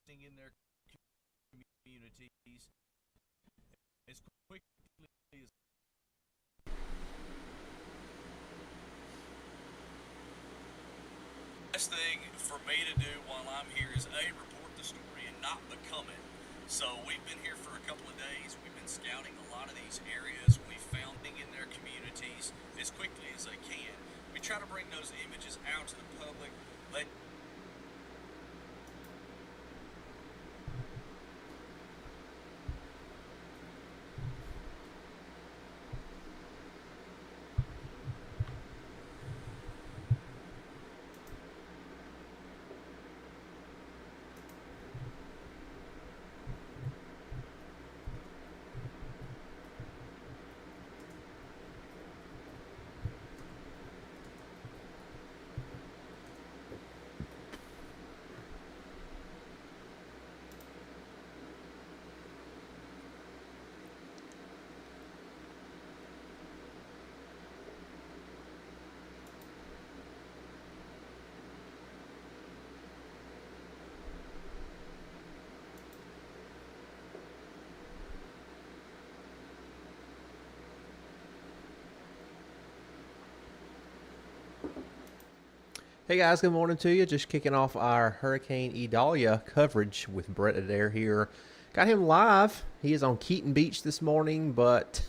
in their communities as quickly as best thing for me to do while I'm here is A, report the story and not become it. So we've been here for a couple of days. We've been scouting a lot of these areas. We found things in their communities as quickly as they can. We try to bring those images out to the public, let Hey guys, good morning to you. Just kicking off our Hurricane Idalia coverage with Brett Adair here. Got him live. He is on Keaton Beach this morning, but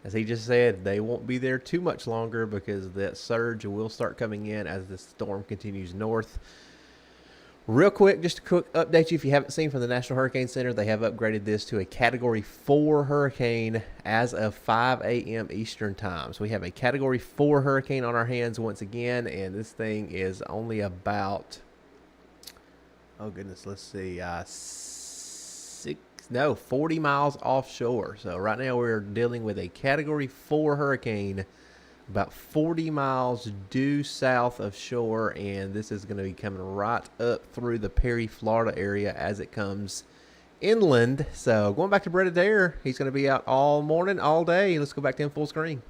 as he just said, they won't be there too much longer because that surge will start coming in as the storm continues north. Real quick, just a quick update you if you haven't seen from the National Hurricane Center, they have upgraded this to a Category 4 hurricane as of 5 a.m. Eastern Time. So we have a Category 4 hurricane on our hands once again, and this thing is only about, oh goodness, let's see, 40 miles offshore. So right now we're dealing with a Category 4 hurricane about 40 miles due south of shore, and this is going to be coming right up through the Perry, Florida area as it comes inland. So going back to Brett Adair, he's going to be out all morning, all day. Let's go back to him full screen.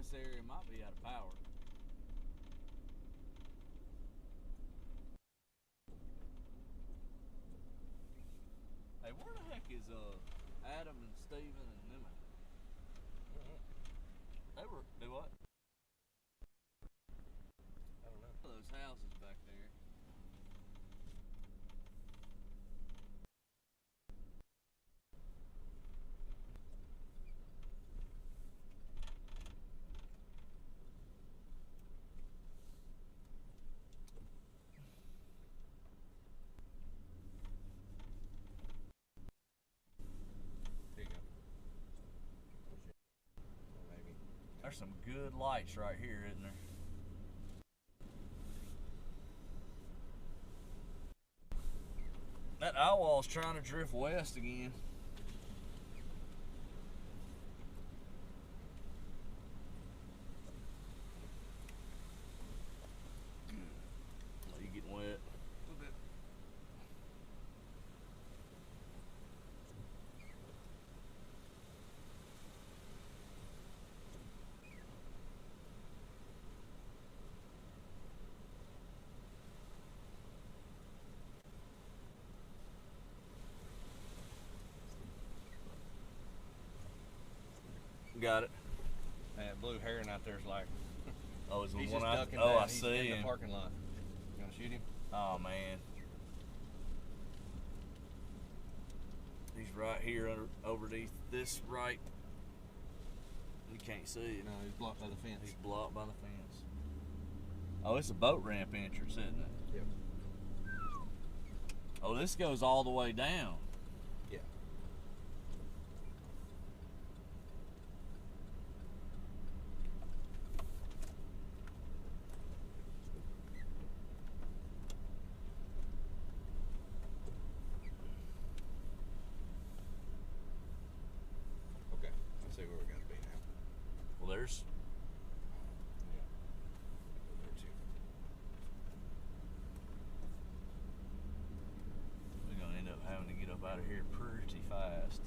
this area might be out of power. Hey, where the heck is Adam and Steven and them? They were do what? I don't know. Those houses back there. There you go. Well, maybe. There's some good lights right here, isn't there? That eyewall's trying to drift west again. Oh, you getting wet? A little bit. Got it. That blue heron out there's like, Oh, is the he's one just I? ducking Oh, down. I He's see in the him. parking lot. You gonna shoot him? Oh man, he's right here underneath this right. You can't see it. No, he's blocked by the fence. He's blocked by the fence. Oh, it's a boat ramp entrance, isn't it? Yep. Oh, this goes all the way down. Yeah. Okay. I see where we're gonna be now. Well, there's. Yeah. There too. We're gonna end up having to get up out of here pretty fast.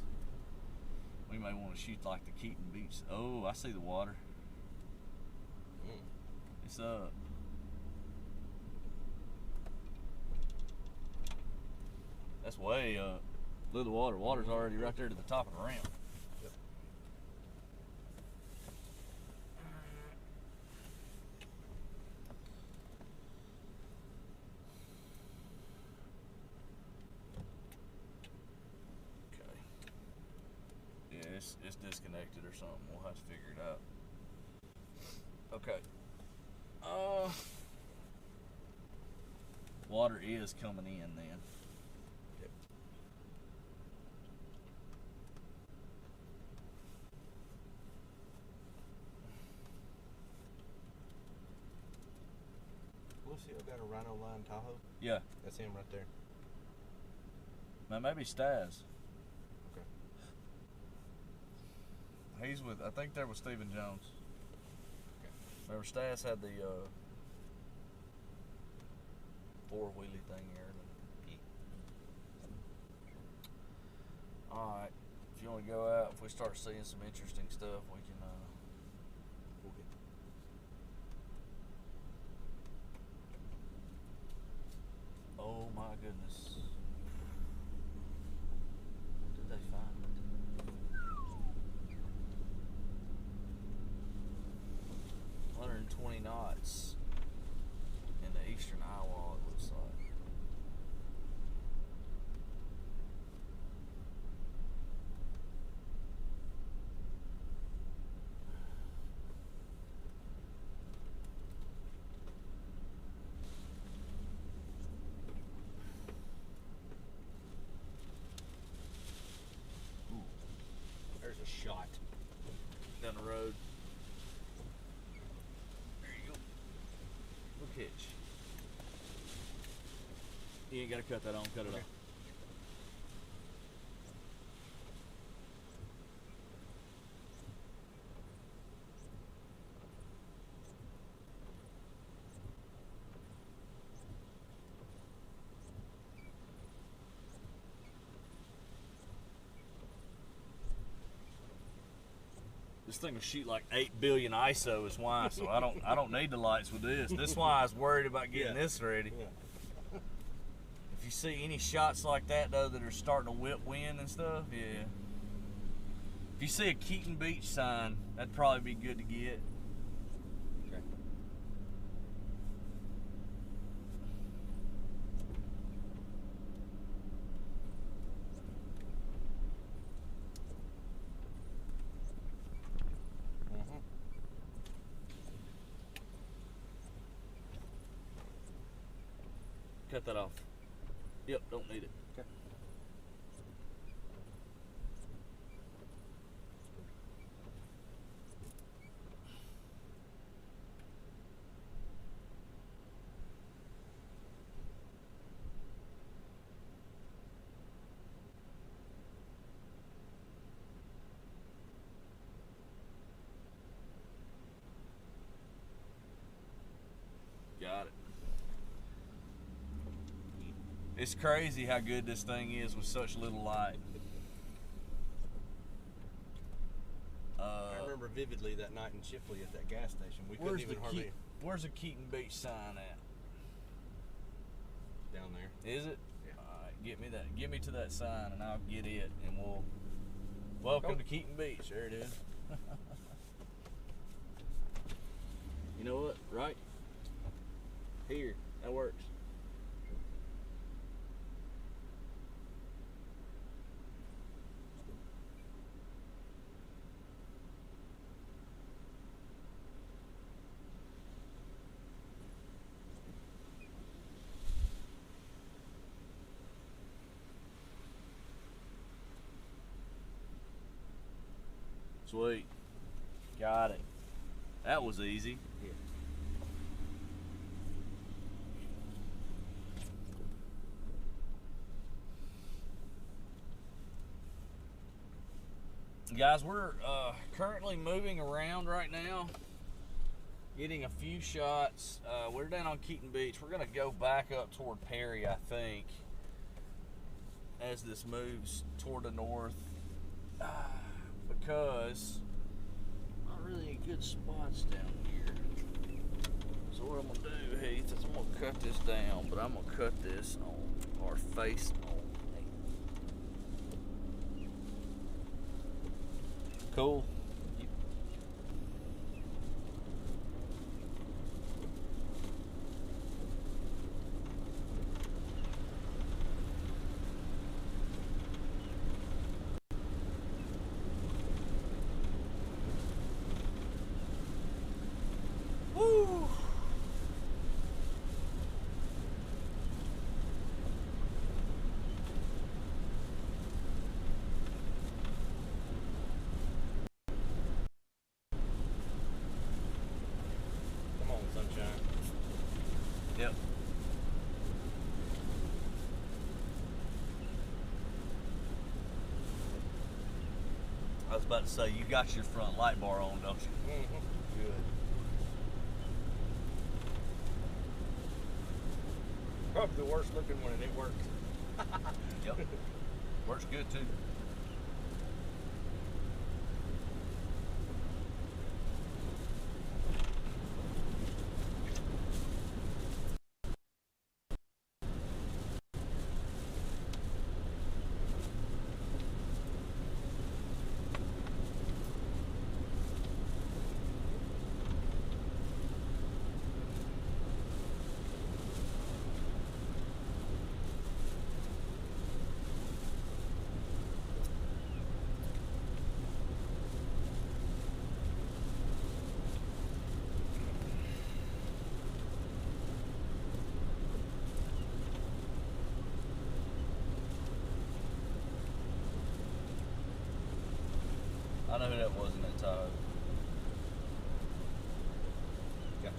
We may want to shoot like the Keaton Beach. Oh, I see the water. Mm. It's up. That's way up. Look at the water. Water's already right there to the top of the ramp. Yep. Okay. Yeah, it's disconnected or something. We'll have to figure it out. Okay. Water is coming in then. Yep. Lucio got a Rhino Line Tahoe. Yeah. That's him right there. Now maybe Stas. Okay. He's with. I think there was Stephen Jones. Okay. Remember Stas had the four-wheelie thing here. All right. If you want to go out, if we start seeing some interesting stuff, we can. Okay. Oh my goodness. What did they find? 120 knots in the eastern eyewall, it looks like. Ooh, There's a shot. down the road. There you go. Look hitch. You ain't gotta cut that on, cut it Okay. off. This thing will shoot like 8 billion ISO is why, so I don't need the lights with this. That's why I was worried about getting this ready. Yeah. If you see any shots like that though that are starting to whip wind and stuff, yeah. If you see a Keaton Beach sign, that'd probably be good to get. Okay. Cut that off. Yep, don't need it. Okay. Got it. It's crazy how good this thing is with such little light. I remember vividly that night in Shipley at that gas station. We couldn't even hardly Where's the Keaton Beach sign at? down there. Is it? Yeah. All right, get me that. Get me to that sign, and I'll get it, and we'll. Welcome to Keaton Beach. There it is. You know what? Right here. That works. Sweet. Got it. That was easy. Yeah. Guys, we're currently moving around right now, getting a few shots. We're down on Keaton Beach. We're going to go back up toward Perry, I think, as this moves toward the north, because not really any good spots down here. So what I'm going to do, Heath, is I'm going to cut this down, but I'm going to cut this on our face only. Cool. Woo! Come on, sunshine. Yep. I was about to say, you got your front light bar on, don't you? Mm-hmm. Good. Probably the worst looking one, and it works. Yep. Works good too. I know who that was in that Tahoe. Gotcha.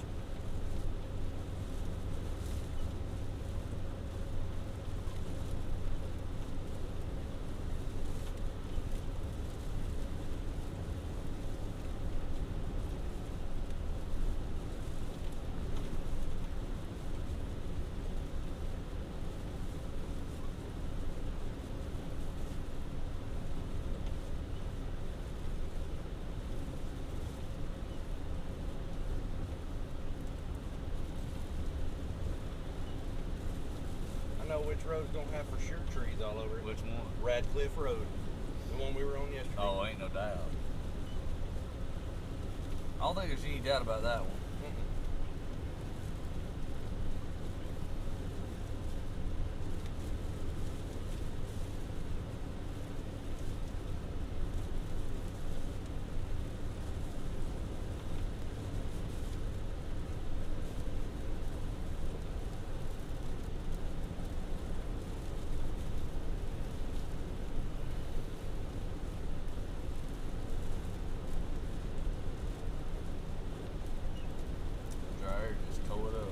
which road's gonna have for sure trees all over it? Which one? Radcliffe Road, the one we were on yesterday. Oh, ain't no doubt. I don't think there's any doubt about that one. Dryer just tore it up.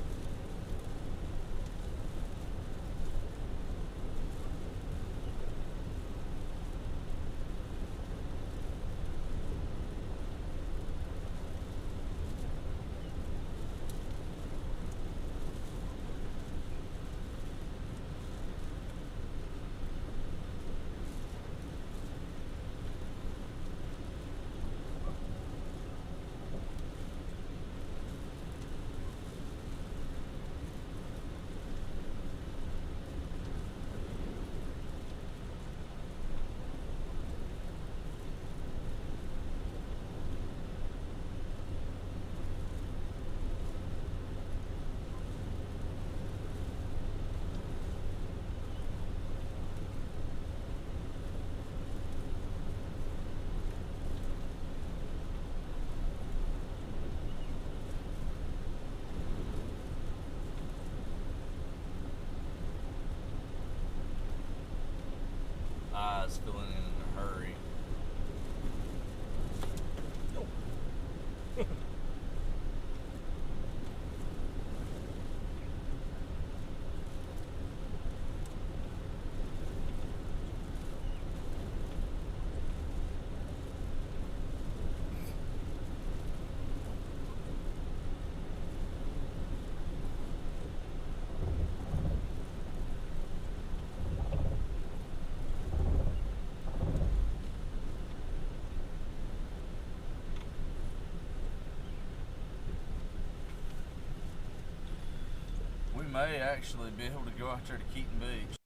Eyes filling in a hurry. We may actually be able to go out there to Keaton Beach.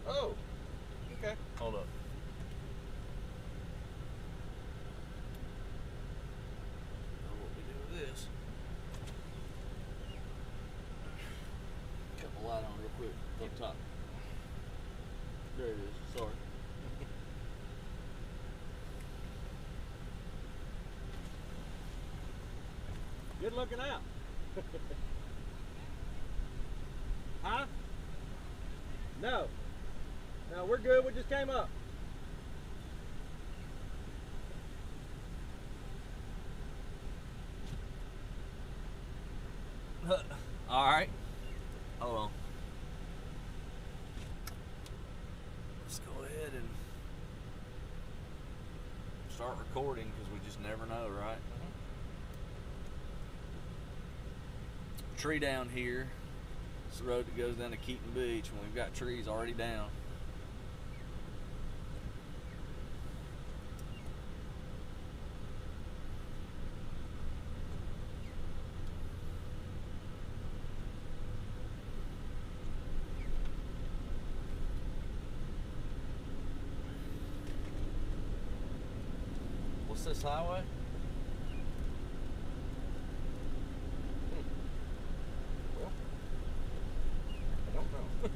Oh, okay. Hold up. Now what we do with this? Cut the light on real quick up top. There it is. Sorry. Good looking out. Huh? No. No, we're good. We just came up. All right. Hold on. Let's go ahead and start recording because we just never know, right? Tree down here. It's the road that goes down to Keaton Beach, and we've got trees already down. What's this highway? Well, I don't know.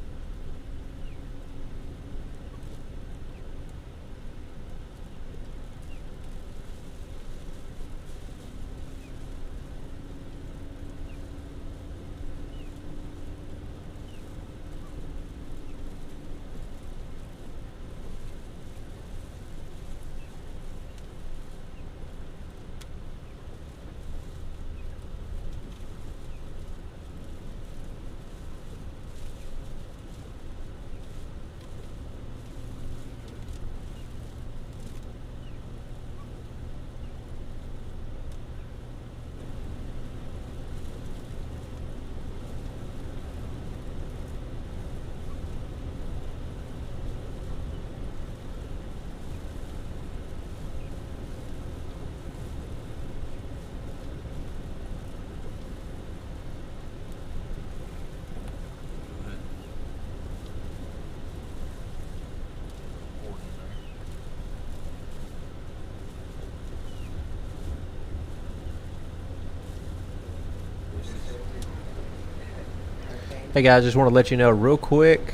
Hey guys, just want to let you know real quick.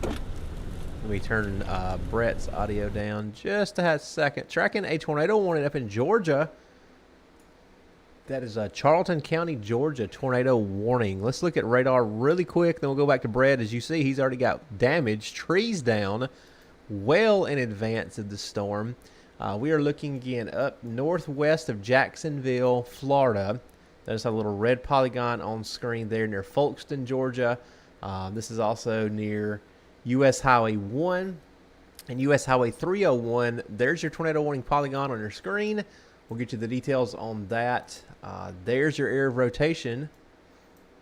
Let me turn Brett's audio down just a second. Tracking a tornado warning up in Georgia. That is a Charleston County, Georgia tornado warning. Let's look at radar really quick, then we'll go back to Brett. As you see, he's already got damaged trees down well in advance of the storm. We are looking again up northwest of Jacksonville, Florida. There's a little red polygon on screen there near Folkston, Georgia. This is also near U.S. Highway 1 and U.S. Highway 301. There's your tornado warning polygon on your screen. We'll get you the details on that. There's your area of rotation.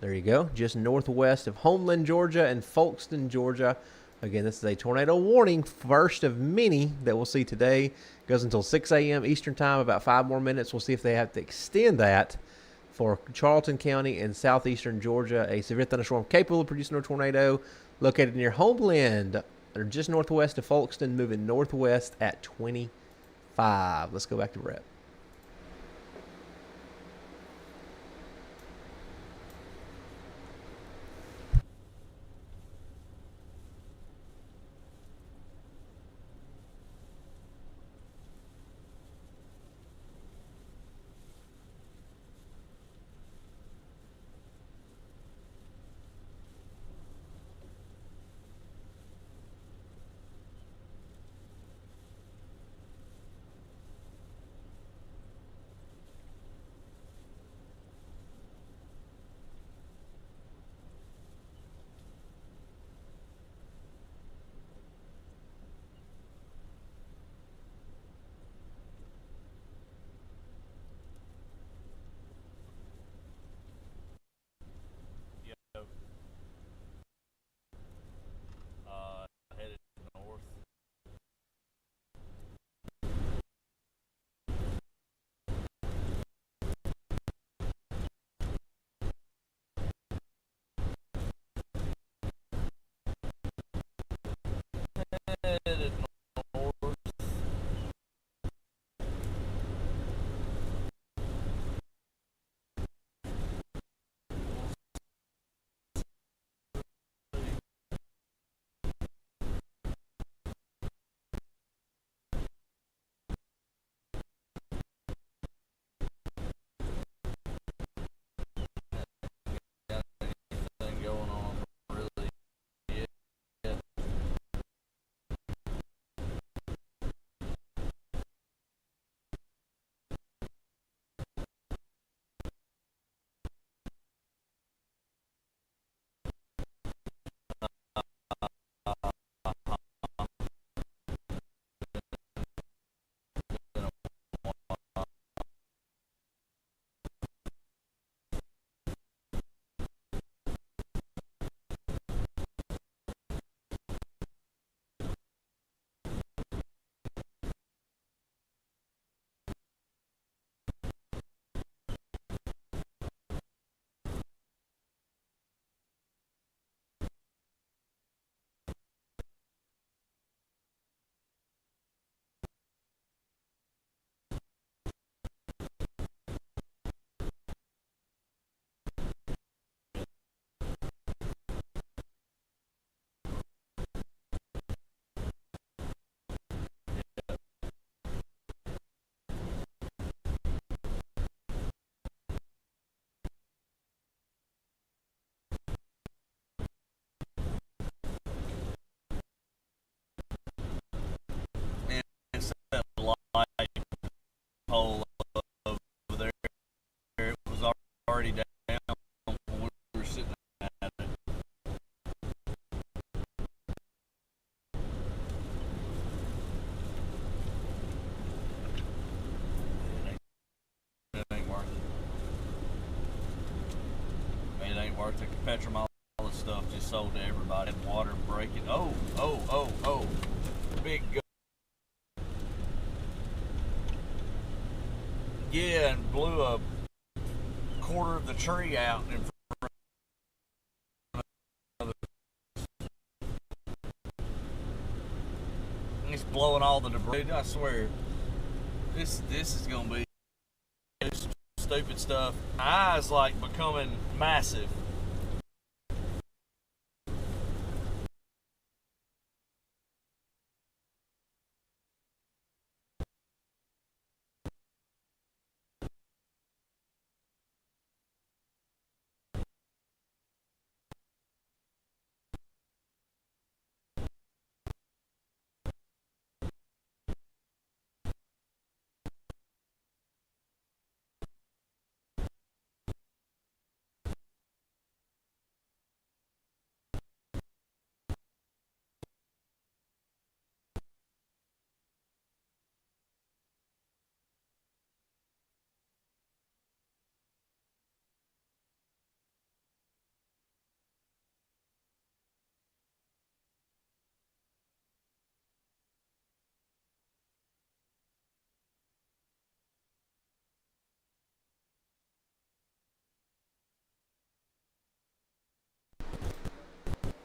There you go. Just northwest of Homeland, Georgia and Folkston, Georgia. Again, this is a tornado warning, first of many that we'll see today. Goes until 6 a.m. Eastern Time, about 5 more minutes. We'll see if they have to extend that for Charleston County and southeastern Georgia. A severe thunderstorm capable of producing a tornado located near Homeland, or just northwest of Folkston, moving northwest at 25. Let's go back to Brett. headed north. Got anything going on really yet. And it's that light pole over there. It was already down when we were sitting at it. It ain't worth it. It ain't worth it. Petromol, all this stuff just sold to everybody. Water breaking. Oh. Big. Yeah, and blew a quarter of the tree out in front of it. It's blowing all the debris. I swear, this is gonna be stupid stuff. My eyes like becoming massive.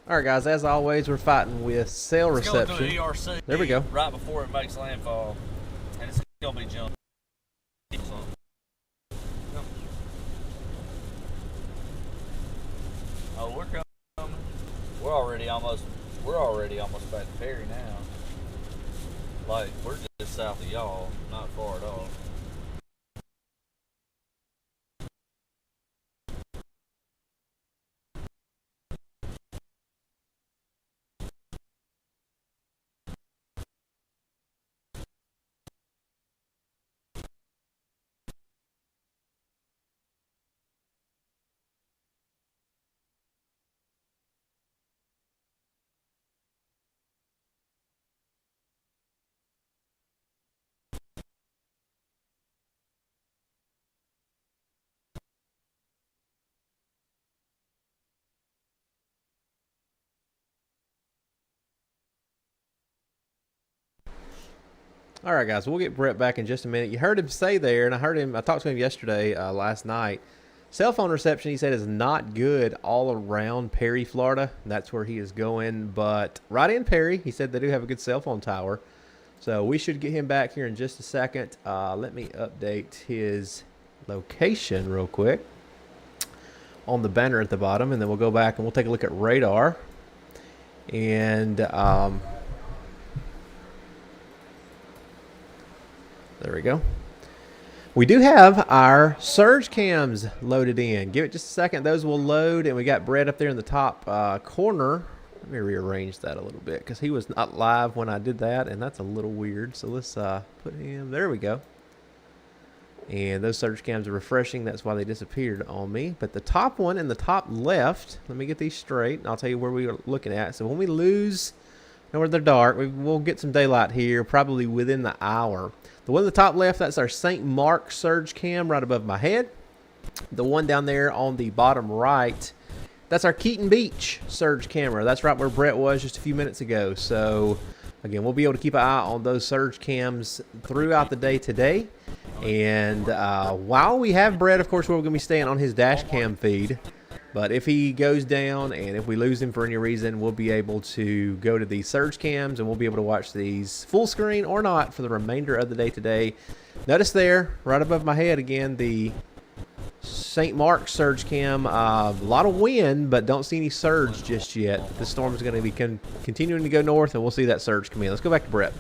All right, guys. As always, we're fighting with cell It's going reception. to the ERC. There we go. Right before it makes landfall, and it's gonna be jumping. Oh, we're coming. We're already almost back to Perry now. Like, we're just south of y'all, not far at all. All right, guys. We'll get Brett back in just a minute. You heard him say there, and I talked to him yesterday, last night, Cell phone reception, he said, is not good all around Perry, Florida. That's where he is going. But right in Perry, he said they do have a good cell phone tower. So we should get him back here in just a second. Let me update his location real quick on the banner at the bottom, and then we'll go back and we'll take a look at radar. And there we go. We do have our surge cams loaded in. Give it just a second. Those will load, and we got Brett up there in the top corner. Let me rearrange that a little bit because he was not live when I did that, and that's a little weird. So let's put him. There we go. And those surge cams are refreshing. That's why they disappeared on me. But the top one in the top left, let me get these straight, and I'll tell you where we are looking at. So when we lose, where they're dark, we'll get some daylight here probably within the hour. The one in the top left, that's our St. Mark surge cam right above my head. The one down there on the bottom right, that's our Keaton Beach surge camera. That's right where Brett was just a few minutes ago. So again, we'll be able to keep an eye on those surge cams throughout the day today. And while we have Brett, of course, we're going to be staying on his dash cam feed. But if he goes down and if we lose him for any reason, we'll be able to go to these surge cams and we'll be able to watch these full screen or not for the remainder of the day today. Notice there, right above my head again, the St. Mark surge cam. A lot of wind, but don't see any surge just yet. The storm is going to be continuing to go north, and we'll see that surge come in. Let's go back to Brett.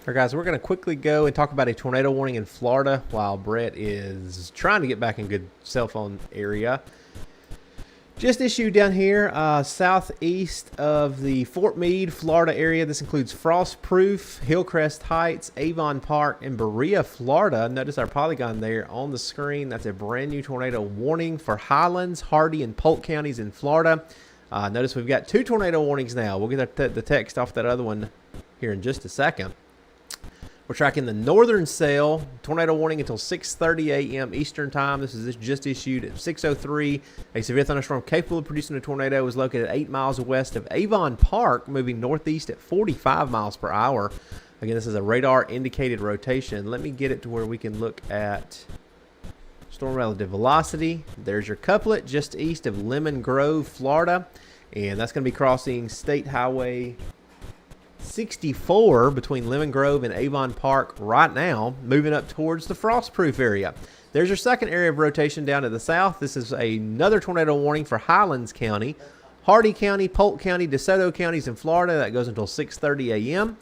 All right, guys, we're going to quickly go and talk about a tornado warning in Florida while Brett is trying to get back in good cell phone area. Just issued down here southeast of the Fort Meade, Florida area. This includes Frostproof, Hillcrest Heights, Avon Park, and Berea, Florida. Notice our polygon there on the screen. That's a brand new tornado warning for Highlands, Hardy, and Polk counties in Florida. Notice we've got 2 tornado warnings now. We'll get the text off that other one here in just a second. We're tracking the northern cell, tornado warning until 6:30 a.m. Eastern time. This is just issued at 6:03. A severe thunderstorm capable of producing a tornado is located 8 miles west of Avon Park, moving northeast at 45 miles per hour. Again, this is a radar indicated rotation. Let me get it to where we can look at storm relative velocity. There's your couplet just east of Lemon Grove, Florida. And that's going to be crossing State Highway 64 between Lemon Grove and Avon Park right now, moving up towards the Frostproof area. There's your second area of rotation down to the south. This is another tornado warning for Highlands County, Hardy County, Polk County, DeSoto counties in Florida. That goes until 6:30 a.m.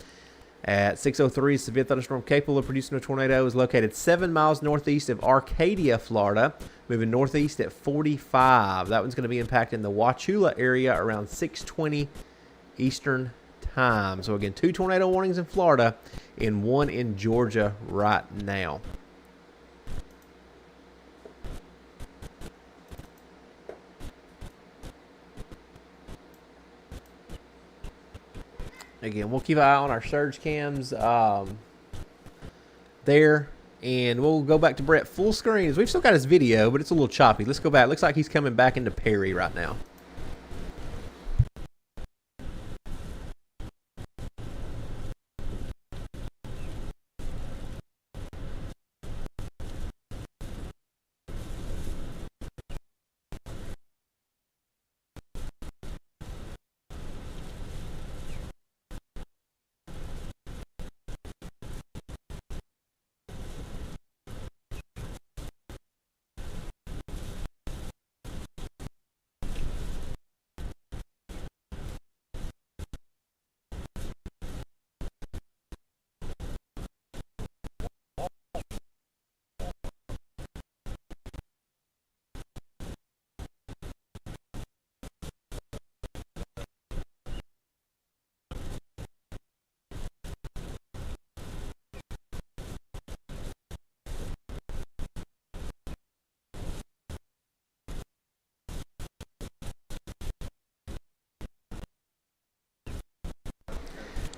At 6:03, severe thunderstorm capable of producing a tornado is located 7 miles northeast of Arcadia, Florida, moving northeast at 45. That one's going to be impacting the Wauchula area around 6:20 Eastern time. So again, 2 tornado warnings in Florida and 1 in Georgia right now. Again, we'll keep an eye on our surge cams there, and we'll go back to Brett full screen. We've still got his video, but it's a little choppy. Let's go back. Looks like he's coming back into Perry right now.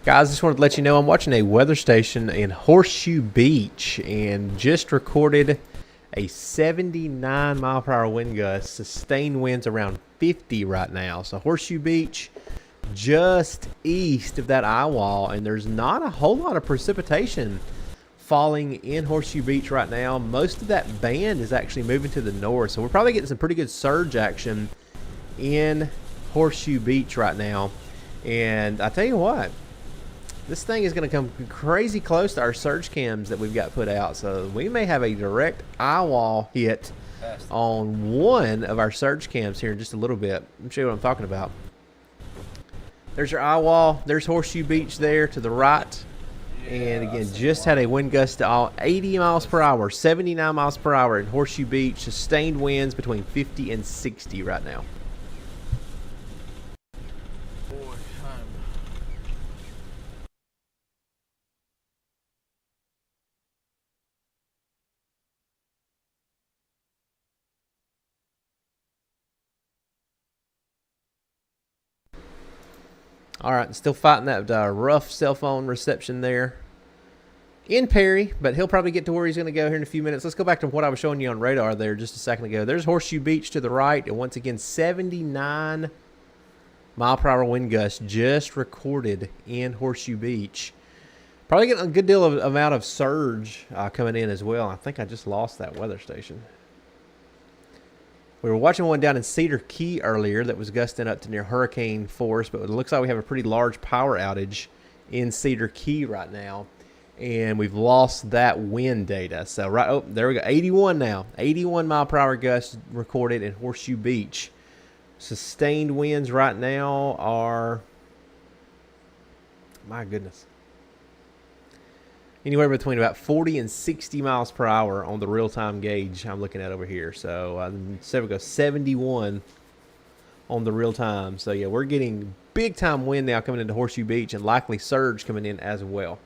Guys, just wanted to let you know I'm watching a weather station in Horseshoe Beach and just recorded a 79 mile per hour wind gust, sustained winds around 50 right now. So Horseshoe Beach, just east of that eye wall, and there's not a whole lot of precipitation falling in Horseshoe Beach right now. Most of that band is actually moving to the north, so we're probably getting some pretty good surge action in Horseshoe Beach right now. And I tell you what, this thing is going to come crazy close to our surge cams that we've got put out. So we may have a direct eye wall hit on one of our surge cams here in just a little bit. Let me show you what I'm talking about. There's your eye wall. There's Horseshoe Beach there to the right. And again, just had a wind gust to 80 miles per hour, 79 miles per hour in Horseshoe Beach. Sustained winds between 50 and 60 right now. All right, still fighting that rough cell phone reception there in Perry, but he'll probably get to where he's going to go here in a few minutes. Let's go back to what I was showing you on radar there just a second ago. There's Horseshoe Beach to the right, and once again, 79 mile per hour wind gust just recorded in Horseshoe Beach. Probably getting a good deal of amount of surge coming in as well. I think I just lost that weather station. We were watching one down in Cedar Key earlier that was gusting up to near hurricane force, but it looks like we have a pretty large power outage in Cedar Key right now, and we've lost that wind data. So there we go, 81 now. 81 mile per hour gusts recorded in Horseshoe Beach. Sustained winds right now are, my goodness, anywhere between about 40 and 60 miles per hour on the real-time gauge I'm looking at over here. So we go 71 on the real-time. So yeah, we're getting big-time wind now coming into Horseshoe Beach and likely surge coming in as well.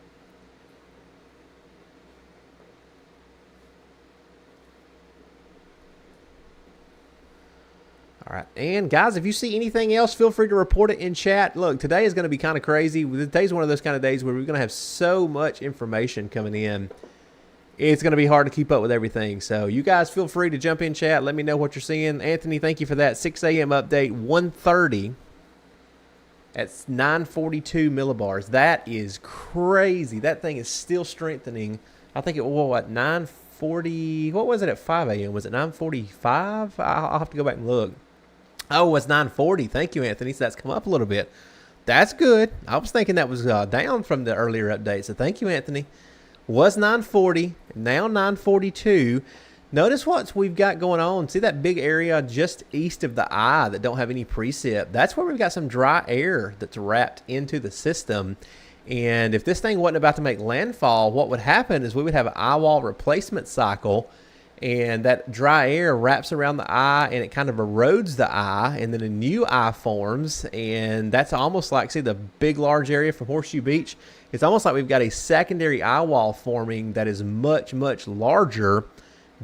All right, and guys, if you see anything else, feel free to report it in chat. Look, today is going to be kind of crazy. Today's one of those kind of days where we're going to have so much information coming in. It's going to be hard to keep up with everything. So you guys feel free to jump in chat. Let me know what you're seeing. Anthony, thank you for that. 6 a.m. update, 1:30 at 942 millibars. That is crazy. That thing is still strengthening. I think it was, what, 940? What was it at 5 a.m.? Was it 945? I'll have to go back and look. Oh, it's 940. Thank you, Anthony. So that's come up a little bit. That's good. I was thinking that was down from the earlier update. So thank you, Anthony. Was 940, now 942. Notice what we've got going on. See that big area just east of the eye that don't have any precip? That's where we've got some dry air that's wrapped into the system. And if this thing wasn't about to make landfall, what would happen is we would have an eye wall replacement cycle, and that dry air wraps around the eye and it kind of erodes the eye, and then a new eye forms. And that's almost like, see the big large area from Horseshoe Beach? It's almost like we've got a secondary eye wall forming that is much, much larger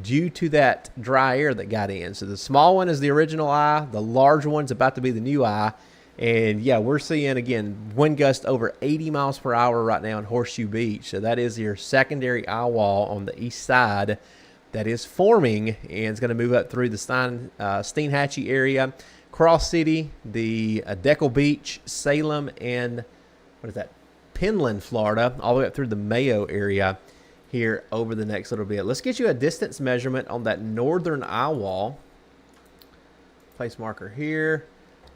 due to that dry air that got in. So the small one is the original eye, the large one's about to be the new eye. And yeah, we're seeing, again, wind gust over 80 miles per hour right now in Horseshoe Beach. So that is your secondary eye wall on the east side that is forming, and it's going to move up through the Steinhatchee area, Cross City, the Deckle Beach, Salem, and what is that, Penland, Florida, all the way up through the Mayo area here over the next little bit. Let's get you a distance measurement on that northern eye wall. Place marker here.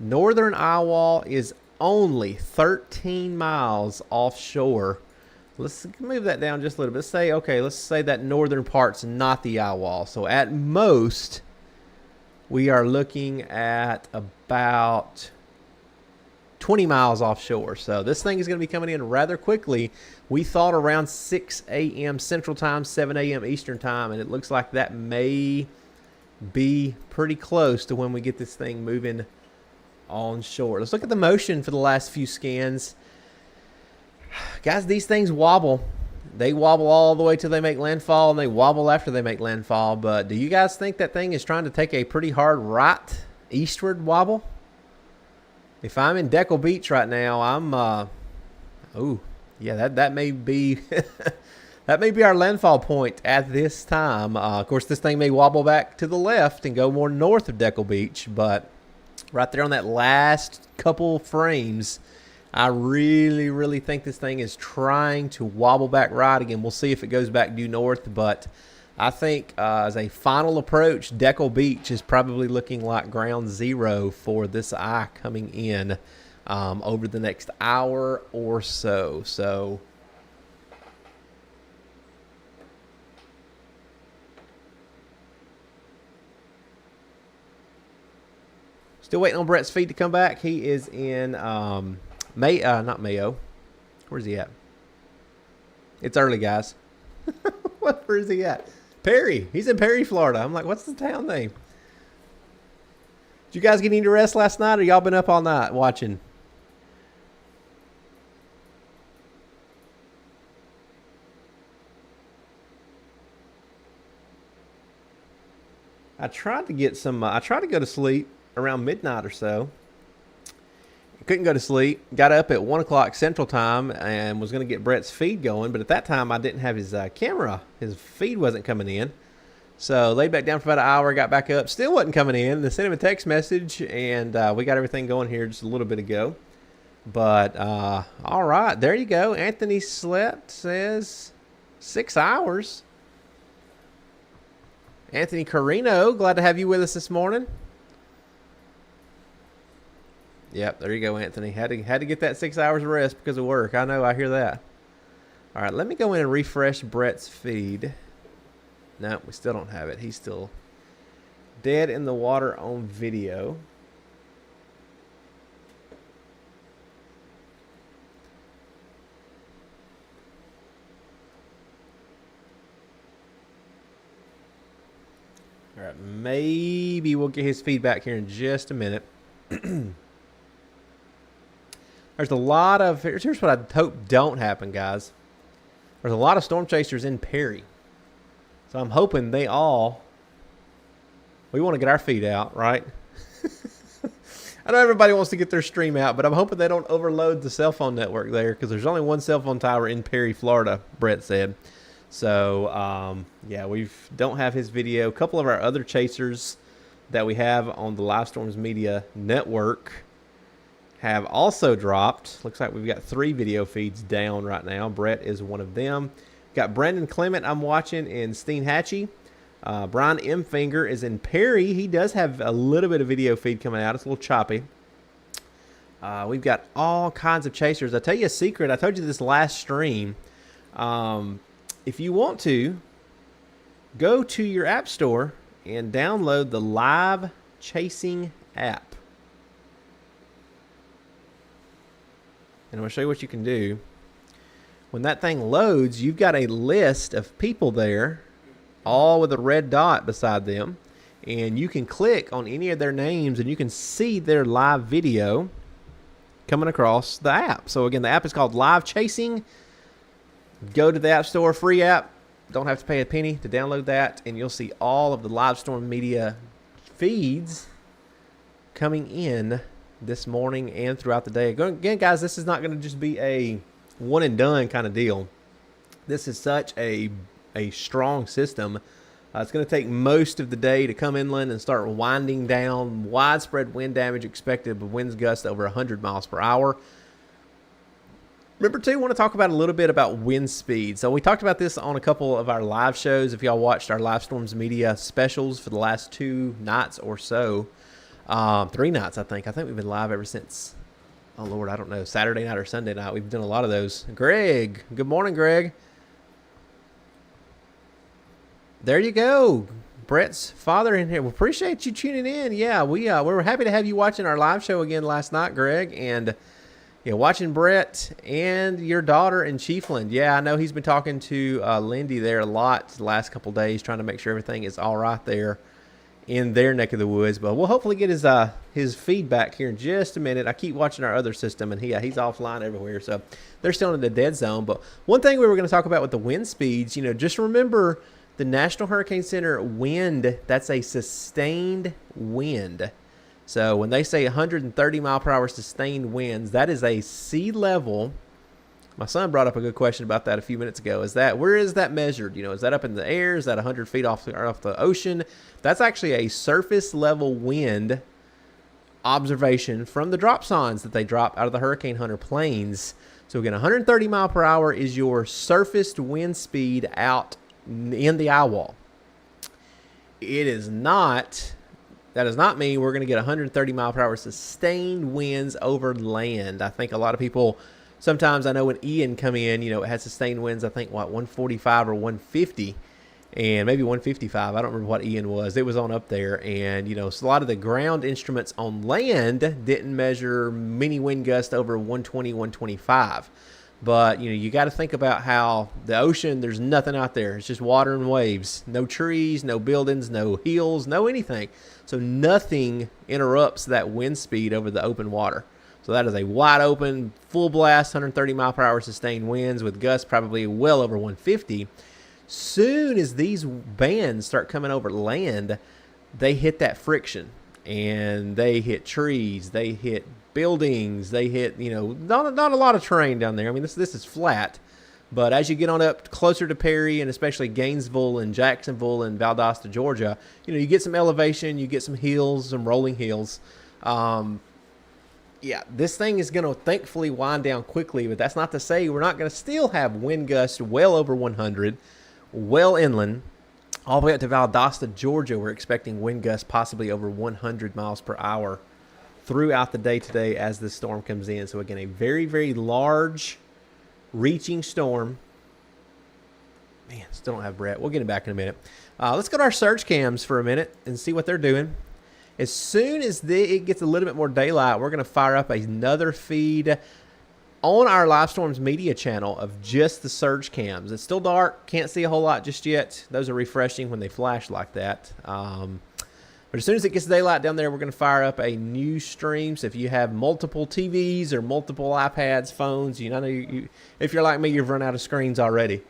Northern eye wall is only 13 miles offshore. Let's move that down just a little bit. Let's say that northern part's not the eye wall. So at most, we are looking at about 20 miles offshore. So this thing is going to be coming in rather quickly. We thought around 6 a.m. Central Time, 7 a.m. Eastern Time, and it looks like that may be pretty close to when we get this thing moving on shore. Let's look at the motion for the last few scans. Guys, these things wobble. They wobble all the way till they make landfall, and they wobble after they make landfall. But do you guys think that thing is trying to take a pretty hard right eastward wobble? If I'm in Deckle Beach right now, Oh, yeah, that may be that may be our landfall point at this time. Of course, this thing may wobble back to the left and go more north of Deckle Beach, but right there on that last couple frames, I really, really think this thing is trying to wobble back right again. We'll see if it goes back due north, but I think as a final approach, Deckle Beach is probably looking like ground zero for this eye coming in over the next hour or so. So still waiting on Brett's feed to come back. He is in not Mayo. Where's he at? It's early, guys. Where is he at? Perry. He's in Perry, Florida. I'm like, what's the town name? Did you guys get any rest last night, or y'all been up all night watching? I tried to get some. I tried to go to sleep around midnight or so. Couldn't go to sleep. Got up at 1 o'clock Central Time and was going to get Brett's feed going, but at that time I didn't have his camera. His feed wasn't coming in. So laid back down for about an hour, got back up. Still wasn't coming in. Then sent him a text message, and we got everything going here just a little bit ago. But all right, there you go. Anthony slept, says 6 hours. Anthony Carino, glad to have you with us this morning. Yep, there you go, Anthony. Had to get that 6 hours of rest because of work. I know, I hear that. All right, let me go in and refresh Brett's feed. No, we still don't have it. He's still dead in the water on video. All right, maybe we'll get his feedback here in just a minute. There's a lot of, here's what I hope don't happen, guys. There's a lot of storm chasers in Perry. So I'm hoping we want to get our feed out, right? I know everybody wants to get their stream out, but I'm hoping they don't overload the cell phone network there, because there's only one cell phone tower in Perry, Florida, Brett said. So, yeah, we don't have his video. A couple of our other chasers that we have on the Live Storms Media Network have also dropped. Looks like we've got 3 video feeds down right now. Brett is one of them. Got Brandon Clement I'm watching in Steinhatchee. Brian M. Finger is in Perry. He does have a little bit of video feed coming out. It's a little choppy. We've got all kinds of chasers. I'll tell you a secret. I told you this last stream. If you want to, go to your app store and download the Live Chasing app. And I'm going to show you what you can do. When that thing loads, you've got a list of people there, all with a red dot beside them. And you can click on any of their names, and you can see their live video coming across the app. So, again, the app is called Live Chasing. Go to the App Store, free app. Don't have to pay a penny to download that. And you'll see all of the Live Storm Media feeds coming in this morning and throughout the day. Again, guys, this is not going to just be a one and done kind of deal. This is such a strong system. It's going to take most of the day to come inland and start winding down. Widespread wind damage expected with winds gusts over 100 miles per hour. Remember, too, I want to talk about a little bit about wind speed. So we talked about this on a couple of our live shows. If y'all watched our Live Storms Media specials for the last 2 nights or so. 3 nights, I think. I think we've been live ever since, oh, Lord, I don't know, Saturday night or Sunday night. We've done a lot of those. Greg. Good morning, Greg. There you go. Brett's father in here. We appreciate you tuning in. Yeah, we were happy to have you watching our live show again last night, Greg. And, yeah, watching Brett and your daughter in Chiefland. Yeah, I know he's been talking to Lindy there a lot the last couple of days, trying to make sure everything is all right there in their neck of the woods. But we'll hopefully get his feedback here in just a minute. I keep watching our other system, and he's offline everywhere, so they're still in the dead zone. But one thing we were going to talk about with the wind speeds, just remember the National Hurricane Center wind, that's a sustained wind. So when they say 130 mile per hour sustained winds, that is a sea level My son brought up a good question about that a few minutes ago. Where is that measured? Is that up in the air? Is that 100 feet off the ocean? That's actually a surface level wind observation from the drop signs that they drop out of the Hurricane Hunter planes. So again, 130 mile per hour is your surfaced wind speed out in the eyewall. That does not mean we're going to get 130 mile per hour sustained winds over land. I think a lot of people, sometimes I know when Ian come in, it has sustained winds, I think, 145 or 150, and maybe 155. I don't remember what Ian was. It was on up there, and, so a lot of the ground instruments on land didn't measure many wind gusts over 120, 125. But, you got to think about how the ocean, there's nothing out there. It's just water and waves. No trees, no buildings, no hills, no anything. So nothing interrupts that wind speed over the open water. So that is a wide open, full blast, 130 mile per hour sustained winds with gusts probably well over 150. Soon as these bands start coming over land, they hit that friction. And they hit trees, they hit buildings, they hit, not a lot of terrain down there. I mean, this is flat. But as you get on up closer to Perry, and especially Gainesville and Jacksonville and Valdosta, Georgia, you get some elevation, you get some hills, some rolling hills. This thing is going to thankfully wind down quickly, but that's not to say we're not going to still have wind gusts well over 100, well inland. All the way up to Valdosta, Georgia, we're expecting wind gusts possibly over 100 miles per hour throughout the day today as this storm comes in. So again, a very, very large reaching storm. Man, still don't have Brett. We'll get him back in a minute. Let's go to our surge cams for a minute and see what they're doing. As soon as it gets a little bit more daylight, we're going to fire up another feed on our Live Storms media channel of just the surge cams. It's still dark. Can't see a whole lot just yet. Those are refreshing when they flash like that. But as soon as it gets daylight down there, we're going to fire up a new stream. So if you have multiple TVs or multiple iPads, phones, if you're like me, you've run out of screens already.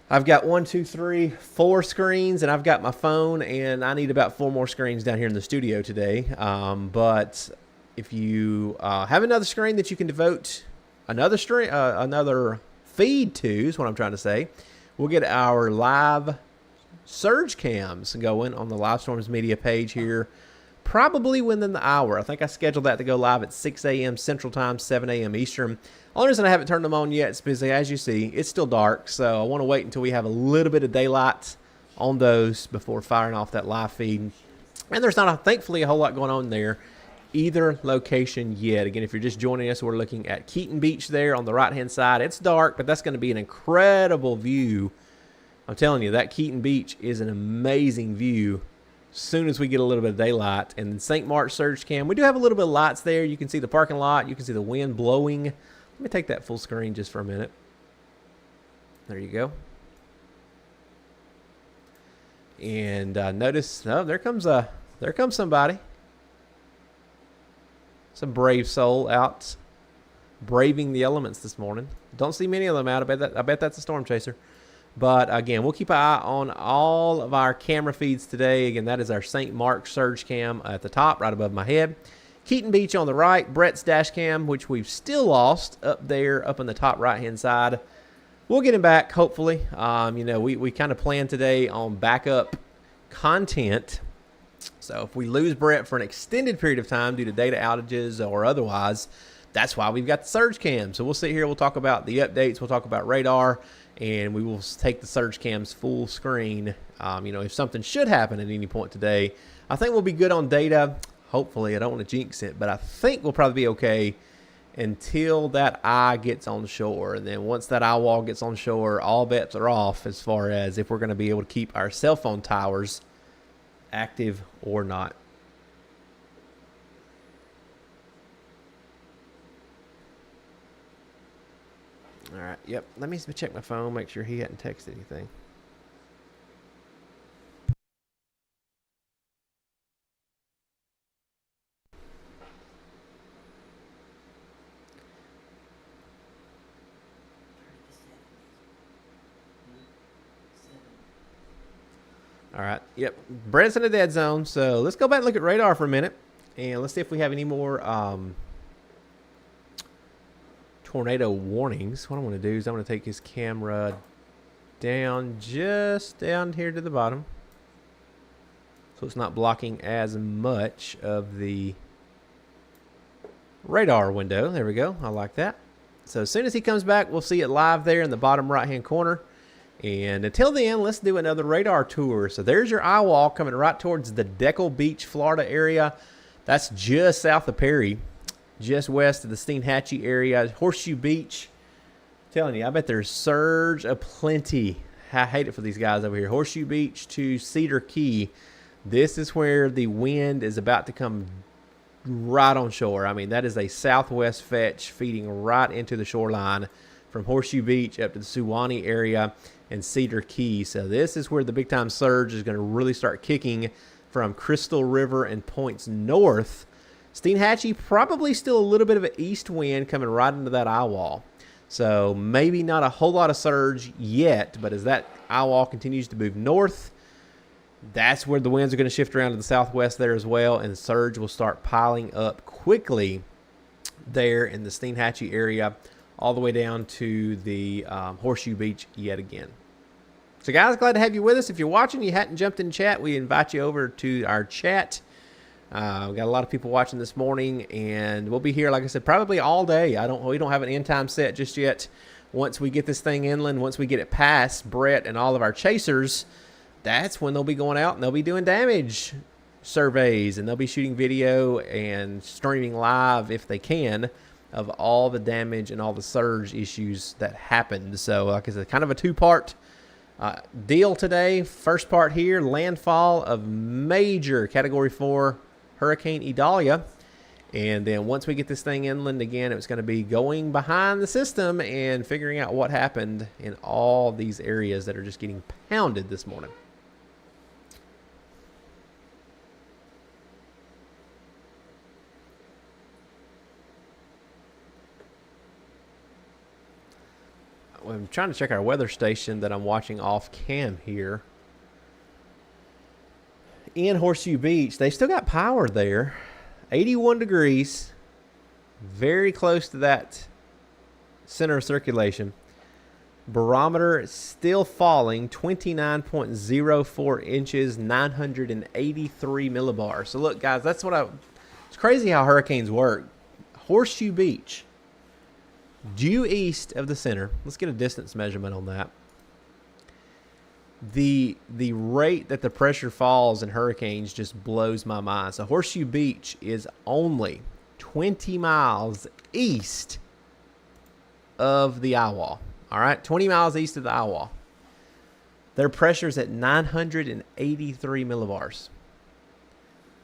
I've got 4 screens, and I've got my phone, and I need about 4 more screens down here in the studio today. But if you have another screen that you can devote another feed to, is what I'm trying to say, we'll get our live surge cams going on the Live Storms media page here probably within the hour. I think I scheduled that to go live at 6 a.m. Central Time, 7 a.m. Eastern. Only reason I haven't turned them on yet is because, as you see, it's still dark, so I want to wait until we have a little bit of daylight on those before firing off that live feed. And there's not, thankfully, a whole lot going on there either location yet. Again, if you're just joining us, we're looking at Keaton Beach there on the right-hand side. It's dark, but that's going to be an incredible view. I'm telling you, that Keaton Beach is an amazing view as soon as we get a little bit of daylight. And then St. Mark's surge cam, we do have a little bit of lights there. You can see the parking lot. You can see the wind blowing. Let me take that full screen just for a minute. There you go. And notice, oh, there comes somebody. Some brave soul out braving the elements this morning. Don't see many of them out. I bet that's a storm chaser. But again, we'll keep an eye on all of our camera feeds today. Again, that is our St. Mark's surge cam at the top, right above my head. Keaton Beach on the right, Brett's dash cam, which we've still lost up there, up on the top right-hand side. We'll get him back, hopefully. We kind of plan today on backup content. So if we lose Brett for an extended period of time due to data outages or otherwise, that's why we've got the surge cam. So we'll sit here, we'll talk about the updates, we'll talk about radar, and we will take the surge cams full screen. If something should happen at any point today, I think we'll be good on data. Hopefully, I don't want to jinx it, but I think we'll probably be okay until that eye gets on shore. And then once that eye wall gets on shore, all bets are off as far as if we're going to be able to keep our cell phone towers active or not. All right, yep. Let me check my phone, make sure he hadn't texted anything. All right, yep. Brett's in a dead zone, so let's go back and look at radar for a minute, and let's see if we have any more tornado warnings. What I'm going to do is I'm going to take his camera down, just down here to the bottom, so it's not blocking as much of the radar window. There we go. I like that. So as soon as he comes back, we'll see it live there in the bottom right hand corner. And until then, let's do another radar tour. So there's your eyewall coming right towards the Keaton Beach, Florida area. That's just south of Perry, just west of the Steinhatchee area. Horseshoe Beach, I'm telling you, I bet there's surge aplenty. I hate it for these guys over here. Horseshoe Beach to Cedar Key. This is where the wind is about to come right on shore. I mean, that is a southwest fetch feeding right into the shoreline from Horseshoe Beach up to the Suwannee area and Cedar Key. So this is where the big time surge is going to really start kicking from Crystal River and points north. Steinhatchee, probably still a little bit of an east wind coming right into that eye wall. So maybe not a whole lot of surge yet, but as that eye wall continues to move north, that's where the winds are going to shift around to the southwest there as well, and surge will start piling up quickly there in the Steinhatchee area, all the way down to the Horseshoe Beach yet again. So guys, glad to have you with us. If you're watching, you hadn't jumped in chat, we invite you over to our chat. We've got a lot of people watching this morning, and we'll be here, like I said, probably all day. We don't have an end time set just yet. Once we get this thing inland, once we get it past Brett and all of our chasers, that's when they'll be going out and they'll be doing damage surveys, and they'll be shooting video and streaming live if they can of all the damage and all the surge issues that happened. So like I said, kind of a two-part deal today. First part here, landfall of major Category 4 Hurricane Idalia. And then once we get this thing inland again, it's going to be going behind the system and figuring out what happened in all these areas that are just getting pounded this morning. I'm trying to check our weather station that I'm watching off cam here. In Horseshoe Beach, they still got power there. 81 degrees. Very close to that center of circulation. Barometer still falling. 29.04 inches. 983 millibars. So look, guys, that's what it's crazy how hurricanes work. Horseshoe Beach, due east of the center. Let's get a distance measurement on that. The rate that the pressure falls in hurricanes just blows my mind. So Horseshoe Beach is only 20 miles east of the eye wall. All right, 20 miles east of the eye wall. Their pressure's at 983 millibars.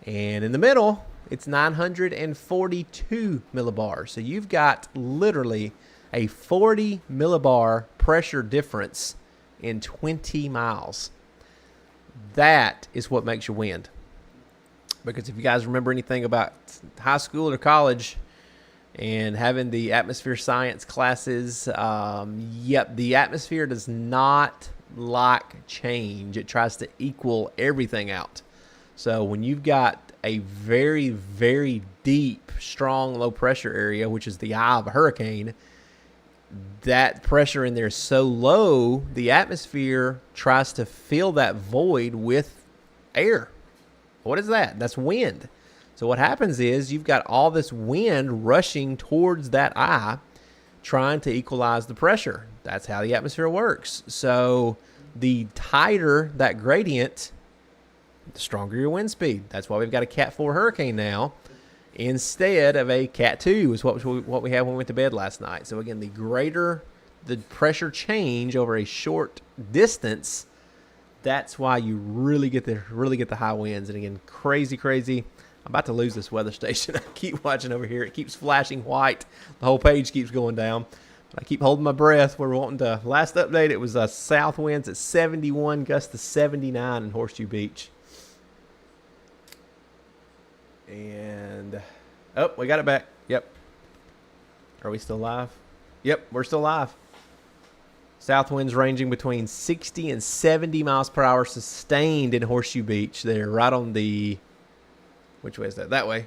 And in the middle, it's 942 millibars. So you've got literally a 40 millibar pressure difference in 20 miles. That is what makes you wind. Because if you guys remember anything about high school or college and having the atmosphere science classes, the atmosphere does not like change. It tries to equal everything out. So when you've got a very, very deep, strong low pressure area, which is the eye of a hurricane, that pressure in there is so low, the atmosphere tries to fill that void with air. What is that? That's wind. So what happens is you've got all this wind rushing towards that eye, trying to equalize the pressure. That's how the atmosphere works. So the tighter that gradient, the stronger your wind speed. That's why we've got a Cat 4 hurricane now instead of a Cat 2 is what we had when we went to bed last night. So again, the greater the pressure change over a short distance, that's why you really get the high winds. And again, crazy. I'm about to lose this weather station. I keep watching over here. It keeps flashing white. The whole page keeps going down. But I keep holding my breath. We're wanting to, last update, it was south winds at 71, gusts to 79 in Horseshoe Beach. And, oh, we got it back. Yep. Are we still live? Yep, we're still live. South winds ranging between 60 and 70 miles per hour sustained in Horseshoe Beach. They're right on the, which way is that? That way.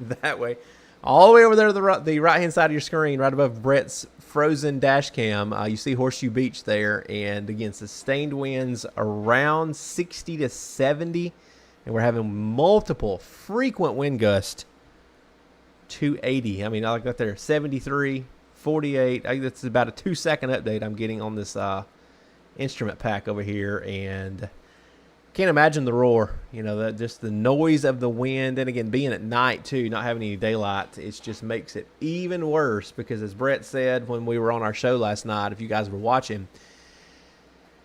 That way. All the way over there to the right-hand side of your screen, right above Brett's frozen dash cam, you see Horseshoe Beach there. And again, sustained winds around 60 to 70. And we're having multiple frequent wind gusts. 280. I mean, I got there 73, 48. That's about a 2-second update I'm getting on this instrument pack over here. And can't imagine the roar, you know, just the noise of the wind. And again, being at night too, not having any daylight, it just makes it even worse because, as Brett said when we were on our show last night, if you guys were watching,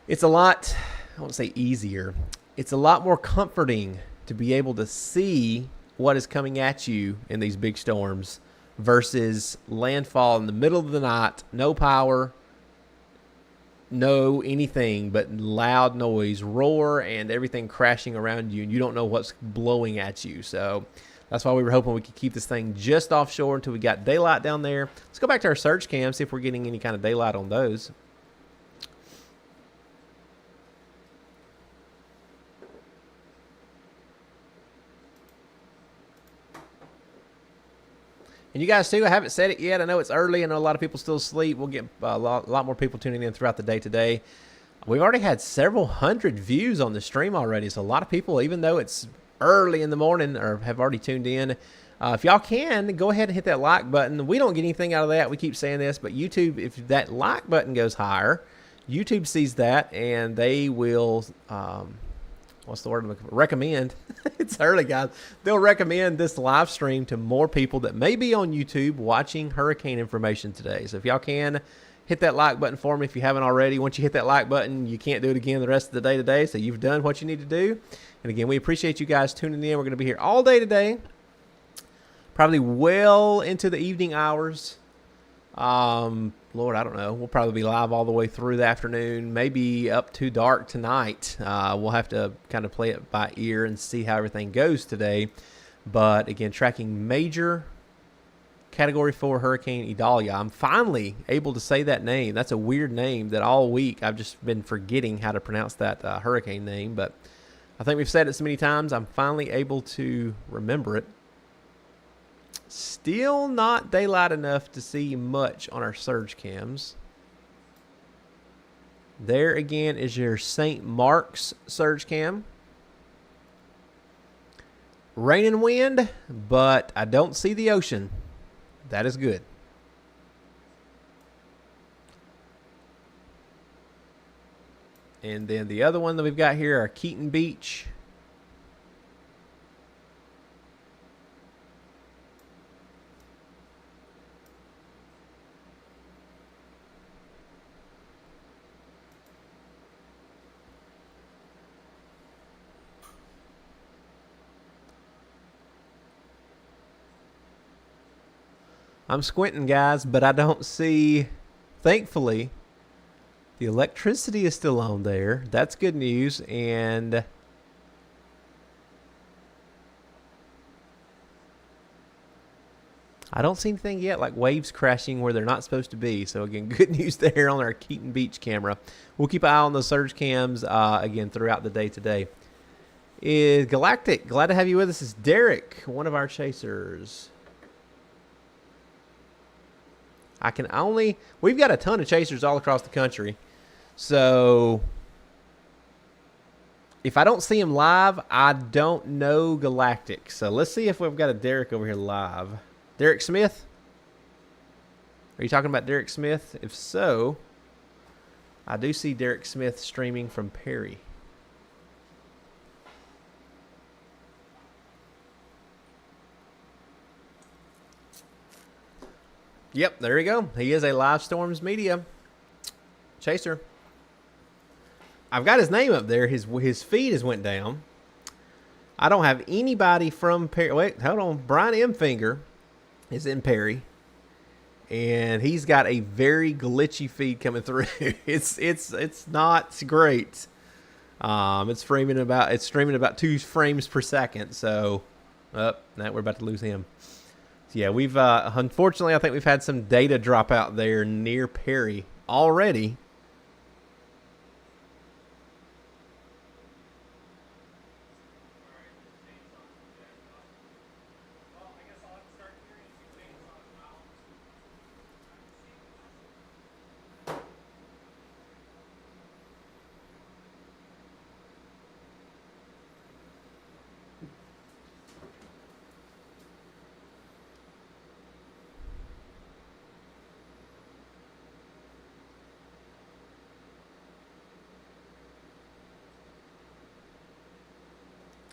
it's a lot, I won't say easier, it's a lot more comforting to be able to see what is coming at you in these big storms versus landfall in the middle of the night, no power, no anything but loud noise, roar, and everything crashing around you, and you don't know what's blowing at you. So that's why we were hoping we could keep this thing just offshore until we got daylight down there. Let's go back to our search cam, see if we're getting any kind of daylight on those. And you guys, too, I haven't said it yet. I know it's early. I know a lot of people still asleep. We'll get a lot more people tuning in throughout the day today. We've already had several hundred views on the stream already. So a lot of people, even though it's early in the morning, or have already tuned in. If y'all can, go ahead and hit that like button. We don't get anything out of that. We keep saying this. But YouTube, if that like button goes higher, YouTube sees that, and they will... what's the word? Recommend. It's early, guys. They'll recommend this live stream to more people that may be on YouTube watching hurricane information today. So if y'all can, hit that like button for me if you haven't already. Once you hit that like button, you can't do it again the rest of the day today. So you've done what you need to do. And again, we appreciate you guys tuning in. We're going to be here all day today, probably well into the evening hours. Lord, I don't know. We'll probably be live all the way through the afternoon, maybe up to dark tonight. We'll have to kind of play it by ear and see how everything goes today. But again, tracking major Category 4 Hurricane Idalia. I'm finally able to say that name. That's a weird name that all week I've just been forgetting how to pronounce that hurricane name. But I think we've said it so many times, I'm finally able to remember it. Still not daylight enough to see much on our surge cams. There again is your St. Mark's surge cam. Rain and wind, but I don't see the ocean. That is good. And then the other one that we've got here are Keaton Beach. I'm squinting, guys, but I don't see, thankfully, the electricity is still on there. That's good news. And I don't see anything yet like waves crashing where they're not supposed to be. So, again, good news there on our Keaton Beach camera. We'll keep an eye on those surge cams, again, throughout the day today. Is Galactic, glad to have you with us. This is Derek, one of our chasers. We've got a ton of chasers all across the country. So if I don't see him live, I don't know Galactic. So let's see if we've got a Derek over here live. Derek Smith? Are you talking about Derek Smith? If so, I do see Derek Smith streaming from Perry. Yep, there you go. He is a Live Storms Media chaser. I've got his name up there. His feed has went down. I don't have anybody from Perry. Wait, hold on. Brian M. Finger is in Perry, and he's got a very glitchy feed coming through. It's not great. It's streaming about 2 frames per second. So, now we're about to lose him. Yeah, we've unfortunately, I think we've had some data drop out there near Perry already.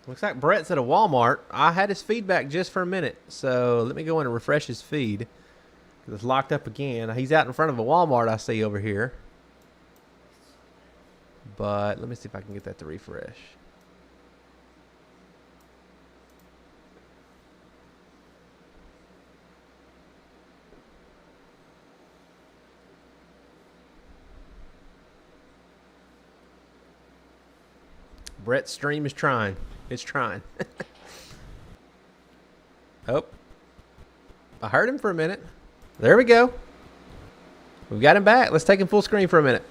Looks like Brett's at a Walmart. I had his feedback just for a minute, so let me go in and refresh his feed. It's locked up again. He's out in front of a Walmart I see over here. But let me see if I can get that to refresh. Brett's stream is trying. It's trying. Oh. I heard him for a minute. There we go. We've got him back. Let's take him full screen for a minute.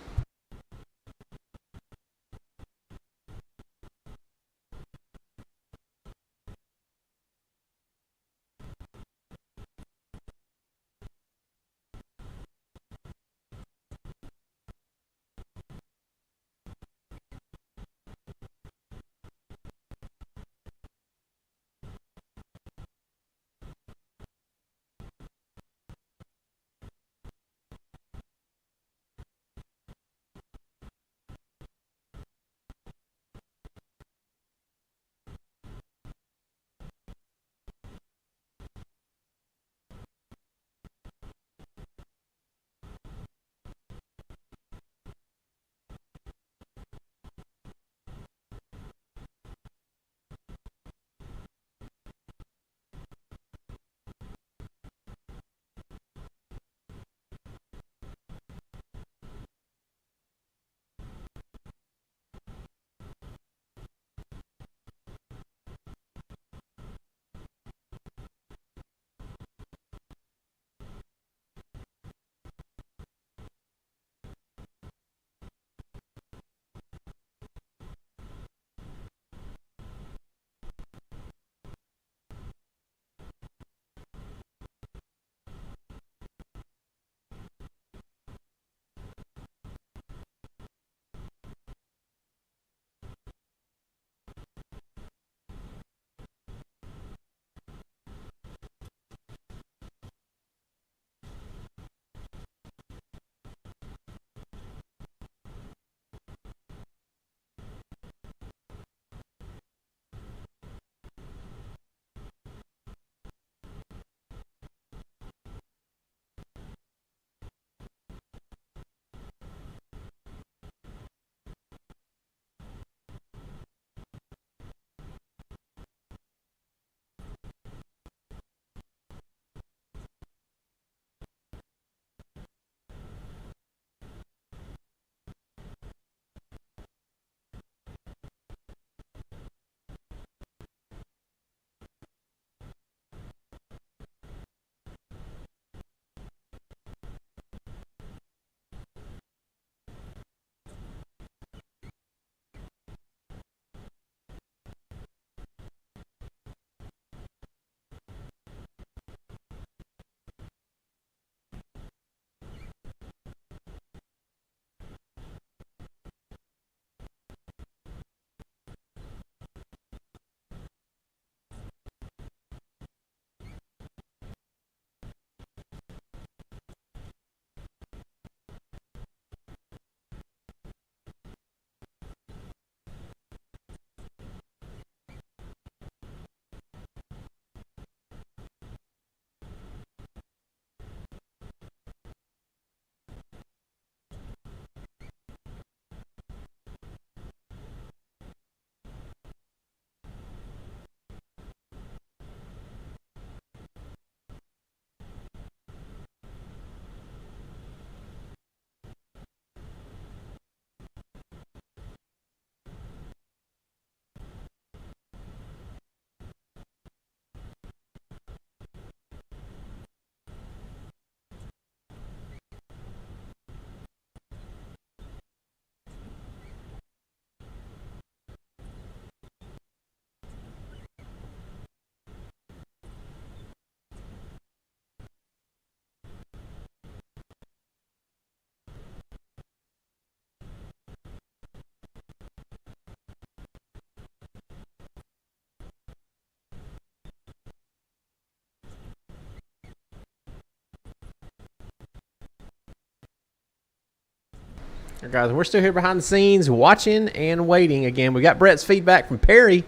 Right, guys, we're still here behind the scenes watching and waiting. Again, we got Brett's feedback from Perry.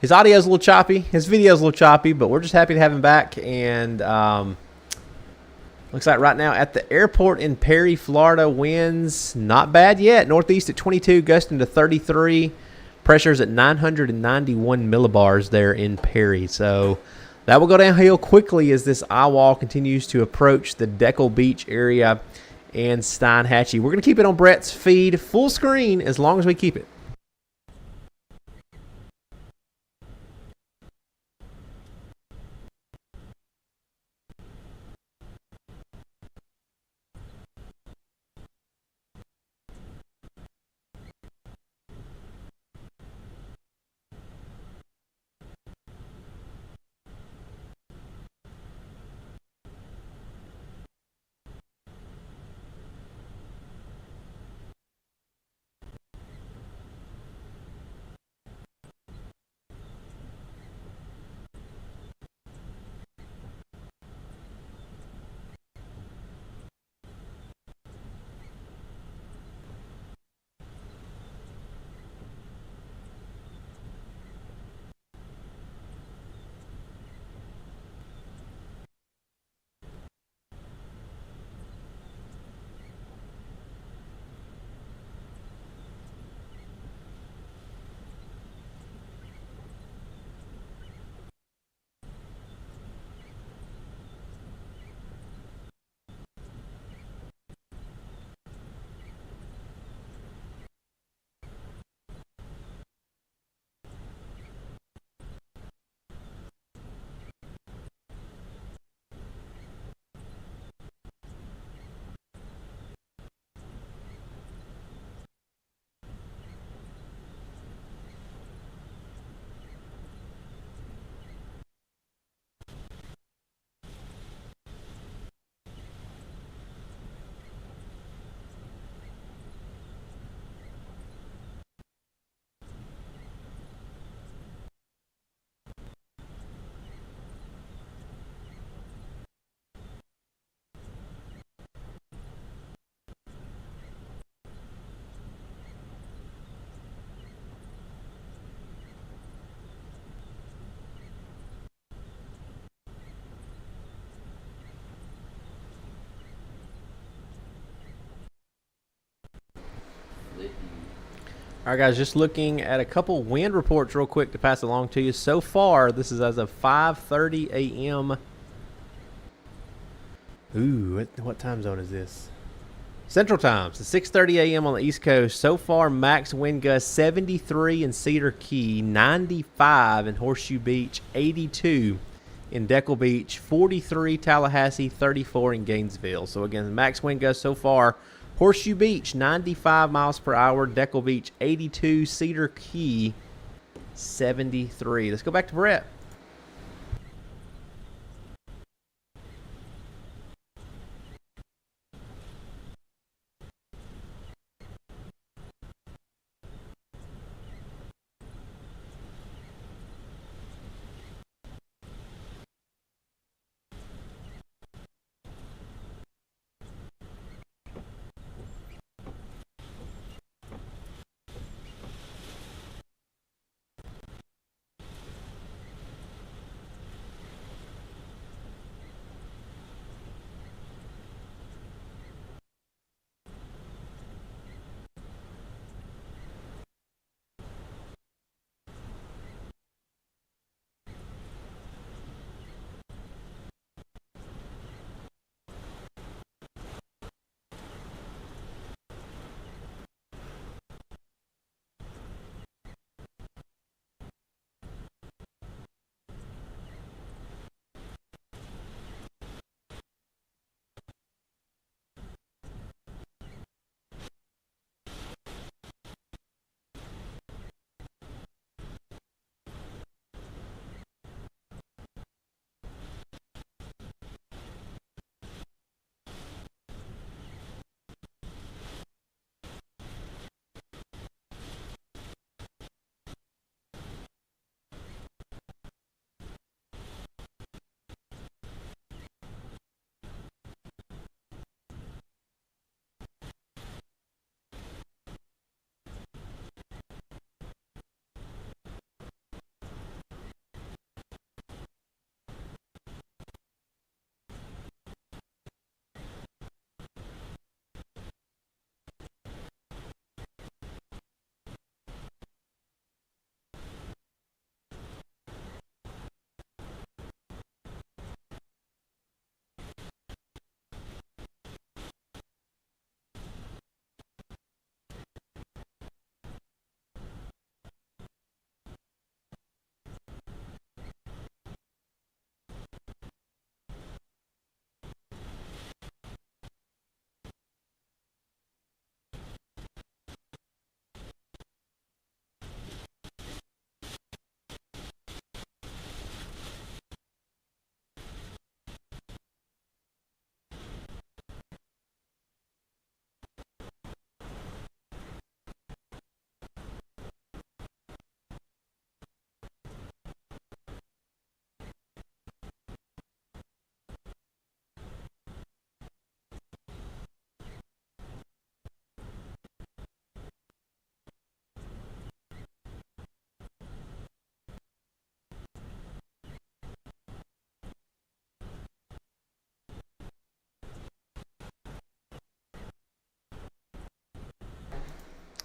his audio's a little choppy, his video's a little choppy, but we're just happy to have him back. And looks like right now at the airport in Perry, Florida, winds not bad yet. Northeast at 22, gusting to 33. Pressure's at 991 millibars there in Perry. So that will go downhill quickly as this eyewall continues to approach the Keaton Beach area and Steinhatchee. We're going to keep it on Brett's feed full screen as long as we keep it. All right, guys, just looking at a couple wind reports real quick to pass along to you. So far, this is as of 5:30 a.m. Ooh, what time zone is this? Central Time. So 6:30 a.m. on the East Coast. So far, max wind gust 73 in Cedar Key, 95 in Horseshoe Beach, 82 in Keaton Beach, 43 Tallahassee, 34 in Gainesville. So again, max wind gust so far. Horseshoe Beach, 95 miles per hour. Keaton Beach, 82. Cedar Key, 73. Let's go back to Brett.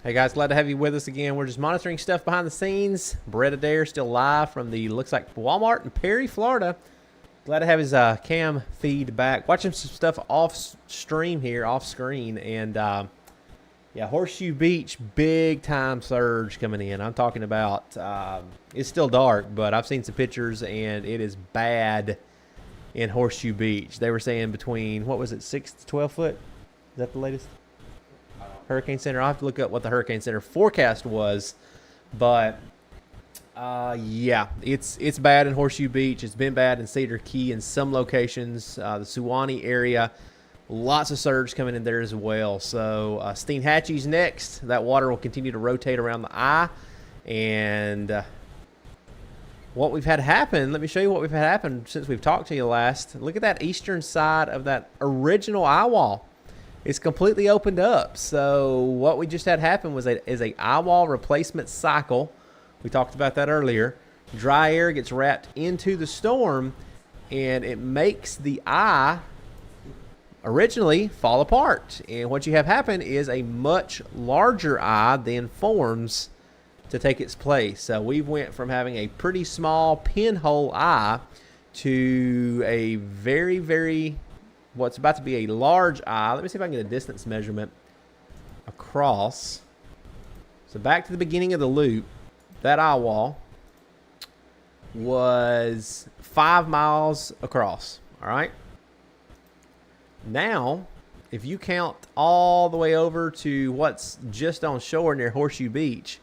Hey guys, glad to have you with us again. We're just monitoring stuff behind the scenes. Brett Adair still live from the looks like Walmart in Perry, Florida. Glad to have his cam feed back. Watching some stuff off stream here, off screen, and yeah, Horseshoe Beach, big time surge coming in. I'm talking about it's still dark, but I've seen some pictures and it is bad in Horseshoe Beach. They were saying between, what was it, 6 to 12 foot? Is that the latest? Hurricane Center. I'll have to look up what the Hurricane Center forecast was, but yeah, it's bad in Horseshoe Beach. It's been bad in Cedar Key in some locations. The Suwannee area, lots of surge coming in there as well. So Steinhatchee's next. That water will continue to rotate around the eye, and what we've had happen. Let me show you what we've had happen since we've talked to you last. Look at that eastern side of that original eye wall. It's completely opened up. So what we just had happen was is a eyewall replacement cycle. We talked about that earlier. Dry air gets wrapped into the storm, and it makes the eye originally fall apart. And what you have happen is a much larger eye then forms to take its place. So we went from having a pretty small pinhole eye to a very, very what's about to be a large eye. Let me see if I can get a distance measurement across. So back to the beginning of the loop, that eye wall was 5 miles across. All right. Now, if you count all the way over to what's just on shore near Horseshoe Beach,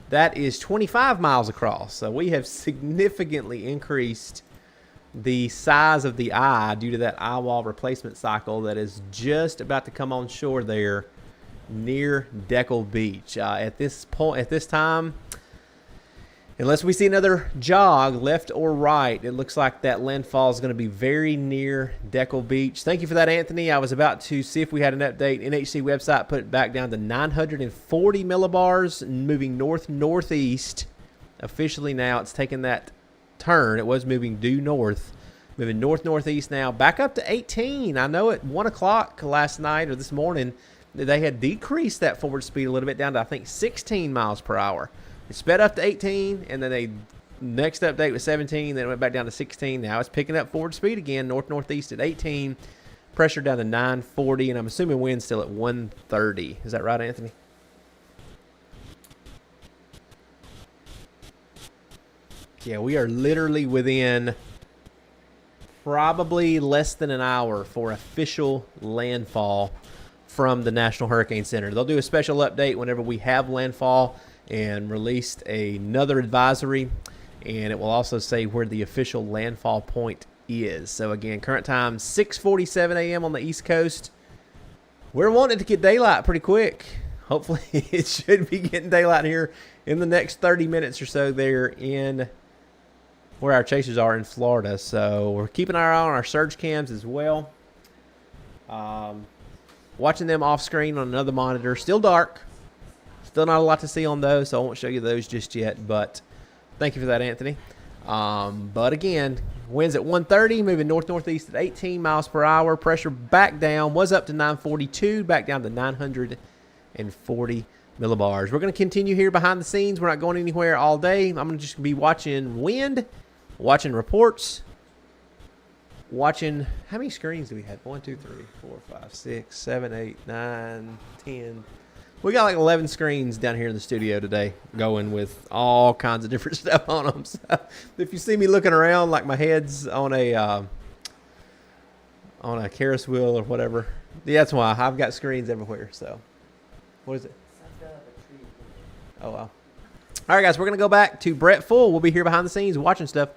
that is 25 miles across. So we have significantly increased the size of the eye due to that eye wall replacement cycle that is just about to come on shore there near Deckle Beach. At this point, at this time, unless we see another jog left or right, it looks like that landfall is going to be very near Deckle Beach. Thank you for that, Anthony. I was about to see if we had an update. NHC website put it back down to 940 millibars, moving north-northeast. Officially now, it's taken that turn. It was moving due north, moving north-northeast now, back up to 18. I know at 1 o'clock last night or this morning, they had decreased that forward speed a little bit down to, I think, 16 miles per hour. It sped up to 18, and then they next update was 17, then it went back down to 16. Now it's picking up forward speed again, north-northeast at 18, pressure down to 940, and I'm assuming wind's still at 130. Is that right, Anthony? Yeah, we are literally within probably less than an hour for official landfall from the National Hurricane Center. They'll do a special update whenever we have landfall and released another advisory, and it will also say where the official landfall point is. So again, current time 6:47 a.m. on the East Coast. We're wanting to get daylight pretty quick. Hopefully it should be getting daylight here in the next 30 minutes or so there in where our chasers are in Florida. So we're keeping our eye on our surge cams as well. Watching them off screen on another monitor. Still dark. Still not a lot to see on those, so I won't show you those just yet. But thank you for that, Anthony. But again, winds at 130, moving north-northeast at 18 miles per hour. Pressure back down. Was up to 942, back down to 940 millibars. We're going to continue here behind the scenes. We're not going anywhere all day. I'm going to just be watching wind, watching reports, watching. How many screens do we have? 1, 2, 3, 4, 5, 6, 7, 8, 9, 10. We got like 11 screens down here in the studio today going with all kinds of different stuff on them. So if you see me looking around like my head's on a Ferris wheel or whatever, yeah, that's why. I've got screens everywhere. So what is it? Oh, wow. All right, guys, we're going to go back to Brett Full. We'll be here behind the scenes watching stuff.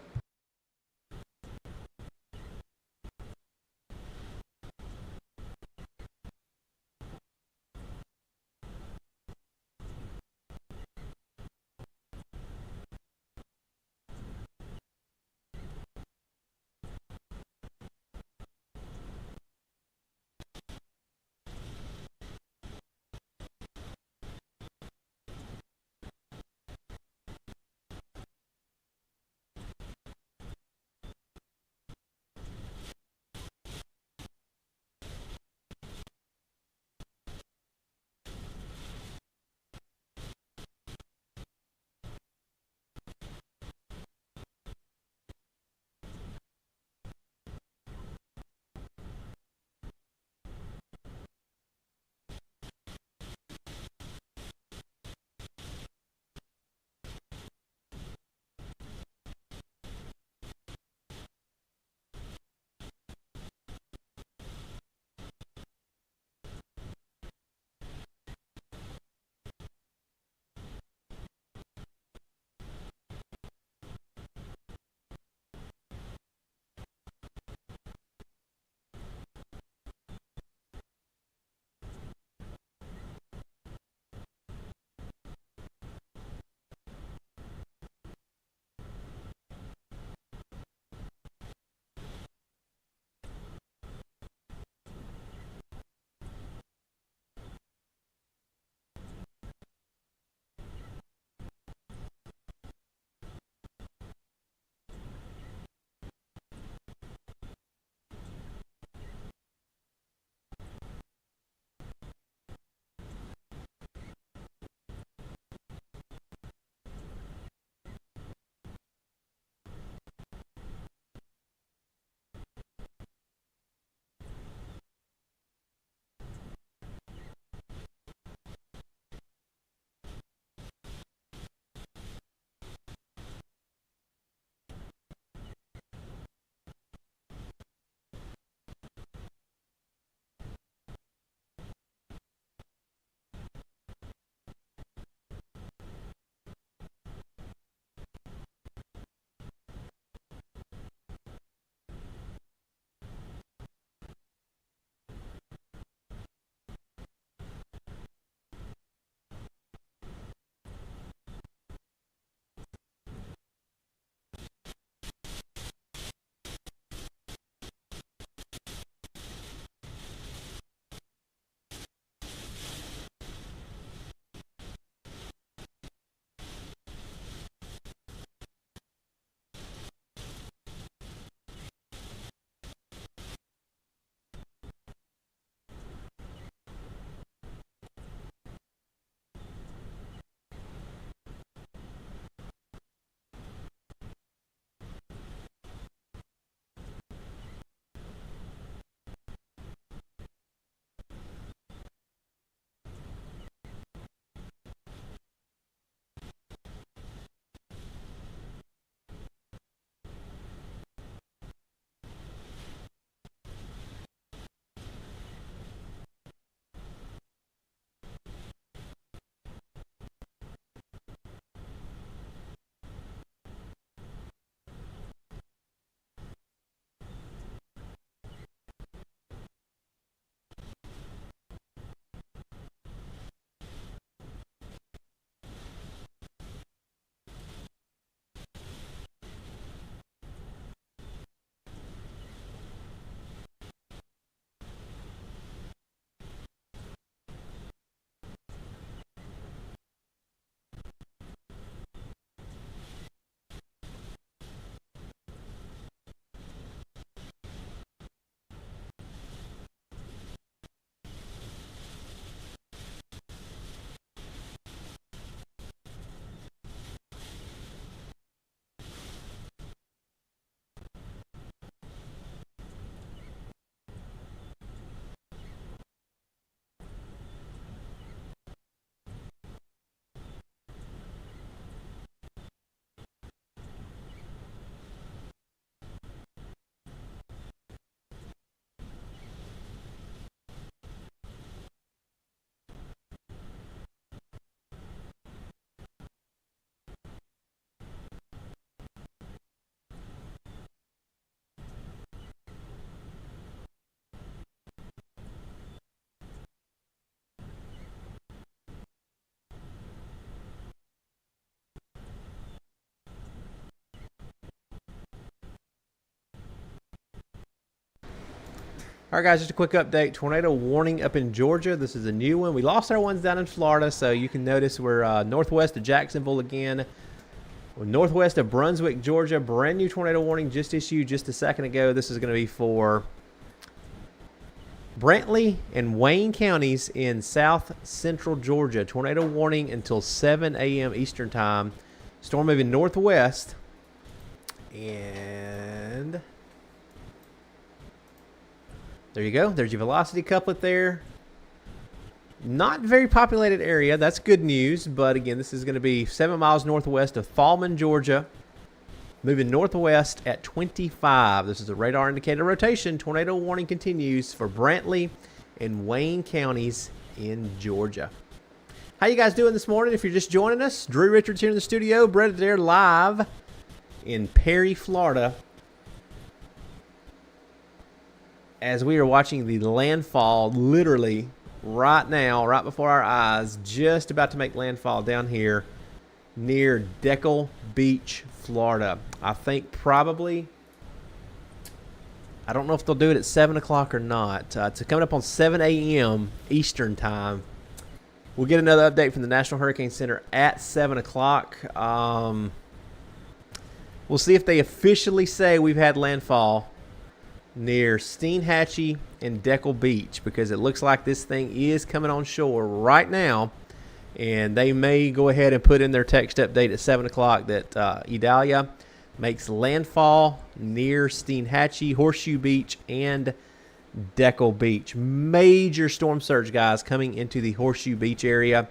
All right, guys, just a quick update. Tornado warning up in Georgia. This is a new one. We lost our ones down in Florida, so you can notice we're northwest of Jacksonville again. We're northwest of Brunswick, Georgia. Brand new tornado warning just issued just a second ago. This is going to be for Brantley and Wayne counties in south central Georgia. Tornado warning until 7 a.m. Eastern time. Storm moving northwest. And there you go. There's your velocity couplet there. Not very populated area. That's good news. But again, this is going to be 7 miles northwest of Fallman, Georgia. Moving northwest at 25. This is a radar indicator rotation. Tornado warning continues for Brantley and Wayne counties in Georgia. How you guys doing this morning? If you're just joining us, Drew Richards here in the studio. Brett Adair live in Perry, Florida, as we are watching the landfall literally right now, right before our eyes, just about to make landfall down here near Keaton Beach, Florida. I think probably, I don't know if they'll do it at 7 o'clock or not. It's coming up on 7 a.m. Eastern time. We'll get another update from the National Hurricane Center at 7 o'clock. We'll see if they officially say we've had landfall near Steinhatchee and Keaton Beach, because it looks like this thing is coming on shore right now. And they may go ahead and put in their text update at 7 o'clock that Idalia makes landfall near Steinhatchee, Horseshoe Beach, and Keaton Beach. Major storm surge, guys, coming into the Horseshoe Beach area.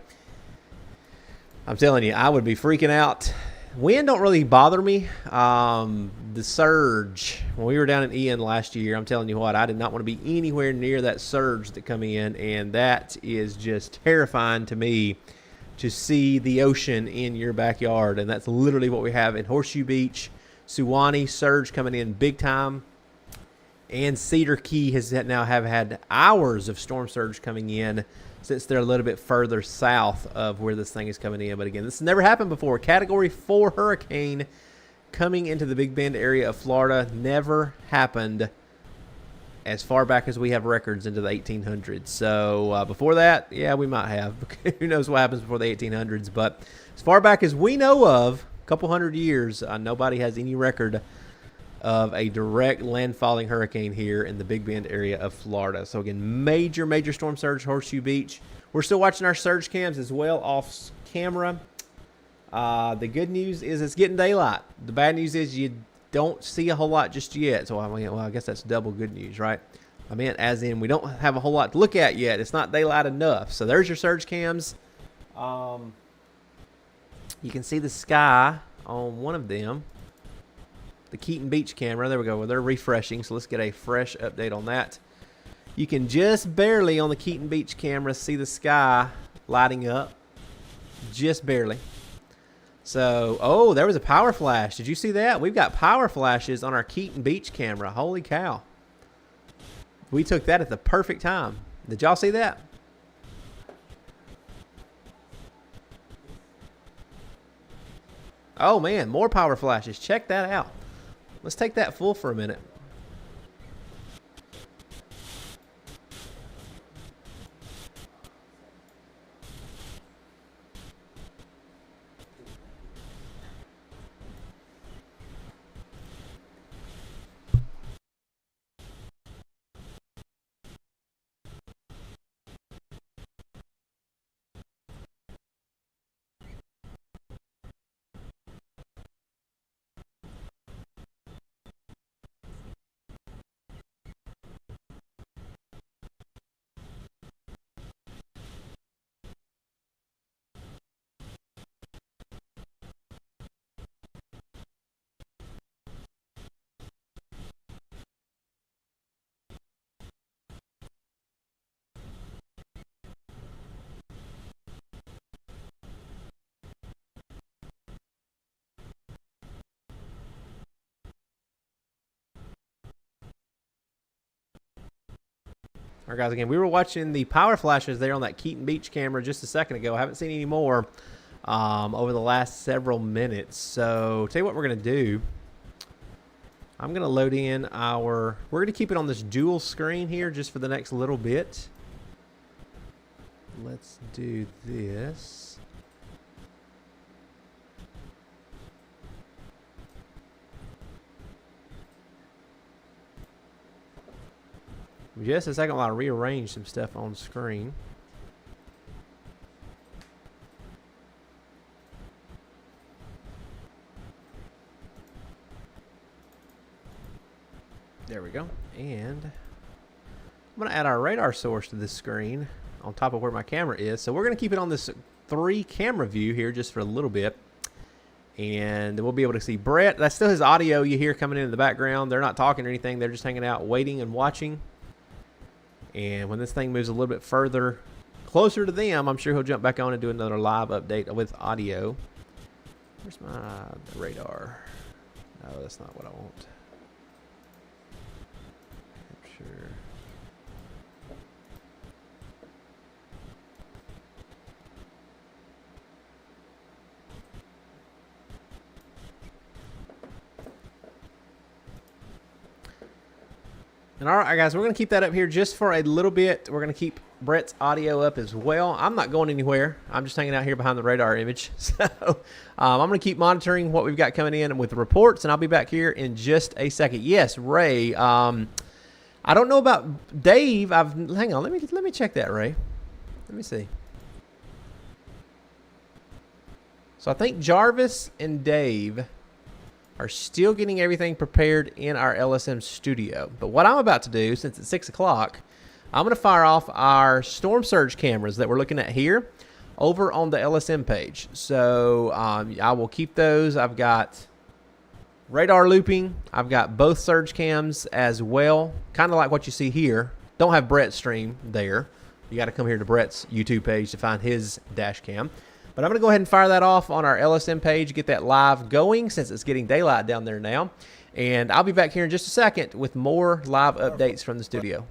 I'm telling you, I would be freaking out. Wind don't really bother me. The surge, when we were down in Ian last year, I'm telling you what, I did not want to be anywhere near that surge that come in, and that is just terrifying to me, to see the ocean in your backyard. And that's literally what we have in Horseshoe Beach. Suwannee surge coming in big time, and Cedar Key has now have had hours of storm surge coming in, since they're a little bit further south of where this thing is coming in. But again, this has never happened before. Category 4 hurricane coming into the Big Bend area of Florida. Never happened as far back as we have records into the 1800s. So before that, yeah, we might have. Who knows what happens before the 1800s. But as far back as we know of, a couple hundred years, nobody has any record of a direct landfalling hurricane here in the Big Bend area of Florida. So again, major storm surge, Horseshoe Beach. We're still watching our surge cams as well off camera. The good news is it's getting daylight. The bad news is you don't see a whole lot just yet. So I guess that's double good news, right? I meant as in we don't have a whole lot to look at yet. It's not daylight enough. So there's your surge cams. You can see the sky on one of them. The Keaton Beach camera. There we go. Well, they're refreshing, so let's get a fresh update on that. You can just barely on the Keaton Beach camera see the sky lighting up. Just barely. So, oh, there was a power flash. Did you see that? We've got power flashes on our Keaton Beach camera. Holy cow. We took that at the perfect time. Did y'all see that? Oh, man, more power flashes. Check that out. Let's take that full for a minute. All right, guys, again, we were watching the power flashes there on that Keaton Beach camera just a second ago. I haven't seen any more over the last several minutes. So, tell you what we're going to do. I'm going to load in our... We're going to keep it on this dual screen here just for the next little bit. Let's do this. Just a second while I rearrange some stuff on screen. There we go. And I'm going to add our radar source to this screen on top of where my camera is. So we're going to keep it on this 3 camera view here just for a little bit. And we'll be able to see Brett. That's still his audio you hear coming in the background. They're not talking or anything. They're just hanging out, waiting and watching. And when this thing moves a little bit further, closer to them, I'm sure he'll jump back on and do another live update with audio. Where's my radar? No, that's not what I want. Capture. And all right, guys, we're going to keep that up here just for a little bit. We're going to keep Brett's audio up as well. I'm not going anywhere. I'm just hanging out here behind the radar image. So I'm going to keep monitoring what we've got coming in with the reports, and I'll be back here in just a second. Yes, Ray. I don't know about Dave. Hang on. Let me check that, Ray. Let me see. So I think Jarvis and Dave are still getting everything prepared in our LSM studio. But what I'm about to do, since it's 6 o'clock, I'm going to fire off our storm surge cameras that we're looking at here over on the LSM page. So I will keep those. I've got radar looping. I've got both surge cams as well, kind of like what you see here. Don't have Brett's stream there. You got to come here to Brett's YouTube page to find his dash cam. But I'm going to go ahead and fire that off on our LSM page, get that live going since it's getting daylight down there now. And I'll be back here in just a second with more live updates from the studio.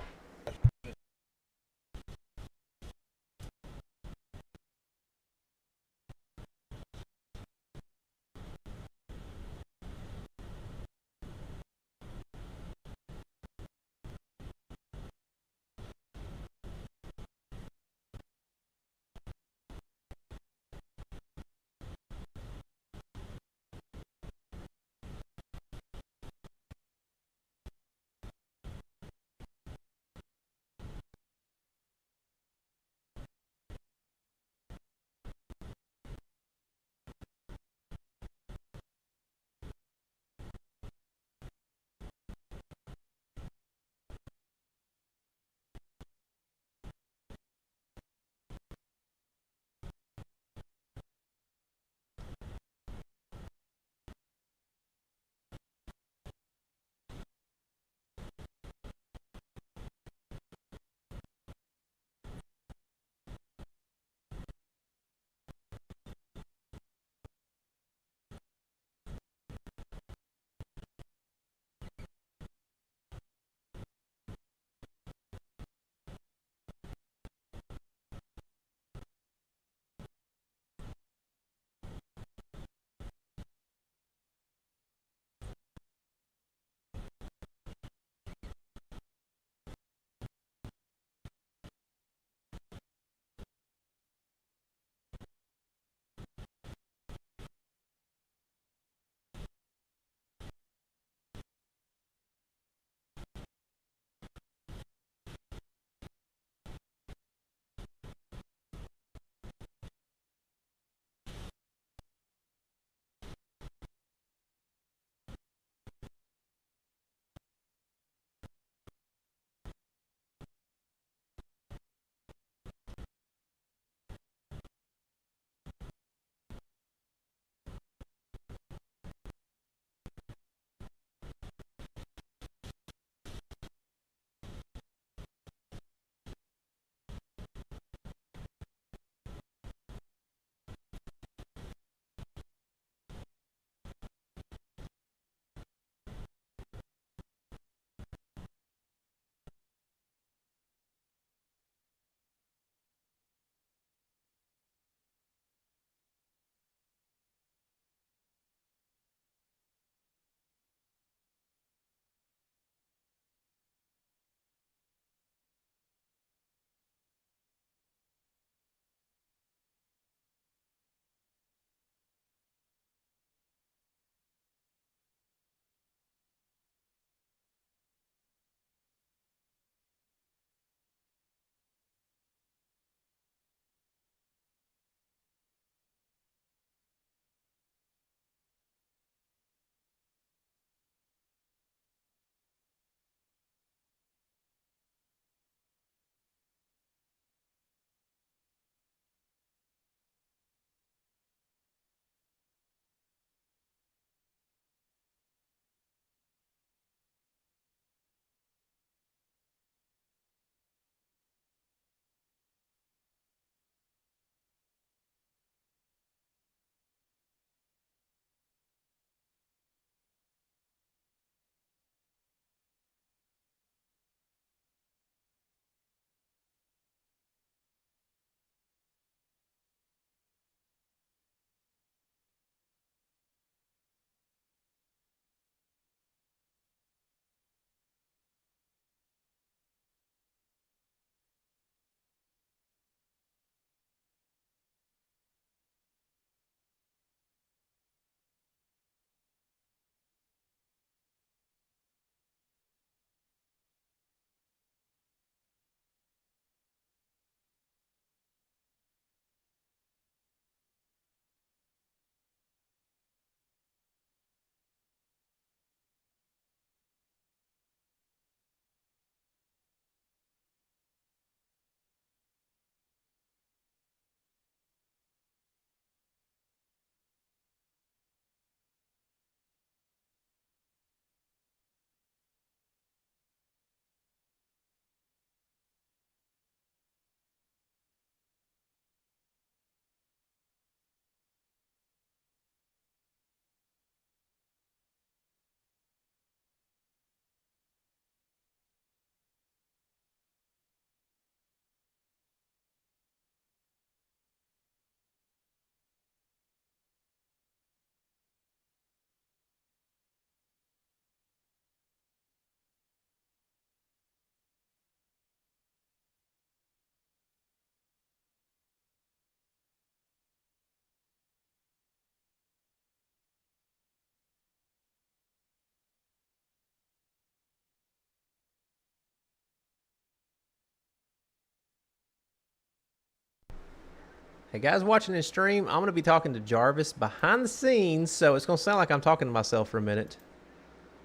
Hey guys watching this stream, I'm going to be talking to Jarvis behind the scenes, so it's going to sound like I'm talking to myself for a minute,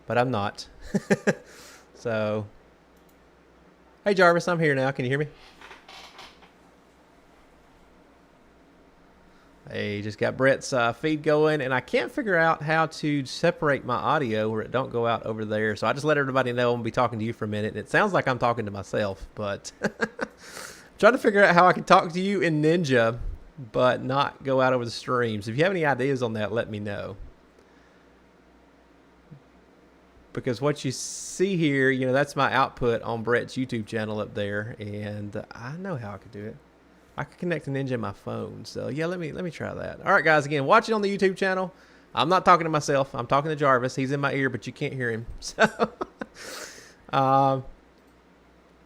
but I'm not. So, hey Jarvis, I'm here now. Can you hear me? Hey, just got Brett's feed going, and I can't figure out how to separate my audio where it don't go out over there, so I just let everybody know I'm going to be talking to you for a minute, and it sounds like I'm talking to myself, but trying to figure out how I can talk to you in Ninja but not go out over the streams. If you have any ideas on that, let me know. Because what you see here, you know, that's my output on Brett's YouTube channel up there, and I know how I could do it. I could connect to Ninja on my phone. So yeah, let me try that. All right, guys, again, watching on the YouTube channel. I'm not talking to myself. I'm talking to Jarvis. He's in my ear, but you can't hear him. So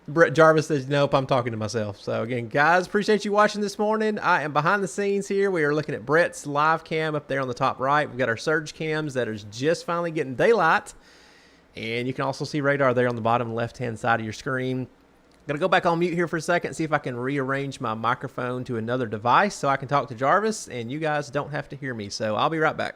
Brett Jarvis says, nope, I'm talking to myself. So again, guys, appreciate you watching this morning. I am behind the scenes here. We are looking at Brett's live cam up there on the top right. We've got our surge cams that are just finally getting daylight. And you can also see radar there on the bottom left-hand side of your screen. Going to go back on mute here for a second, see if I can rearrange my microphone to another device so I can talk to Jarvis and you guys don't have to hear me. So I'll be right back.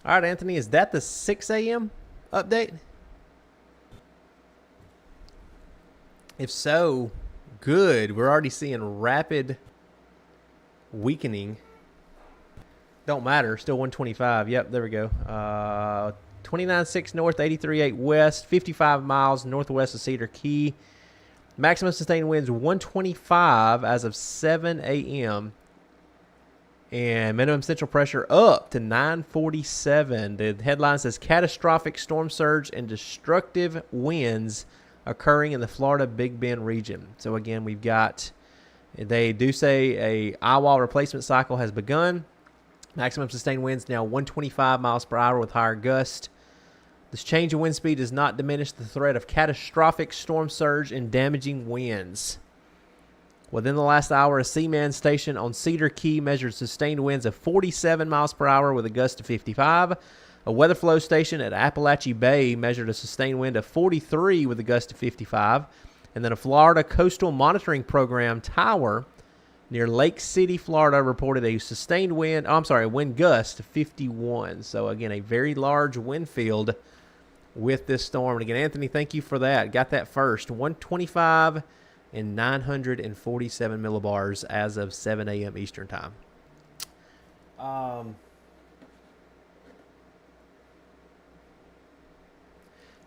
All right, Anthony, is that the 6 a.m. update? If so, good. We're already seeing rapid weakening. Don't matter. Still 125. Yep, there we go. 29.6 north, 83.8 west, 55 miles northwest of Cedar Key. Maximum sustained winds 125 as of 7 a.m. And minimum central pressure up to 947. The headline says catastrophic storm surge and destructive winds occurring in the Florida Big Bend region. So again, we've got, they do say a eyewall replacement cycle has begun. Maximum sustained winds now 125 miles per hour with higher gust. This change in wind speed does not diminish the threat of catastrophic storm surge and damaging winds. Within the last hour, a Seaman station on Cedar Key measured sustained winds of 47 miles per hour with a gust of 55. A weather flow station at Appalachia Bay measured a sustained wind of 43 with a gust of 55. And then a Florida Coastal Monitoring Program tower near Lake City, Florida, reported a sustained wind, a wind gust of 51. So, again, a very large wind field with this storm. And again, Anthony, thank you for that. Got that first. 125 and 947 millibars as of 7 a.m. Eastern time.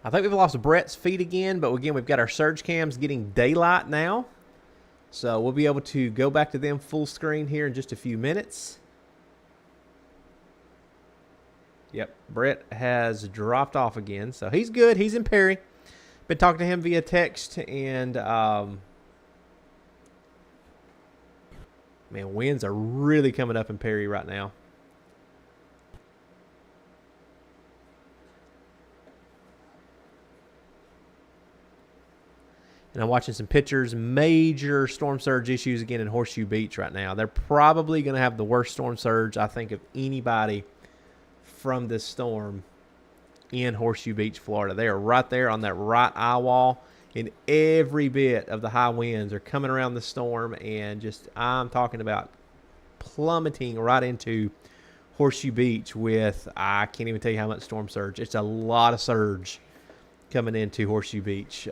I think we've lost Brett's feed again, but again, we've got our surge cams getting daylight now. So we'll be able to go back to them full screen here in just a few minutes. Yep, Brett has dropped off again, so he's good. He's in Perry. Been talking to him via text, and man, winds are really coming up in Perry right now. And I'm watching some pictures. Major storm surge issues again in Horseshoe Beach right now. They're probably going to have the worst storm surge, I think, of anybody from this storm in Horseshoe Beach, Florida. They are right there on that right eye wall, and every bit of the high winds are coming around the storm, and just, I'm talking about plummeting right into Horseshoe Beach with, I can't even tell you how much storm surge. It's a lot of surge coming into Horseshoe Beach.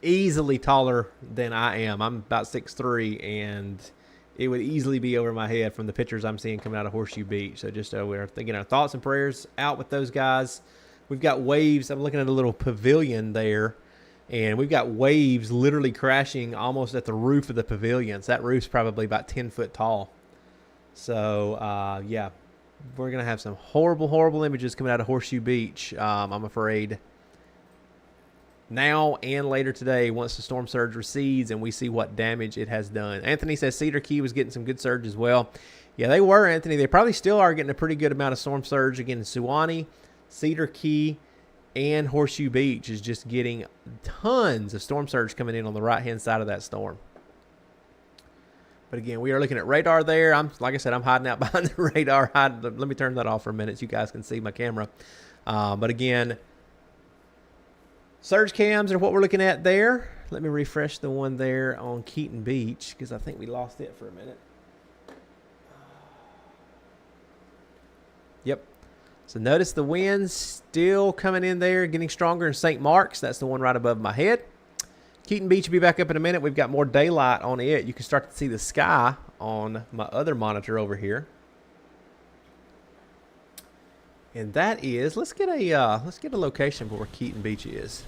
Easily taller than I am. I'm about 6'3", and it would easily be over my head from the pictures I'm seeing coming out of Horseshoe Beach. So just we're thinking our thoughts and prayers out with those guys. We've got waves. I'm looking at a little pavilion there, and we've got waves literally crashing almost at the roof of the pavilion. So that roof's probably about 10 foot tall. So, yeah, we're going to have some horrible, horrible images coming out of Horseshoe Beach, I'm afraid. Now and later today, once the storm surge recedes and we see what damage it has done. Anthony says Cedar Key was getting some good surge as well. Yeah, they were, Anthony. They probably still are getting a pretty good amount of storm surge. Again, Suwannee, Cedar Key, and Horseshoe Beach is just getting tons of storm surge coming in on the right-hand side of that storm. But again, we are looking at radar there. Like I said, I'm hiding out behind the radar. Let me turn that off for a minute so you guys can see my camera. But again, surge cams are what we're looking at there. Let me refresh the one there on Keaton Beach because I think we lost it for a minute. Yep. So notice the winds still coming in there, getting stronger in St. Mark's. That's the one right above my head. Keaton Beach will be back up in a minute. We've got more daylight on it. You can start to see the sky on my other monitor over here. And that is, let's get a location for where Keaton Beach is.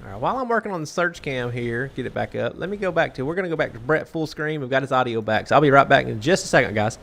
All right, while I'm working on the search cam here, get it back up. Let me go back to, we're going to go back to Brett full screen. We've got his audio back. So I'll be right back in just a second, guys.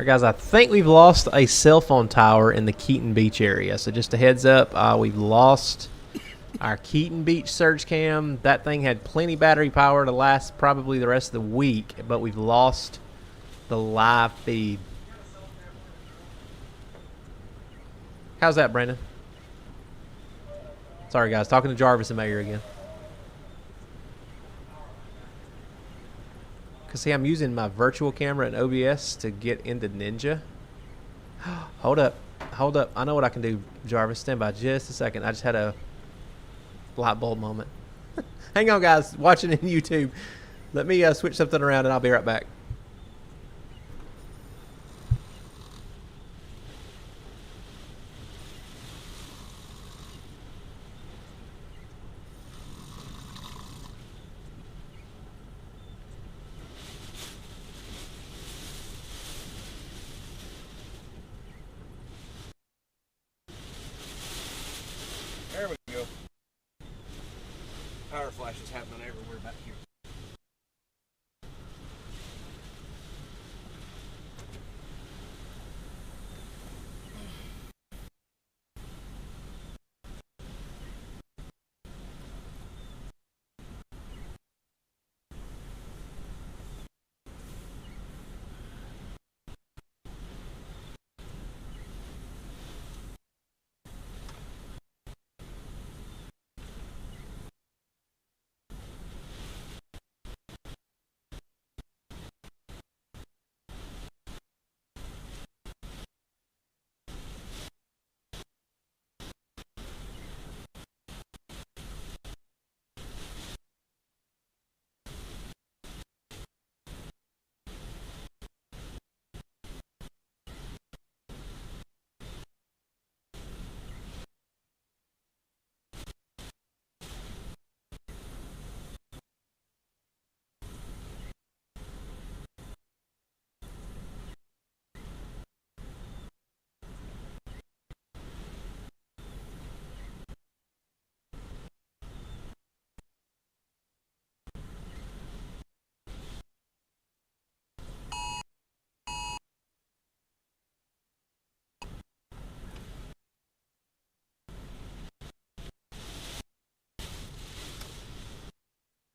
All right, guys, I think we've lost a cell phone tower in the Keaton Beach area. So just a heads up, we've lost our Keaton Beach search cam. That thing had plenty battery power to last probably the rest of the week, but we've lost the live feed. How's that, Brandon? Sorry, guys. Talking to Jarvis and Mayor again. Because, see, I'm using my virtual camera in OBS to get into Ninja. Hold up. Hold up. I know what I can do, Jarvis. Stand by just a second. I just had a light bulb moment. Hang on, guys. Watching in YouTube. Let me switch something around, and I'll be right back. There we go. Power flashes happening everywhere back here.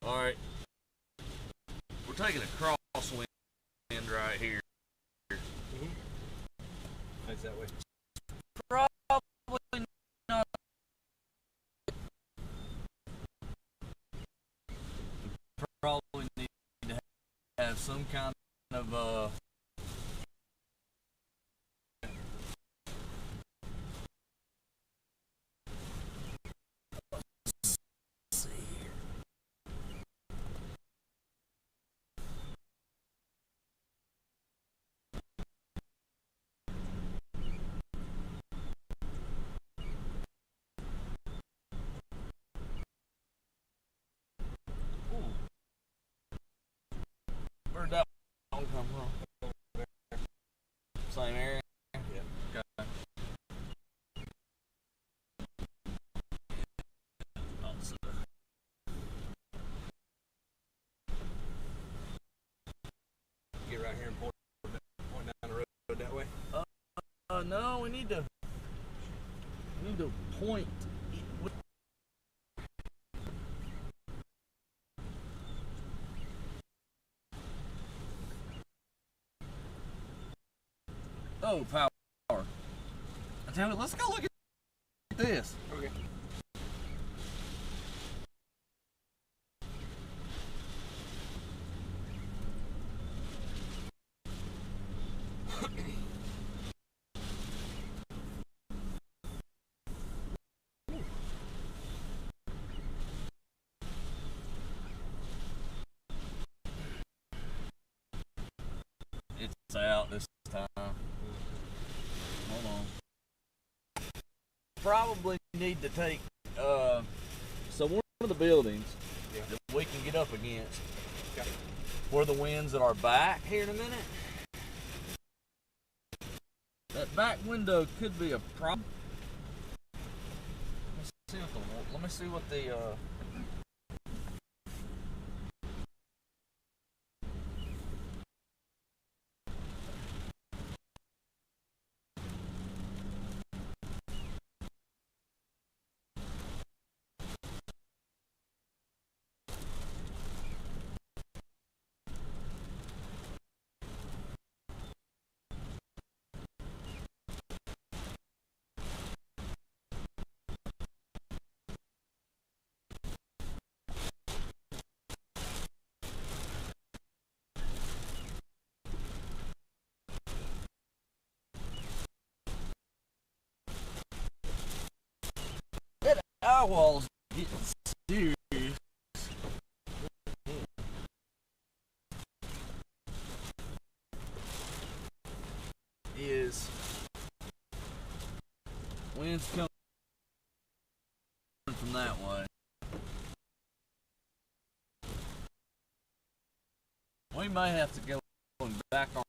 All right. We're taking a crosswind right here. Nice that way. Probably not. Probably need to have some kind of where'd that one come from? Same area? Yeah. Okay. Get right here and point down the road that way. No, we need to point. Oh, power. I tell you, let's go look at this. Okay. It's out this time. Hold on. Probably need to take so one of the buildings that we can get up against where the winds that are back here in a minute. That back window could be a problem. Let me see what the eyewall's getting serious. Is winds coming from that way. We may have to go back on.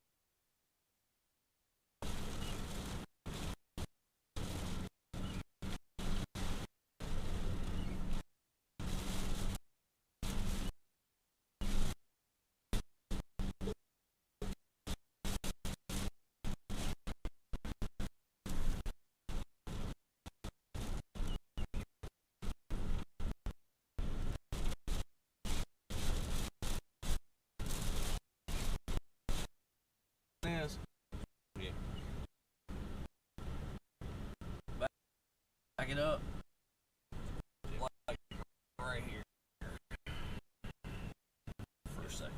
Yeah. Back it up. Like right here. For a second.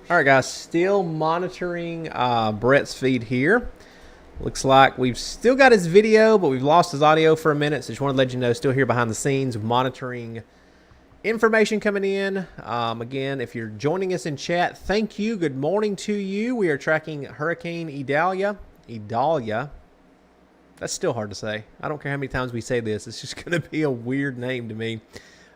All right, guys, still monitoring Brett's feed here. Looks like we've still got his video, but we've lost his audio for a minute. So just wanted to let you know, still here behind the scenes, monitoring information coming in. Again, if you're joining us in chat, thank you. Good morning to you. We are tracking Hurricane Idalia. Idalia. That's still hard to say. I don't care how many times we say this. It's just going to be a weird name to me.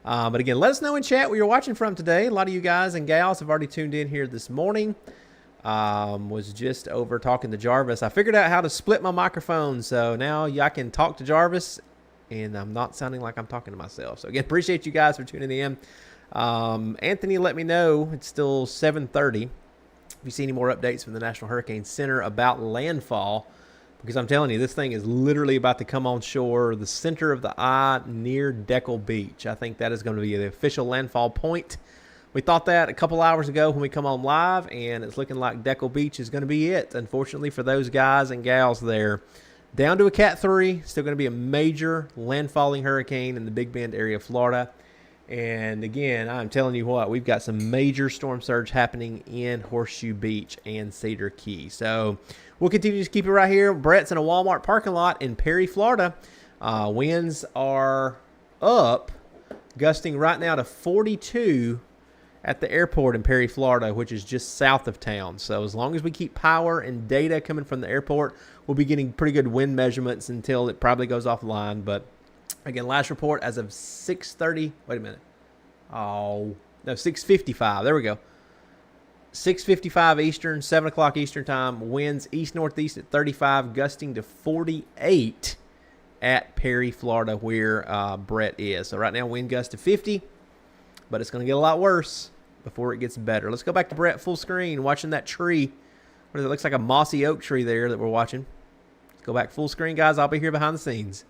But again, let us know in chat where you're watching from today. A lot of you guys and gals have already tuned in here this morning. Was just over talking to Jarvis. I figured out how to split my microphone, so now I can talk to Jarvis, and I'm not sounding like I'm talking to myself. So again, appreciate you guys for tuning in. Anthony let me know it's still 7:30. If you see any more updates from the National Hurricane Center about landfall, because I'm telling you, this thing is literally about to come on shore, the center of the eye near Keaton Beach. I think that is going to be the official landfall point. We thought that a couple hours ago when we come on live, and it's looking like Keaton Beach is going to be it, unfortunately, for those guys and gals there. Down to a Cat 3, still going to be a major landfalling hurricane in the Big Bend area of Florida. And again, I'm telling you what, we've got some major storm surge happening in Horseshoe Beach and Cedar Key. So we'll continue to keep it right here. Brett's in a Walmart parking lot in Perry, Florida. Winds are up, gusting right now to 42 at the airport in Perry, Florida, which is just south of town. So as long as we keep power and data coming from the airport, we'll be getting pretty good wind measurements until it probably goes offline. But again, last report as of 6:30. Wait a minute. Oh, no, 6:55. There we go. 6:55 Eastern, 7 o'clock Eastern time. Winds east-northeast at 35, gusting to 48 at Perry, Florida, where Brett is. So right now, wind gust to 50, but it's going to get a lot worse before it gets better. Let's go back to Brett full screen, watching that tree. What is it? Looks like a mossy oak tree there that we're watching. Let's go back full screen, guys. I'll be here behind the scenes.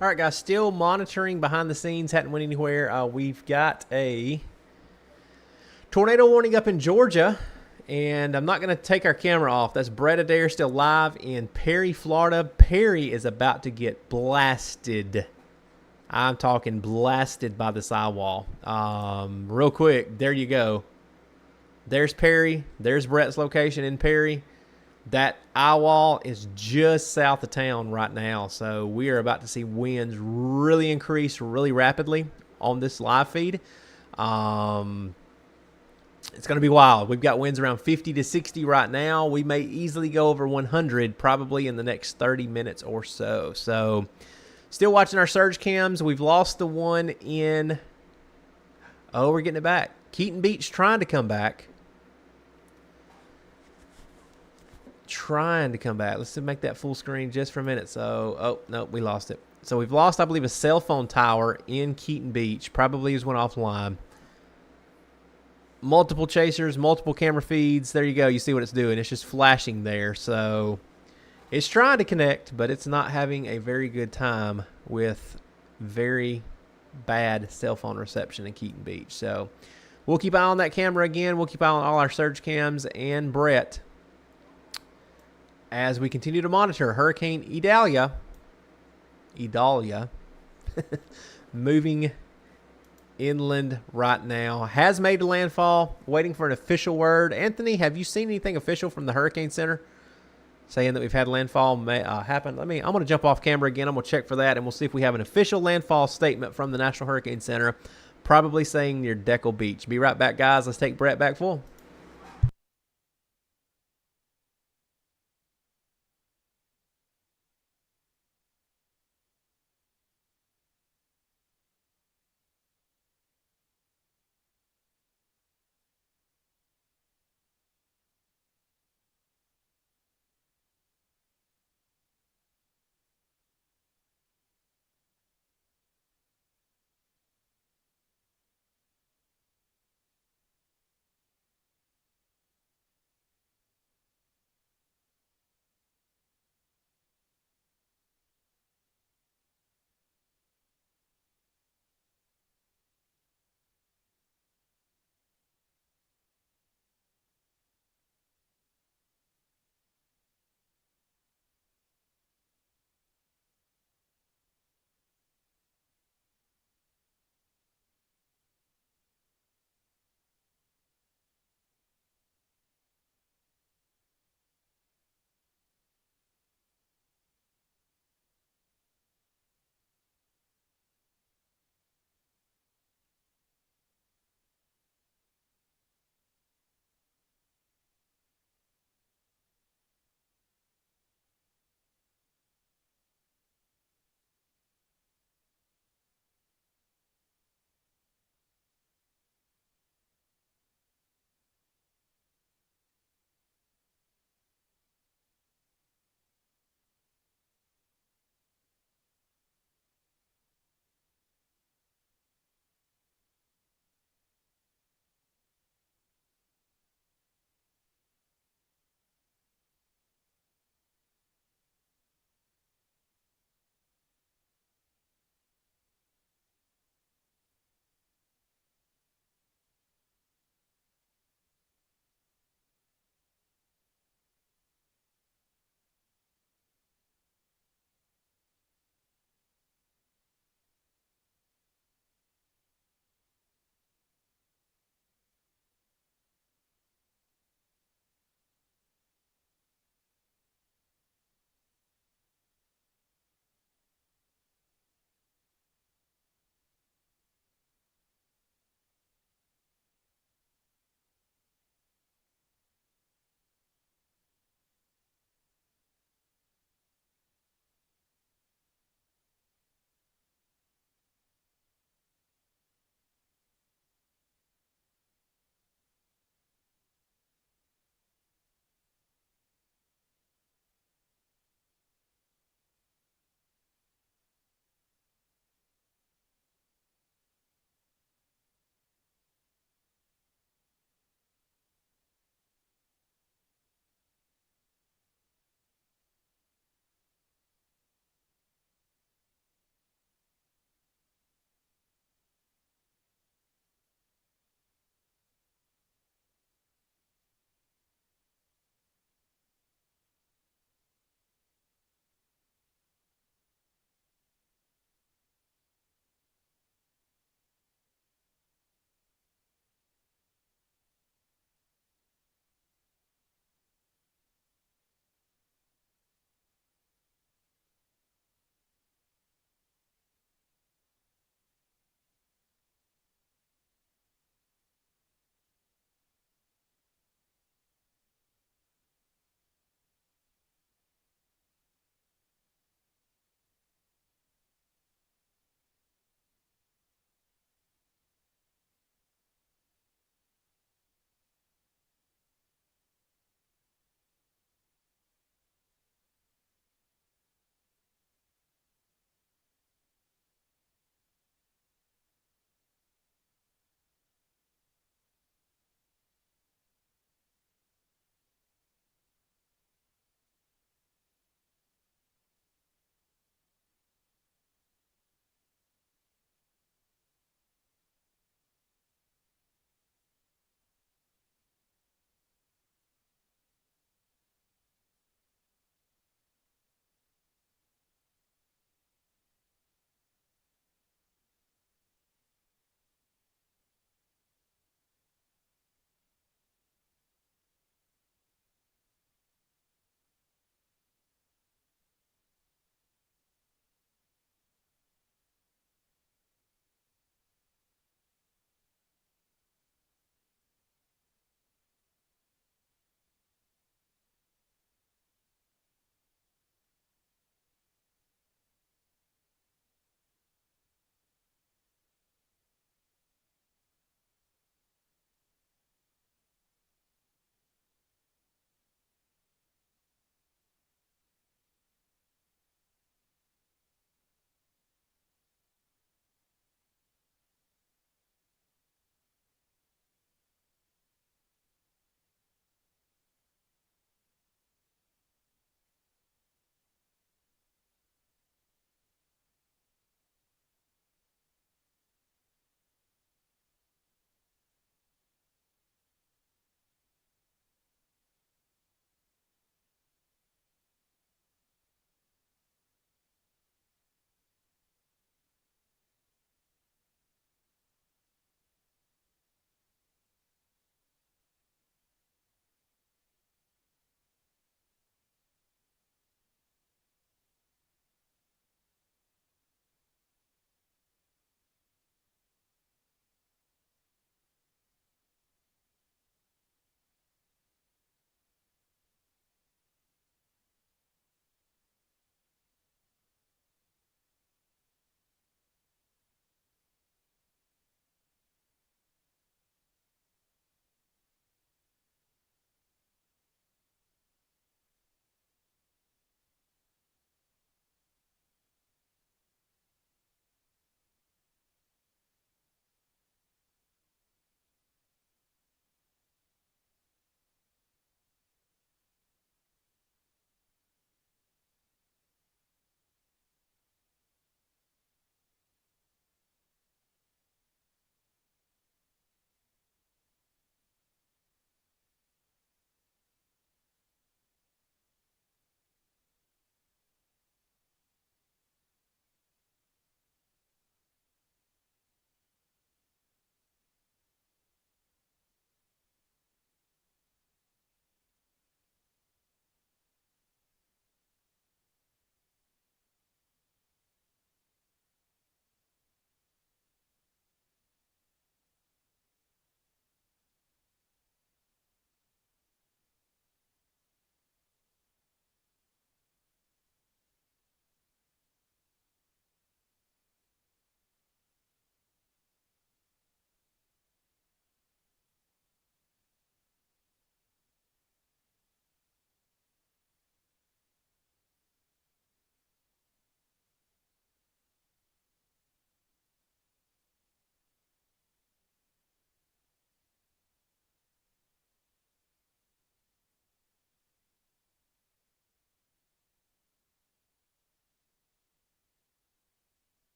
All right, guys, still monitoring behind the scenes. Hadn't went anywhere. We've got a tornado warning up in Georgia, and I'm not going to take our camera off. That's Brett Adair still live in Perry, Florida. Perry is about to get blasted. I'm talking blasted by this eyewall. Real quick, there you go. There's Perry. There's Brett's location in Perry. That eyewall is just south of town right now, so we are about to see winds really increase really rapidly on this live feed. It's going to be wild. We've got winds around 50 to 60 right now. We may easily go over 100 probably in the next 30 minutes or so. So still watching our surge cams. We've lost the one in... Oh, we're getting it back. Keaton Beach trying to come back. Let's make that full screen just for a minute. So, oh, no, we lost it. So we've lost, I believe, a cell phone tower in Keaton Beach. Probably just went offline. Multiple chasers, multiple camera feeds. There you go. You see what it's doing. It's just flashing there. So it's trying to connect, but it's not having a very good time with very bad cell phone reception in Keaton Beach. So we'll keep an eye on that camera again. We'll keep an eye on all our surge cams and Brett as we continue to monitor Hurricane Idalia, moving inland right now. Has made a landfall, waiting for an official word. Anthony, have you seen anything official from the Hurricane Center saying that we've had landfall happen? I'm going to jump off camera again. I'm going to check for that, and we'll see if we have an official landfall statement from the National Hurricane Center, probably saying near Deckle Beach. Be right back, guys. Let's take Brett back full.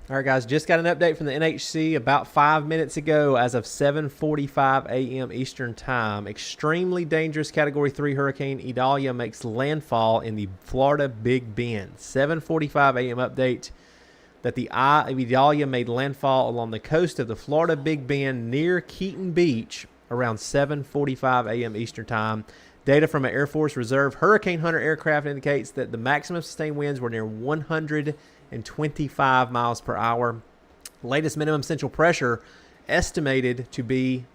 All right, guys, just got an update from the NHC about 5 minutes ago. As of 7:45 a.m. Eastern Time, extremely dangerous Category 3 Hurricane Idalia makes landfall in the Florida Big Bend. 7:45 a.m. update that the eye of Idalia made landfall along the coast of the Florida Big Bend near Keaton Beach around 7:45 a.m. Eastern Time. Data from an Air Force Reserve Hurricane Hunter aircraft indicates that the maximum sustained winds were near 125 miles per hour. Latest minimum central pressure estimated to be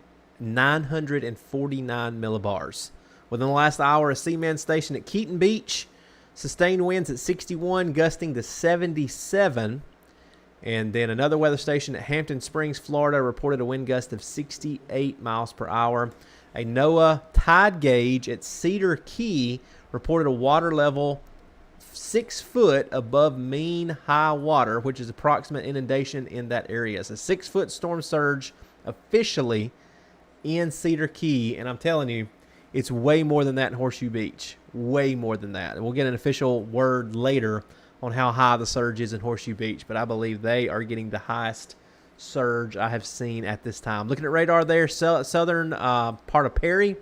949 millibars. Within the last hour, a seaman stationed at Keaton Beach sustained winds at 61, gusting to 77. And then another weather station at Hampton Springs, Florida, reported a wind gust of 68 miles per hour. A NOAA tide gauge at Cedar Key reported a water level 6 foot above mean high water, which is approximate inundation in that area. It's a 6-foot storm surge officially in Cedar Key, and I'm telling you, it's way more than that in Horseshoe Beach. Way more than that. And we'll get an official word later on how high the surge is in Horseshoe Beach, but I believe they are getting the highest surge I have seen at this time. Looking at radar there, southern part of Perry,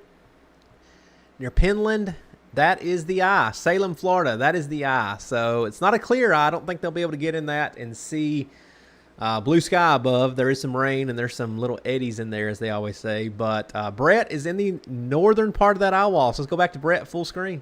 near Penland, that is the eye. Salem, Florida, that is the eye. So it's not a clear eye. I don't think they'll be able to get in that and see blue sky above. There is some rain and there's some little eddies in there, as they always say. But Brett is in the northern part of that eye wall. So let's go back to Brett full screen.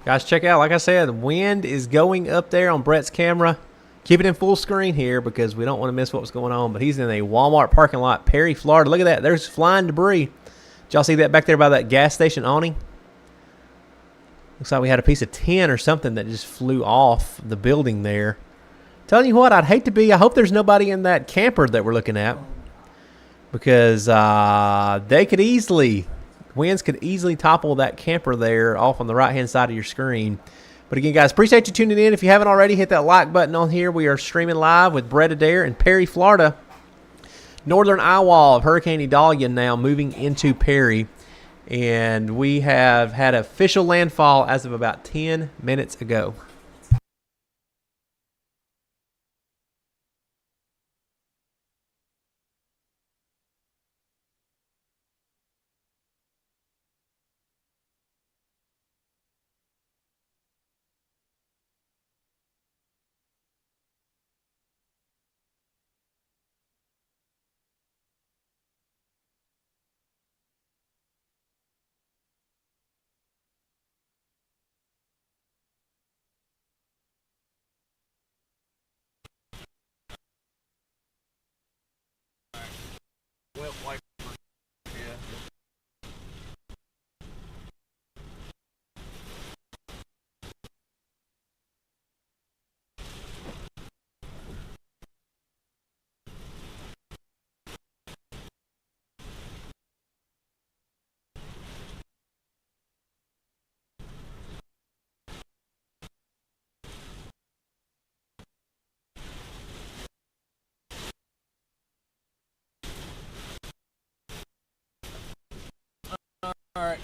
Guys, check out, like I said, the wind is going up there on Brett's camera. Keep it in full screen here because we don't want to miss what's going on. But he's in a Walmart parking lot, Perry, Florida. Look at that. There's flying debris. Did y'all see that back there by that gas station awning? Looks like we had a piece of tin or something that just flew off the building there. Telling you what, I'd hate to be. I hope there's nobody in that camper that we're looking at because they could easily... winds could easily topple that camper there off on the right-hand side of your screen. But again, guys, appreciate you tuning in. If you haven't already, hit that like button on here. We are streaming live with Brett Adair in Perry, Florida. Northern eyewall of Hurricane Idalia now moving into Perry. And we have had official landfall as of about 10 minutes ago. right.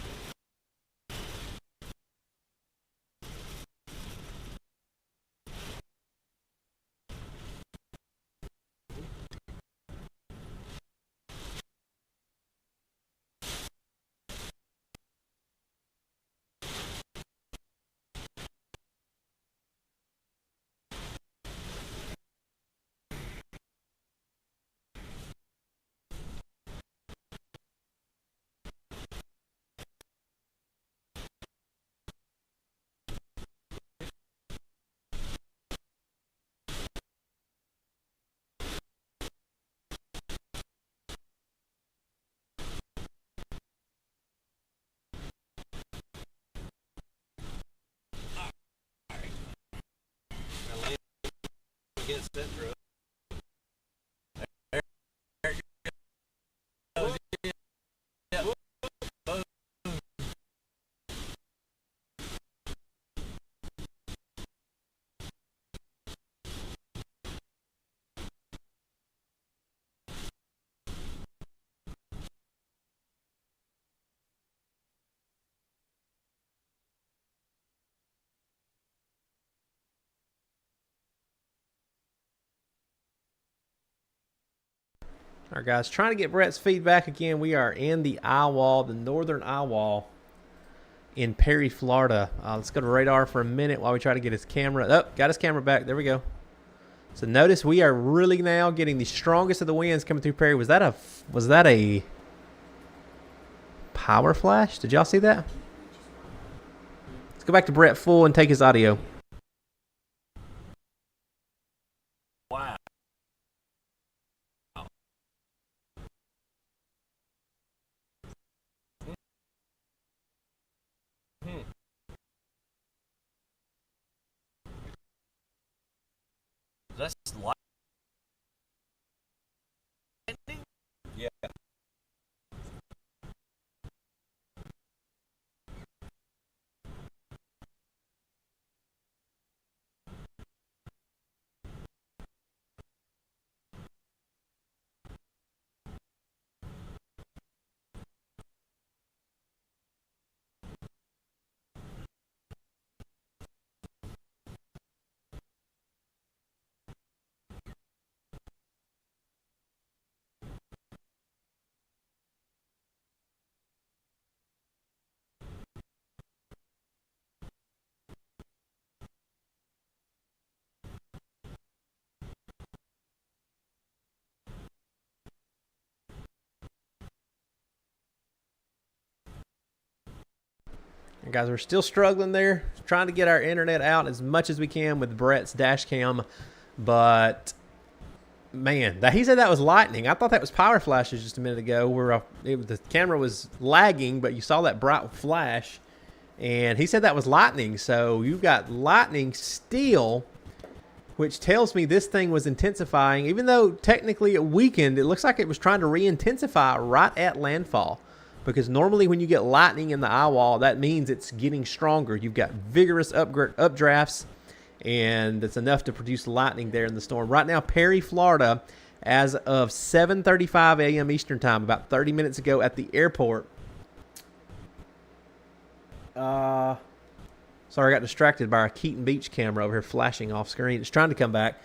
Against that truck. All right, guys, trying to get Brett's feedback again. We are in the eyewall, the northern eyewall in Perry, Florida. Let's go to radar for a minute while we try to get his camera. Oh, got his camera back. There we go. So notice we are really now getting the strongest of the winds coming through Perry. Was that a power flash? Did y'all see that? Let's go back to Brett full and take his audio. Wow. That's lightning? Yeah. Guys, we're still struggling there, trying to get our internet out as much as we can with Brett's dash cam, but man, he said that was lightning. I thought that was power flashes just a minute ago where the camera was lagging, but you saw that bright flash, and he said that was lightning. So you've got lightning still, which tells me this thing was intensifying. Even though technically it weakened, it looks like it was trying to re-intensify right at landfall. Because normally when you get lightning in the eyewall, that means it's getting stronger. You've got vigorous updrafts, and it's enough to produce lightning there in the storm. Right now, Perry, Florida, as of 7:35 a.m. Eastern Time, about 30 minutes ago at the airport. Sorry, I got distracted by our Keaton Beach camera over here flashing off screen. It's trying to come back.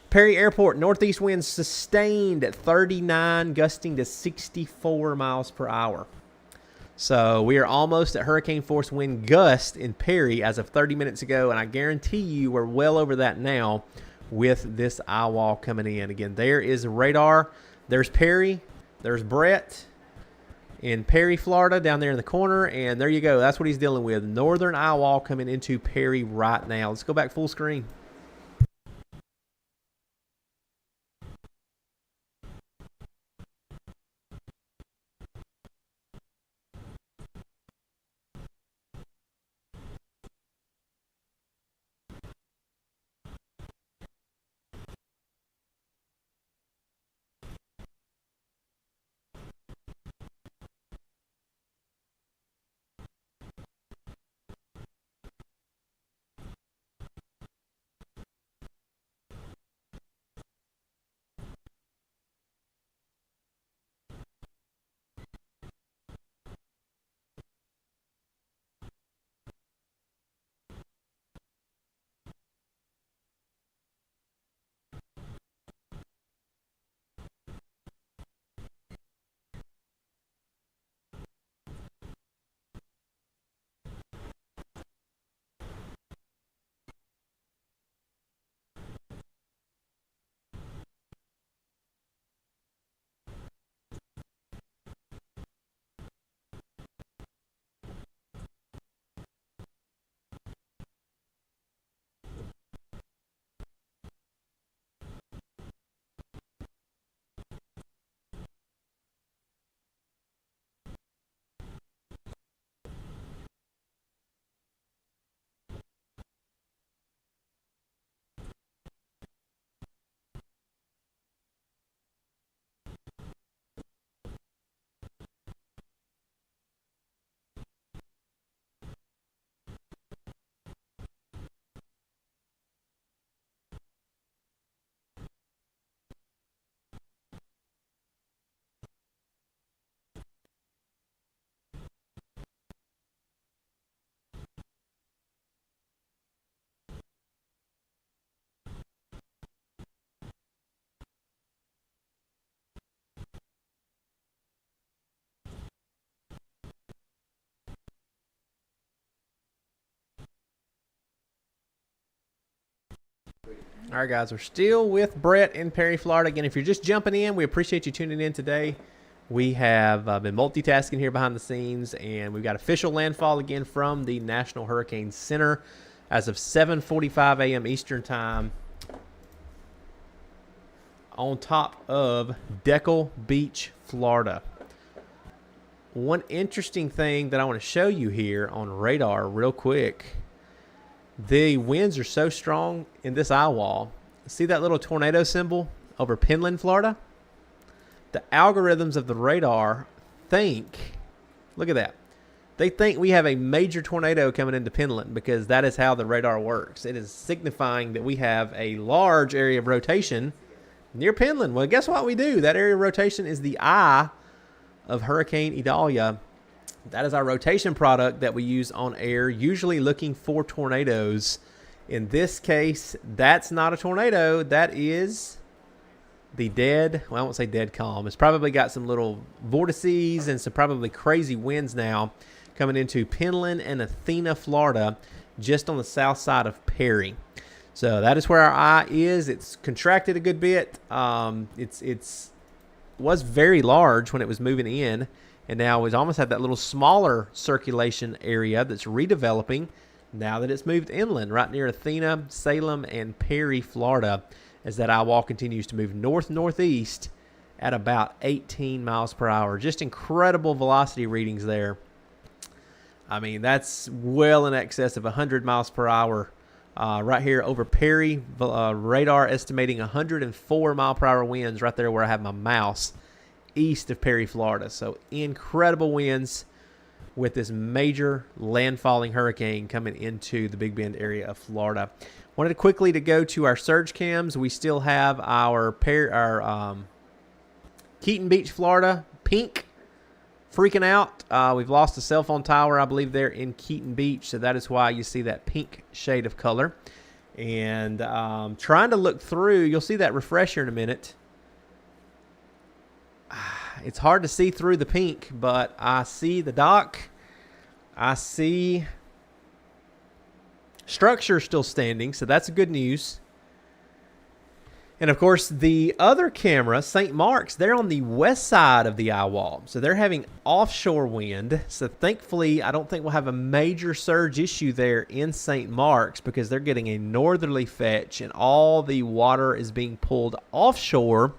Perry Airport, northeast winds sustained at 39, gusting to 64 miles per hour. So we are almost at hurricane force wind gust in Perry as of 30 minutes ago, and I guarantee you we're well over that now with this eyewall coming in. Again, there is radar. There's Perry. There's Brett in Perry, Florida, down there in the corner, and there you go. That's what he's dealing with. Northern eyewall coming into Perry right now. Let's go back full screen. All right, guys, we're still with Brett in Perry, Florida. Again, if you're just jumping in, we appreciate you tuning in today. We have been multitasking here behind the scenes, and we've got official landfall again from the National Hurricane Center as of 7:45 a.m. Eastern Time on top of Keaton Beach, Florida. One interesting thing that I want to show you here on radar real quick. The winds are so strong in this eyewall. See that little tornado symbol over Penland, Florida? The algorithms of the radar think, look at that. They think we have a major tornado coming into Penland because that is how the radar works. It is signifying that we have a large area of rotation near Penland. Well, guess what we do? That area of rotation is the eye of Hurricane Idalia. That is our rotation product that we use on air, usually looking for tornadoes. In this case, that's not a tornado. That is the dead, well, I won't say dead calm. It's probably got some little vortices and some probably crazy winds now coming into Penland and Athena, Florida, just on the south side of Perry. So that is where our eye is. It's contracted a good bit. It's was very large when it was moving in, and now it's almost had that little smaller circulation area that's redeveloping now that it's moved inland right near Athena, Salem, and Perry, Florida, as that eyewall continues to move north-northeast at about 18 miles per hour. Just incredible velocity readings there. I mean, that's well in excess of 100 miles per hour. Right here over Perry, radar estimating 104 mile per hour winds right there where I have my mouse, east of Perry, Florida. So incredible winds with this major landfalling hurricane coming into the Big Bend area of Florida. Wanted quickly to go to our surge cams. We still have our Keaton Beach, Florida, pink, freaking out. We've lost a cell phone tower, I believe, there in Keaton Beach, so that is why you see that pink shade of color. And trying to look through, you'll see that refresh here in a minute. It's hard to see through the pink, but I see the dock. I see structure still standing, so that's good news. And, of course, the other camera, St. Mark's, they're on the west side of the eye wall. So they're having offshore wind. So, thankfully, I don't think we'll have a major surge issue there in St. Mark's because they're getting a northerly fetch and all the water is being pulled offshore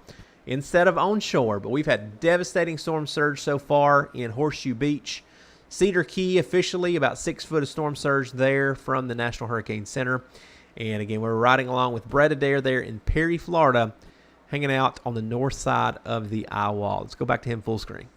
instead of onshore. But we've had devastating storm surge so far in Horseshoe Beach. Cedar Key, officially, about 6 foot of storm surge there from the National Hurricane Center. And again, we're riding along with Brett Adair there in Perry, Florida, hanging out on the north side of the eye wall. Let's go back to him full screen.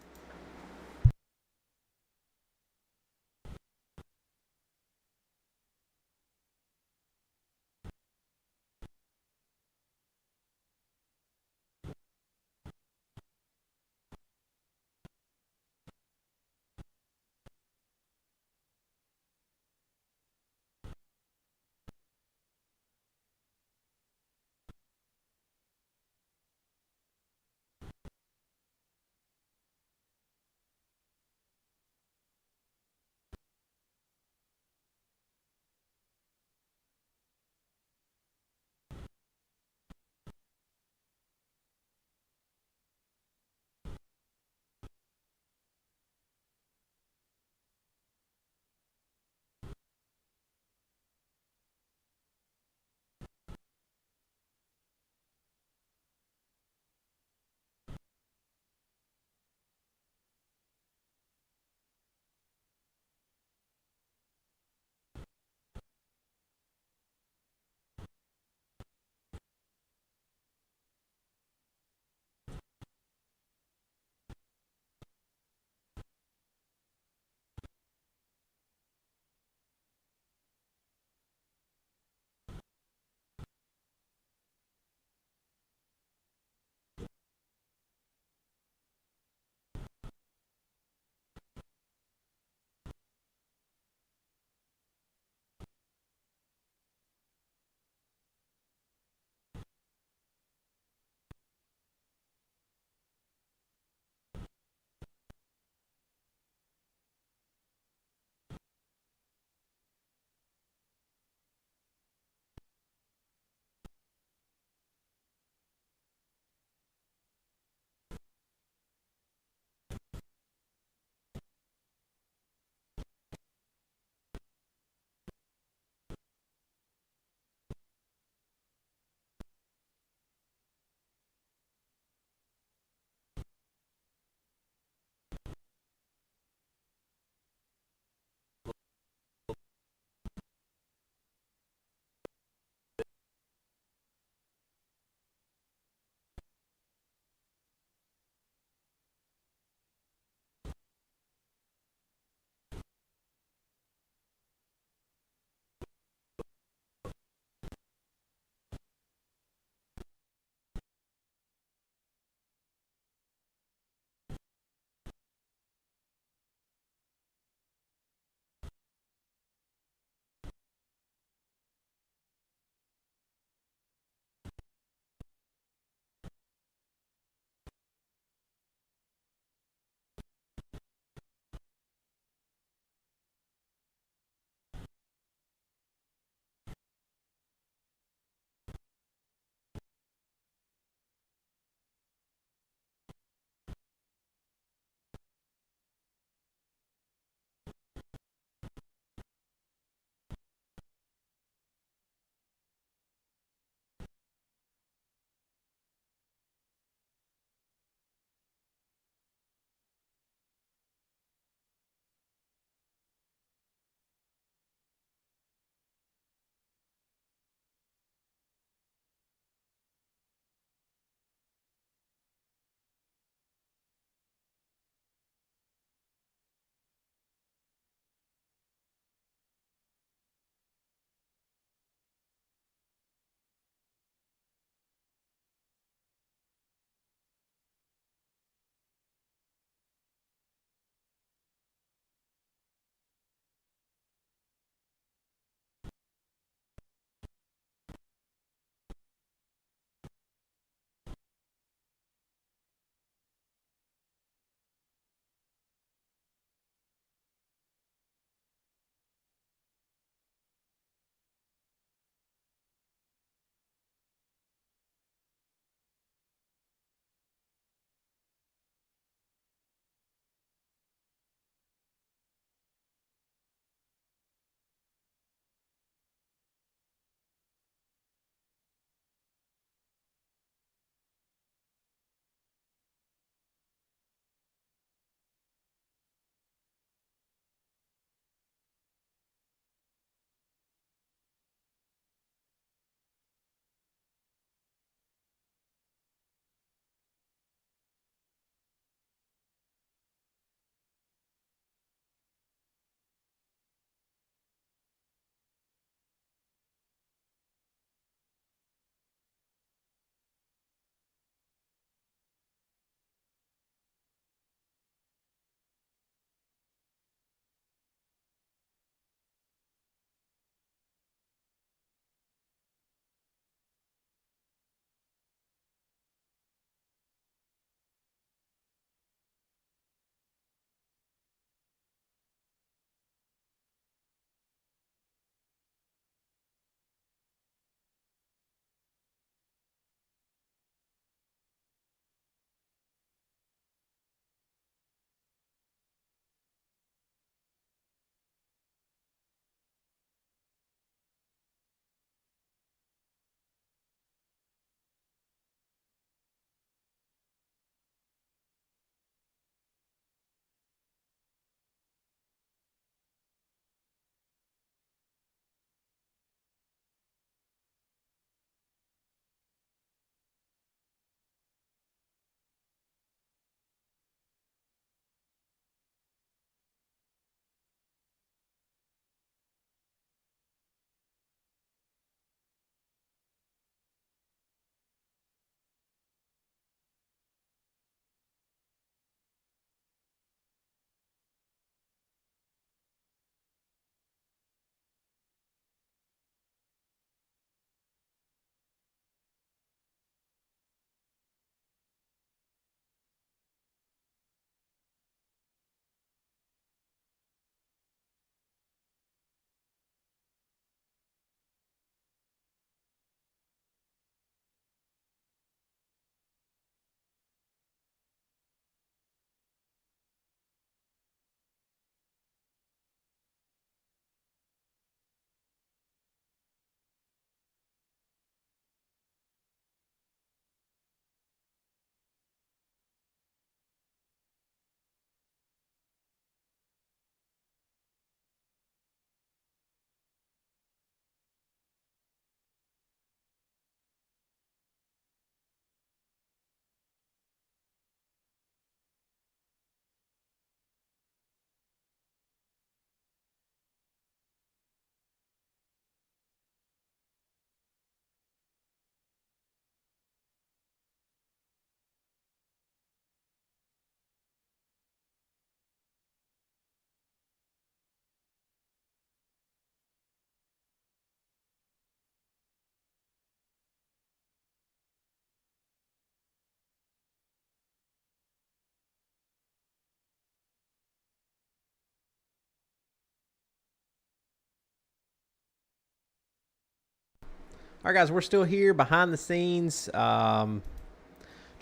All right, guys, we're still here behind the scenes, trying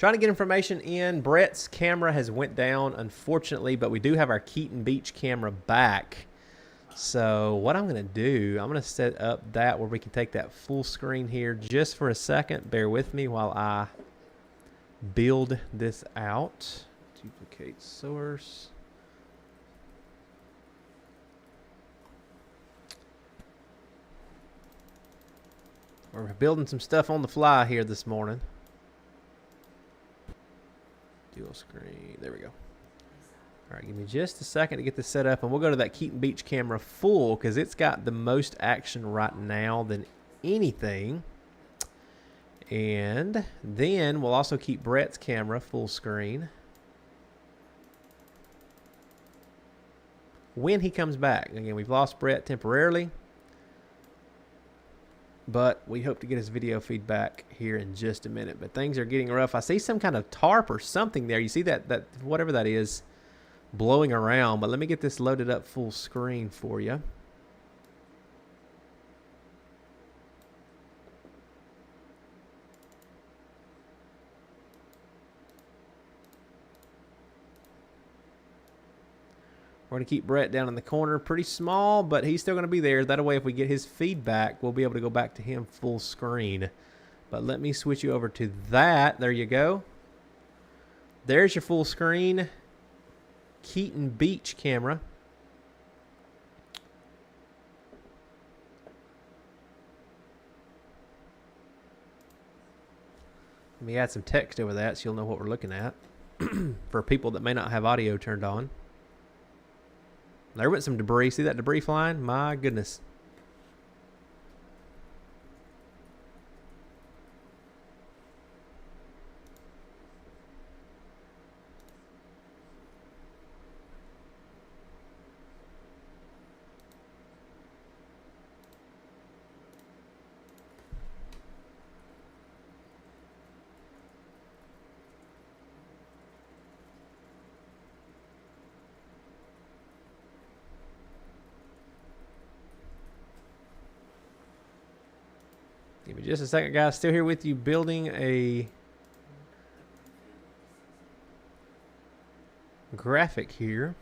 to get information in. Brett's camera has went down, unfortunately, but we do have our Keaton Beach camera back. So what I'm going to do, I'm going to set up that where we can take that full screen here just for a second. Bear with me while I build this out. Duplicate source. We're building some stuff on the fly here this morning. Dual screen. There we go. All right, give me just a second to get this set up, and we'll go to that Keaton Beach camera full because it's got the most action right now than anything. And then we'll also keep Brett's camera full screen when he comes back. Again, we've lost Brett temporarily, but we hope to get his video feedback here in just a minute. But things are getting rough. I see some kind of tarp or something there. You see that whatever that is blowing around. But let me get this loaded up full screen for you. We're going to keep Brett down in the corner, pretty small, but he's still going to be there. That way, if we get his feedback, we'll be able to go back to him full screen. But let me switch you over to that. There you go. There's your full screen Keaton Beach camera. Let me add some text over that so you'll know what we're looking at for people that may not have audio turned on. There went some debris. See that debris flying? My goodness. Give me just a second, guys. Still here with you, building a graphic here.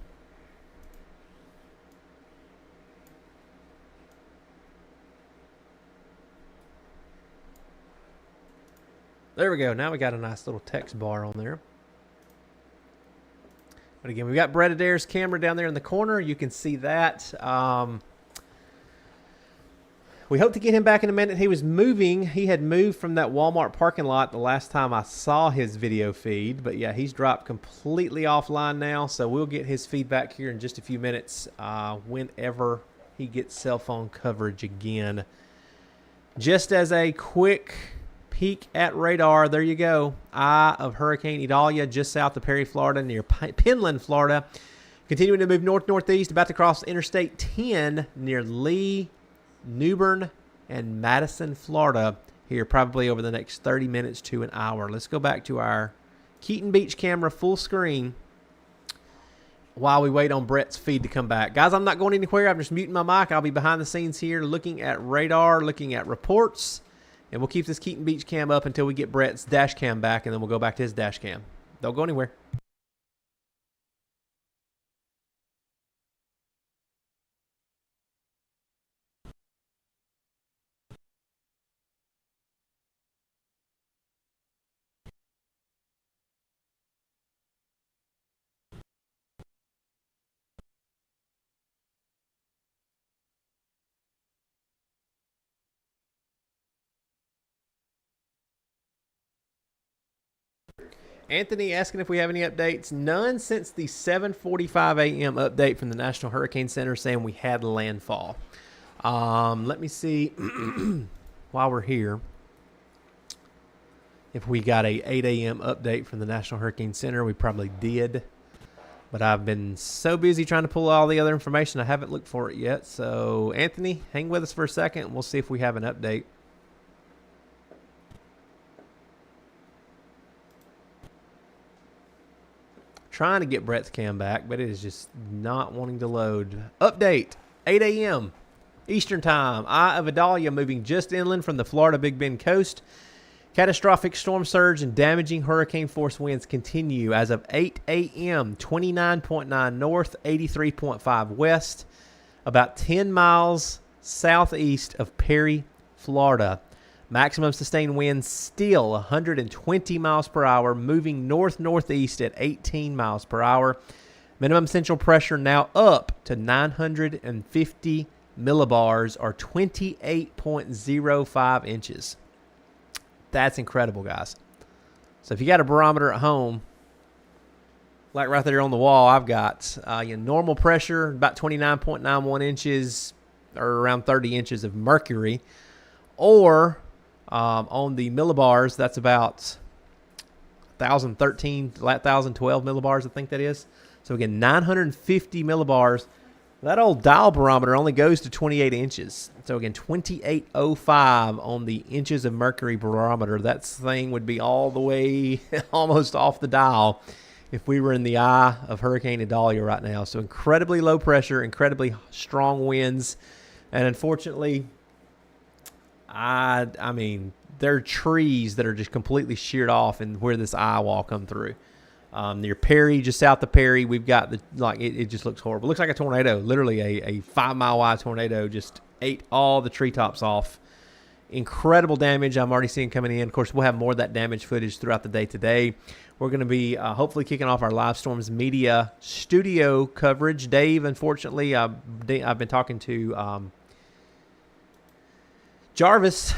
There we go. Now we got a nice little text bar on there. But again, we've got Brett Adair's camera down there in the corner. You can see that. We hope to get him back in a minute. He was moving. He had moved from that Walmart parking lot the last time I saw his video feed. But yeah, he's dropped completely offline now. So we'll get his feedback here in just a few minutes whenever he gets cell phone coverage again. Just as a quick peek at radar, there you go. Eye of Hurricane Idalia just south of Perry, Florida, near Penland, Florida. Continuing to move north-northeast, about to cross Interstate 10 near Lee, Newbern, and Madison, Florida here probably over the next 30 minutes to an hour. Let's go back to our Keaton Beach camera full screen while we wait on Brett's feed to come back. Guys, I'm not going anywhere. I'm just muting my mic. I'll be behind the scenes here looking at radar, looking at reports, and we'll keep this Keaton Beach cam up until we get Brett's dash cam back, and then we'll go back to his dash cam. Don't go anywhere. Anthony asking if we have any updates. None since the 7:45 a.m. update from the National Hurricane Center saying we had landfall. Let me see while we're here if we got a 8 a.m. update from the National Hurricane Center. We probably did, but I've been so busy trying to pull all the other information I haven't looked for it yet. So Anthony, hang with us for a second and we'll see if we have an update. Trying to get Brett's cam back, but it is just not wanting to load. Update, 8 a.m. Eastern time. Eye of Idalia moving just inland from the Florida Big Bend coast. Catastrophic storm surge and damaging hurricane force winds continue as of 8 a.m. 29.9 north, 83.5 west, about 10 miles southeast of Perry, Florida. Maximum sustained winds still 120 miles per hour, moving north-northeast at 18 miles per hour. Minimum central pressure now up to 950 millibars, or 28.05 inches. That's incredible, guys. So if you got a barometer at home, like right there on the wall, I've got normal pressure, about 29.91 inches, or around 30 inches of mercury. Or on the millibars, that's about 1,012 millibars, I think that is. So again, 950 millibars. That old dial barometer only goes to 28 inches. So again, 2805 on the inches of mercury barometer. That thing would be all the way almost off the dial if we were in the eye of Hurricane Idalia right now. So incredibly low pressure, incredibly strong winds. And unfortunately, I mean, there are trees that are just completely sheared off and where this eye wall come through. Near Perry, just south of Perry, we've got it just looks horrible. It looks like a tornado, literally a 5-mile wide tornado just ate all the treetops off. Incredible damage I'm already seeing coming in. Of course, we'll have more of that damage footage throughout the day today. We're going to be hopefully kicking off our Live Storms Media studio coverage. Dave, unfortunately, I've been talking to Jarvis.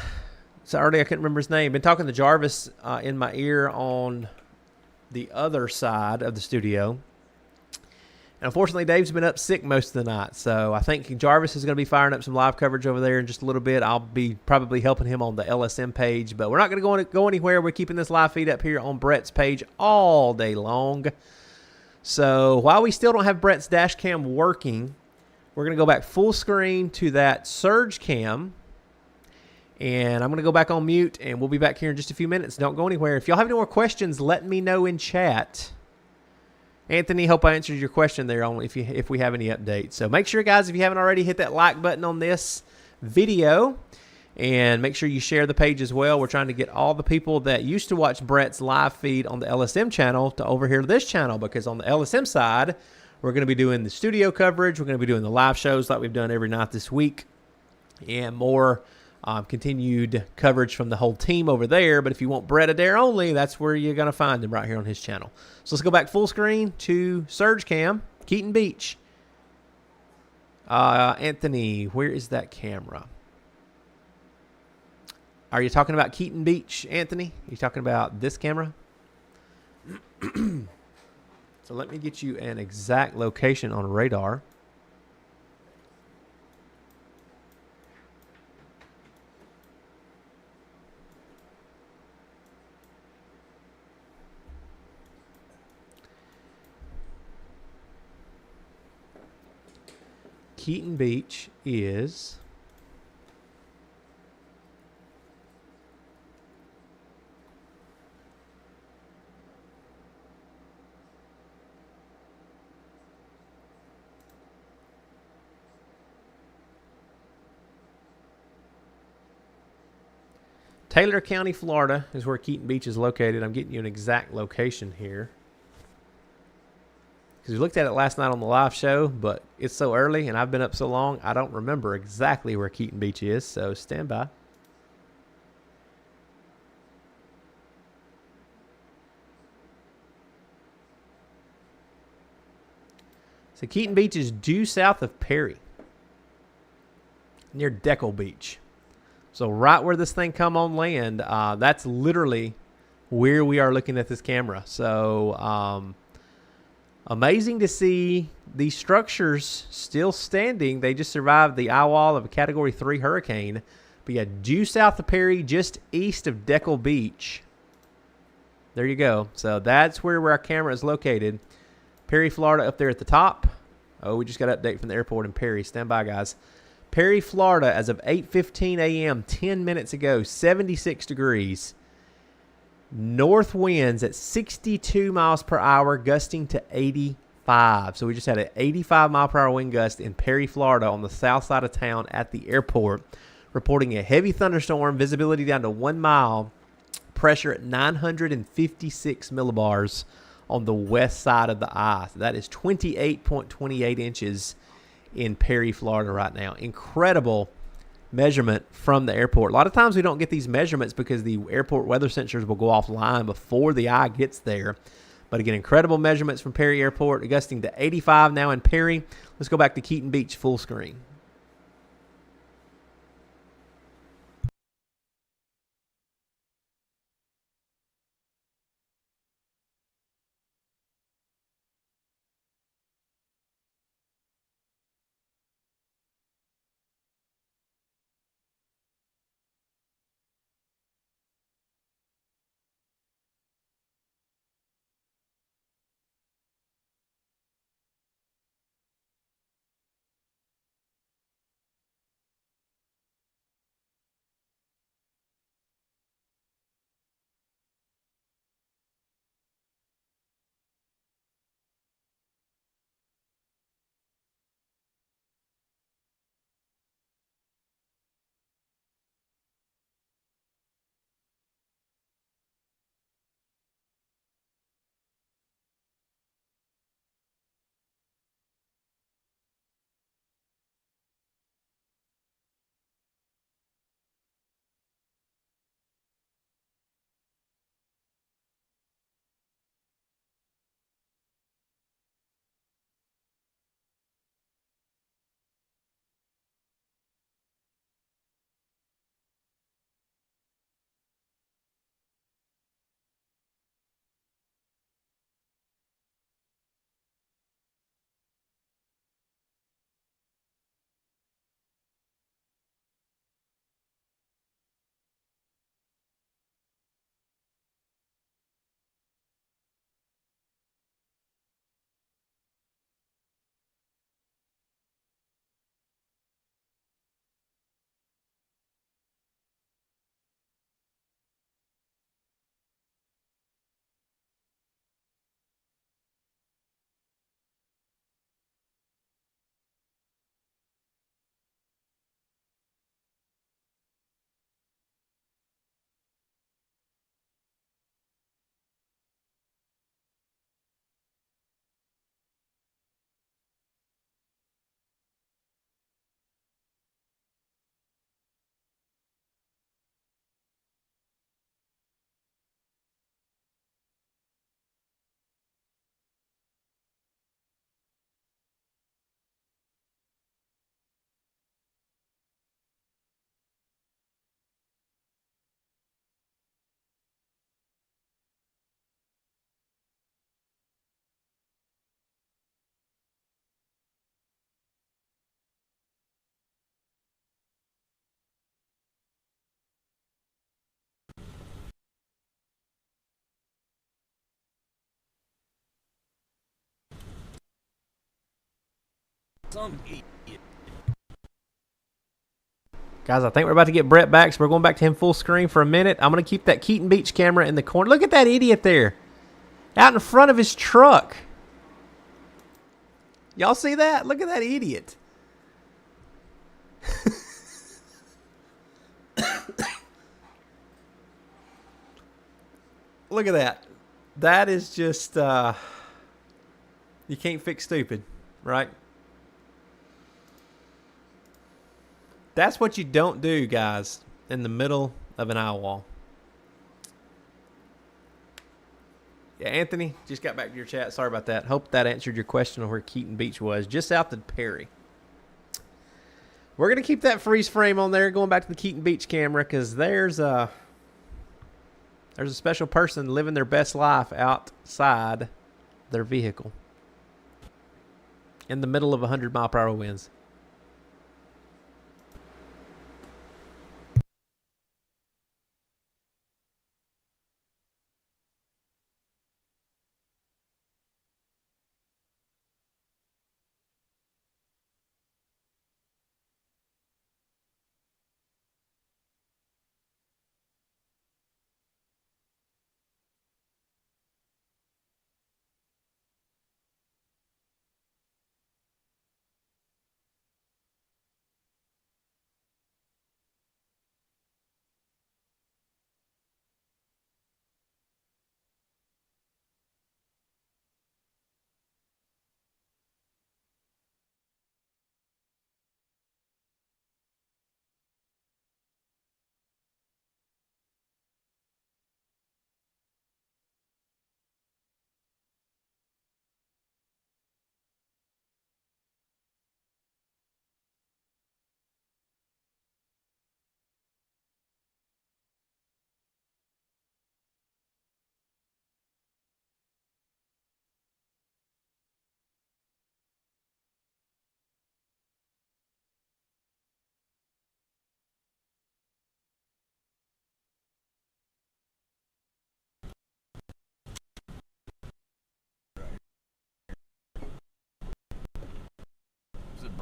Sorry, I couldn't remember his name. Been talking to Jarvis in my ear on the other side of the studio. And unfortunately, Dave's been up sick most of the night. So I think Jarvis is going to be firing up some live coverage over there in just a little bit. I'll be probably helping him on the LSM page. But we're not going to go anywhere. We're keeping this live feed up here on Brett's page all day long. So while we still don't have Brett's dash cam working, we're going to go back full screen to that surge cam. And I'm going to go back on mute, and we'll be back here in just a few minutes. Don't go anywhere. If y'all have any more questions, let me know in chat. Anthony, hope I answered your question there on if we have any updates. So make sure, guys, if you haven't already, hit that like button on this video. And make sure you share the page as well. We're trying to get all the people that used to watch Brett's live feed on the LSM channel to over here to this channel. Because on the LSM side, we're going to be doing the studio coverage. We're going to be doing the live shows like we've done every night this week. And more continued coverage from the whole team over there. But if you want Brett Adair only, that's where you're going to find him, right here on his channel. So let's go back full screen to Surge Cam, Keaton Beach. Anthony, where is that camera? Are you talking about Keaton Beach, Anthony? Are you talking about this camera? So let me get you an exact location on radar. Keaton Beach is Taylor County, Florida is where Keaton Beach is located. I'm getting you an exact location here, because we looked at it last night on the live show, but it's so early and I've been up so long, I don't remember exactly where Keaton Beach is, so stand by. So Keaton Beach is due south of Perry, near Deckle Beach. So right where this thing come on land, that's literally where we are looking at this camera. So amazing to see these structures still standing. They just survived the eyewall of a Category 3 hurricane. But yeah, due south of Perry, just east of Deckle Beach. There you go. So that's where our camera is located. Perry, Florida, up there at the top. Oh, we just got an update from the airport in Perry. Stand by, guys. Perry, Florida, as of 8:15 a.m., 10 minutes ago, 76 degrees. North winds at 62 miles per hour, gusting to 5. So we just had an 85 mile per hour wind gust in Perry, Florida, on the south side of town at the airport, reporting a heavy thunderstorm, visibility down to 1 mile, pressure at 956 millibars on the west side of the eye. So that is 28.28 inches in Perry, Florida right now. Incredible measurement from the airport. A lot of times we don't get these measurements because the airport weather sensors will go offline before the eye gets there. But again, incredible measurements from Perry Airport, gusting to 85 now in Perry. Let's go back to Keaton Beach full screen. Some idiot. Guys, I think we're about to get Brett back, so we're going back to him full screen for a minute. I'm going to keep that Keaton Beach camera in the corner. Look at that idiot there, out in front of his truck. Y'all see that? Look at that idiot. Look at that. That is just, you can't fix stupid, right? That's what you don't do, guys, in the middle of an eyewall. Yeah, Anthony, just got back to your chat. Sorry about that. Hope that answered your question on where Keaton Beach was. Just south of Perry. We're going to keep that freeze frame on there, going back to the Keaton Beach camera, because there's a special person living their best life outside their vehicle in the middle of 100 mile per hour winds.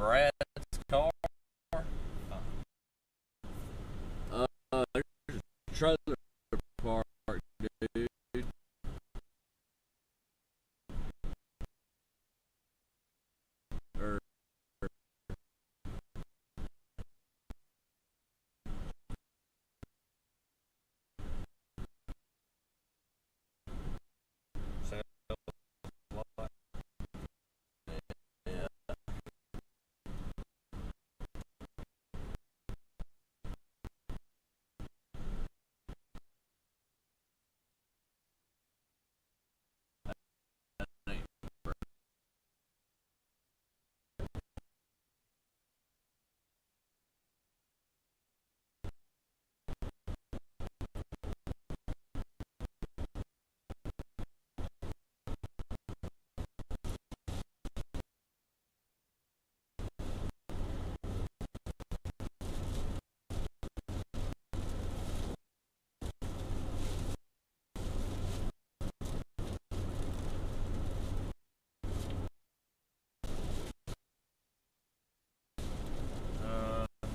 Brad's car. There's a trailer park, dude. Or, yeah.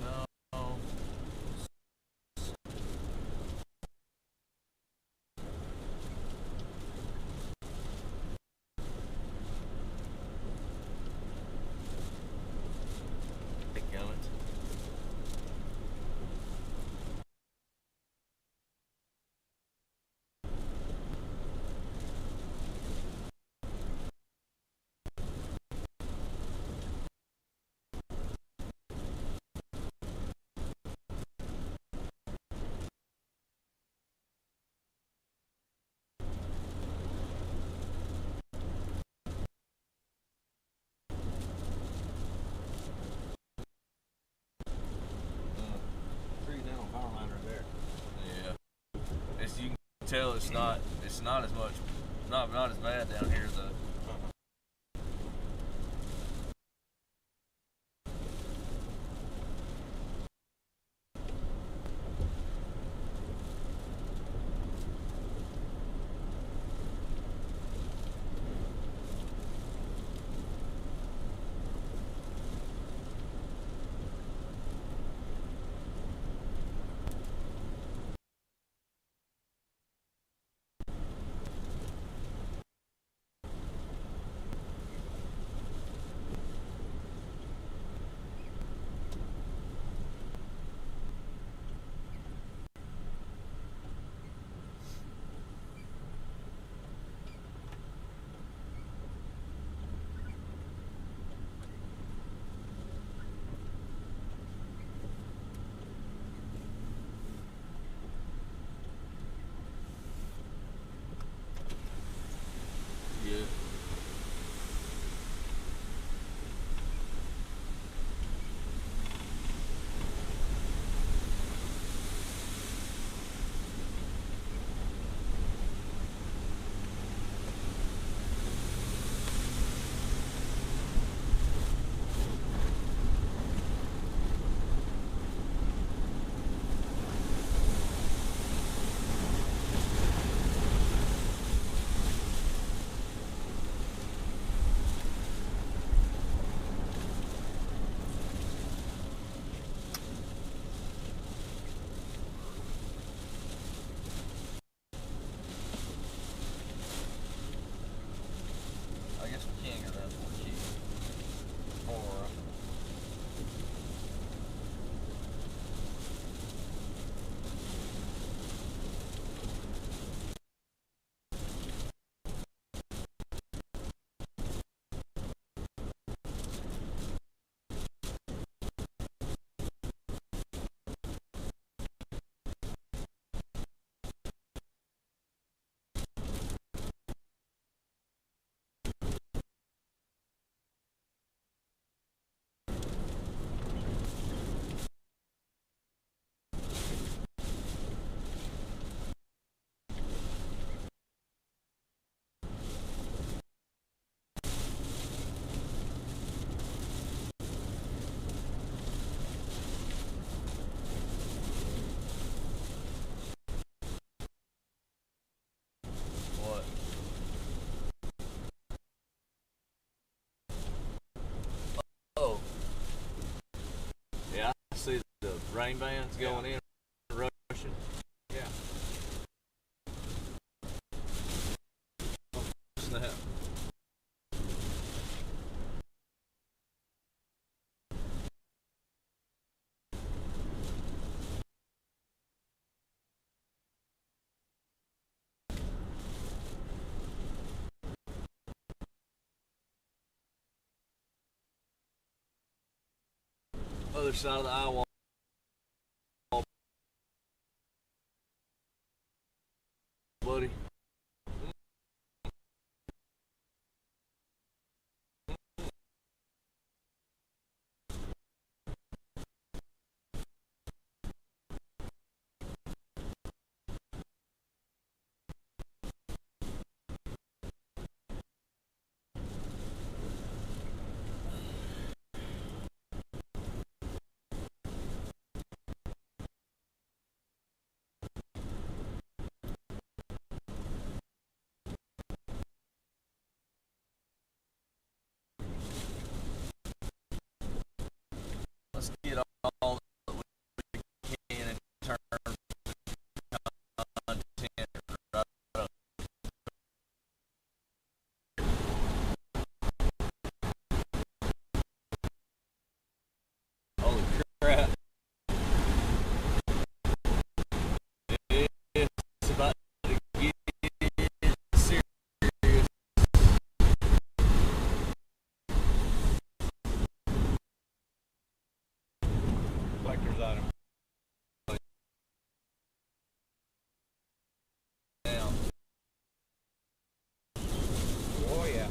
No. Gummit. Trees down on power line right there. Yeah. As you can tell, it's not as much, not as bad down here though. rain bands going in, rushing. Yeah. Oh, snap. Other side of the eyewall, buddy. Let's get all that we can in terms of content right up. Holy crap. It's about to get serious. Collector's item. Now, Oh yeah.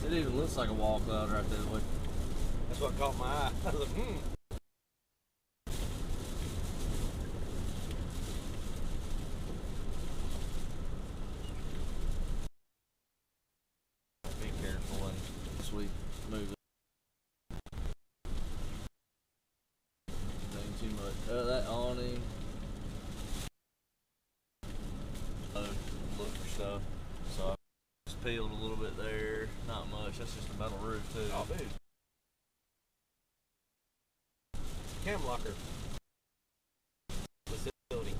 it even looks like a wall cloud right there. Look. That's what caught my eye. I was like, Be careful and as we move it. Ain't too much. That awning. Look for stuff. So I just peeled a little bit there. Not much. That's just a metal roof too. oh, dude. Cam locker. Facility.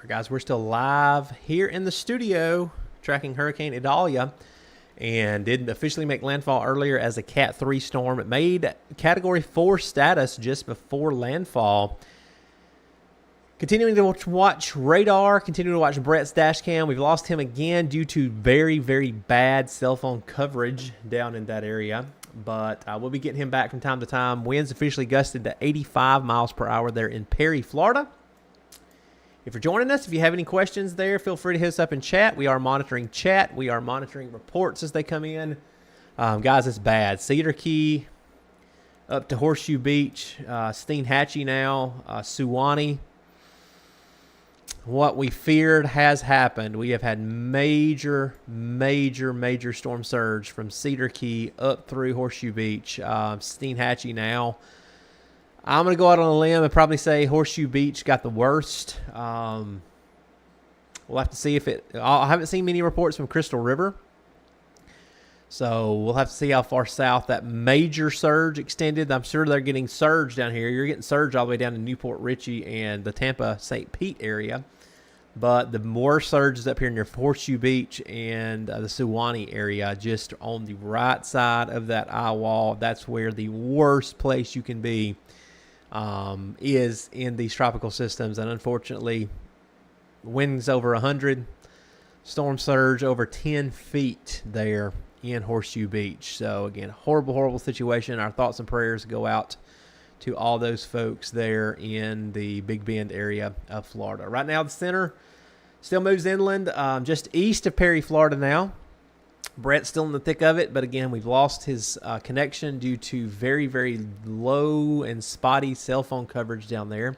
Guys, we're still live here in the studio tracking Hurricane Idalia, and did officially make landfall earlier as a Cat 3 storm. It made Category 4 status just before landfall. Continuing to watch radar, continuing to watch Brett's dash cam. We've lost him again due to very, very bad cell phone coverage down in that area. But we'll be getting him back from time to time. Winds officially gusted to 85 miles per hour there in Perry, Florida. If you're joining us, if you have any questions there, feel free to hit us up in chat. We are monitoring chat. We are monitoring reports as they come in. Guys, it's bad. Cedar Key up to Horseshoe Beach, Steenhatchee now, Suwannee. What we feared has happened. We have had major storm surge from Cedar Key up through Horseshoe Beach, Steenhatchee now. I'm going to go out on a limb and probably say Horseshoe Beach got the worst. We'll have to see if it... I haven't seen many reports from Crystal River. So we'll have to see how far south that major surge extended. I'm sure they're getting surge down here. You're getting surge all the way down to Newport Richey and the Tampa-St. Pete area. But the more surge is up here near Horseshoe Beach and the Suwannee area, just on the right side of that eyewall. That's where the worst place you can be is in these tropical systems. And unfortunately, winds over 100, storm surge over 10 feet there in Horseshoe Beach. So again, horrible situation. Our thoughts and prayers go out to all those folks there in the Big Bend area of Florida. Right now, the center still moves inland, just east of Perry, Florida now. Brett's still in the thick of it, but again, we've lost his connection due to very low and spotty cell phone coverage down there.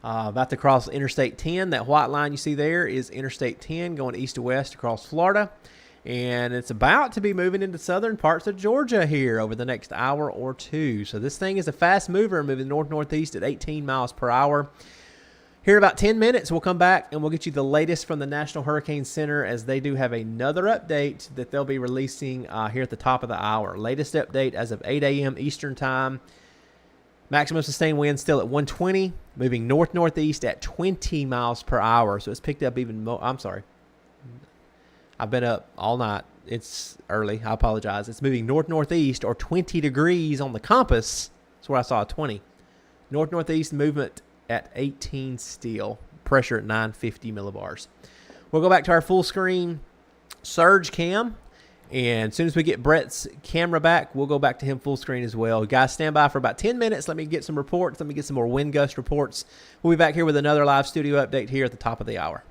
About to cross Interstate 10. That white line you see there is Interstate 10 going east to west across Florida. And it's about to be moving into southern parts of Georgia here over the next hour or two. So this thing is a fast mover, moving north-northeast at 18 miles per hour. Here in about 10 minutes, we'll come back and we'll get you the latest from the National Hurricane Center, as they do have another update that they'll be releasing here at the top of the hour. Latest update as of 8 a.m. Eastern Time. Maximum sustained wind still at 120, moving north-northeast at 20 miles per hour. So it's picked up even more. I'm sorry. I've been up all night. It's early. I apologize. It's moving north-northeast or 20 degrees on the compass. That's where I saw a 20. North-northeast movement at 18 still. Pressure at 950 millibars. We'll go back to our full screen surge cam. And as soon as we get Brett's camera back, we'll go back to him full screen as well. Guys, stand by for about 10 minutes. Let me get some reports. Let me get some more wind gust reports. We'll be back here with another live studio update here at the top of the hour.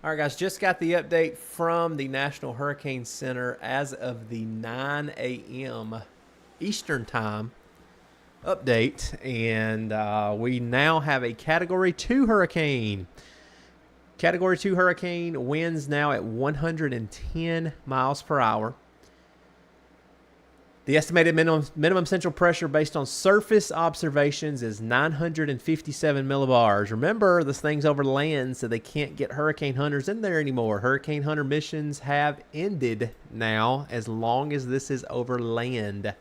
All right, guys, just got the update from the National Hurricane Center as of the 9 a.m. Eastern Time update, and we now have a Category 2 hurricane. Category 2 hurricane winds now at 110 miles per hour. The estimated minimum central pressure based on surface observations is 957 millibars. Remember, this thing's over land, so they can't get hurricane hunters in there anymore. Hurricane hunter missions have ended now as long as this is over land.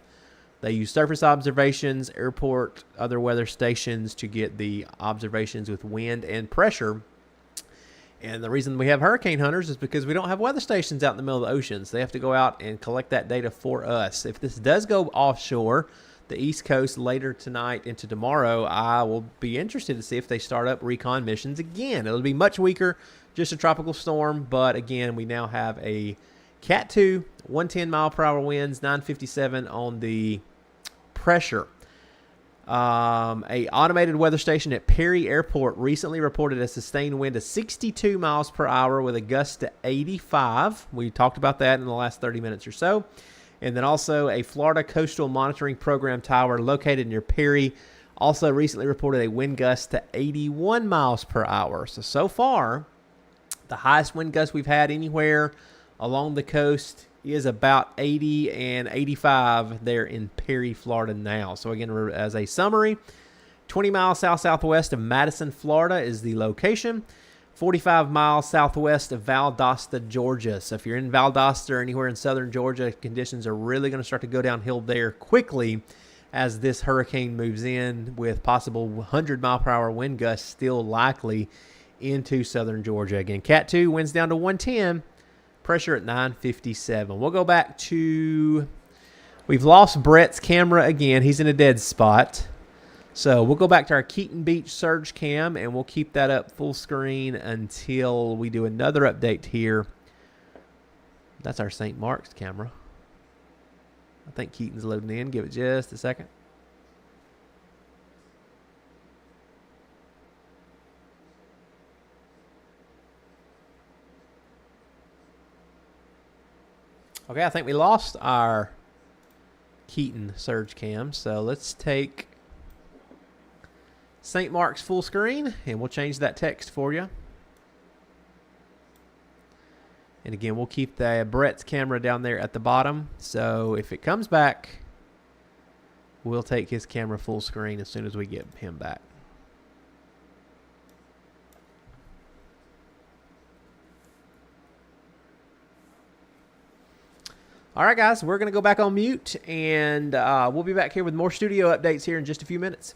They use surface observations, airport, other weather stations to get the observations with wind and pressure. And the reason we have hurricane hunters is because we don't have weather stations out in the middle of the oceans. They have to go out and collect that data for us. If this does go offshore, the East Coast later tonight into tomorrow, I will be interested to see if they start up recon missions again. It'll be much weaker, just a tropical storm. But again, we now have a Cat 2, 110 mile per hour winds, 957 on the pressure. A automated weather station at Perry Airport recently reported a sustained wind of 62 miles per hour with a gust to 85. We talked about that in the last 30 minutes or so. And then also a Florida Coastal Monitoring Program tower located near Perry also recently reported a wind gust to 81 miles per hour. So far, the highest wind gust we've had anywhere along the coast is about 80 and 85 there in Perry, Florida now. So again, as a summary, 20 miles south-southwest of Madison, Florida is the location. 45 miles southwest of Valdosta, Georgia. So if you're in Valdosta or anywhere in southern Georgia, conditions are really going to start to go downhill there quickly as this hurricane moves in with possible 100 mile per hour wind gusts still likely into southern Georgia. Again, Cat 2 winds down to 110. Pressure at 957. We'll go back to... We've lost Brett's camera again. He's in a dead spot. So we'll go back to our Keaton Beach surge cam, and we'll keep that up full screen until we do another update here. That's our St. Mark's camera. I think Keaton's loading in. Give it just a second. Okay, I think we lost our Keaton surge cam, so let's take St. Mark's full screen, and we'll change that text for you. And again, we'll keep the Brett's camera down there at the bottom, so if it comes back, we'll take his camera full screen as soon as we get him back. All right, guys, we're going to go back on mute, and we'll be back here with more studio updates here in just a few minutes.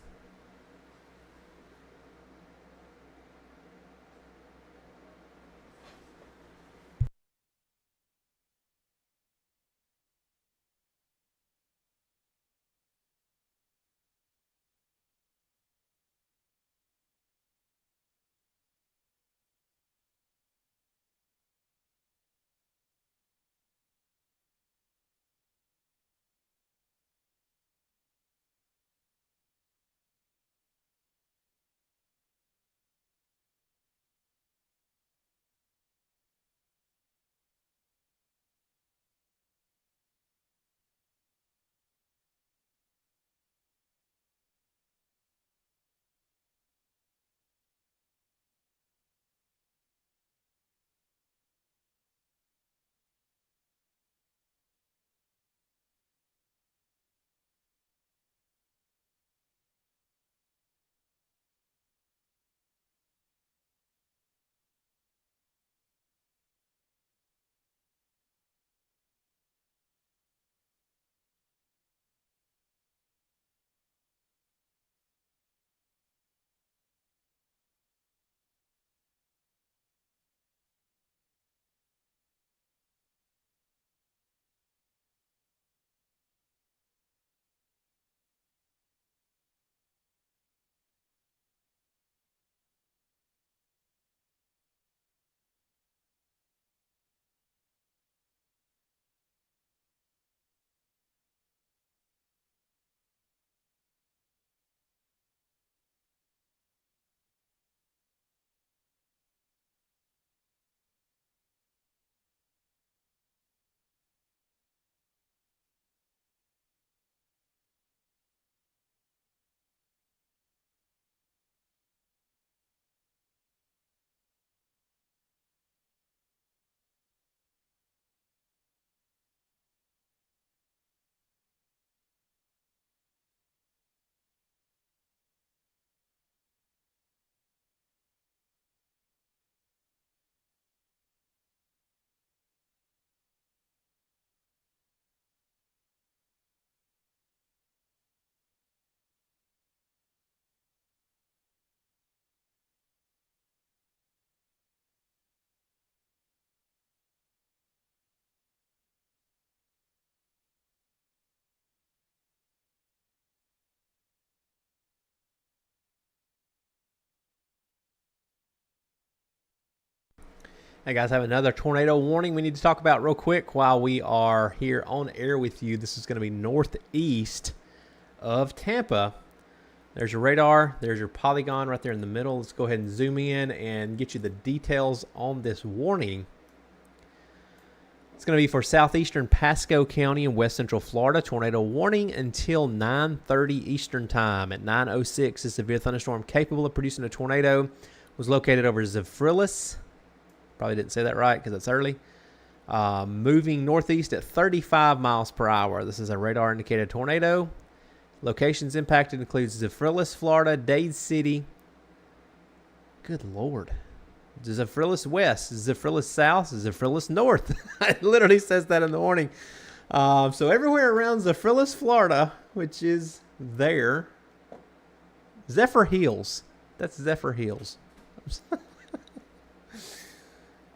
Hey guys, I have another tornado warning we need to talk about real quick while we are here on air with you. This is going to be northeast of Tampa. There's your radar. There's your polygon right there in the middle. Let's go ahead and zoom in and get you the details on this warning. It's going to be for southeastern Pasco County in west central Florida. Tornado warning until 9:30 Eastern time. At 9:06, a severe thunderstorm capable of producing a tornado was located over Zephyrillus. Probably didn't say that right because it's early. Moving northeast at 35 miles per hour. This is a radar indicated tornado. Locations impacted include Zephyrillus, Florida, Dade City. Good Lord. Zephyrillus West, Zephyrillus South, Zephyrillus North. It literally says that in the warning. So everywhere around Zephyrillus, Florida, which is there. Zephyr Hills. That's Zephyr Hills.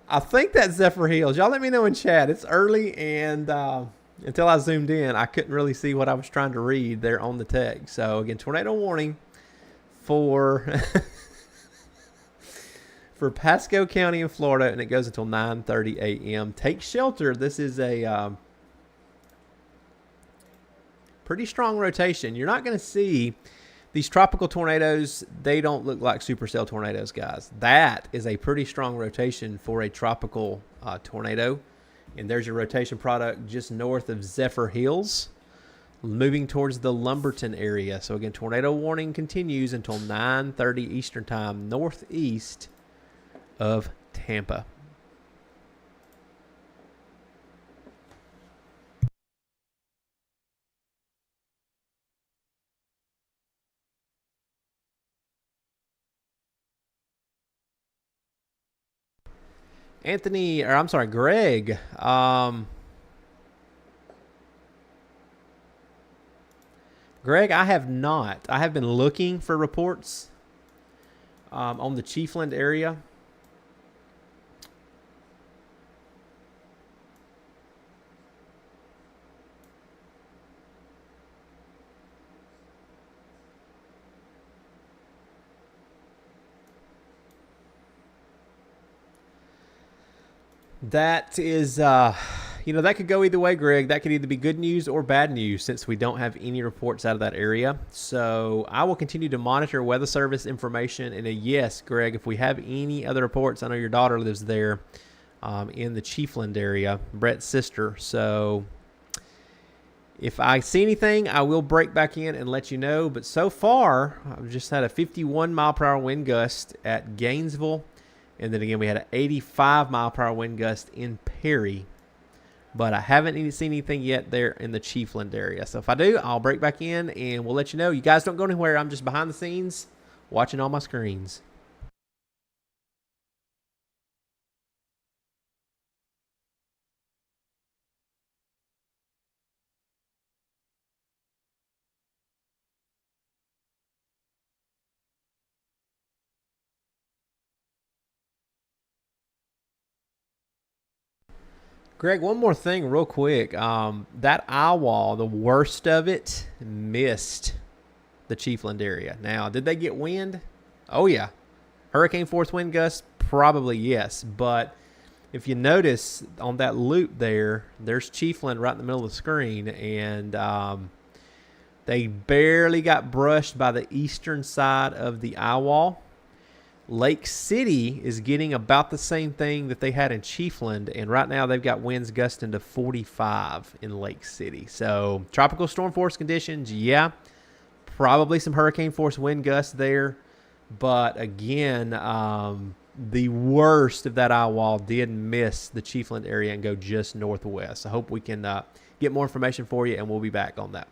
I think that's Zephyr Hills. Y'all let me know in chat. It's early, and until I zoomed in, I couldn't really see what I was trying to read there on the text. So, again, tornado warning for for Pasco County in Florida, and it goes until 9:30 a.m. Take shelter. This is a pretty strong rotation. You're not going to see these tropical tornadoes. They don't look like supercell tornadoes, guys. That is a pretty strong rotation for a tropical tornado. And there's your rotation product just north of Zephyr Hills, moving towards the Lumberton area. So again, tornado warning continues until 9:30 Eastern time, northeast of Tampa. Greg. Greg, I have not. I have been looking for reports on the Chiefland area. That is, that could go either way, Greg. That could either be good news or bad news since we don't have any reports out of that area. So I will continue to monitor Weather Service information. And yes, Greg, if we have any other reports, I know your daughter lives there in the Chiefland area, Brett's sister. So if I see anything, I will break back in and let you know. But so far, I've just had a 51 mile per hour wind gust at Gainesville. And then again, we had an 85 mile per hour wind gust in Perry. But I haven't seen anything yet there in the Chiefland area. So if I do, I'll break back in and we'll let you know. You guys don't go anywhere. I'm just behind the scenes watching all my screens. Greg, one more thing real quick. That eyewall, the worst of it, missed the Chiefland area. Now, did they get wind? Oh, yeah. Hurricane force wind gusts? Probably yes. But if you notice on that loop there, there's Chiefland right in the middle of the screen. And they barely got brushed by the eastern side of the eyewall. Lake City is getting about the same thing that they had in Chiefland, and right now they've got winds gusting to 45 in Lake City. So tropical storm force conditions, yeah, probably some hurricane force wind gusts there, but again, the worst of that eyewall did miss the Chiefland area and go just northwest. I hope we can get more information for you, and we'll be back on that.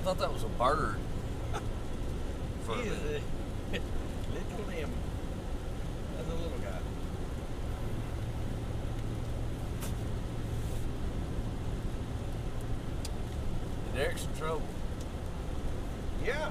I thought that was a bird. For a He is minute. a little limb. That's a little guy. Derek's in trouble. Yeah.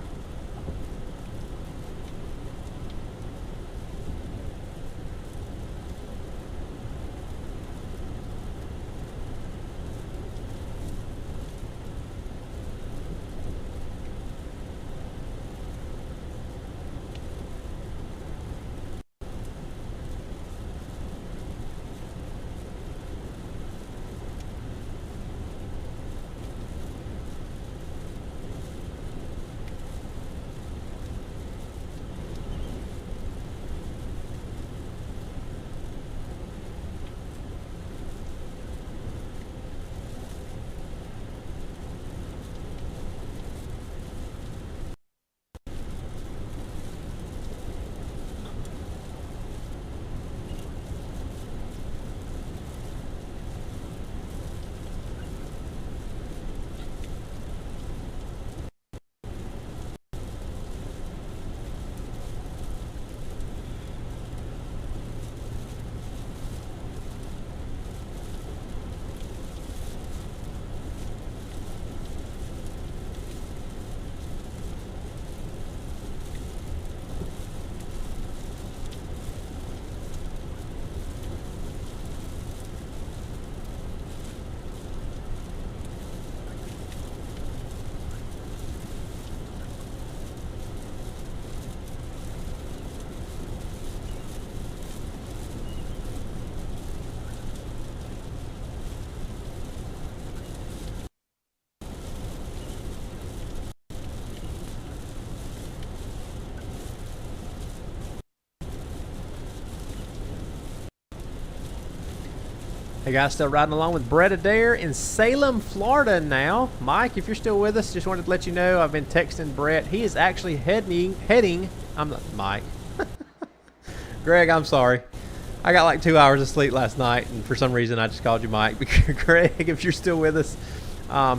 Hey guys, still riding along with Brett Adair in Salem, Florida now. Mike, if you're still with us, just wanted to let you know I've been texting Brett. He is actually heading. I'm not Mike. Greg, I'm sorry. I got like 2 hours of sleep last night, and for some reason I just called you Mike. Greg, if you're still with us,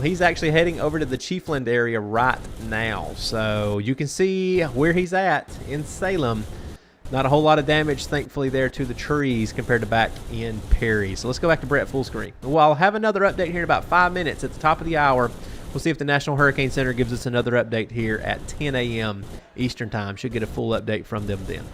he's actually heading over to the Chiefland area right now. So you can see where he's at in Salem. Not a whole lot of damage, thankfully, there to the trees compared to back in Perry. So let's go back to Brett full screen. Well, I'll have another update here in about 5 minutes at the top of the hour. We'll see if the National Hurricane Center gives us another update here at 10 a.m. Eastern Time. Should get a full update from them then.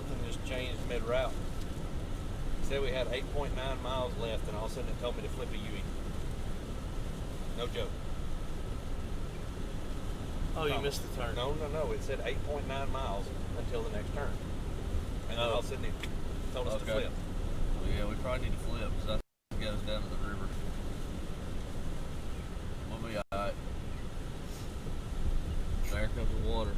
something just changed mid-route. It said we had 8.9 miles left, and all of a sudden it told me to flip a U. No joke. Oh, you missed the turn. No. It said 8.9 miles until the next turn. And then all of a sudden it told us to flip. Well, yeah, we probably need to flip because that goes down to the river. We'll be alright. There comes the water.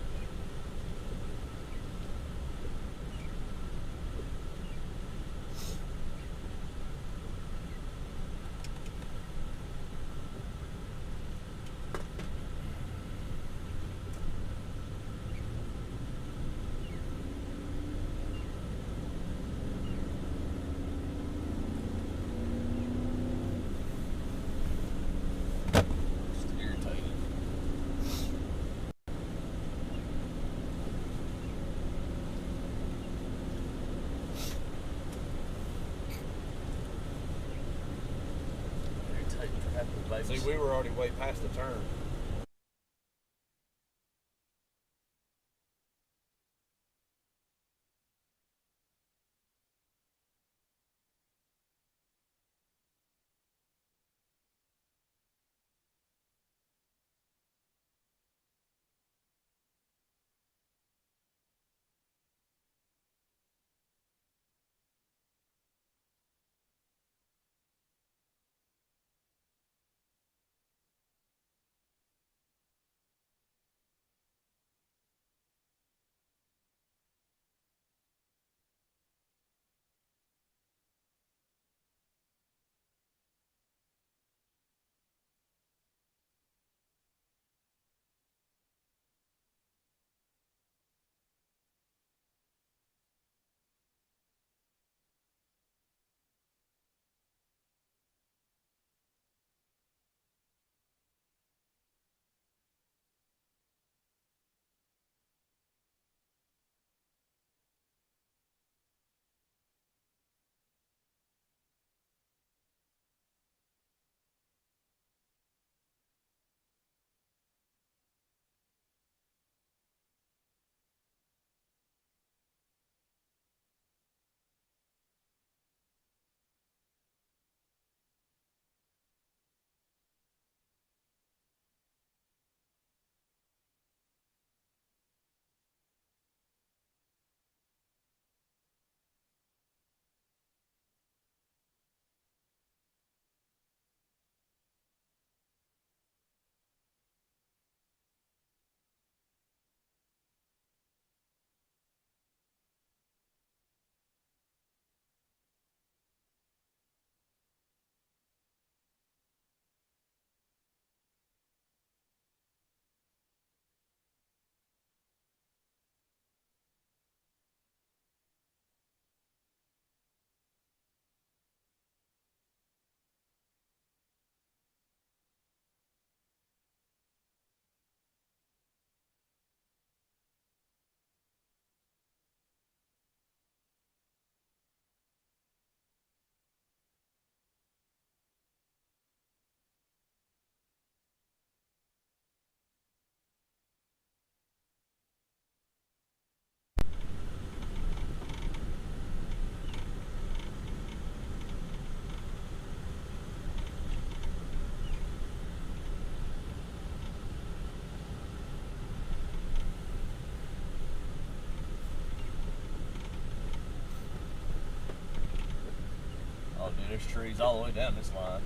See, we were already way past the turn. There's trees all the way down this line.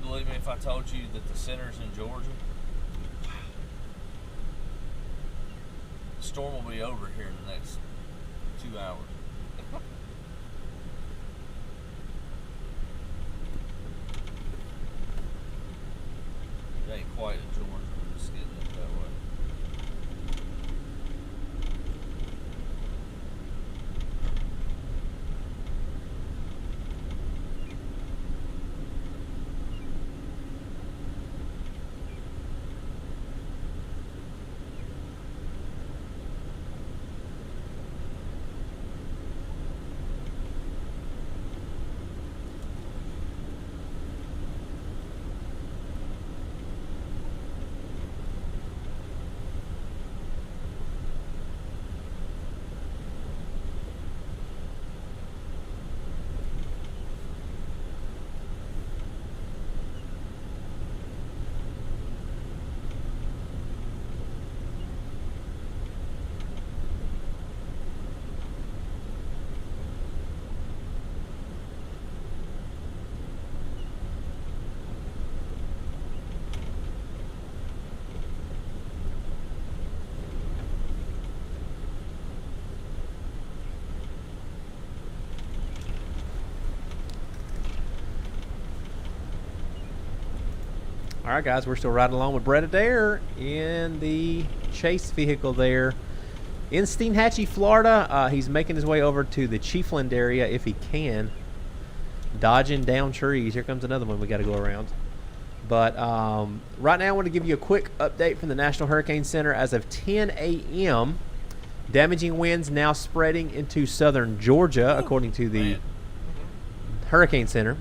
Believe me if I told you that the center's in Georgia? The storm will be over here in the next 2 hours. It ain't quite in Georgia, but it's getting it that way. All right, guys, we're still riding along with Brett Adair in the chase vehicle there in Steinhatchee, Florida. He's making his way over to the Chiefland area if he can, dodging down trees. Here comes another one we got to go around. But right now I want to give you a quick update from the National Hurricane Center. As of 10 a.m., damaging winds now spreading into southern Georgia, according to the Hurricane Center.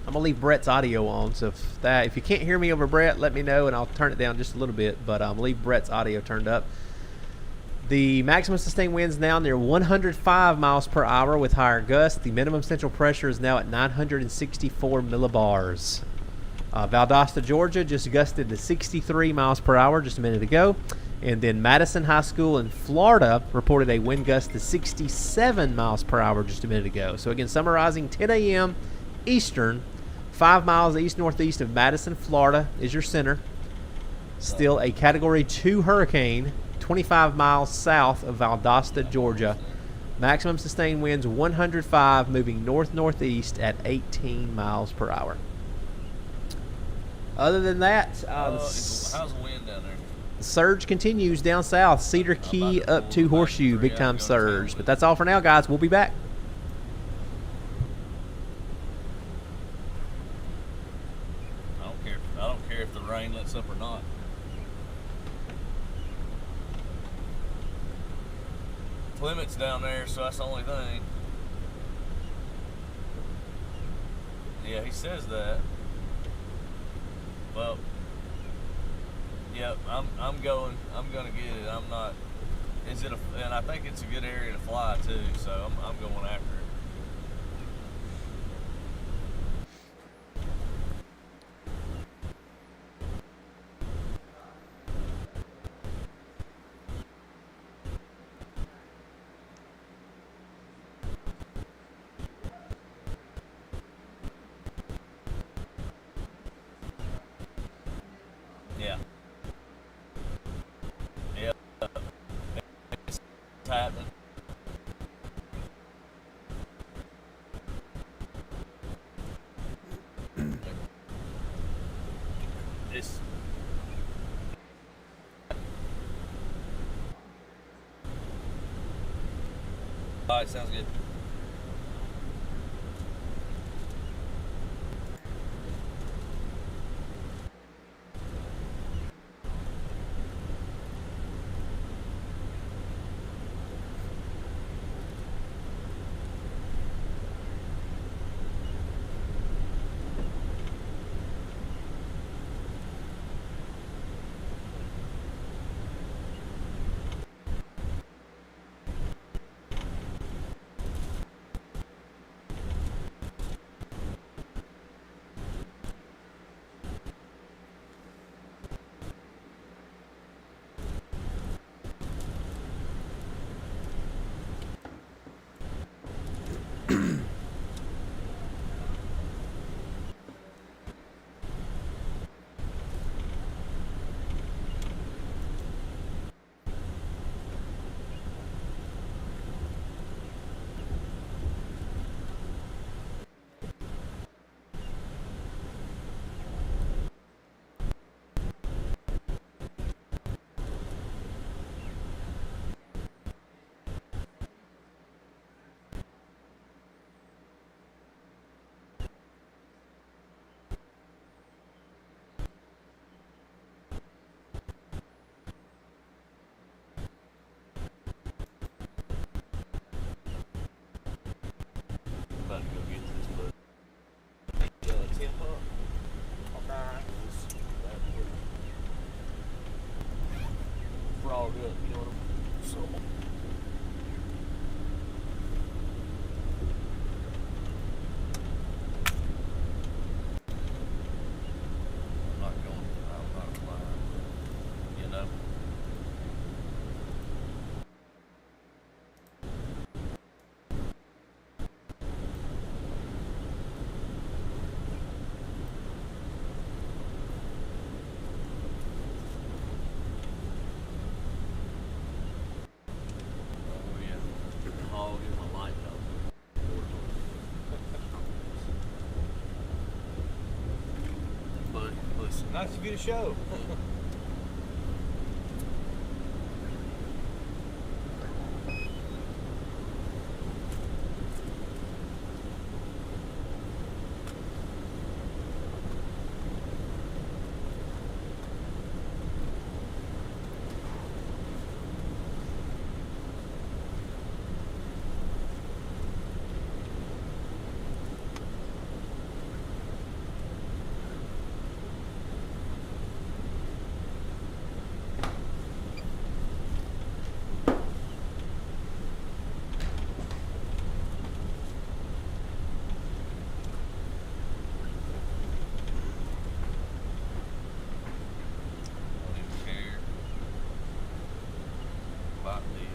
I'm going to leave Brett's audio on, so if you can't hear me over Brett, let me know, and I'll turn it down just a little bit, but I'm going to leave Brett's audio turned up. The maximum sustained winds now near 105 miles per hour with higher gusts. The minimum central pressure is now at 964 millibars. Valdosta, Georgia just gusted to 63 miles per hour just a minute ago. And then Madison High School in Florida reported a wind gust to 67 miles per hour just a minute ago. So again, summarizing, 10 a.m. Eastern, 5 miles east-northeast of Madison, Florida is your center. Still a Category 2 hurricane, 25 miles south of Valdosta, Georgia. Maximum sustained winds 105, moving north-northeast at 18 miles per hour. Other than that, how's the wind down there? the surge continues down south. Cedar Key up to Horseshoe, big-time surge. But that's all for now, guys. We'll be back. I don't care if the rain lets up or not. Clement's down there, so that's the only thing. Yeah, he says that. Well, yeah, I'm gonna get it. I'm not. Is it and I think it's a good area to fly too, so I'm going after it. Yeah. Yeah. It's happening. It's all right, sounds good. About to go get this, but temp up. Okay. Frog up, you know what I'm saying? So. I'm not flying, you know. Nice of you to show. Don't even care about the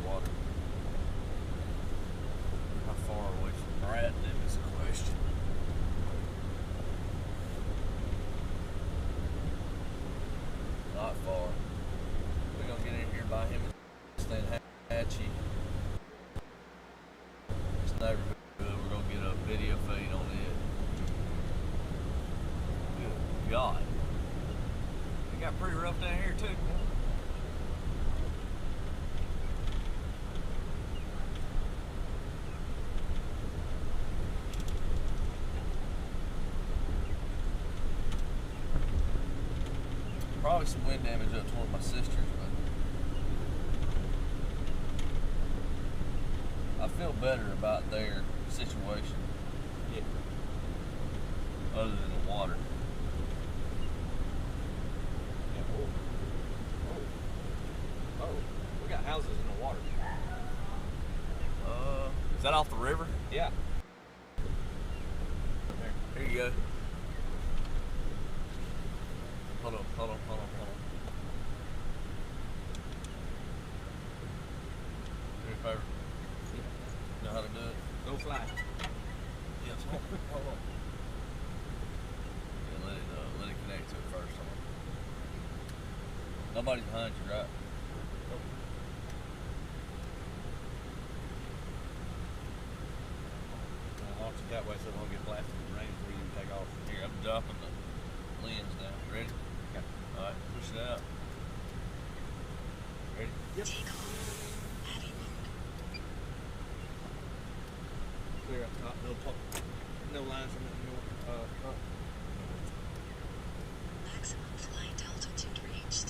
water. How far away from Brad them is the question. Not far. We're gonna get in here by him and stand hatchy. This neighborhood, we're gonna get a video feed on it. Good God. It got pretty rough down here too. Probably some wind damage up toward my sister's, but I feel better about their situation. Yeah. Other than the water. Yeah. Oh. We got houses in the water. Is that off the river? Yeah. Here you go. Hold on. Do me a favor. Know how to do it? Go fly. Yes. Hold on. Yeah, let it connect to it first. Hold on. Nobody's behind you, right? Launch it that way so it won't get blasted in the rain before you can take off. Here, I'm dropping the lens down. Ready? Okay. Alright, push it out. Ready? Yep. Clear up top. No lines from it anymore. Maximum flight altitude reached.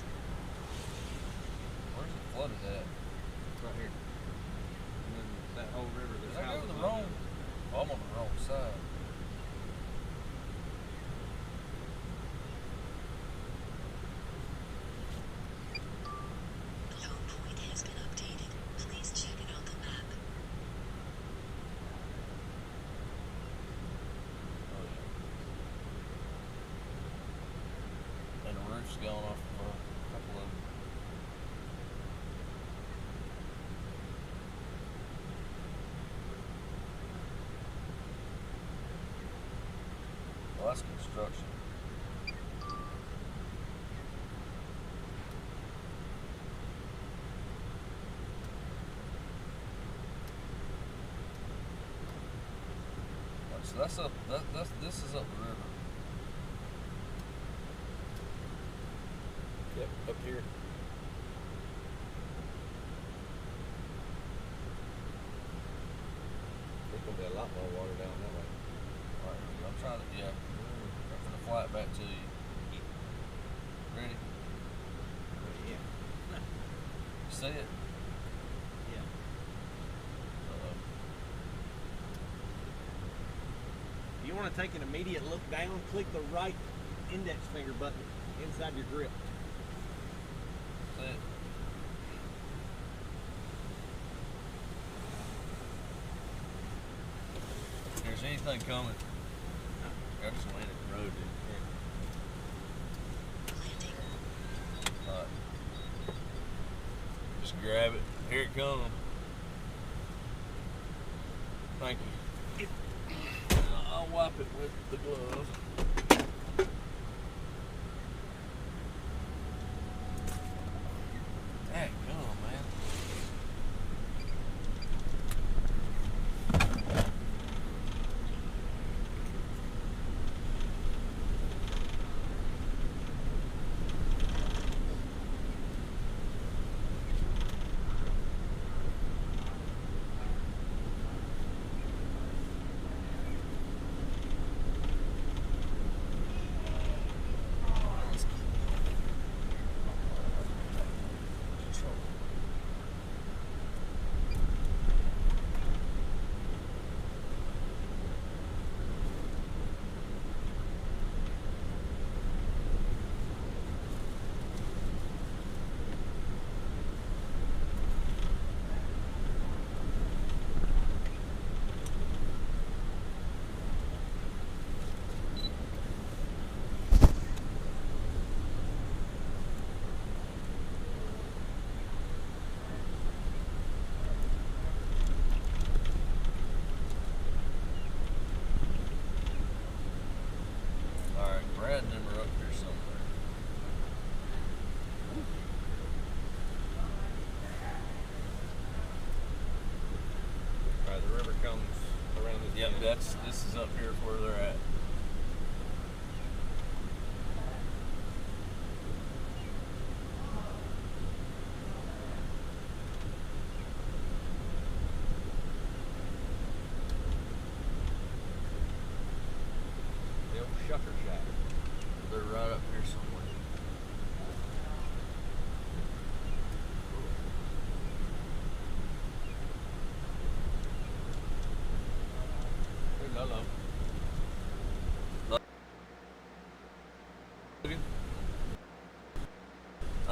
Where's it flooded at? Right here. And then that whole river, Did there's I go houses to the on wrong? it. Oh, I'm on the wrong side. The home point has been updated. Please check it on the map. Oh, yeah. And the roof's gone off of a couple of them. Well, that's construction. So that's up. This is up the river. Yep, up here. There's gonna be a lot more water down that way. All right, I'm trying to. Yeah. I'm gonna fly it back to you. Ready? Yeah. See it? Yeah. You want to take an immediate look down, click the right index finger button inside your grip. See it? If there's anything coming, I just landed the road, dude. Landing. Alright. Just grab it. Here it comes. Thank you. I'll wipe it with the glove. Dang, come man. around this Yep, bend. this is up here where they're at. The old shucker shack. They're right up here somewhere. Hey, Lolo.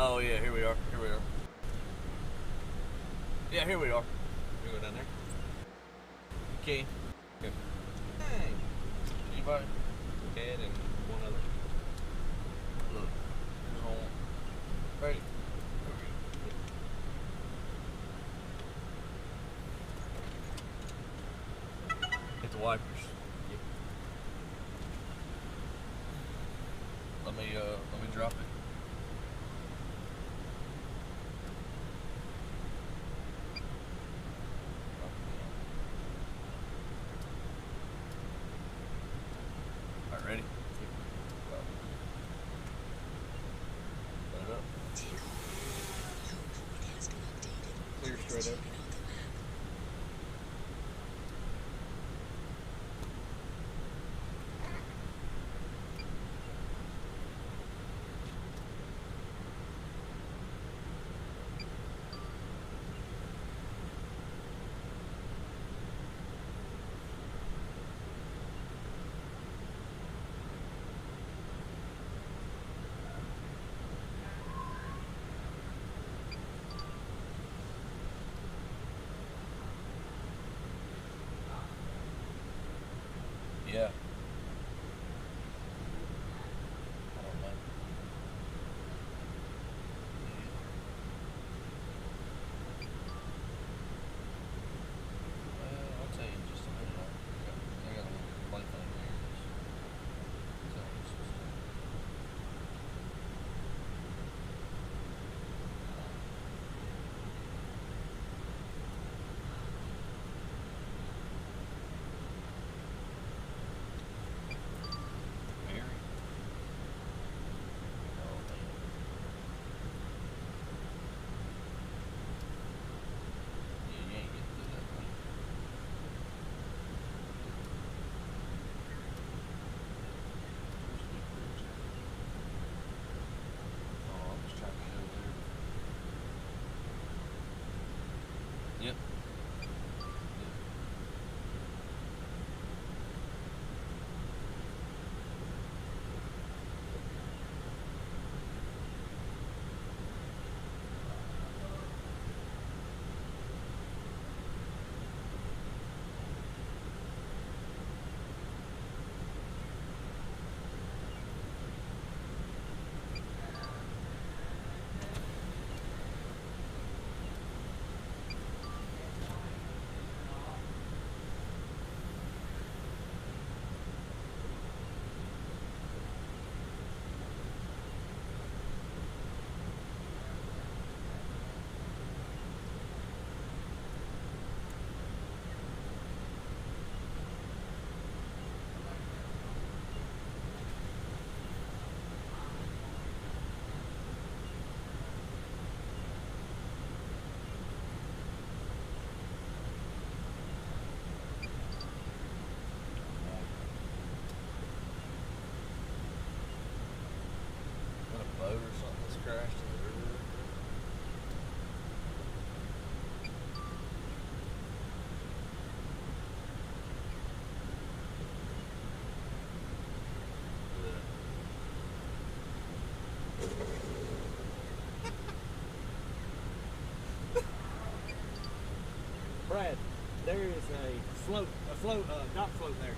Oh yeah, here we are. Here we are. Yeah, here we are. You go down there? Okay. Good. Hey. Anybody? Ed and one other. Look. Here's one. Ready? Here we go. Hit the wipers. Yep. Let me drop it. All right, ready? Go. Put it up. Takeoff. Home point has been updated. Clear Please straight check up. it on the map. Yeah. I don't know. Well, I'll tell you in just a minute. I got a little play thing here. So it's just, Mary. Oh man. Yeah, you ain't getting through that one. Oh, I'm just trying to go there. Yep. Yep. Got a boat or something that's crashed in the river. Brad, there is a dock float there.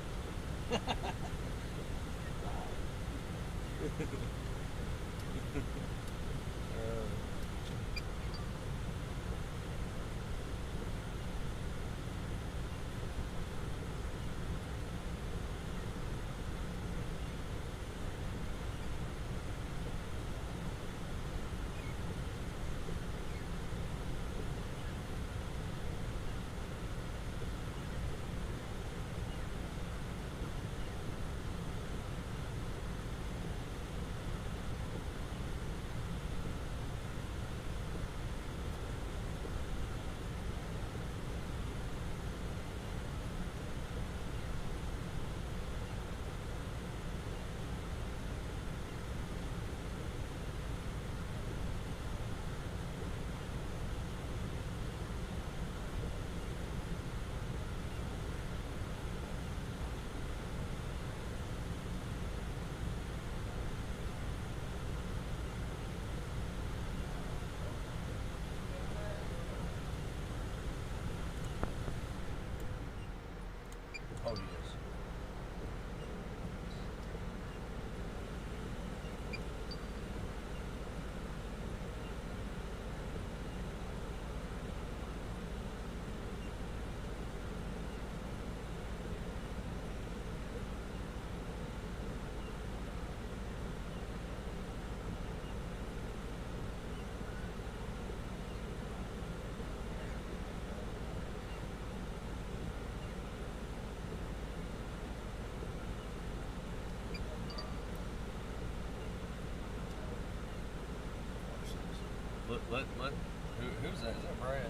Who's that? Is that Brad?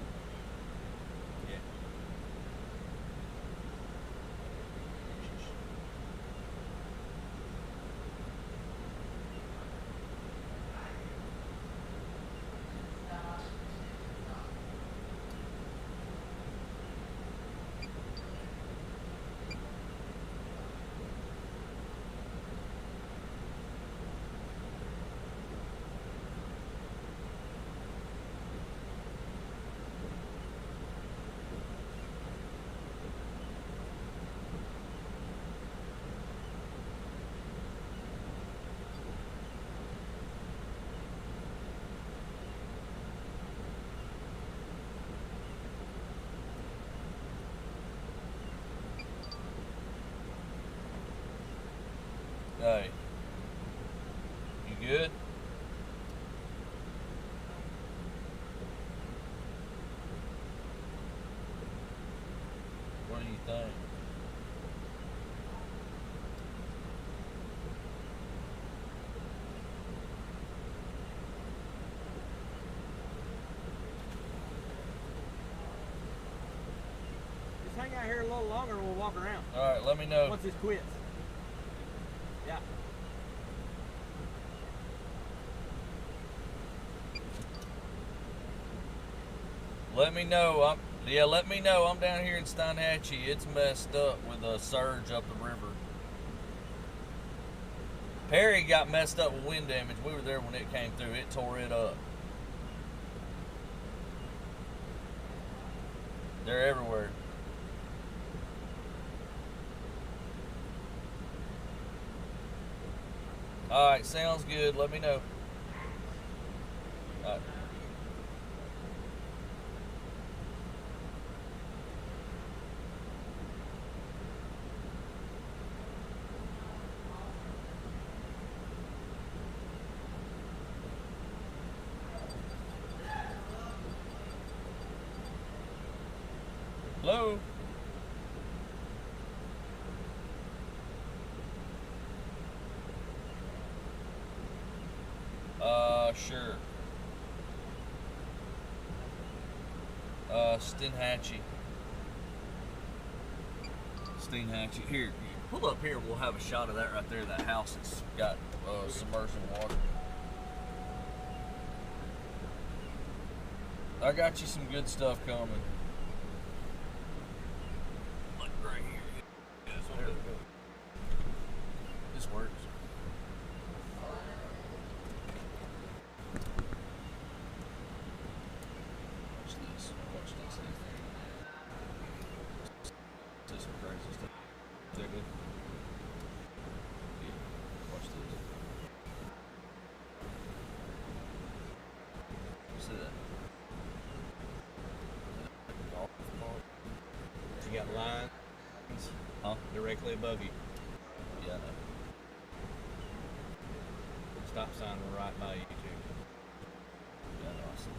Yeah. Hey, you good? What do you think? Just hang out here a little longer and we'll walk around. All right, let me know. Once this quits. Yeah. Let me know. Let me know. I'm down here in Steinhatchee. It's messed up with a surge up the river. Perry got messed up with wind damage. We were there when it came through. It tore it up. They're everywhere. All right, sounds good. Let me know. All right. Hello? Sure. Steinhatchee. Here, pull up here. We'll have a shot of that right there. That house that's got submersible water. I got you some good stuff coming. Like right here. Yeah, there we go. This works. Watch this. Watch this. This is some crazy stuff. Is that good? Yeah. Watch this. See that? You got lines directly above you. Yeah, I know. Stop sign right by you too. Yeah, I know. I see.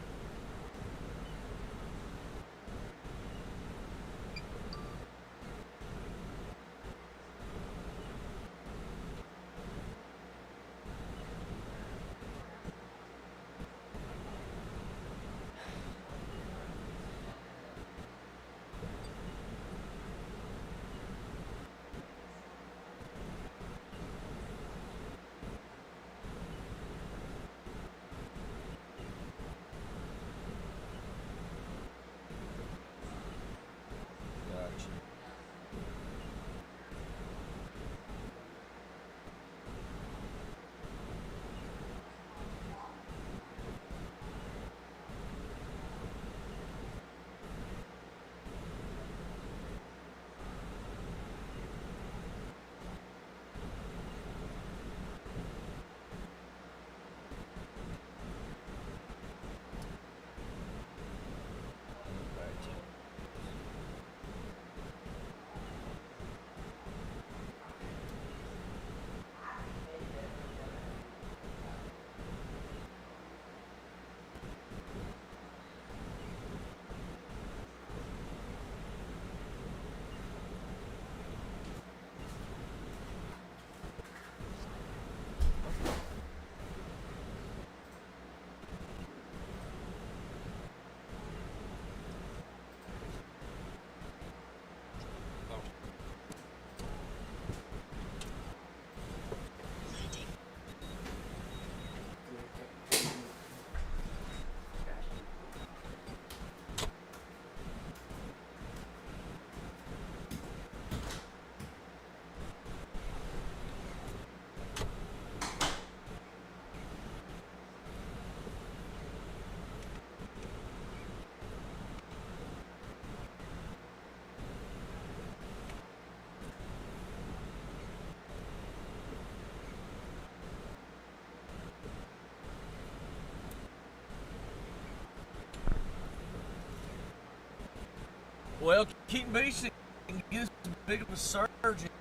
Well, Keaton Beach didn't get as big of a surge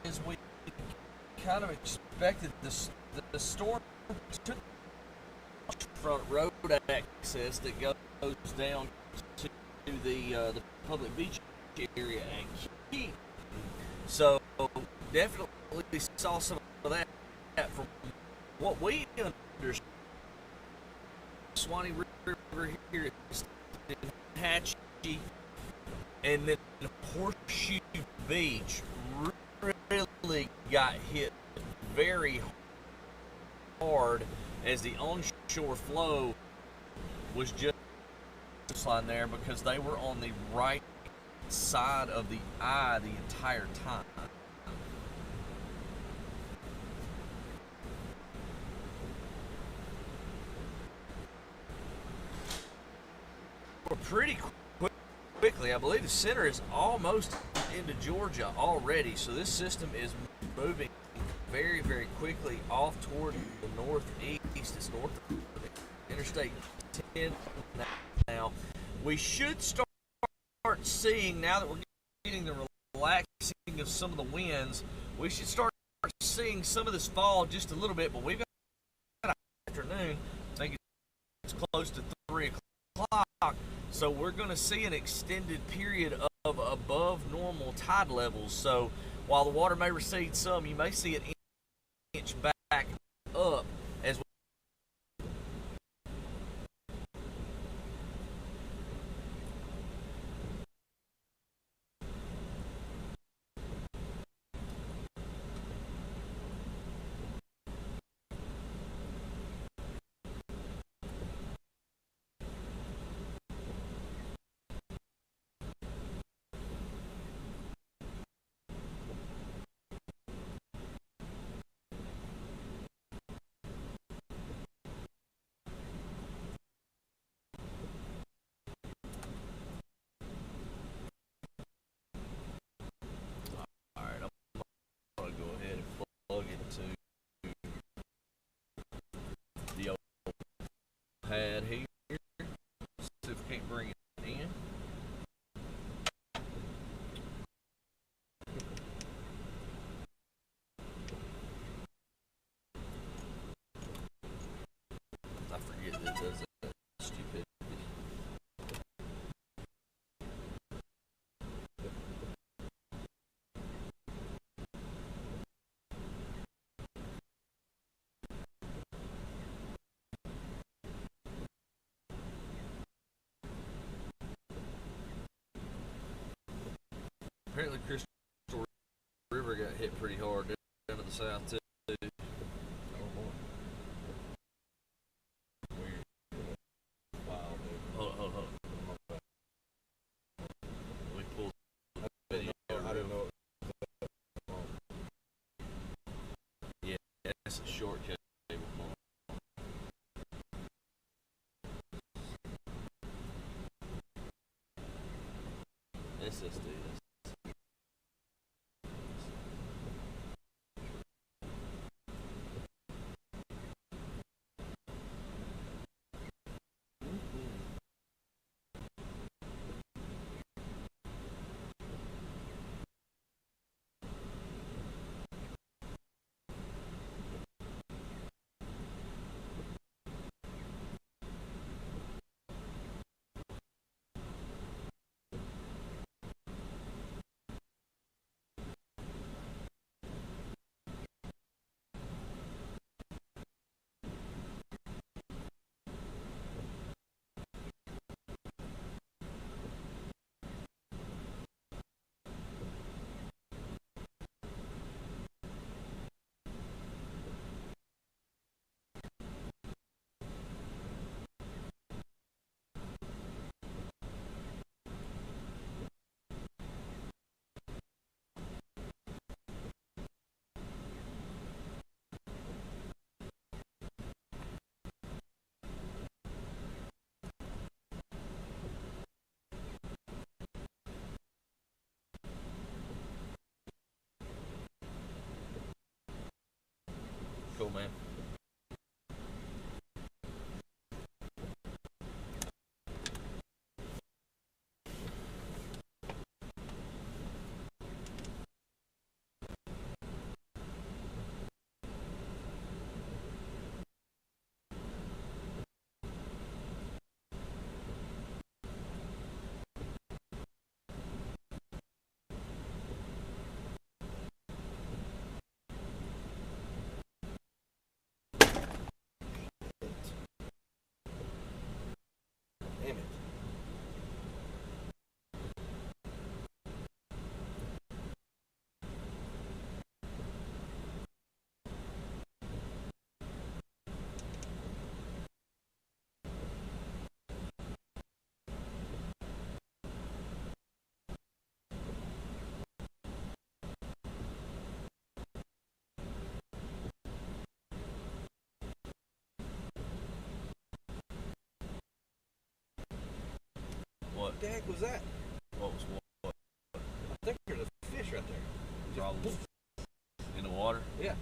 as we kind of expected. The storm took front road access that goes down to the public beach area and Keaton. So definitely saw some of that from what we understand. Swanee River here is Hatchie, and then Horseshoe Beach really got hit very hard as the onshore flow was just line there because they were on the right side of the eye the entire time. We're pretty quickly. I believe the center is almost into Georgia already, so this system is moving very, very quickly off toward the northeast. It's north of Interstate 10 now. We should start seeing, now that we're getting the relaxing of some of the winds, we should start seeing some of this fall just a little bit, but we've got an afternoon. I think it's close to 3 o'clock, so we're going to see an extended period of above normal tide levels. So while the water may recede some, you may see it inch back up as we pad here. See if we can't bring it in. I forget that it does that stupid. Apparently, Crystal River got hit pretty hard down to the south too. Oh boy. Weird. Wow, dude. Hold on. We pulled the video. I didn't know. Yeah, that's a short cable. SSD. Cool, man. What the heck was that? What was what? I think there's a fish right there. Probably in the water. Yeah.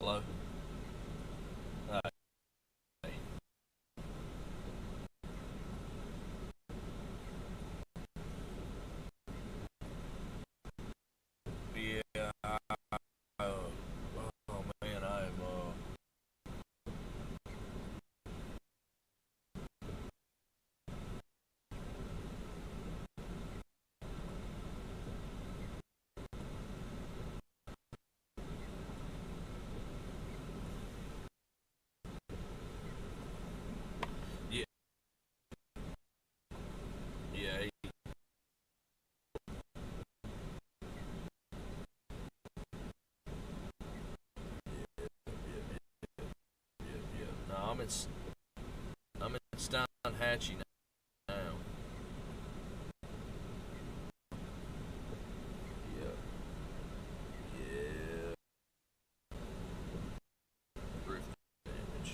Hello. Yeah. Oh man, I'm yeah, yeah, yeah. No, I'm in Steinhatchee now. Yeah. Yeah. Roof damage.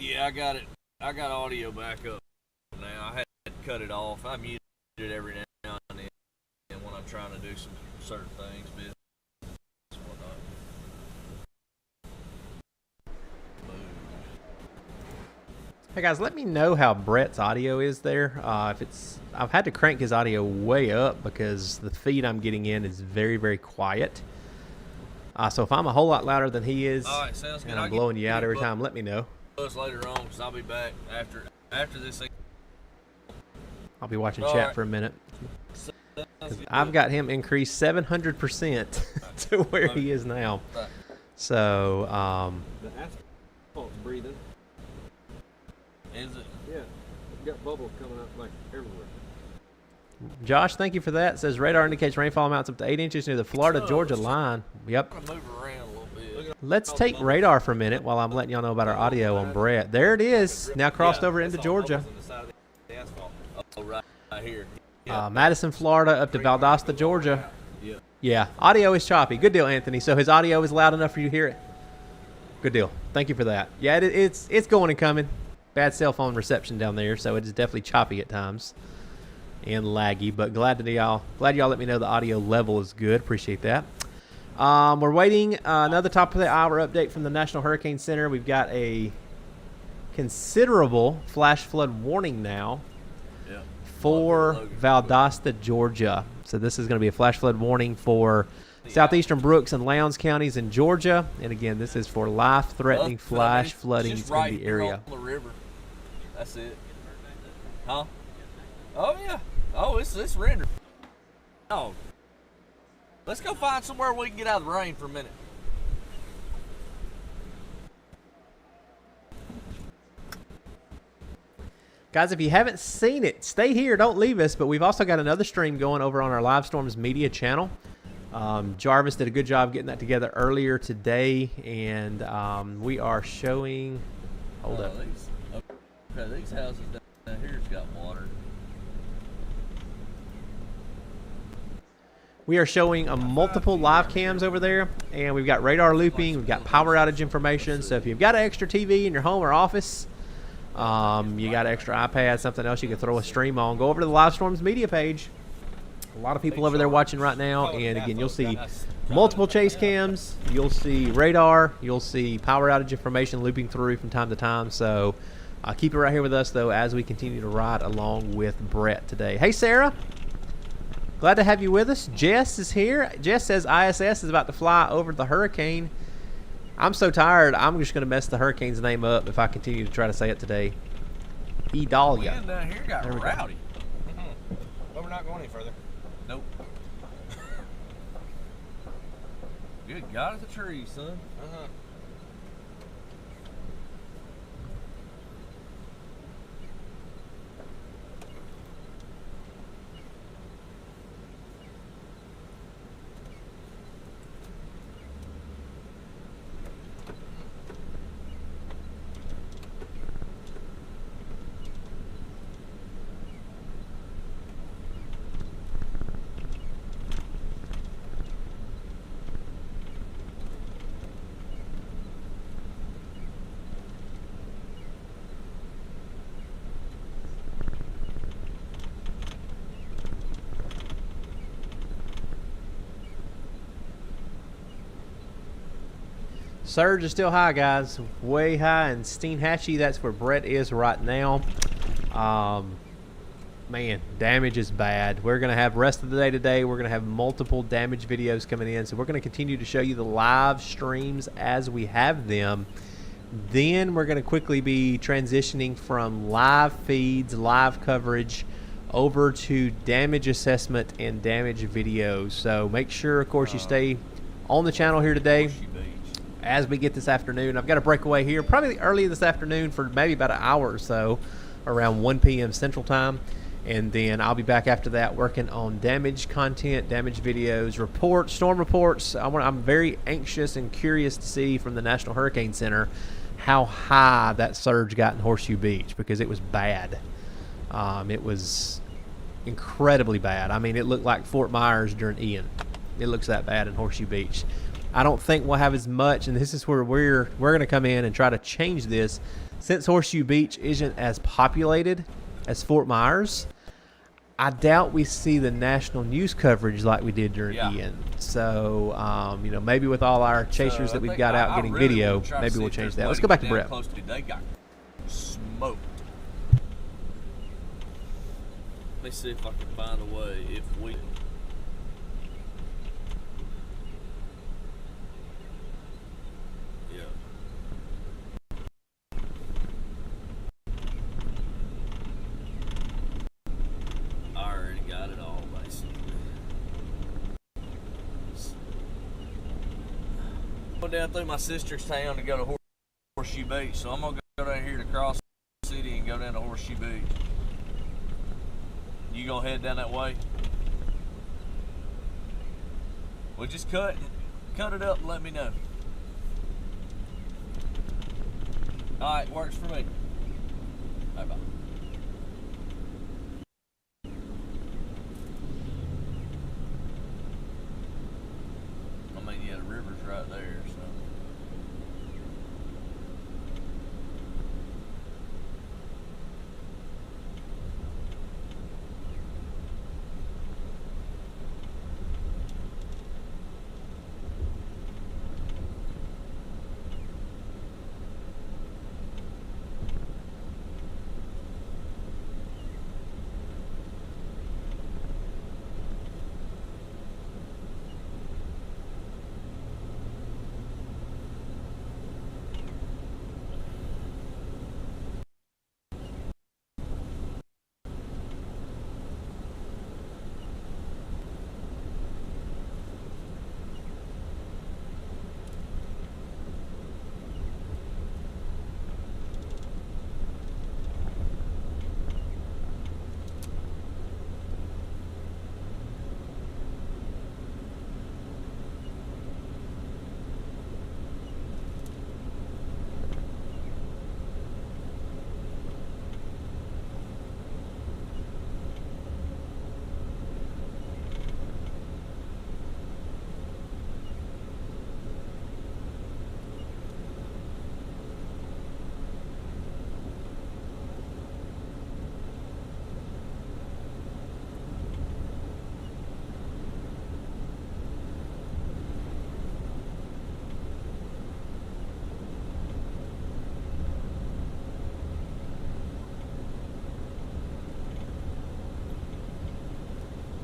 Yeah, I got it. I got audio back up now. I had to cut it off. I muted it every now and then when I'm trying to do some certain things, business and whatnot. Hey guys, let me know how Brett's audio is there. If it's, I've had to crank his audio way up because the feed I'm getting in is very, very quiet. So if I'm a whole lot louder than he is, All right, sounds good. and I'm blowing you out every time, let me know. Us later on, because I'll be back after this thing. I'll be watching All chat right. for a minute. Sounds good. I've got him increased 700% to where he is now. Right. So, The asphalt's breathing. Is it? Yeah. It's got bubbles coming up like everywhere. Josh, thank you for that. Says radar indicates rainfall amounts up to 8 inches near the Florida-Georgia line. Yep. I'm gonna move around a little bit. Let's take radar for a minute while I'm letting y'all know about our audio on Brett. There it is. Now crossed over into Georgia. Oh, right here. Madison, Florida, up to Valdosta, Georgia. Yeah. Yeah, audio is choppy. Good deal, Anthony. So his audio is loud enough for you to hear it? Good deal. Thank you for that. Yeah, it's going and coming. Bad cell phone reception down there, so it is definitely choppy at times and laggy. But glad y'all let me know the audio level is good. Appreciate that. We're waiting another top of the hour update from the National Hurricane Center. We've got a considerable flash flood warning now for Valdosta, Georgia. So this is going to be a flash flood warning for southeastern Brooks and Lowndes counties in Georgia. And again, this is for life-threatening flash flooding Just right in the here area. on the river. That's it. Huh? Oh yeah. Oh, it's rendered. Oh. Let's go find somewhere we can get out of the rain for a minute. Guys, if you haven't seen it, stay here. Don't leave us. But we've also got another stream going over on our Live Storms Media channel. Jarvis did a good job getting that together earlier today. And we are showing... Hold up. These houses down here's got water. We are showing multiple live cams over there, and we've got radar looping, we've got power outage information. So if you've got an extra TV in your home or office, you got an extra iPad, something else you can throw a stream on, go over to the Live Storms Media page. A lot of people over there watching right now, and again, you'll see multiple chase cams, you'll see radar, you'll see power outage information looping through from time to time. So keep it right here with us, though, as we continue to ride along with Brett today. Hey, Sarah. Glad to have you with us. Jess is here. Jess says ISS is about to fly over the hurricane. I'm so tired, I'm just going to mess the hurricane's name up if I continue to try to say it today. Idalia. Wind down here got rowdy. But we're not going any further. Nope. Good God, it's a tree, son. Uh-huh. Surge is still high, guys. Way high in Steenhatchee. That's where Brett is right now. Man, damage is bad. We're going to have rest of the day today. We're going to have multiple damage videos coming in. So we're going to continue to show you the live streams as we have them. Then we're going to quickly be transitioning from live feeds, live coverage, over to damage assessment and damage videos. So make sure, of course, you stay on the channel here today as we get this afternoon. I've got a breakaway here probably early this afternoon for maybe about an hour or so, around 1 p.m. Central Time. And then I'll be back after that working on damage content, damage videos, reports, storm reports. I'm very anxious and curious to see from the National Hurricane Center how high that surge got in Horseshoe Beach, because it was bad. It was incredibly bad. I mean, it looked like Fort Myers during Ian. It looks that bad in Horseshoe Beach. I don't think we'll have as much, and this is where we're going to come in and try to change this. Since Horseshoe Beach isn't as populated as Fort Myers, I doubt we see the national news coverage like we did during Ian. So, you know, maybe with all our chasers that we've got out getting video, maybe we'll change that. Let's go back to Brett. They got smoked. Let me see if I can find a way if we. Yeah. I already got it all basically. Go down through my sister's town to go to Horseshoe Beach, so I'm gonna go down here to Cross City and go down to Horseshoe Beach. You gonna head down that way? Well, just cut it up and let me know. All right, works for me. Bye bye. I mean, yeah, the river's right there, so.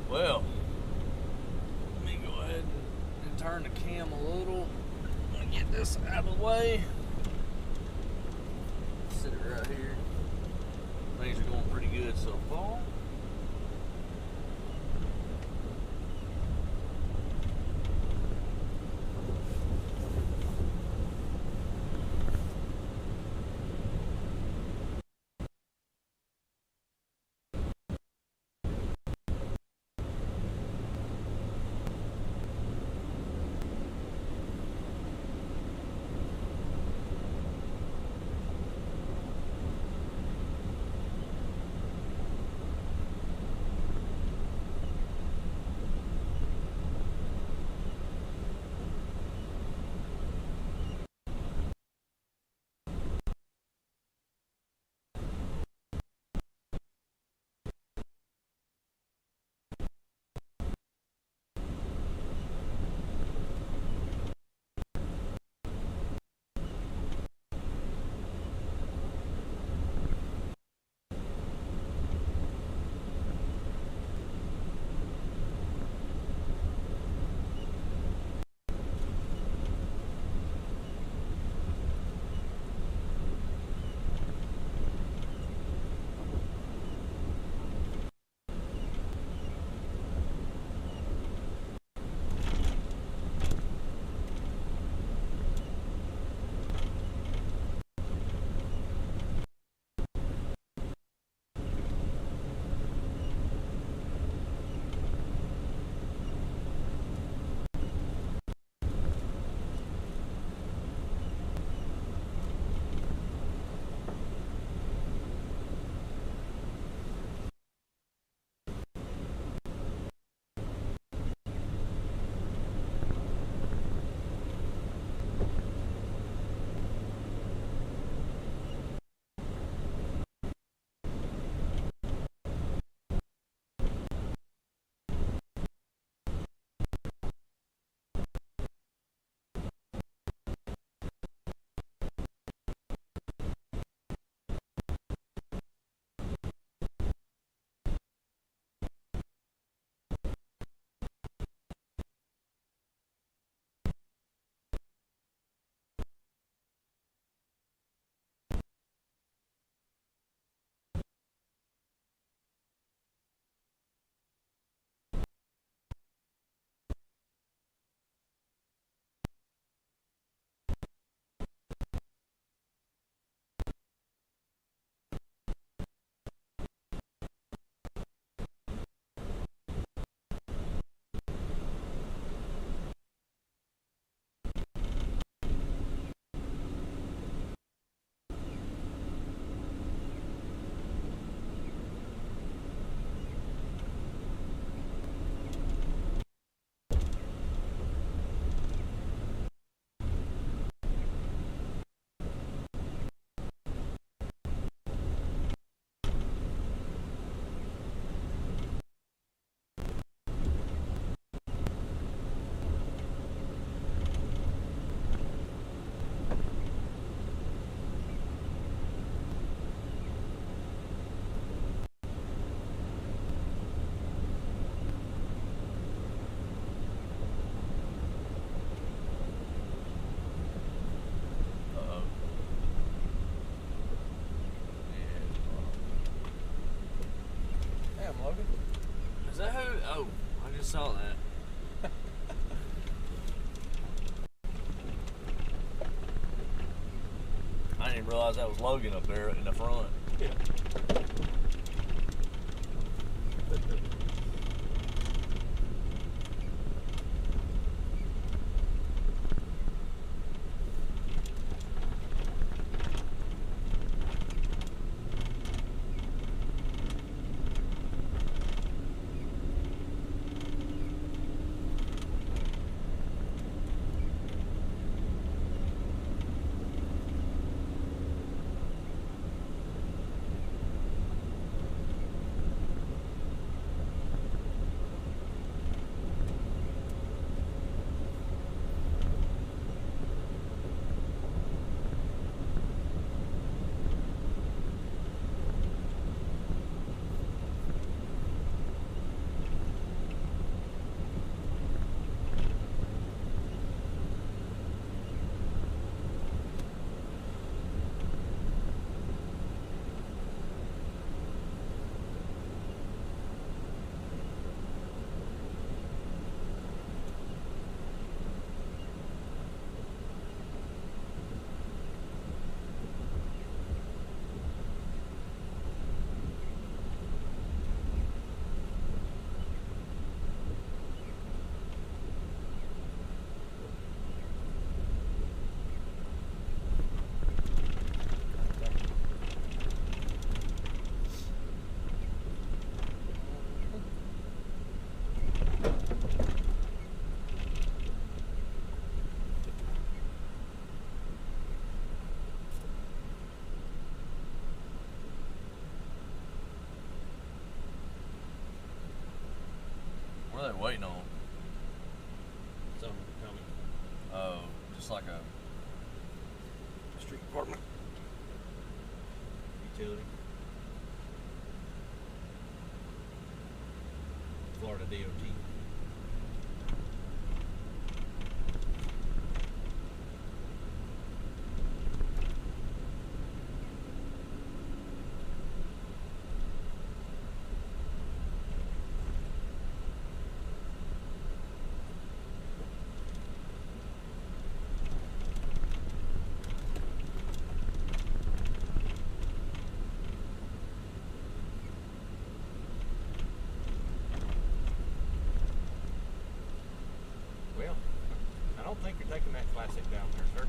Well, let me go ahead and turn the cam a little and get this out of the way. Sit it right here. Things are going pretty good so far. that who? Oh, I just saw that. I didn't even realize that was Logan up there in the front. Yeah. What are they waiting on? Something coming. Oh, just like a street department. Utility. Florida DOT. Well, I don't think you're taking that classic down there, sir.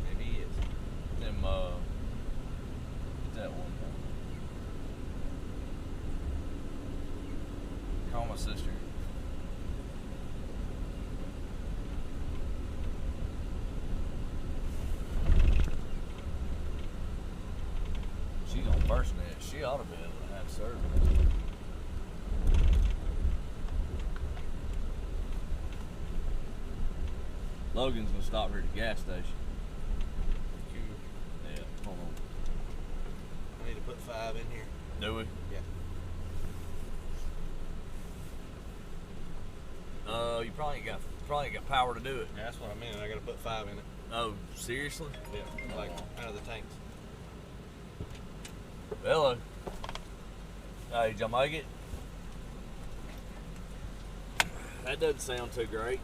Maybe he is. Them, that one. Call my sister. She's on FirstNet. She ought to be able to have service. Logan's gonna stop here at the gas station. Yeah, hold on. I need to put 5 in here. Do we? Yeah. You probably ain't got power to do it. Yeah, that's what I meant. I got to put 5 in it. Oh, seriously? Yeah, like out of the tanks. Hello. Hey, did y'all make it? That doesn't sound too great.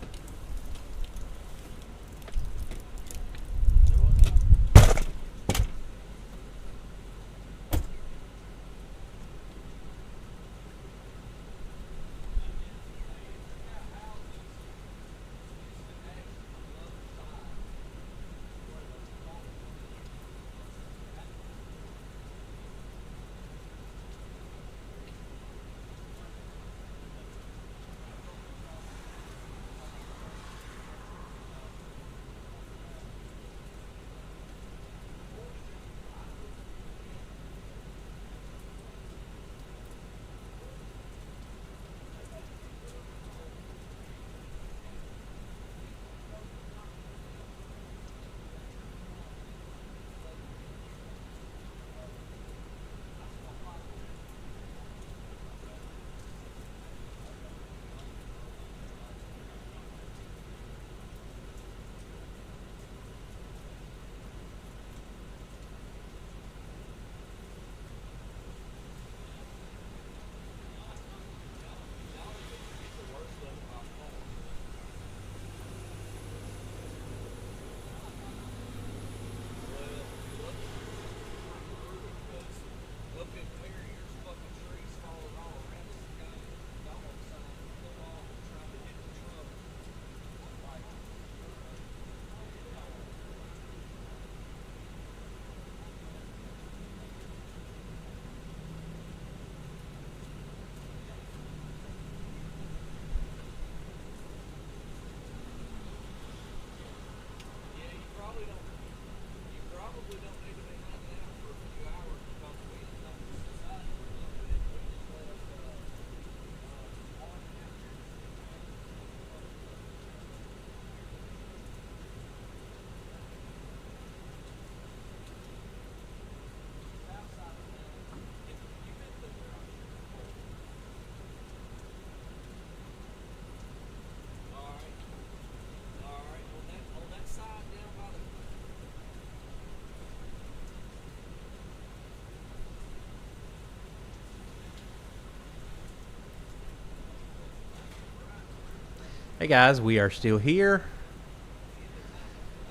Hey guys, we are still here.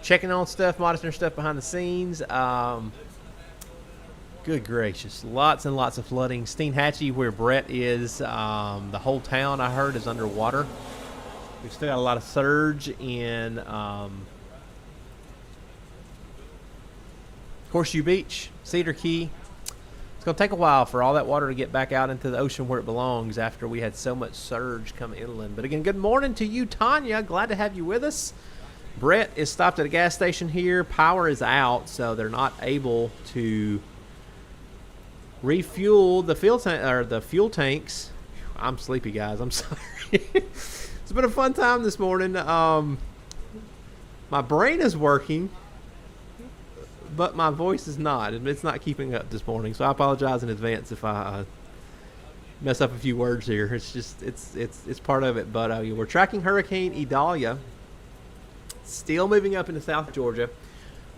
Checking on stuff, monitoring stuff behind the scenes. Good gracious. Lots and lots of flooding. Steinhatchee, where Brett is, the whole town, I heard, is underwater. We've still got a lot of surge in Horseshoe Beach, Cedar Key. It's going to take a while for all that water to get back out into the ocean where it belongs after we had so much surge come inland. But again, good morning to you, Tanya. Glad to have you with us. Brett is stopped at a gas station here. Power is out, so they're not able to refuel the fuel tanks. I'm sleepy, guys. I'm sorry. It's been a fun time this morning. My brain is working, but my voice is not. It's not keeping up this morning, so I apologize in advance if I mess up a few words here. It's just it's part of it. But we're tracking Hurricane Idalia, still moving up into South Georgia.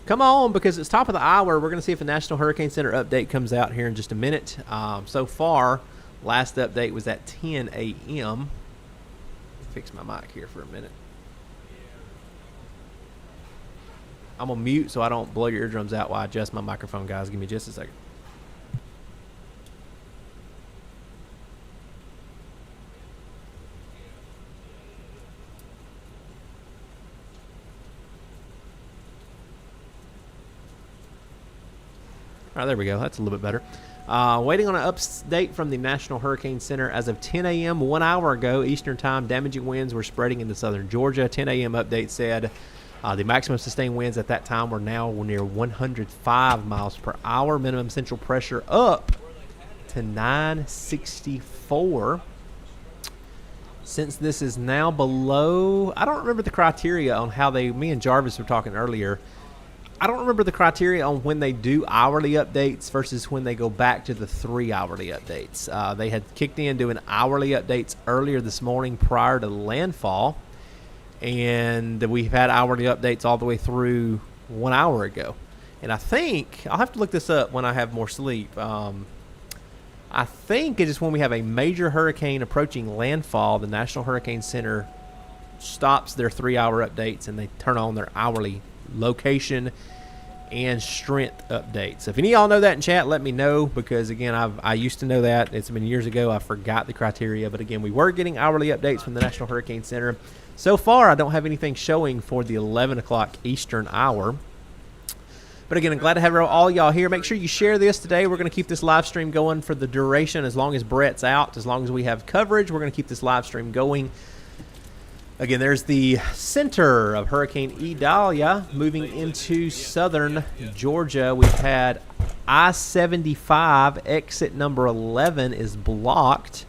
Come on, because it's top of the hour. We're going to see if the National Hurricane Center update comes out here in just a minute. So far, last update was at 10 a.m. Fix my mic here for a minute. I'm going to mute so I don't blow your eardrums out while I adjust my microphone, guys. Give me just a second. All right, there we go. That's a little bit better. Waiting on an update from the National Hurricane Center as of 10 a.m. 1 hour ago Eastern Time. Damaging winds were spreading into southern Georgia. 10 a.m. update said the maximum sustained winds at that time were now near 105 miles per hour. Minimum central pressure up to 964. Since this is now below, I don't remember the criteria on how me and Jarvis were talking earlier. I don't remember the criteria on when they do hourly updates versus when they go back to the 3 hourly updates. They had kicked in doing hourly updates earlier this morning prior to landfall, and we've had hourly updates all the way through 1 hour ago. And I think, I'll have to look this up when I have more sleep. I think it is when we have a major hurricane approaching landfall, the National Hurricane Center stops their 3 hour updates and they turn on their hourly location and strength updates. If any of y'all know that in chat, let me know, because again, I used to know that. It's been years ago. I forgot the criteria, but again, we were getting hourly updates from the National Hurricane Center. So far, I don't have anything showing for the 11 o'clock Eastern hour. But again, I'm glad to have all y'all here. Make sure you share this today. We're going to keep this live stream going for the duration as long as Brett's out. As long as we have coverage, we're going to keep this live stream going. Again, there's the center of Hurricane Idalia moving into southern Georgia. We've had I-75 exit number 11 is blocked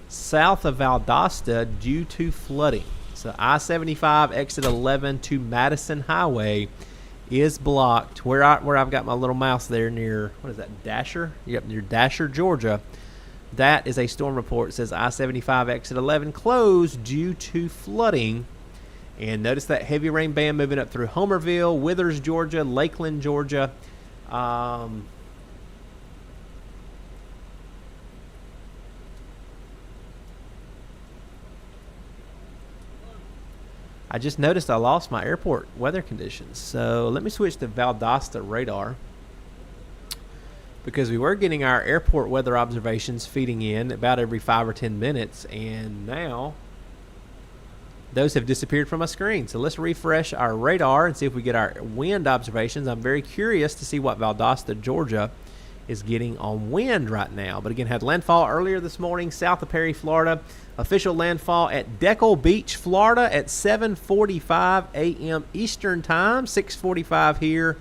south of Valdosta due to flooding. So I-75 exit 11 to Madison Highway is blocked. Where I've got my little mouse there near, what is that, Dasher? Yep, near Dasher, Georgia. That is a storm report. It says I-75 exit 11 closed due to flooding. And notice that heavy rain band moving up through Homerville, Withers, Georgia, Lakeland, Georgia. I just noticed I lost my airport weather conditions. So let me switch to Valdosta radar, because we were getting our airport weather observations feeding in about every 5 or 10 minutes, and now those have disappeared from my screen. So let's refresh our radar and see if we get our wind observations. I'm very curious to see what Valdosta, Georgia is getting on wind right now. But again, had landfall earlier this morning south of Perry, Florida. Official landfall at Keaton Beach, Florida at 7:45 a.m. Eastern Time, 6:45 here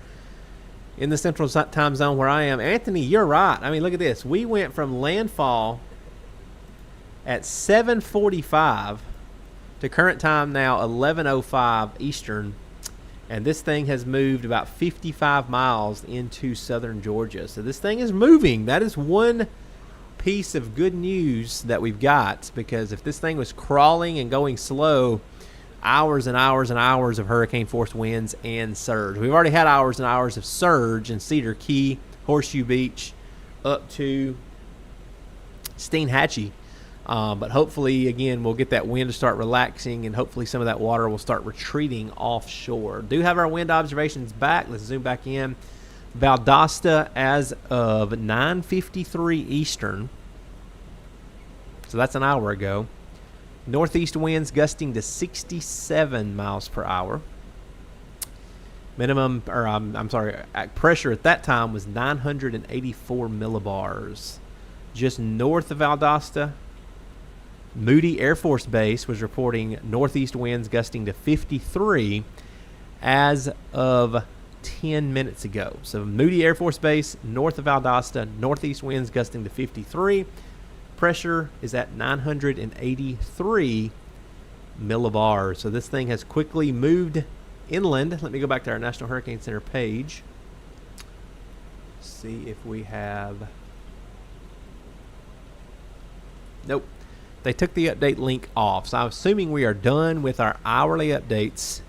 in the central time zone where I am. Anthony, you're right. I mean, look at this. We went from landfall at 7:45 to current time now 11:05 Eastern, and this thing has moved about 55 miles into southern Georgia. So this thing is moving. That is one piece of good news that we've got, because if this thing was crawling and going slow, hours and hours and hours of hurricane force winds and surge. We've already had hours and hours of surge in Cedar Key, Horseshoe Beach, up to Steinhatchee. But hopefully, again, we'll get that wind to start relaxing, and hopefully some of that water will start retreating offshore. Do have our wind observations back. Let's zoom back in. Valdosta as of 9:53 Eastern. So that's an hour ago. Northeast winds gusting to 67 miles per hour. Minimum, or I'm sorry, pressure at that time was 984 millibars. Just north of Valdosta, Moody Air Force Base was reporting northeast winds gusting to 53 as of 10 minutes ago. So Moody Air Force Base, north of Valdosta, northeast winds gusting to 53. Pressure is at 983 millibars. So this thing has quickly moved inland. Let me go back to our National Hurricane Center page. See if we have... Nope. They took the update link off. So I'm assuming we are done with our hourly updates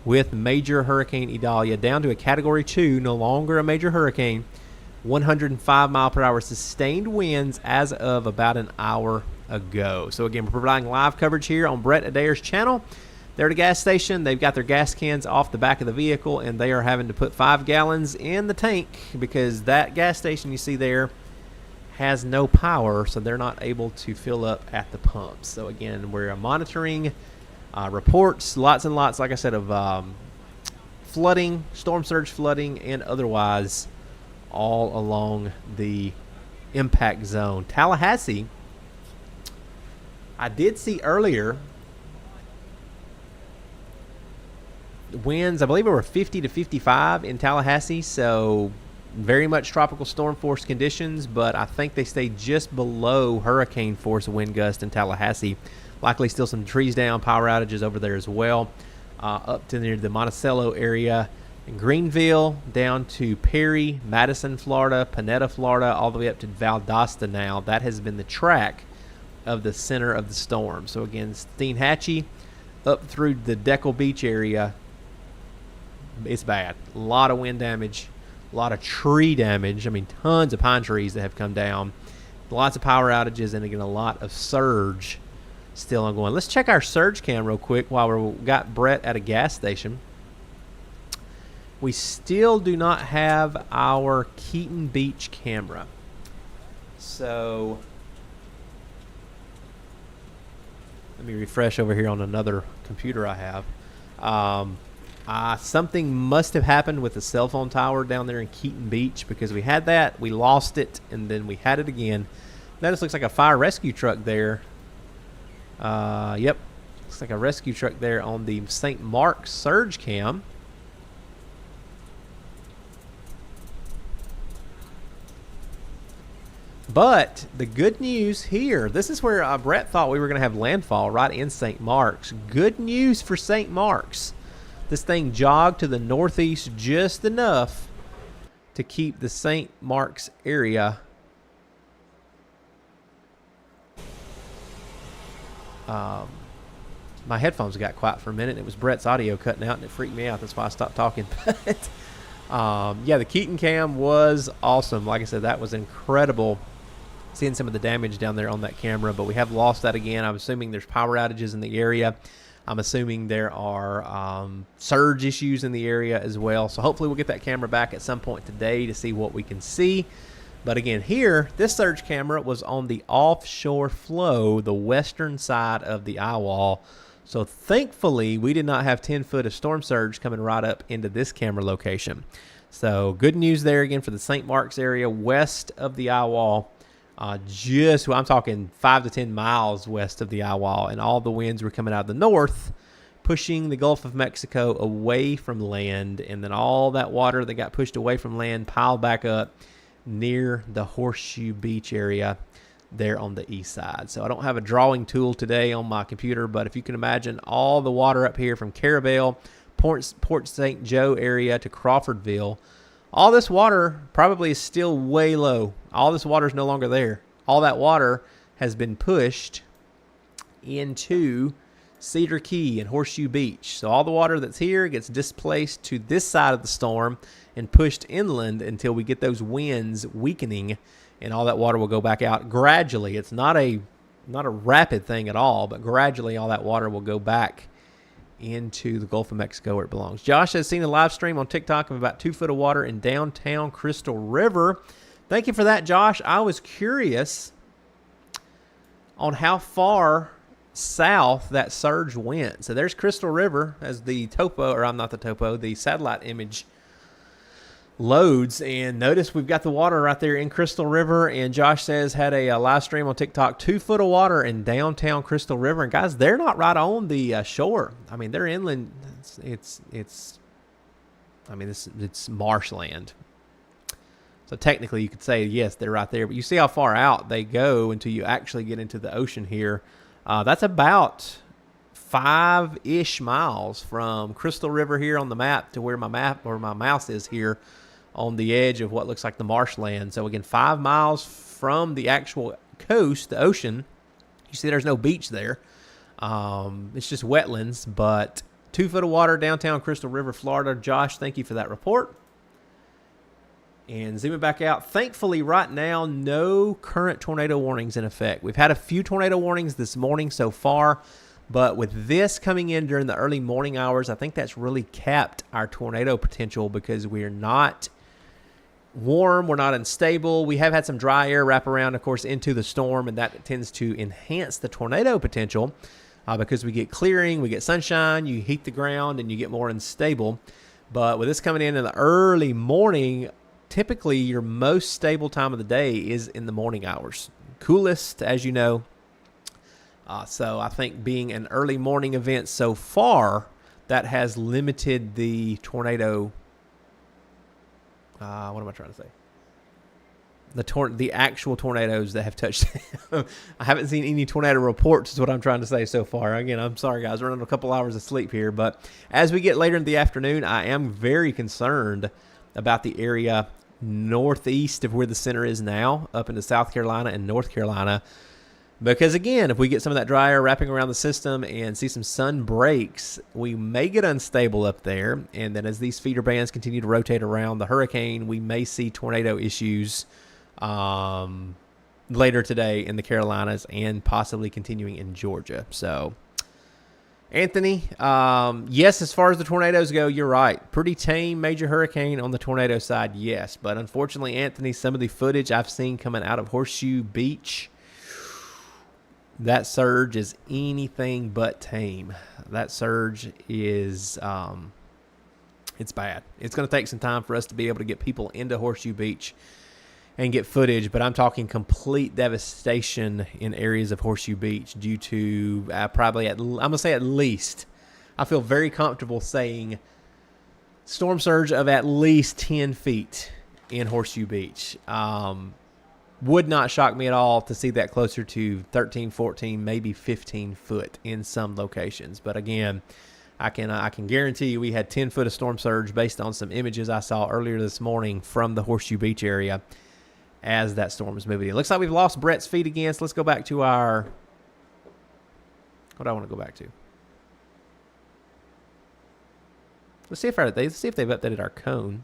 with Major Hurricane Idalia down to a Category 2, no longer a major hurricane. 105 mile per hour sustained winds as of about an hour ago. So again, we're providing live coverage here on Brett Adair's channel. They're at a gas station. They've got their gas cans off the back of the vehicle, and they are having to put 5 gallons in the tank because that gas station you see there has no power, so they're not able to fill up at the pumps. So again, we're monitoring reports, lots and lots, like I said, of flooding, storm surge flooding, and otherwise all along the impact zone. Tallahassee, I did see earlier winds, I believe it were 50 to 55 in Tallahassee, so very much tropical storm force conditions, but I think they stayed just below hurricane force wind gust in Tallahassee. Likely still some trees down, power outages over there as well. Up to near the Monticello area, in Greenville, down to Perry, Madison, Florida, Panetta, Florida, all the way up to Valdosta now. That has been the track of the center of the storm. So again, Steinhatchee up through the Keaton Beach area, it's bad. A lot of wind damage, a lot of tree damage. I mean, tons of pine trees that have come down. Lots of power outages, and again, a lot of surge still ongoing. Let's check our surge cam real quick while we've got Brett at a gas station. We still do not have our Keaton Beach camera. So let me refresh over here on another computer I have. Something must have happened with the cell phone tower down there in Keaton Beach, because we had that, we lost it, and then we had it again. That just looks like a fire rescue truck there. Yep, looks like a rescue truck there on the St. Mark's surge cam. But the good news here, this is where Brett thought we were going to have landfall, right in St. Mark's. Good news for St. Mark's. This thing jogged to the northeast just enough to keep the St. Mark's area my headphones got quiet for a minute. It was Brett's audio cutting out, and it freaked me out. That's why I stopped talking. But yeah, the Keaton cam was awesome. Like I said, that was incredible, seeing some of the damage down there on that camera. But we have lost that again. I'm assuming there's power outages in the area. I'm assuming there are surge issues in the area as well. So hopefully we'll get that camera back at some point today to see what we can see. But again, here, this surge camera was on the offshore flow, the western side of the eyewall. So thankfully, we did not have 10 foot of storm surge coming right up into this camera location. So good news there again for the St. Mark's area west of the eyewall. I'm talking 5 to 10 miles west of the eyewall, and all the winds were coming out of the north, pushing the Gulf of Mexico away from land, and then all that water that got pushed away from land piled back up near the Horseshoe Beach area there on the east side. So I don't have a drawing tool today on my computer, but if you can imagine all the water up here from Carabel, Port St. Joe area to Crawfordville, all this water probably is still way low. All this water is no longer there. All that water has been pushed into Cedar Key and Horseshoe Beach. So all the water that's here gets displaced to this side of the storm and pushed inland until we get those winds weakening, and all that water will go back out gradually. It's not a not a rapid thing at all, but gradually all that water will go back into the Gulf of Mexico where it belongs. Josh has seen a live stream on TikTok of about 2 foot of water in downtown Crystal River. Thank you for that, Josh. I was curious on how far south that surge went. So there's Crystal River as the topo, or I'm not the topo, the satellite image loads, and notice we've got the water right there in Crystal River. And Josh says had a live stream on TikTok, 2 foot of water in downtown Crystal River. And guys, they're not right on the shore. I mean, they're inland. It's marshland. So technically you could say, yes, they're right there, but you see how far out they go until you actually get into the ocean here. That's about 5-ish miles from Crystal River here on the map to where my mouse is here on the edge of what looks like the marshland. So again, 5 miles from the actual coast, the ocean. You see there's no beach there. It's just wetlands, but 2 foot of water downtown Crystal River, Florida. Josh, thank you for that report. And zooming back out, thankfully right now, no current tornado warnings in effect. We've had a few tornado warnings this morning so far, but with this coming in during the early morning hours, I think that's really capped our tornado potential because we're not warm, we're not unstable. We have had some dry air wrap around, of course, into the storm, and that tends to enhance the tornado potential because we get clearing, we get sunshine, you heat the ground, and you get more unstable. But with this coming in the early morning, typically your most stable time of the day is in the morning hours. Coolest, as you know. So I think being an early morning event so far, that has limited the tornado. What am I trying to say? The actual tornadoes that have touched down. I haven't seen any tornado reports is what I'm trying to say so far. Again, I'm sorry, guys. We're running a couple hours of sleep here. But as we get later in the afternoon, I am very concerned about the area northeast of where the center is now, up into South Carolina and North Carolina. Because, again, if we get some of that dry air wrapping around the system and see some sun breaks, we may get unstable up there. And then as these feeder bands continue to rotate around the hurricane, we may see tornado issues later today in the Carolinas and possibly continuing in Georgia. So, Anthony, yes, as far as the tornadoes go, you're right. Pretty tame major hurricane on the tornado side, yes. But unfortunately, Anthony, some of the footage I've seen coming out of Horseshoe Beach, that surge is anything but tame. That surge is, it's bad. It's going to take some time for us to be able to get people into Horseshoe Beach and get footage, but I'm talking complete devastation in areas of Horseshoe Beach due to probably, I'm going to say at least, I feel very comfortable saying storm surge of at least 10 feet in Horseshoe Beach. Would not shock me at all to see that closer to 13, 14, maybe 15 foot in some locations. But again, I can guarantee you we had 10 foot of storm surge based on some images I saw earlier this morning from the Horseshoe Beach area as that storm is moving in. It looks like we've lost Brett's feed again, so let's go back to our... What do I want to go back to? Let's see if they've updated our cone.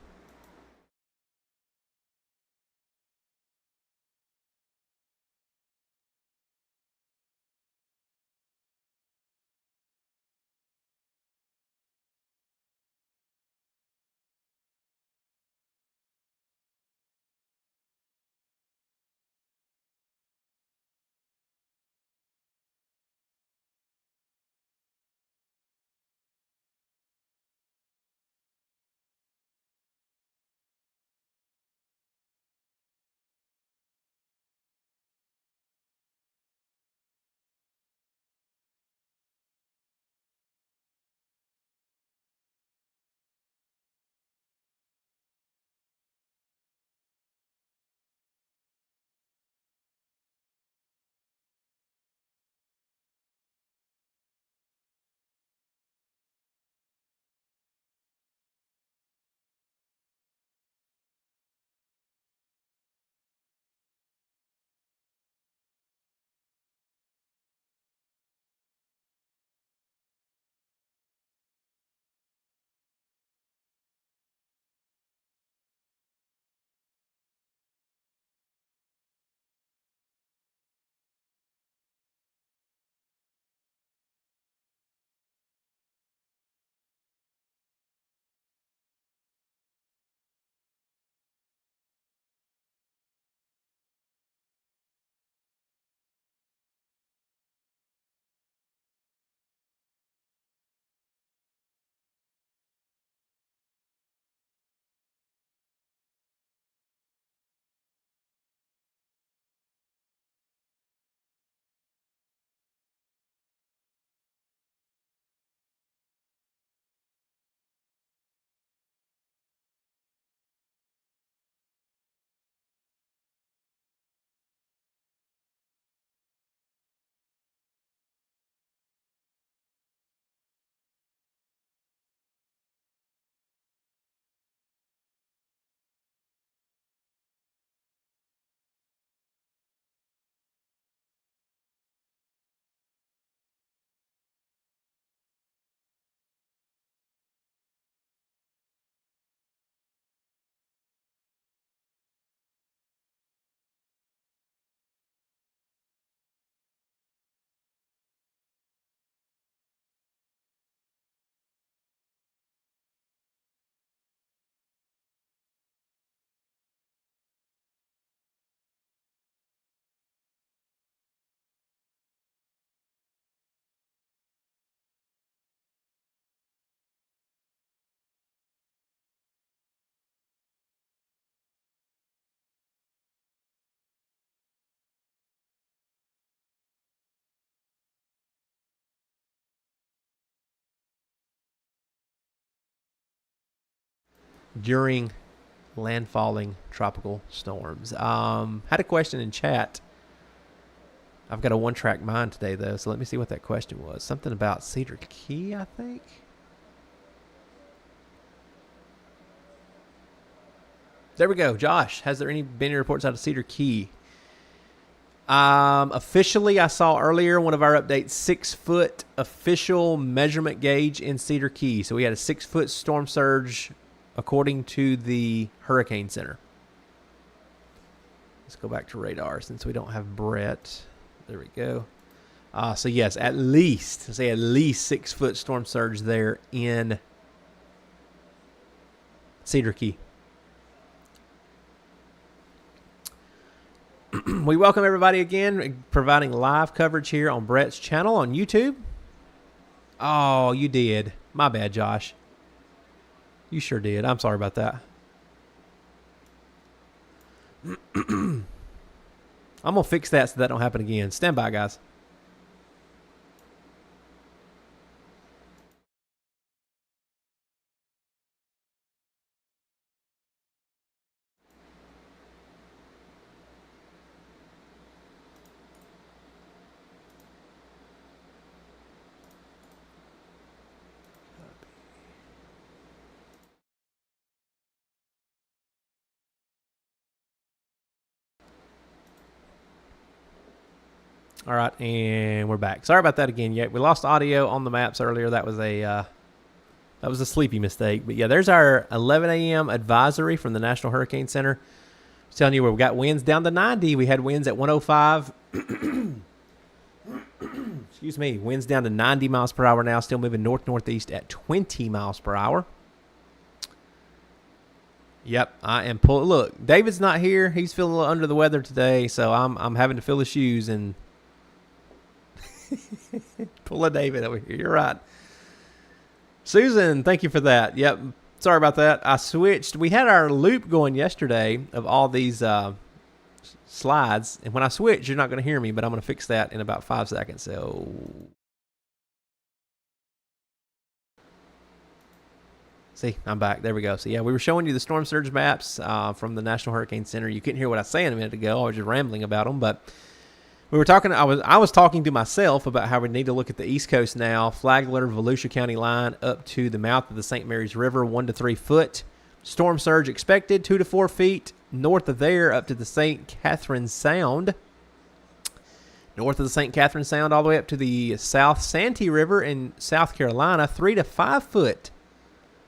during landfalling tropical storms. Had a question in chat. I've got a one-track mind today, though, so let me see what that question was. Something about Cedar Key, I think. There we go. Josh, has there been any reports out of Cedar Key? Officially, I saw earlier one of our updates, 6-foot official measurement gauge in Cedar Key. So we had a 6-foot storm surge according to the Hurricane Center. Let's go back to radar since we don't have Brett. There we go. So yes, at least 6-foot storm surge there in Cedar Key. We welcome everybody again, providing live coverage here on Brett's channel on YouTube. Oh, you did. My bad, Josh. You sure did. I'm sorry about that. I'm going to fix that so that don't happen again. Stand by, guys. All right, and we're back. Sorry about that again. Yeah, we lost audio on the maps earlier. That was a sleepy mistake. But yeah, there's our 11 a.m. advisory from the National Hurricane Center. I was telling you, we got winds down to 90. We had winds at 105. Excuse me. Winds down to 90 miles per hour now. Still moving north-northeast at 20 miles per hour. Yep, I am pulling. Look, David's not here. He's feeling a little under the weather today, so I'm having to fill his shoes and pull a David over here. You're right. Susan, thank you for that. Yep. Sorry about that. I switched. We had our loop going yesterday of all these slides. And when I switch, you're not going to hear me, but I'm going to fix that in about 5 seconds. So see, I'm back. There we go. So yeah, we were showing you the storm surge maps from the National Hurricane Center. You couldn't hear what I was saying a minute ago. I was just rambling about them, but we were talking. I was talking to myself about how we need to look at the East Coast now. Flagler, Volusia County line up to the mouth of the St. Mary's River, 1 to 3 foot. Storm surge expected, 2 to 4 feet. North of there, up to the St. Catherine Sound. North of the St. Catherine Sound, all the way up to the South Santee River in South Carolina, 3 to 5 foot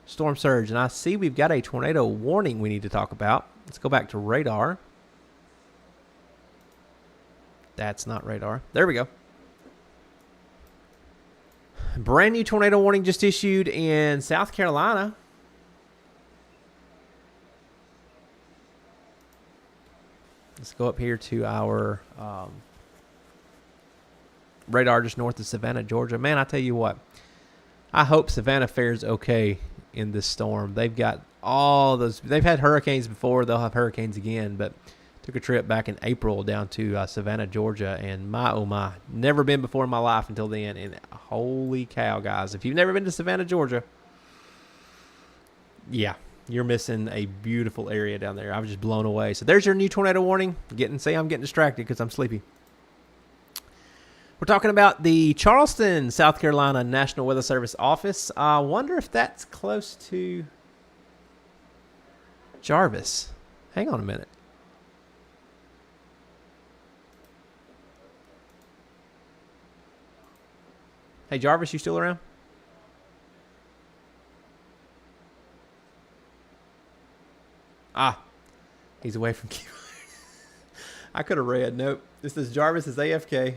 storm surge. And I see we've got a tornado warning we need to talk about. Let's go back to radar. That's not radar. There we go. Brand new tornado warning just issued in South Carolina. Let's go up here to our radar just north of Savannah, Georgia. Man, I tell you what, I hope Savannah fares okay in this storm. They've got all those. They've had hurricanes before. They'll have hurricanes again, but took a trip back in April down to Savannah, Georgia, and my, oh my, never been before in my life until then, and holy cow, guys. If you've never been to Savannah, Georgia, yeah, you're missing a beautiful area down there. I was just blown away. So there's your new tornado warning. I'm getting distracted because I'm sleepy. We're talking about the Charleston, South Carolina National Weather Service office. I wonder if that's close to Jarvis. Hang on a minute. Hey, Jarvis, you still around? Ah, he's away from keyboard. I could have read. Nope. This is Jarvis is AFK.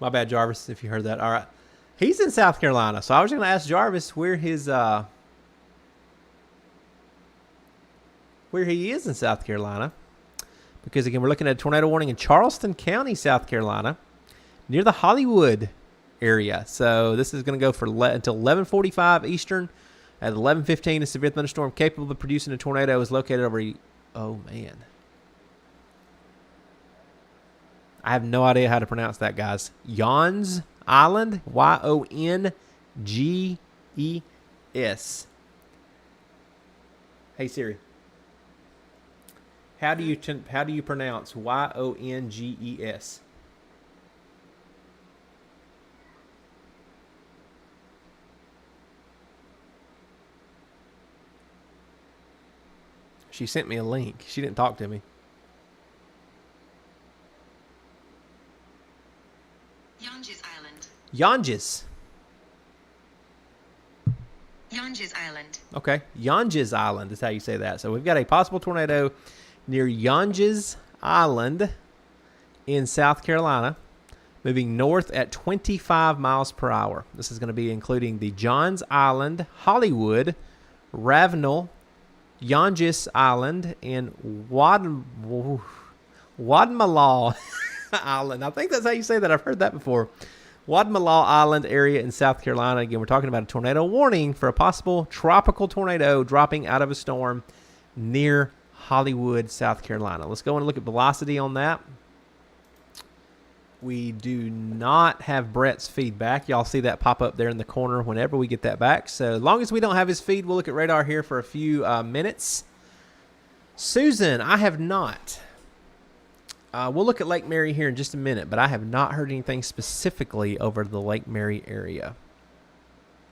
My bad, Jarvis, if you heard that. All right. He's in South Carolina, so I was going to ask Jarvis where his where he is in South Carolina, because again we're looking at a tornado warning in Charleston County, South Carolina, near the Hollywood area. So this is going to go for until 11:45 Eastern. At 11:15, a severe thunderstorm capable of producing a tornado is located over. Oh man, I have no idea how to pronounce that, guys. Yonges Island, Yonges. Hey Siri. How do you pronounce Yonges? She sent me a link. She didn't talk to me. Yonges Island. Yonges. Yonges Island. Okay. Yonges Island is how you say that. So we've got a possible tornado near Yonges Island in South Carolina, moving north at 25 miles per hour. This is going to be including the Johns Island, Hollywood, Ravenel, Yonges Island, and Wadmalaw Island. I think that's how you say that. I've heard that before. Wadmalaw Island area in South Carolina. Again, we're talking about a tornado warning for a possible tropical tornado dropping out of a storm near Hollywood, South Carolina. Let's go and look at velocity on that. We do not have Brett's feedback. Y'all see that pop up there in the corner whenever we get that back. So as long as we don't have his feed, we'll look at radar here for a few minutes. Susan, I have not. We'll look at Lake Mary here in just a minute, but I have not heard anything specifically over the Lake Mary area.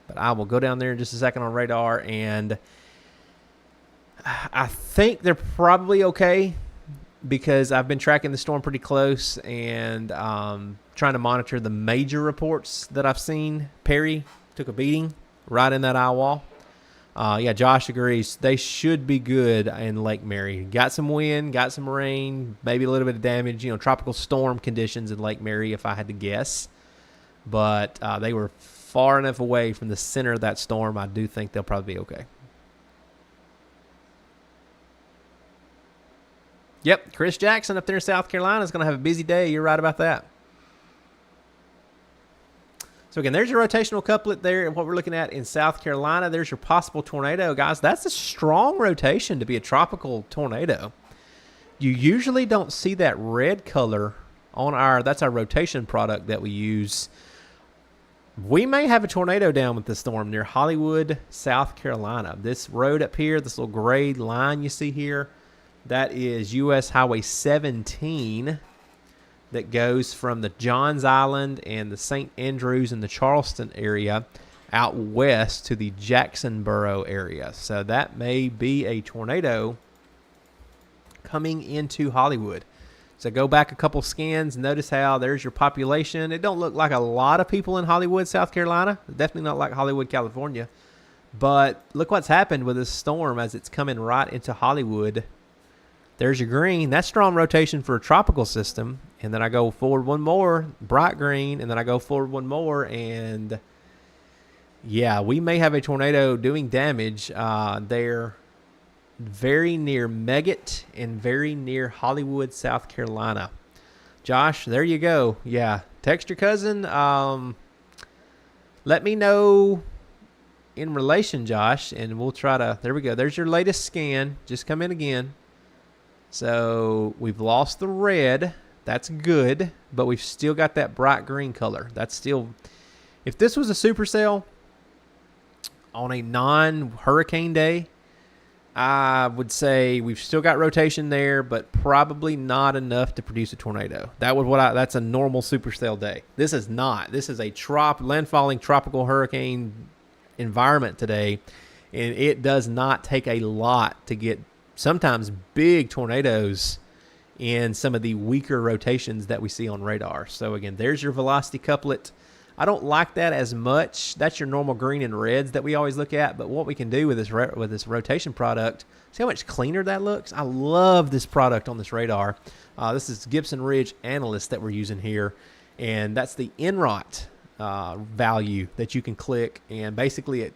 But I will go down there in just a second on radar, and I think they're probably okay because I've been tracking the storm pretty close and trying to monitor the major reports that I've seen. Perry took a beating right in that eyewall. Yeah, Josh agrees. They should be good in Lake Mary. Got some wind, got some rain, maybe a little bit of damage. You know, tropical storm conditions in Lake Mary, if I had to guess. But they were far enough away from the center of that storm. I do think they'll probably be okay. Yep, Chris Jackson up there in South Carolina is going to have a busy day. You're right about that. So, again, there's your rotational couplet there and what we're looking at in South Carolina. There's your possible tornado. Guys, that's a strong rotation to be a tropical tornado. You usually don't see that red color on that's our rotation product that we use. We may have a tornado down with this storm near Hollywood, South Carolina. This road up here, this little gray line you see here, that is U.S. Highway 17 that goes from the Johns Island and the St. Andrews and the Charleston area out west to the Jacksonboro area. So that may be a tornado coming into Hollywood. So go back a couple scans. Notice how there's your population. It don't look like a lot of people in Hollywood, South Carolina. Definitely not like Hollywood, California. But look what's happened with this storm as it's coming right into Hollywood. There's your green. That's strong rotation for a tropical system. And then I go forward one more, bright green, and then I go forward one more, and yeah, we may have a tornado doing damage there very near Meggett and very near Hollywood, South Carolina. Josh, there you go. Yeah, text your cousin. Let me know in relation, Josh, and we'll try to, there we go. There's your latest scan. Just come in again. So we've lost the red. That's good, but we've still got that bright green color. That's still, if this was a supercell on a non-hurricane day, I would say we've still got rotation there, but probably not enough to produce a tornado. That's a normal supercell day. This is not. This is a landfalling tropical hurricane environment today, and it does not take a lot to get sometimes big tornadoes in some of the weaker rotations that we see on radar. So again, there's your velocity couplet. I don't like that as much. That's your normal green and reds that we always look at. But what we can do with this rotation product, see how much cleaner that looks? I love this product on this radar. This is Gibson Ridge Analyst that we're using here. And that's the NROT value that you can click. And basically it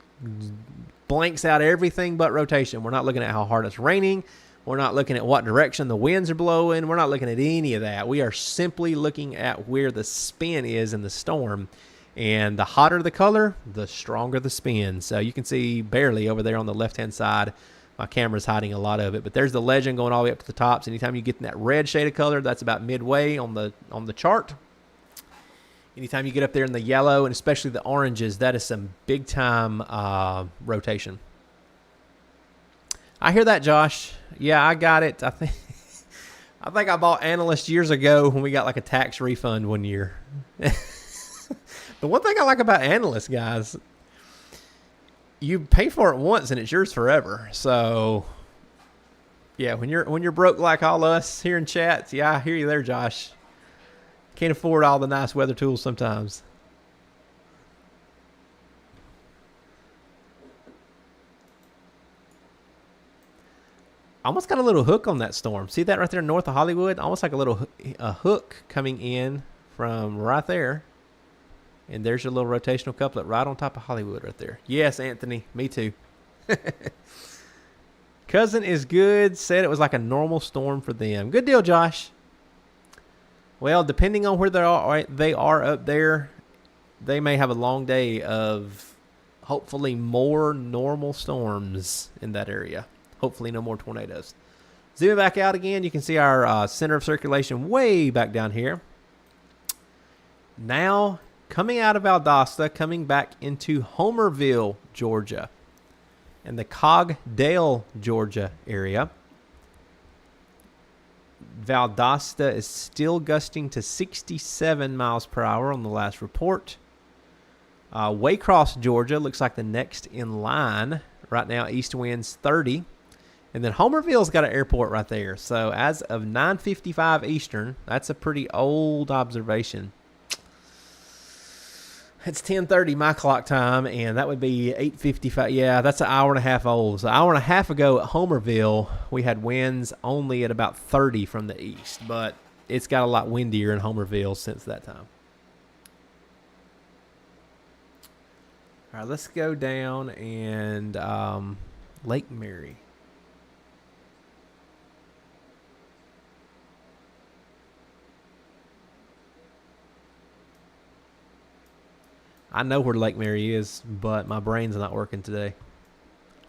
blanks out everything but rotation. We're not looking at how hard it's raining. We're not looking at what direction the winds are blowing. We're not looking at any of that. We are simply looking at where the spin is in the storm. And the hotter the color, the stronger the spin. So you can see barely over there on the left-hand side. My camera's hiding a lot of it. But there's the legend going all the way up to the top. So anytime you get in that red shade of color, that's about midway on the chart. Anytime you get up there in the yellow, and especially the oranges, that is some big-time rotation. I hear that, Josh. Yeah, I got it. I think I bought Analyst years ago when we got like a tax refund one year. The one thing I like about Analyst, guys, you pay for it once and it's yours forever. So yeah, when you're broke like all us here in chats, yeah, I hear you there, Josh. Can't afford all the nice weather tools sometimes. Almost got a little hook on that storm. See that right there north of Hollywood? Almost like a little hook coming in from right there. And there's your little rotational couplet right on top of Hollywood right there. Yes, Anthony. Me too. Cousin is good. Said it was like a normal storm for them. Good deal, Josh. Well, depending on where they are up there, they may have a long day of hopefully more normal storms in that area. Hopefully no more tornadoes. Zooming back out again, you can see our center of circulation way back down here. Now, coming out of Valdosta, coming back into Homerville, Georgia, and the Cogdale, Georgia area. Valdosta is still gusting to 67 miles per hour on the last report. Waycross, Georgia, looks like the next in line. Right now, east winds 30. And then Homerville's got an airport right there. So as of 9:55 Eastern, that's a pretty old observation. It's 10:30 my clock time, and that would be 8:55. Yeah, that's an hour and a half old. So an hour and a half ago at Homerville, we had winds only at about 30 from the east. But it's got a lot windier in Homerville since that time. All right, let's go down and Lake Mary. I know where Lake Mary is, but my brain's not working today.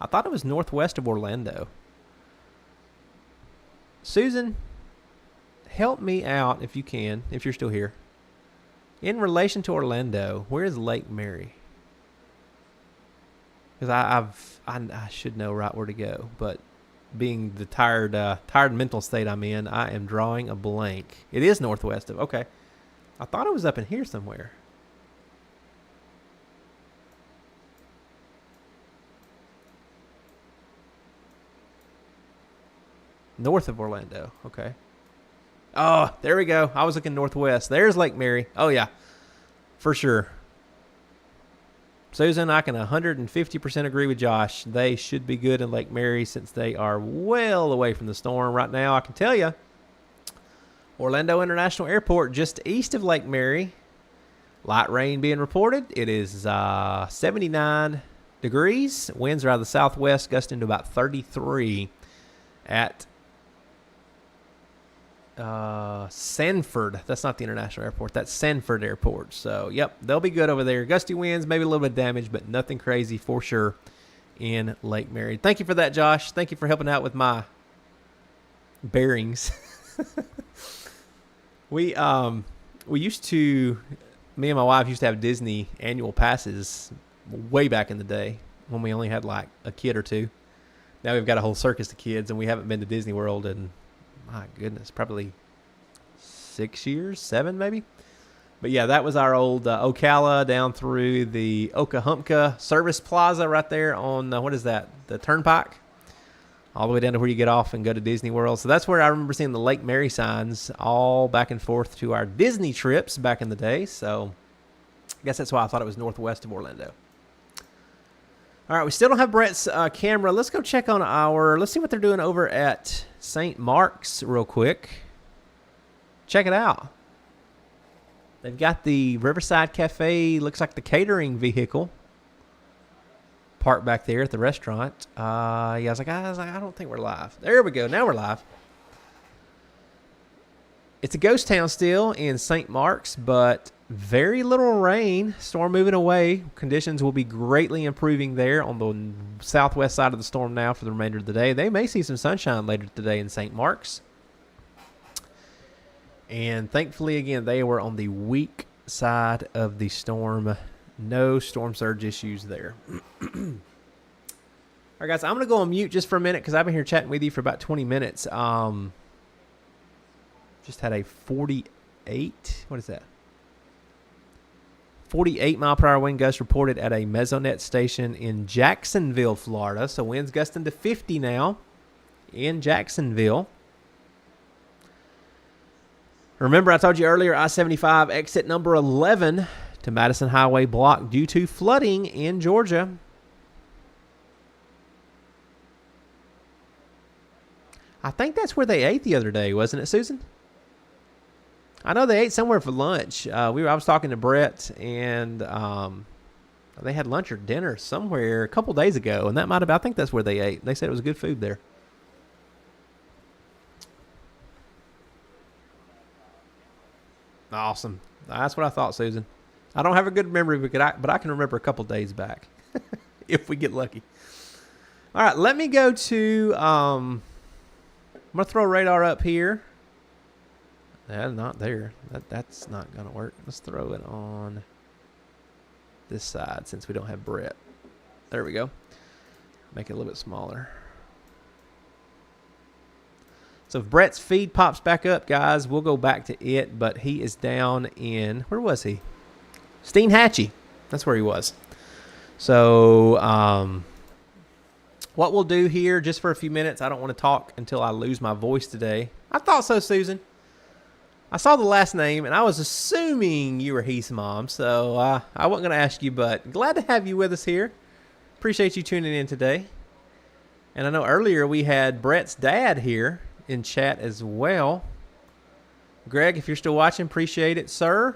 I thought it was northwest of Orlando. Susan, help me out if you can, if you're still here. In relation to Orlando, where is Lake Mary? Because I should know right where to go, but being the tired mental state I'm in, I am drawing a blank. It is northwest of. Okay, I thought it was up in here somewhere. North of Orlando. Okay. Oh, there we go. I was looking northwest. There's Lake Mary. Oh, yeah. For sure. Susan, I can 150% agree with Josh. They should be good in Lake Mary since they are well away from the storm right now. I can tell you, Orlando International Airport just east of Lake Mary. Light rain being reported. It is 79 degrees. Winds are out of the southwest, gusting to about 33 at Sanford. That's not the international airport. That's Sanford Airport. So, yep, they'll be good over there. Gusty winds, maybe a little bit of damage, but nothing crazy for sure in Lake Mary. Thank you for that, Josh. Thank you for helping out with my bearings. We used to, me and my wife used to have Disney annual passes way back in the day when we only had like a kid or two. Now we've got a whole circus of kids, and we haven't been to Disney World in, my goodness, probably 6 years, 7 maybe. But yeah, that was our old Ocala down through the Okahumpka Service Plaza right there on, what is that, the Turnpike? All the way down to where you get off and go to Disney World. So that's where I remember seeing the Lake Mary signs all back and forth to our Disney trips back in the day. So I guess that's why I thought it was northwest of Orlando. All right, we still don't have Brett's camera. Let's go check on let's see what they're doing over at St. Mark's real quick. Check it out. They've got the Riverside Cafe, looks like the catering vehicle, parked back there at the restaurant. Yeah, I was like, I don't think we're live. There we go. Now we're live. It's a ghost town still in St. Mark's, but very little rain. Storm moving away. Conditions will be greatly improving there on the southwest side of the storm now for the remainder of the day. They may see some sunshine later today in St. Mark's. And thankfully, again, they were on the weak side of the storm. No storm surge issues there. All right, guys, I'm going to go on mute just for a minute because I've been here chatting with you for about 20 minutes. Just had a 48. What is that? 48 mile per hour wind gust reported at a Mesonet station in Jacksonville, Florida. So winds gusting to 50 now in Jacksonville. Remember, I told you earlier, I-75 exit number 11 to Madison Highway blocked due to flooding in Georgia. I think that's where they ate the other day, wasn't it, Susan? I know they ate somewhere for lunch. I was talking to Brett, and they had lunch or dinner somewhere a couple days ago, and I think that's where they ate. They said it was good food there. Awesome. That's what I thought, Susan. I don't have a good memory, but I can remember a couple days back if we get lucky. All right, let me go to I'm going to throw radar up here. That's not there. That's not going to work. Let's throw it on this side since we don't have Brett. There we go. Make it a little bit smaller. So if Brett's feed pops back up, guys, we'll go back to it. But he is down in, where was he? Steinhatchee. That's where he was. So what we'll do here, just for a few minutes, I don't want to talk until I lose my voice today. I thought so, Susan. I saw the last name, and I was assuming you were Heath's mom, so I wasn't going to ask you, but glad to have you with us here. Appreciate you tuning in today. And I know earlier we had Brett's dad here in chat as well. Greg, if you're still watching, appreciate it, sir.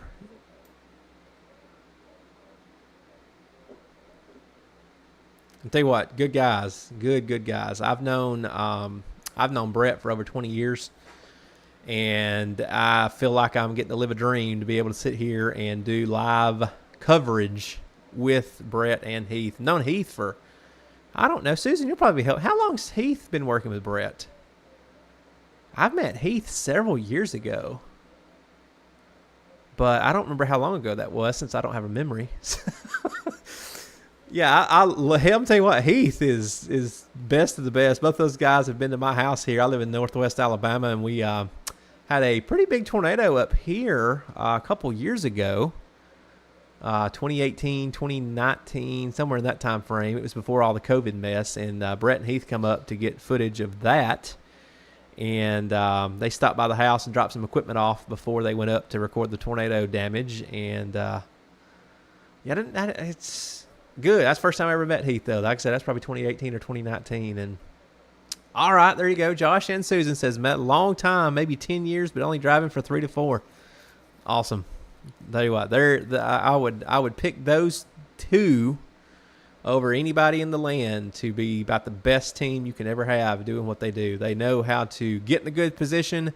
I'll tell you what, good guys, good guys. I've known Brett for over 20 years. And I feel like I'm getting to live a dream to be able to sit here and do live coverage with Brett and Heath. Known Heath for, I don't know, Susan, you'll probably help. How long's Heath been working with Brett? I've met Heath several years ago. But I don't remember how long ago that was since I don't have a memory. Yeah, I'm tell you what, Heath is best of the best. Both those guys have been to my house here. I live in Northwest Alabama, and we had a pretty big tornado up here a couple years ago, 2018, 2019, somewhere in that time frame. It was before all the COVID mess, and Brett and Heath come up to get footage of that, and they stopped by the house and dropped some equipment off before they went up to record the tornado damage, and it's good. That's the first time I ever met Heath, though. Like I said, that's probably 2018 or 2019, and all right, there you go. Josh and Susan says, met a long time, maybe 10 years, but only driving for 3 to 4. Awesome. Tell you what, I would pick those two over anybody in the land to be about the best team you can ever have doing what they do. They know how to get in a good position,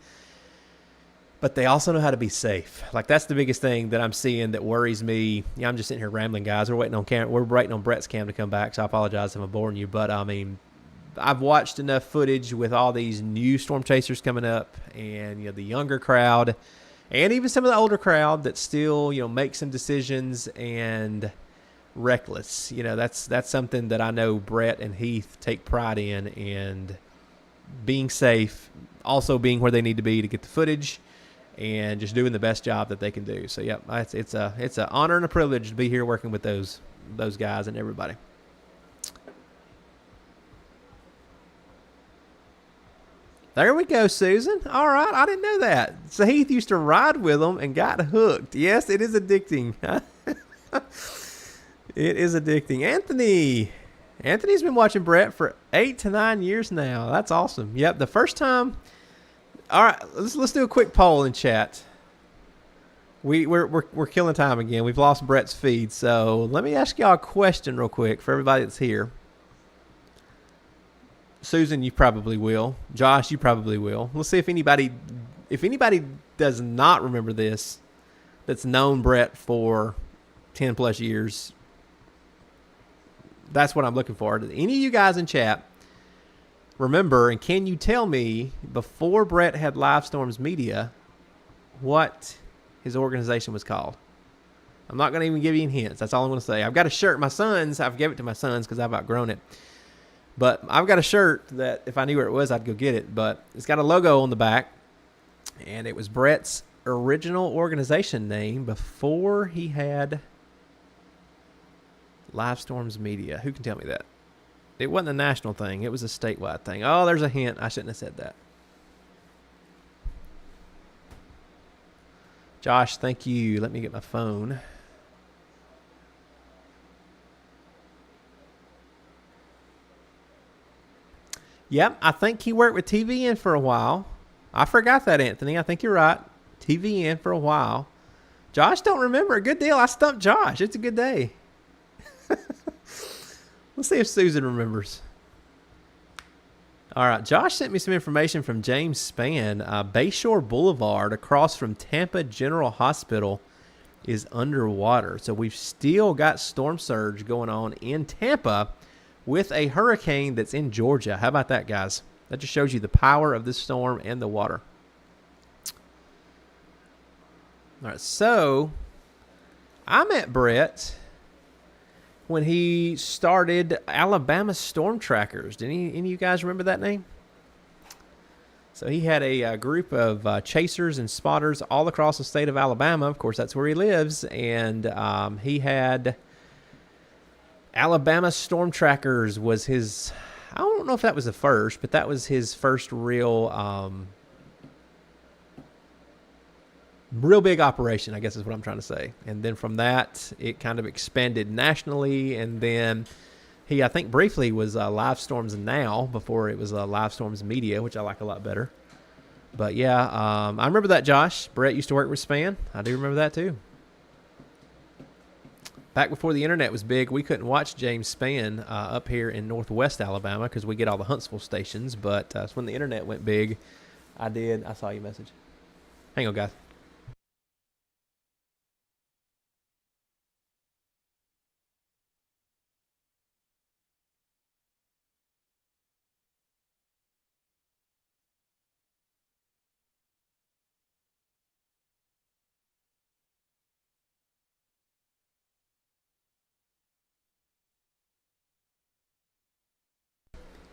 but they also know how to be safe. Like, that's the biggest thing that I'm seeing that worries me. Yeah, I'm just sitting here rambling, guys. We're waiting on Brett's cam to come back, so I apologize if I'm boring you, but I mean, I've watched enough footage with all these new storm chasers coming up, and the younger crowd, and even some of the older crowd that still make some decisions and reckless. That's something that I know Brett and Heath take pride in, and being safe, also being where they need to be to get the footage, and just doing the best job that they can do. So yeah, it's an honor and a privilege to be here working with those guys and everybody. There we go, Susan. All right, I didn't know that. So Heath used to ride with them and got hooked. Yes, it is addicting. It is addicting. Anthony's been watching Brett for 8 to 9 years now. That's awesome. Yep, the first time. All right, let's do a quick poll in chat. We're killing time again. We've lost Brett's feed, so let me ask y'all a question real quick for everybody that's here. Susan, you probably will. Josh, you probably will. Let's see if anybody does not remember this, that's known Brett for 10 plus years. That's what I'm looking for. Any of you guys in chat remember, and can you tell me, before Brett had Live Storms Media, what his organization was called? I'm not going to even give you any hints. That's all I'm going to say. I've got a shirt. I've given it to my sons because I've outgrown it. But I've got a shirt that if I knew where it was, I'd go get it. But it's got a logo on the back, and it was Brett's original organization name before he had Live Storms Media. Who can tell me that? It wasn't a national thing. It was a statewide thing. Oh, there's a hint. I shouldn't have said that. Josh, thank you. Let me get my phone. Yep, I think he worked with TVN for a while. I forgot that, Anthony. I think you're right. TVN for a while. Josh don't remember. Good deal. I stumped Josh. It's a good day. Let's see if Susan remembers. All right, Josh sent me some information from James Spann. Bayshore Boulevard across from Tampa General Hospital is underwater. So we've still got storm surge going on in Tampa with a hurricane that's in Georgia. How about that, guys? That just shows you the power of this storm and the water. All right, so I met Brett when he started Alabama Storm Trackers. Did any of you guys remember that name? So he had a group of chasers and spotters all across the state of Alabama. Of course, that's where he lives. And he had Alabama Storm Trackers was his, I don't know if that was the first, but that was his first real big operation, I guess is what I'm trying to say. And then from that, it kind of expanded nationally. And then he, I think, briefly was Live Storms Now before it was Live Storms Media, which I like a lot better. But yeah, I remember that, Josh. Brett used to work with Spann. I do remember that too. Back before the internet was big, we couldn't watch James Spann up here in northwest Alabama because we get all the Huntsville stations. But when the internet went big, I did. I saw your message. Hang on, guys.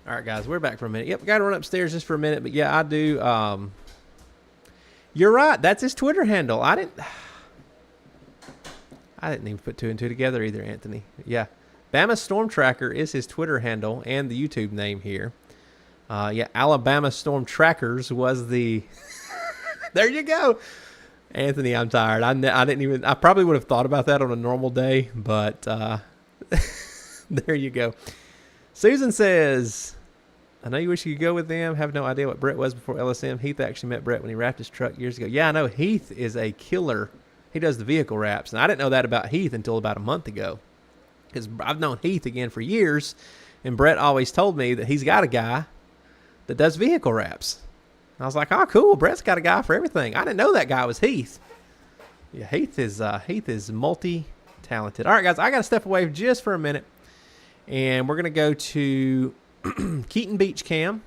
All right, guys, we're back for a minute. Yep, got to run upstairs just for a minute. But yeah, I do. You're right. That's his Twitter handle. I didn't even put two and two together either, Anthony. Yeah, Bama Storm Tracker is his Twitter handle and the YouTube name here. Yeah, Alabama Storm Trackers was the. There you go, Anthony. I'm tired. I didn't even. I probably would have thought about that on a normal day, but there you go. Susan says, I know you wish you could go with them. Have no idea what Brett was before LSM. Heath actually met Brett when he wrapped his truck years ago. Yeah, I know. Heath is a killer. He does the vehicle wraps. And I didn't know that about Heath until about a month ago. Because I've known Heath again for years. And Brett always told me that he's got a guy that does vehicle wraps. And I was like, oh, cool. Brett's got a guy for everything. I didn't know that guy was Heath. Yeah, Heath is multi-talented. All right, guys, I got to step away just for a minute. And we're going to go to Keaton Beach Cam.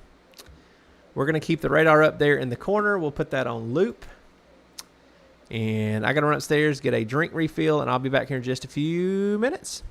We're going to keep the radar up there in the corner. We'll put that on loop. And I got to run upstairs, get a drink refill, and I'll be back here in just a few minutes.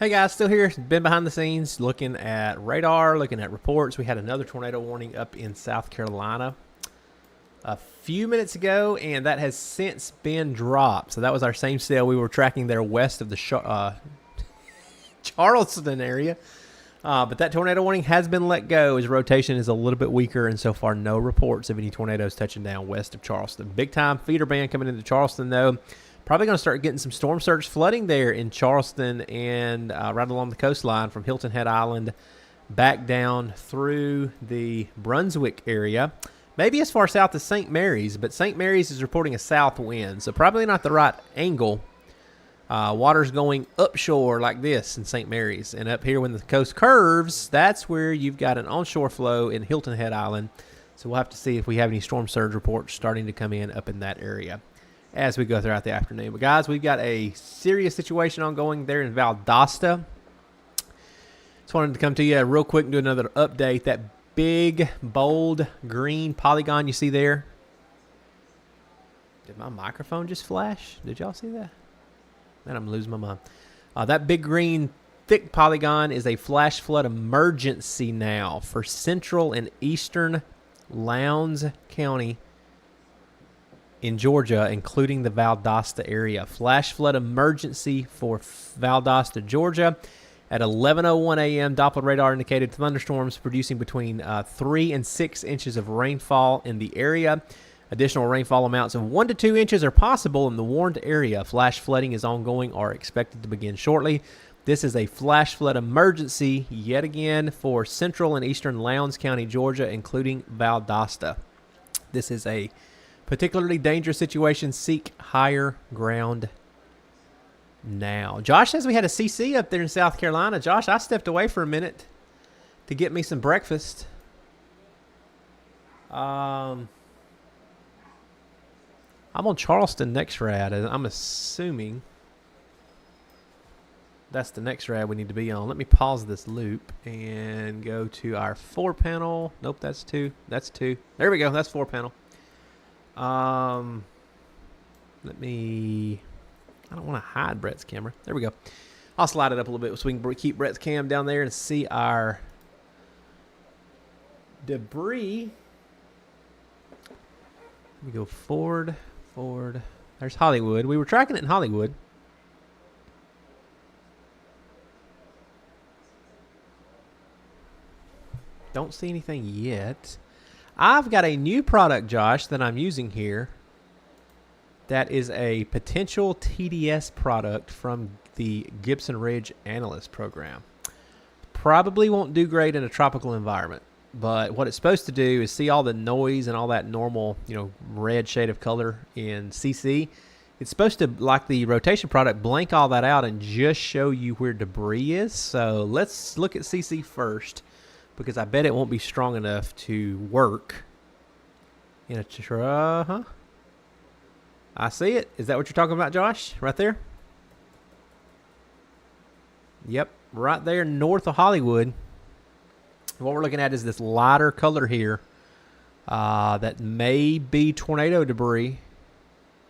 Hey guys, still here. Been behind the scenes looking at radar, looking at reports. We had another tornado warning up in South Carolina a few minutes ago, and that has since been dropped. So that was our same cell we were tracking there west of the Charleston area. But that tornado warning has been let go as rotation is a little bit weaker, and so far no reports of any tornadoes touching down west of Charleston. Big time feeder band coming into Charleston though. Probably going to start getting some storm surge flooding there in Charleston and right along the coastline from Hilton Head Island back down through the Brunswick area. Maybe as far south as St. Mary's, but St. Mary's is reporting a south wind, so probably not the right angle. Water's going upshore like this in St. Mary's. And up here when the coast curves, that's where you've got an onshore flow in Hilton Head Island. So we'll have to see if we have any storm surge reports starting to come in up in that area as we go throughout the afternoon. But guys, we've got a serious situation ongoing there in Valdosta. Just wanted to come to you real quick and do another update. That big, bold, green polygon you see there. Did my microphone just flash? Did y'all see that? Man, I'm losing my mind. That big green thick polygon is a flash flood emergency now for central and eastern Lowndes County in Georgia, including the Valdosta area. Flash flood emergency for Valdosta, Georgia. At 11:01 a.m., Doppler radar indicated thunderstorms producing between 3 and 6 inches of rainfall in the area. Additional rainfall amounts of 1 to 2 inches are possible in the warned area. Flash flooding is ongoing or expected to begin shortly. This is a flash flood emergency yet again for central and eastern Lowndes County, Georgia, including Valdosta. This is a particularly dangerous situation. Seek higher ground now. Josh says we had a CC up there in South Carolina. Josh, I stepped away for a minute to get me some breakfast. I'm on Charleston next rad. I'm assuming that's the next rad we need to be on. Let me pause this loop and go to our 4-panel. Nope, that's 2. That's 2. There we go. That's 4-panel. Let me... I don't want to hide Brett's camera. There we go. I'll slide it up a little bit so we can keep Brett's cam down there and see our debris. Let me go forward. There's Hollywood. We were tracking it in Hollywood. Don't see anything yet. I've got a new product, Josh, that I'm using here. That is a potential TDS product from the Gibson Ridge Analyst Program. Probably won't do great in a tropical environment. But what it's supposed to do is see all the noise and all that normal, red shade of color in CC. It's supposed to, like the rotation product, blank all that out and just show you where debris is. So let's look at CC first, because I bet it won't be strong enough to work in a I see it. Is that what you're talking about, Josh? Right there? Yep, right there north of Hollywood. What we're looking at is this lighter color here that may be tornado debris.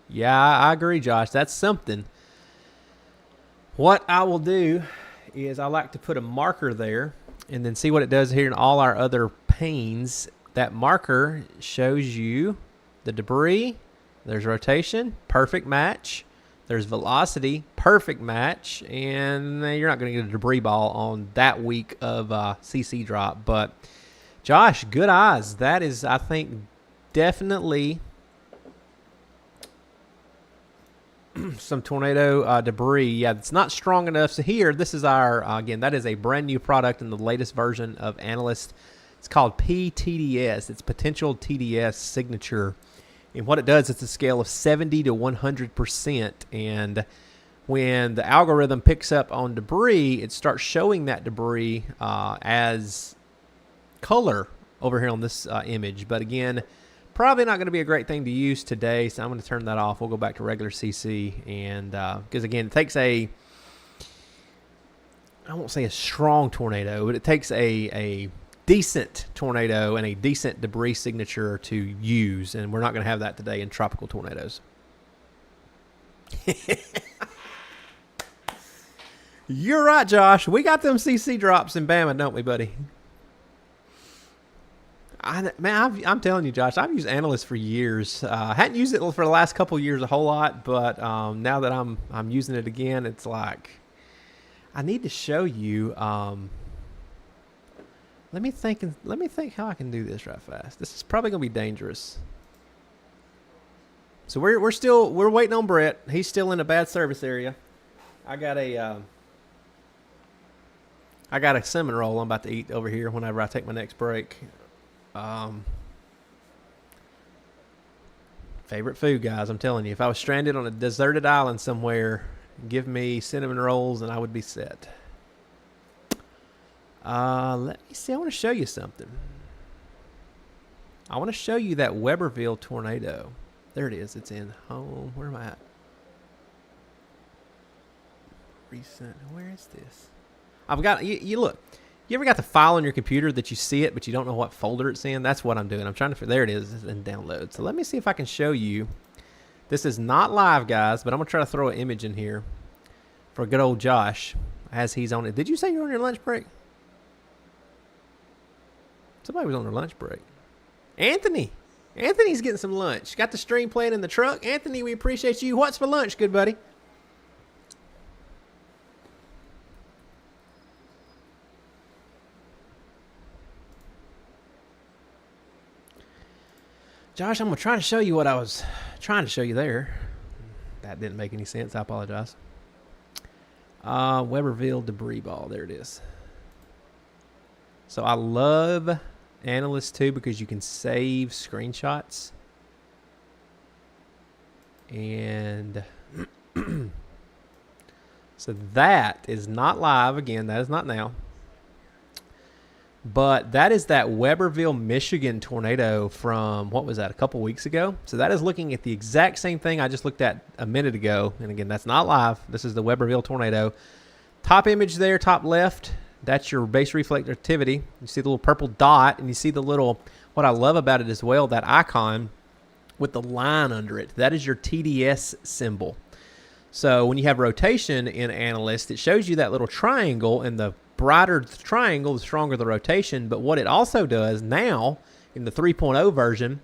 Yeah, I agree, Josh. That's something. What I will do is I like to put a marker there and then see what it does here in all our other panes. That marker shows you the debris. There's rotation, perfect match. There's velocity, perfect match. And you're not going to get a debris ball on that week of CC drop. But, Josh, good eyes. That is, I think, definitely some tornado debris. Yeah, it's not strong enough. So here, this is our, again, that is a brand new product in the latest version of Analyst. It's called PTDS. It's Potential TDS Signature. And what it does, it's a scale of 70 to 100%. And when the algorithm picks up on debris, it starts showing that debris as color over here on this image. But again, probably not going to be a great thing to use today. So I'm going to turn that off. We'll go back to regular CC. And because, again, it takes I won't say a strong tornado, but it takes a decent tornado and a decent debris signature to use, and we're not going to have that today in tropical tornadoes. You're right, Josh. We got them CC drops in Bama, don't we, buddy? I'm telling you, Josh, I've used Analyst for years. I hadn't used it for the last couple of years a whole lot, but now that I'm using it again, it's like I need to show you. Let me think how I can do this right fast. This is probably gonna be dangerous. So we're waiting on Brett. He's still in a bad service area. I got a cinnamon roll I'm about to eat over here whenever I take my next break. Favorite food, guys. I'm telling you, if I was stranded on a deserted island somewhere, give me cinnamon rolls and I would be set. Let me see. I want to show you something. I want to show you that Weberville tornado. There it is. It's in home. Where am I at? Recent. Where is this? I've got you look. You ever got the file on your computer that you see it, but you don't know what folder it's in? That's what I'm doing. I'm trying to. There it is, and download. So let me see if I can show you. This is not live, guys, but I'm gonna try to throw an image in here for good old Josh as he's on it. Did you say you're on your lunch break? Somebody was on their lunch break. Anthony's getting some lunch. Got the stream playing in the truck. Anthony, we appreciate you. What's for lunch, good buddy? Josh, I'm going to try to show you what I was trying to show you there. That didn't make any sense. I apologize. Weberville debris ball. There it is. So I love Analyst too because you can save screenshots. And so that is not live. Again, that is not now. But that is that Weberville, Michigan tornado from, what was that, a couple weeks ago? So that is looking at the exact same thing I just looked at a minute ago. And again, that's not live. This is the Weberville tornado. Top image there, top left, that's your base reflectivity. You see the little purple dot, and you see the little, what I love about it as well, that icon with the line under it. That is your TDS symbol. So when you have rotation in Analyst, it shows you that little triangle, and the brighter the triangle, the stronger the rotation. But what it also does now in the 3.0 version,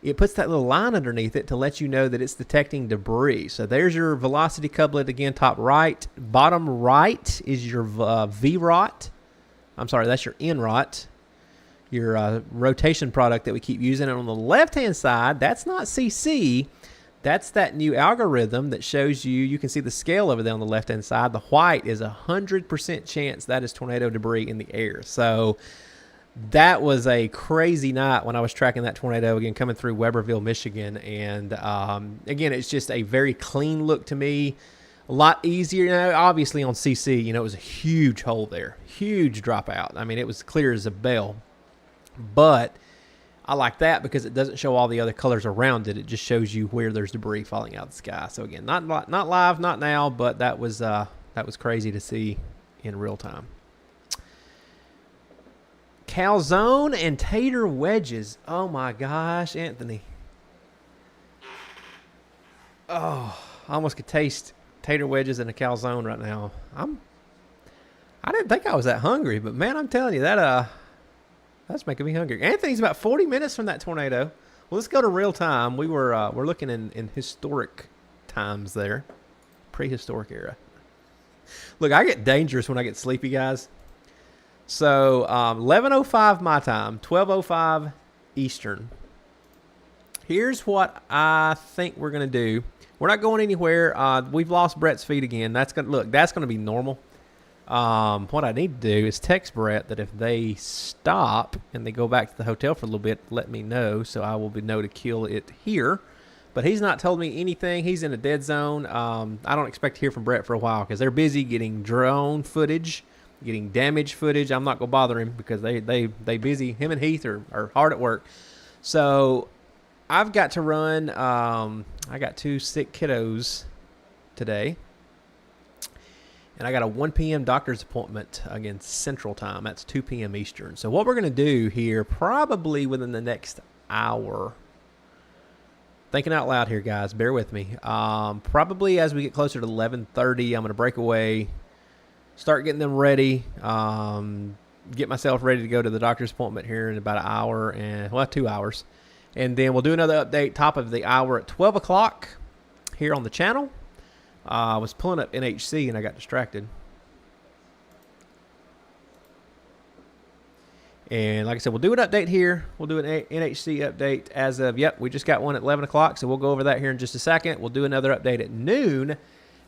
it puts that little line underneath it to let you know that it's detecting debris. So there's your velocity couplet again, top right. Bottom right is your VROT. I'm sorry, that's your NROT, your rotation product that we keep using. And on the left-hand side, that's not CC. That's that new algorithm that shows you can see the scale over there on the left-hand side. The white is 100% chance that is tornado debris in the air. So that was a crazy night when I was tracking that tornado, again, coming through Weberville, Michigan. And, again, it's just a very clean look to me. A lot easier. You know, obviously on CC, you know, it was a huge hole there. Huge dropout. I mean, it was clear as a bell. But I like that because it doesn't show all the other colors around it. It just shows you where there's debris falling out of the sky. So again, not live, not now, but that was crazy to see in real time. Calzone and tater wedges. Oh my gosh, Anthony. Oh, I almost could taste tater wedges and a calzone right now. I didn't think I was that hungry, but man, I'm telling you that's making me hungry. Anthony's about 40 minutes from that tornado. Well, let's go to real time. We're looking in historic times there, prehistoric era. Look, I get dangerous when I get sleepy, guys. So 11:05 my time, 12:05 Eastern. Here's what I think we're gonna do. We're not going anywhere. We've lost Brett's feed again. That's gonna be normal. What I need to do is text Brett that if they stop and they go back to the hotel for a little bit, let me know, so I will know to kill it here. But he's not told me anything. He's in a dead zone. I don't expect to hear from Brett for a while because they're busy getting drone footage, getting damage footage. I'm not gonna bother him because they busy. Him and Heath are hard at work. So I've got to run. I got 2 sick kiddos today. And I got a 1 p.m. doctor's appointment, again, Central Time. That's 2 p.m. Eastern. So what we're going to do here, probably within the next hour, thinking out loud here, guys, bear with me. Probably as we get closer to 11:30, I'm going to break away, start getting them ready. Get myself ready to go to the doctor's appointment here in about an hour and 2 hours. And then we'll do another update top of the hour at 12 o'clock here on the channel. I was pulling up NHC and I got distracted. And like I said, we'll do an update here. We'll do an NHC update as of, we just got one at 11 o'clock, so we'll go over that here in just a second. We'll do another update at noon.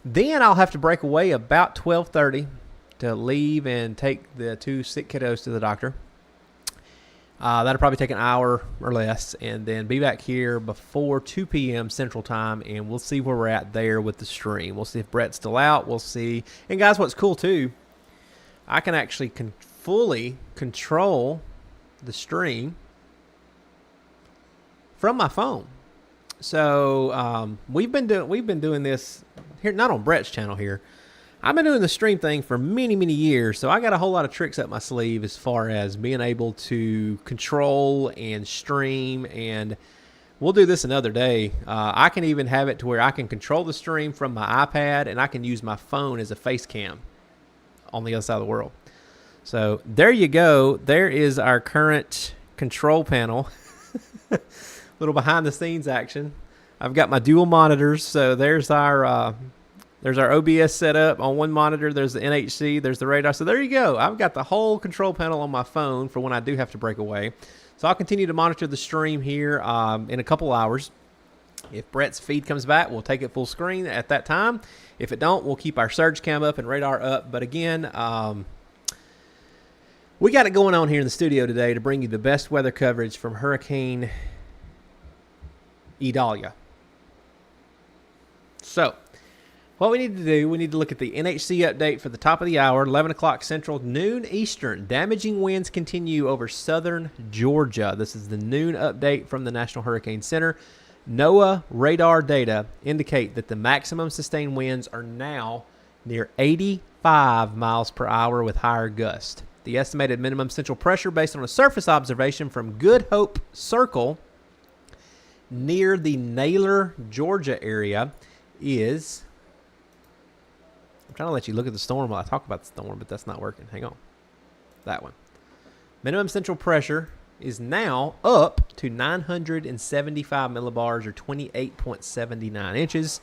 Then I'll have to break away about 12:30 to leave and take the 2 sick kiddos to the doctor. That'll probably take an hour or less, and then be back here before 2 p.m. Central Time, and we'll see where we're at there with the stream. We'll see if Brett's still out. We'll see. And guys, what's cool too, I can actually fully control the stream from my phone. So we've been doing this here, not on Brett's channel here. I've been doing the stream thing for many, many years, so I got a whole lot of tricks up my sleeve as far as being able to control and stream, and we'll do this another day. I can even have it to where I can control the stream from my iPad, and I can use my phone as a face cam on the other side of the world. So there you go. There is our current control panel. Little behind the scenes action. I've got my dual monitors, so there's our OBS set up on one monitor. There's the NHC. There's the radar. So there you go. I've got the whole control panel on my phone for when I do have to break away. So I'll continue to monitor the stream here in a couple hours. If Brett's feed comes back, we'll take it full screen at that time. If it don't, we'll keep our surge cam up and radar up. But again, we got it going on here in the studio today to bring you the best weather coverage from Hurricane Idalia. So what we need to do, we need to look at the NHC update for the top of the hour, 11 o'clock Central, noon Eastern. Damaging winds continue over southern Georgia. This is the noon update from the National Hurricane Center. NOAA radar data indicate that the maximum sustained winds are now near 85 miles per hour with higher gusts. The estimated minimum central pressure based on a surface observation from Good Hope Circle near the Naylor, Georgia area is... I'm trying to let you look at the storm while I talk about the storm, but that's not working. Hang on. That one. Minimum central pressure is now up to 975 millibars or 28.79 inches.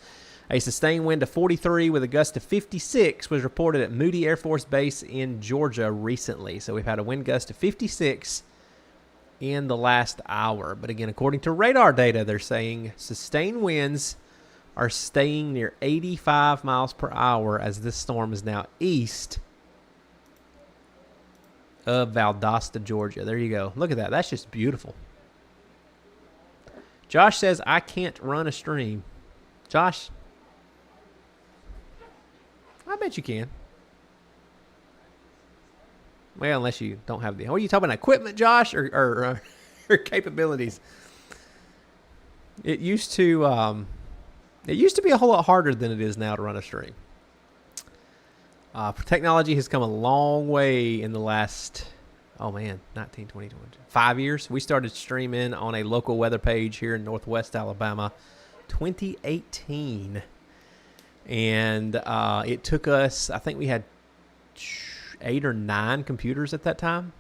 A sustained wind of 43 with a gust of 56 was reported at Moody Air Force Base in Georgia recently. So we've had a wind gust of 56 in the last hour. But again, according to radar data, they're saying sustained winds are staying near 85 miles per hour as this storm is now east of Valdosta, Georgia. There you go. Look at that. That's just beautiful. Josh says, I can't run a stream. Josh, I bet you can. Well, unless you don't have the... What are you talking about, equipment, Josh, or capabilities? It used to be a whole lot harder than it is now to run a stream. Technology has come a long way in the last, 19, 20, 20, 5 years. We started streaming on a local weather page here in Northwest Alabama 2018. And it took us, I think we had 8 or 9 computers at that time,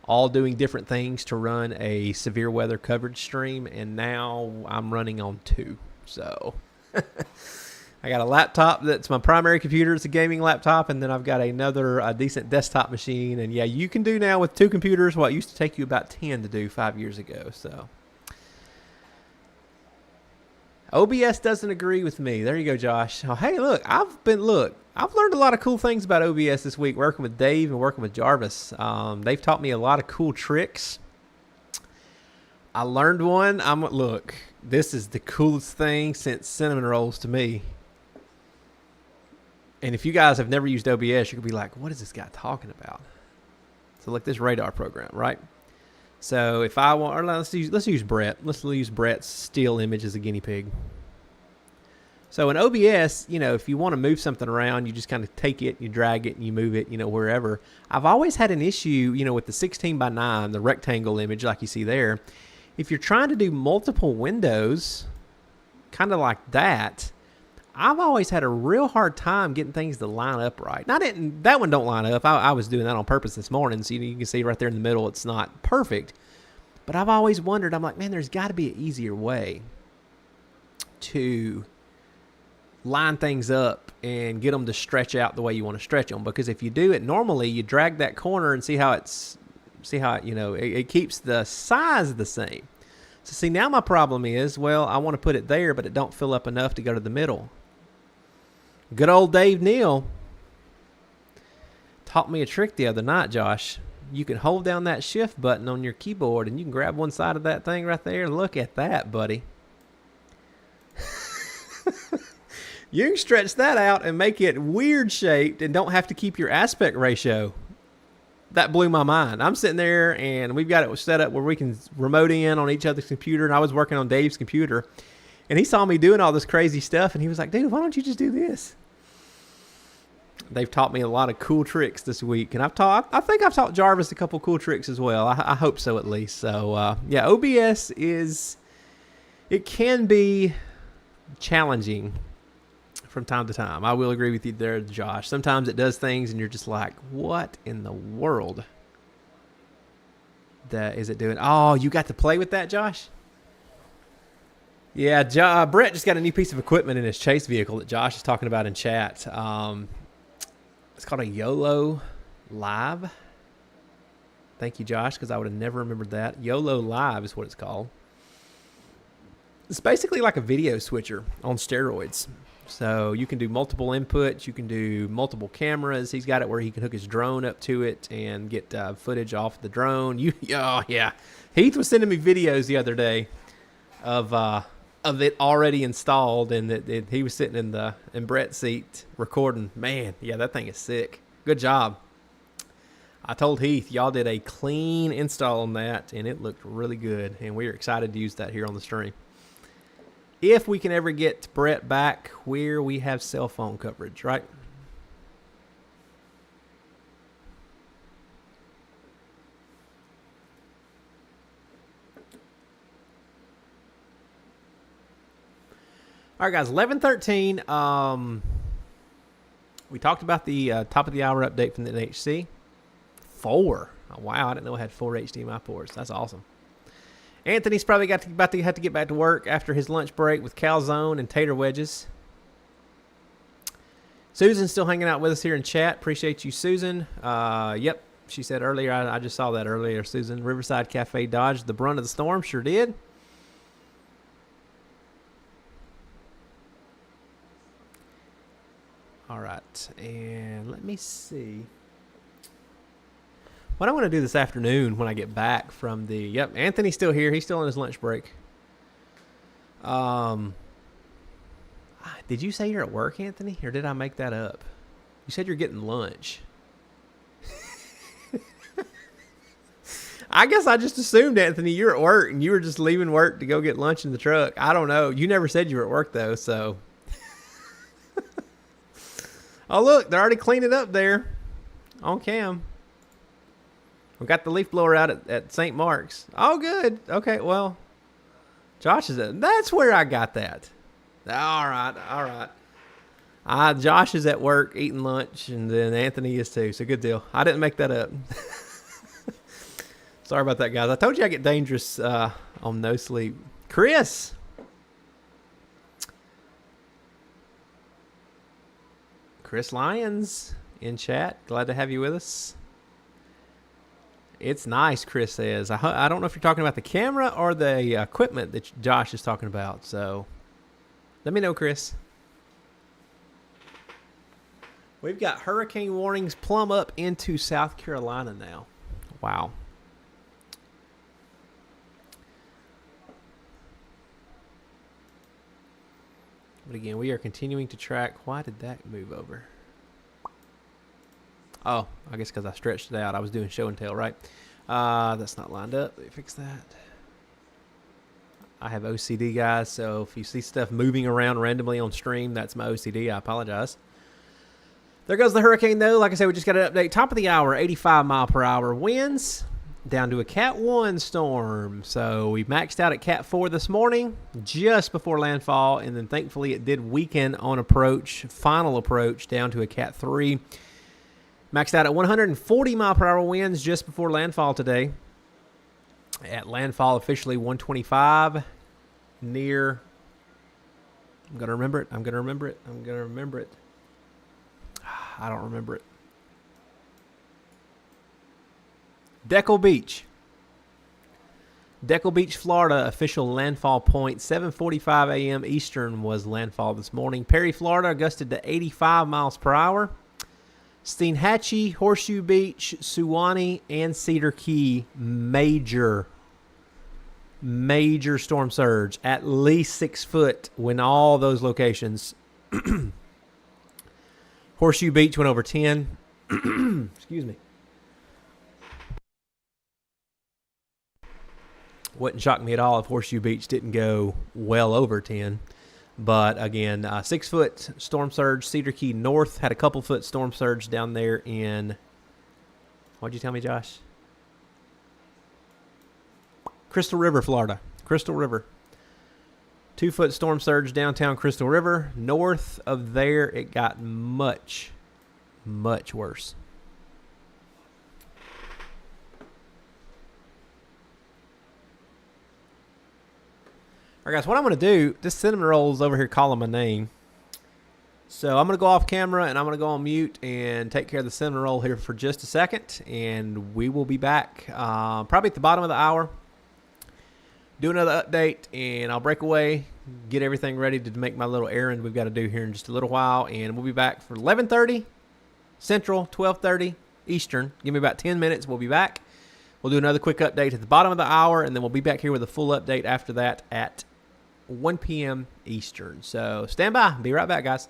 all doing different things to run a severe weather coverage stream. And now I'm running on 2. So I got a laptop that's my primary computer. It's a gaming laptop. And then I've got another decent desktop machine. And yeah, you can do now with 2 computers what used to take you about 10 to do 5 years ago. So OBS doesn't agree with me. There you go, Josh. Oh, hey, look, I've learned a lot of cool things about OBS this week, working with Dave and working with Jarvis. They've taught me a lot of cool tricks. I learned one. Look, this is the coolest thing since cinnamon rolls to me. And if you guys have never used OBS, you could be like, what is this guy talking about? So look, this radar program, right? So if I want, or let's use Brett. Let's use Brett's still image as a guinea pig. So in OBS, if you want to move something around, you just kind of take it, you drag it, and you move it, wherever. I've always had an issue, with the 16:9, the rectangle image like you see there. If you're trying to do multiple windows, kind of like that, I've always had a real hard time getting things to line up right. Now, that one don't line up. I was doing that on purpose this morning, so you can see right there in the middle it's not perfect. But I've always wondered, I'm like, man, there's got to be an easier way to line things up and get them to stretch out the way you want to stretch them. Because if you do it normally, you drag that corner and see how it keeps the size the same. So see, now my problem is, well, I want to put it there, but it don't fill up enough to go to the middle. Good old Dave Neal taught me a trick the other night, Josh. You can hold down that shift button on your keyboard and you can grab one side of that thing right there. Look at that, buddy. You can stretch that out and make it weird shaped and don't have to keep your aspect ratio. That blew my mind. I'm sitting there and we've got it set up where we can remote in on each other's computer, and I was working on Dave's computer and he saw me doing all this crazy stuff and he was like, dude, why don't you just do this? They've taught me a lot of cool tricks this week, and I think I've taught Jarvis a couple cool tricks as well. I hope so, at least. So yeah, OBS it can be challenging from time to time. I will agree with you there, Josh. Sometimes it does things and you're just like, what in the world is it doing? Oh, you got to play with that, Josh? Yeah, Brett just got a new piece of equipment in his chase vehicle that Josh is talking about in chat. It's called a YOLO Live. Thank you, Josh, because I would have never remembered that. YOLO Live is what it's called. It's basically like a video switcher on steroids. So you can do multiple inputs. You can do multiple cameras. He's got it where he can hook his drone up to it and get footage off the drone. Oh, yeah. Heath was sending me videos the other day of it already installed, and that he was sitting in Brett's seat recording. Man, yeah, that thing is sick. Good job. I told Heath, y'all did a clean install on that, and it looked really good, and we are excited to use that here on the stream. If we can ever get Brett back where we have cell phone coverage, right? All right, guys, 11:13. We talked about the top of the hour update from the NHC. 4. Oh, wow, I didn't know I had 4 HDMI ports. That's awesome. Anthony's probably about to have to get back to work after his lunch break with calzone and tater wedges. Susan's still hanging out with us here in chat. Appreciate you, Susan. Yep, she said earlier. I just saw that earlier, Susan. Riverside Cafe dodged the brunt of the storm. Sure did. All right, and let me see what I want to do this afternoon when I get back from the... Yep, Anthony's still here. He's still on his lunch break. Did you say you're at work, Anthony, or did I make that up? You said you're getting lunch. I guess I just assumed, Anthony, you're at work and you were just leaving work to go get lunch in the truck. I don't know. You never said you were at work, though, so... Oh, look, they're already cleaning up there on cam. We got the leaf blower out at St. Mark's. Oh, good. Okay, well, Josh is at... That's where I got that. All right. Josh is at work eating lunch, and then Anthony is too, so good deal. I didn't make that up. Sorry about that, guys. I told you I get dangerous on no sleep. Chris. Chris Lyons in chat. Glad to have you with us. It's nice, Chris says. I don't know if you're talking about the camera or the equipment that Josh is talking about. So let me know, Chris. We've got hurricane warnings plumb up into South Carolina now. Wow. But again, we are continuing to track. Why did that move over? Oh, I guess because I stretched it out. I was doing show and tell, right? That's not lined up. Let me fix that. I have OCD, guys, so if you see stuff moving around randomly on stream, that's my OCD. I apologize. There goes the hurricane, though. Like I said, we just got an update. Top of the hour, 85 mile per hour winds. down to a Cat 1 storm. So we maxed out at Cat 4 this morning, just before landfall, and then thankfully it did weaken on approach, final approach, down to a Cat 3. Maxed out at 140 mile per hour winds just before landfall today. At landfall, officially 125, near, I'm going to remember it, I don't remember it. Deckle Beach, Florida, official landfall point, 7:45 a.m. Eastern was landfall this morning. Perry, Florida, gusted to 85 miles per hour. Steinhatchee, Horseshoe Beach, Suwannee, and Cedar Key, major storm surge, at least 6 foot when all those locations. Horseshoe Beach went over 10. Excuse me. Wouldn't shock me at all if Horseshoe Beach didn't go well over 10. But again, 6 foot storm surge. Cedar Key North had a couple foot storm surge down there in, what'd you tell me, Josh? Crystal River, Florida. Crystal River. 2 foot storm surge downtown Crystal River. North of there, it got much, much worse. All right, guys, what I'm going to do, this cinnamon roll is over here calling my name. So I'm going to go off camera and I'm going to go on mute and take care of the cinnamon roll here for just a second. And we will be back probably at the bottom of the hour. Do another update and I'll break away, get everything ready to make my little errand we've got to do here in just a little while. And we'll be back for 11:30 Central, 12:30 Eastern. Give me about 10 minutes. We'll be back. We'll do another quick update at the bottom of the hour. And then we'll be back here with a full update after that at 1 p.m. Eastern. So stand by. Be right back, guys.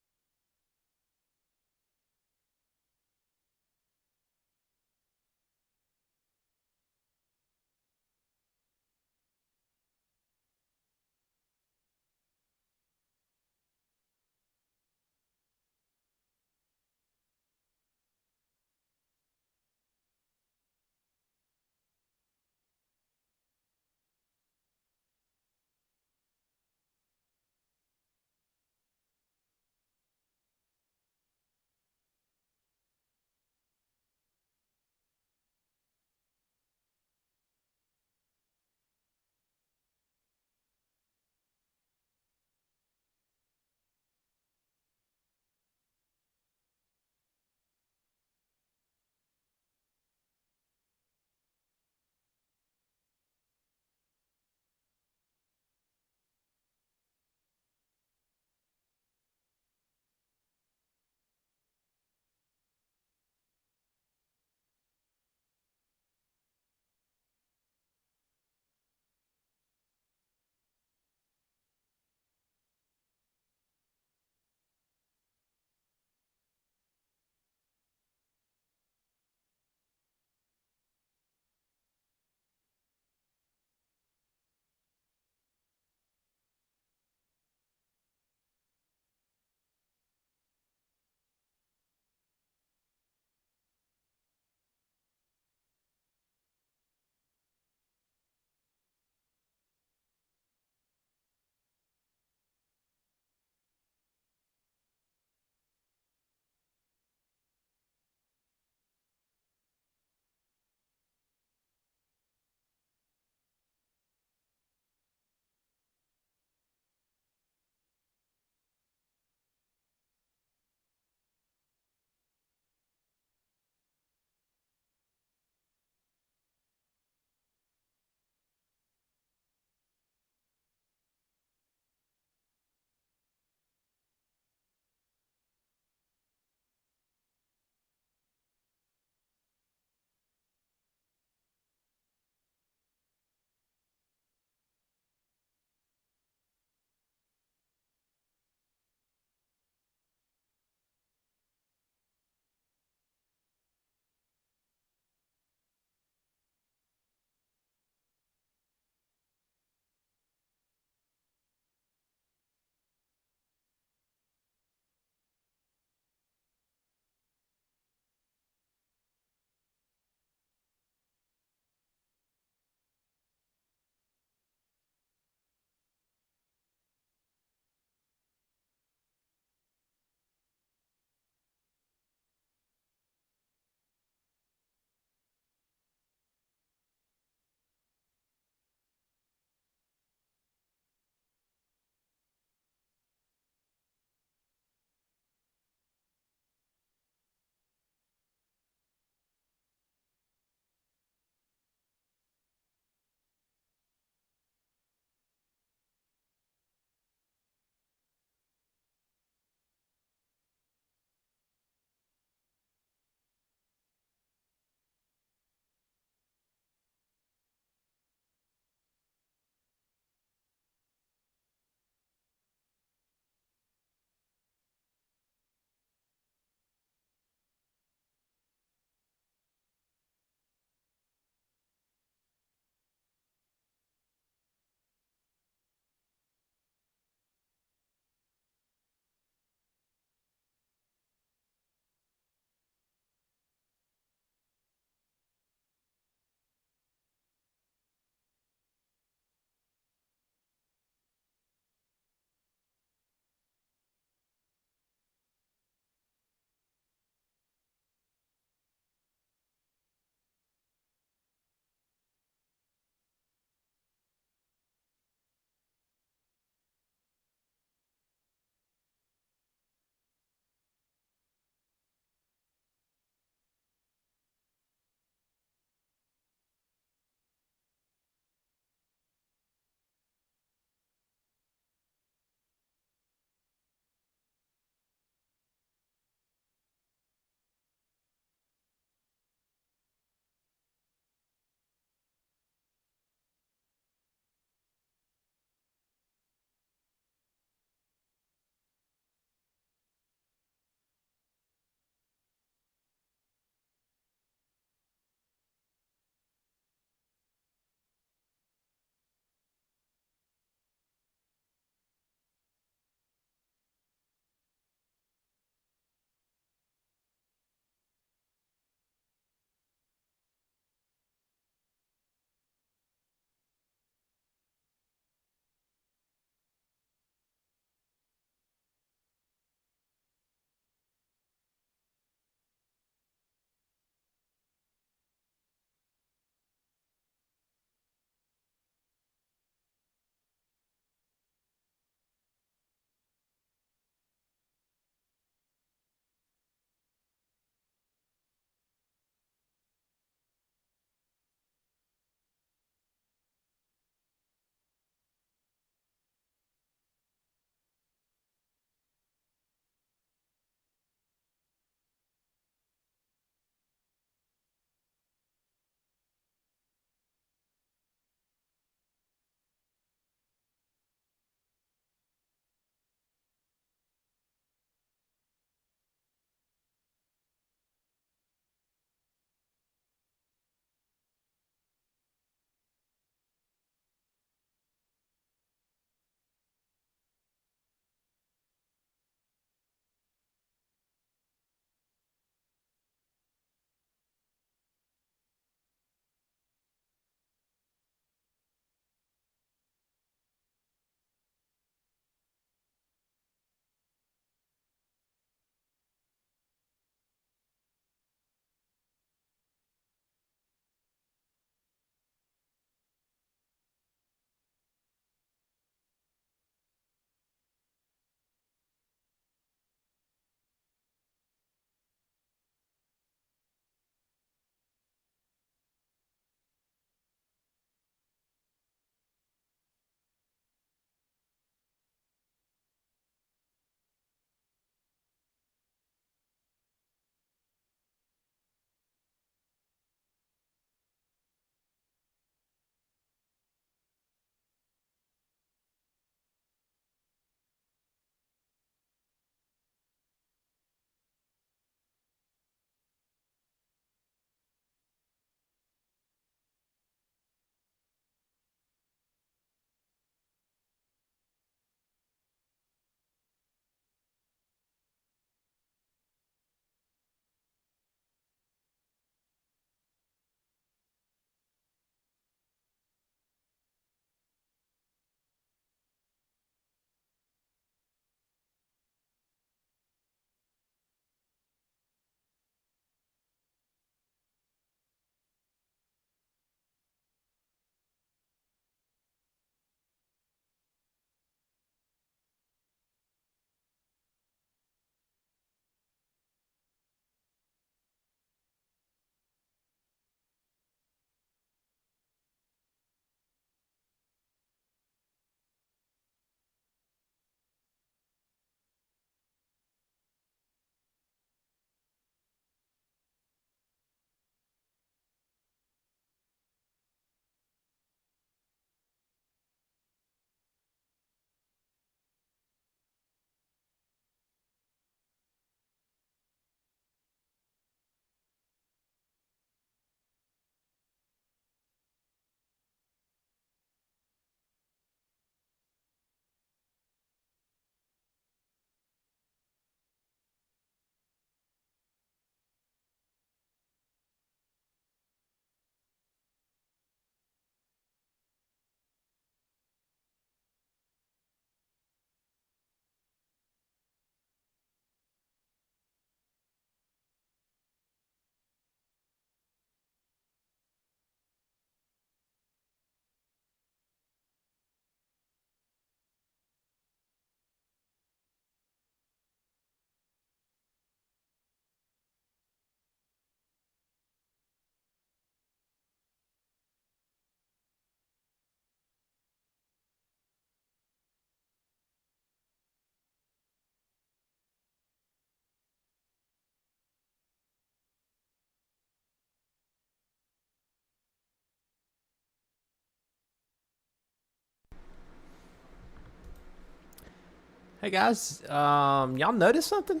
Hey guys, y'all notice something?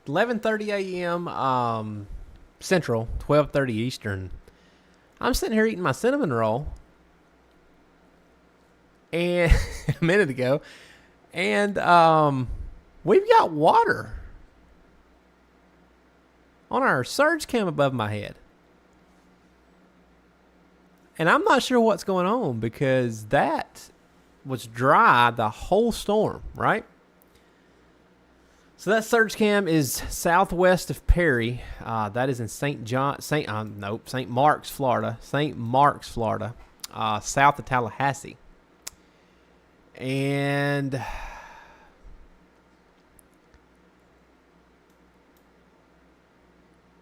11:30 a.m. Central, 12:30 Eastern. I'm sitting here eating my cinnamon roll, and a minute ago, and we've got water on our surge cam above my head. And I'm not sure what's going on because that was dry the whole storm, right? So that surge cam is southwest of Perry. That is in St. Marks, Florida. St. Marks, Florida, south of Tallahassee. And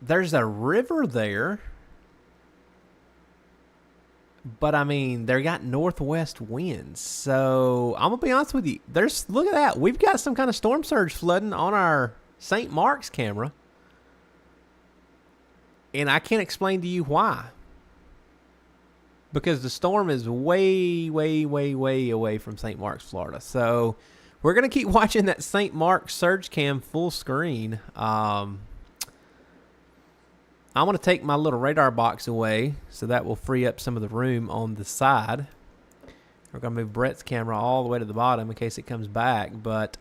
there's a river there. But, I mean, they got northwest winds. So, I'm going to be honest with you. Look at that. We've got some kind of storm surge flooding on our St. Mark's camera. And I can't explain to you why. Because the storm is way, way, way, way away from St. Mark's, Florida. So, we're going to keep watching that St. Mark's surge cam full screen. I'm going to take my little radar box away, so that will free up some of the room on the side. We're going to move Brett's camera all the way to the bottom in case it comes back. But,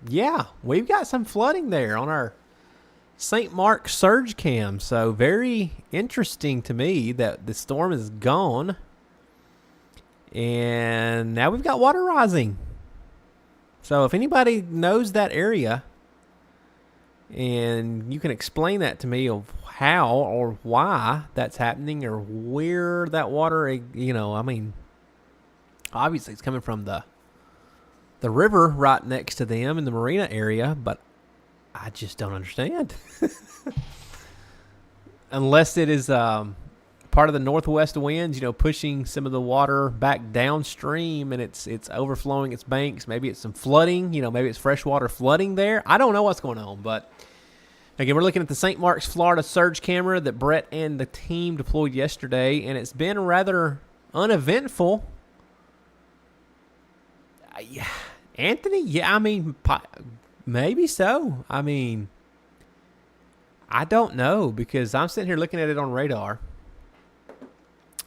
yeah, we've got some flooding there on our St. Mark's surge cam. So, very interesting to me that the storm is gone. And now we've got water rising. So, if anybody knows that area, and you can explain that to me of how or why that's happening or where that water, I mean, obviously it's coming from the river right next to them in the marina area, but I just don't understand. Unless it is part of the northwest winds, pushing some of the water back downstream and it's overflowing its banks. Maybe it's some flooding, maybe it's freshwater flooding there. I don't know what's going on, but again, we're looking at the St. Mark's, Florida surge camera that Brett and the team deployed yesterday, and it's been rather uneventful. Yeah, Anthony, yeah, I mean, maybe so. I mean, I don't know because I'm sitting here looking at it on radar.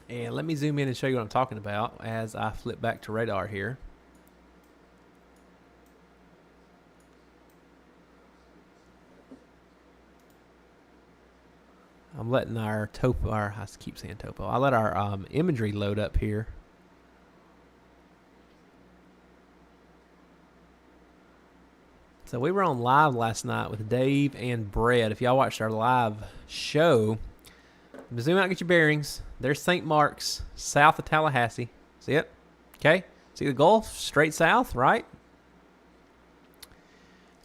And let me zoom in and show you what I'm talking about as I flip back to radar here. I'm letting our topo, I keep saying topo. I let our imagery load up here. So we were on live last night with Dave and Brett. If y'all watched our live show, zoom out and get your bearings. There's St. Mark's, south of Tallahassee. See it? Okay. See the Gulf? Straight south, right?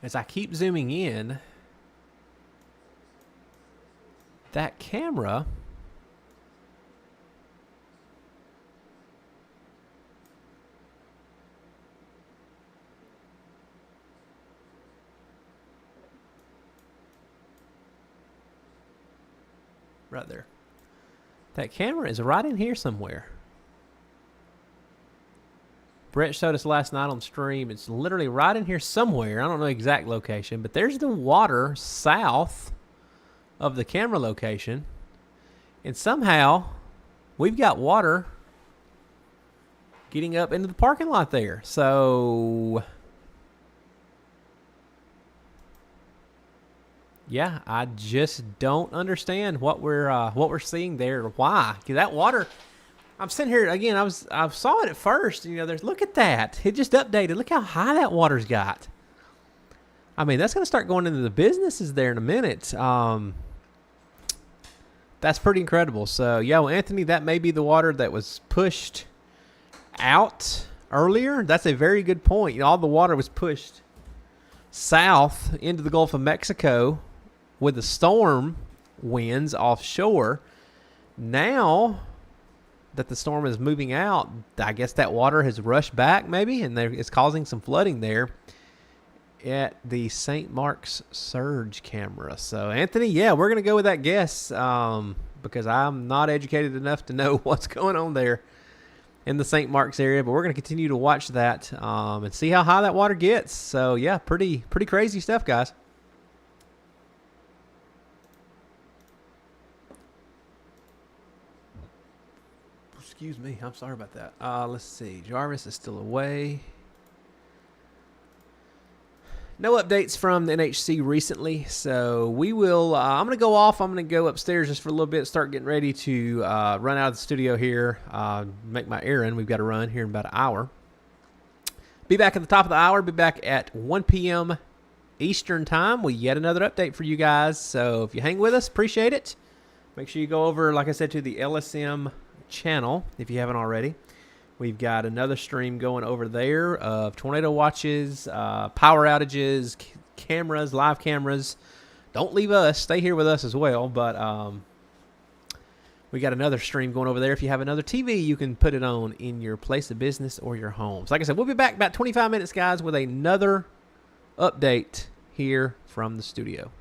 As I keep zooming in, that camera right there. That camera is right in here somewhere. Brett showed us last night on stream. It's literally right in here somewhere. I don't know the exact location, but there's the water south of the camera location. And somehow we've got water getting up into the parking lot there. So yeah, I just don't understand what we're seeing there. Why? Because that water, I'm sitting here again. I saw it at first. Look at that. It just updated. Look how high that water's got. I mean, that's going to start going into the businesses there in a minute. That's pretty incredible. So yeah, well, Anthony, that may be the water that was pushed out earlier. That's a very good point. All the water was pushed south into the Gulf of Mexico with the storm winds offshore. Now that the storm is moving out, I guess that water has rushed back maybe, and it's causing some flooding there at the St. Mark's surge camera. So, Anthony, yeah, we're going to go with that guess because I'm not educated enough to know what's going on there. in the St. Mark's area, but we're going to continue to watch that and see how high that water gets. So, yeah, pretty crazy stuff, guys. Excuse me. I'm sorry about that. Let's see. Jarvis is still away. No updates from the NHC recently, so we will. I'm going to go off. I'm going to go upstairs just for a little bit, start getting ready to run out of the studio here, make my errand. We've got to run here in about an hour. Be back at the top of the hour. Be back at 1 p.m. Eastern time with yet another update for you guys. So if you hang with us, appreciate it. Make sure you go over, like I said, to the LSM channel if you haven't already. We've got another stream going over there of tornado watches, power outages, cameras, live cameras. Don't leave us. Stay here with us as well. But we got another stream going over there. If you have another TV, you can put it on in your place of business or your home. So like I said, we'll be back about 25 minutes, guys, with another update here from the studio.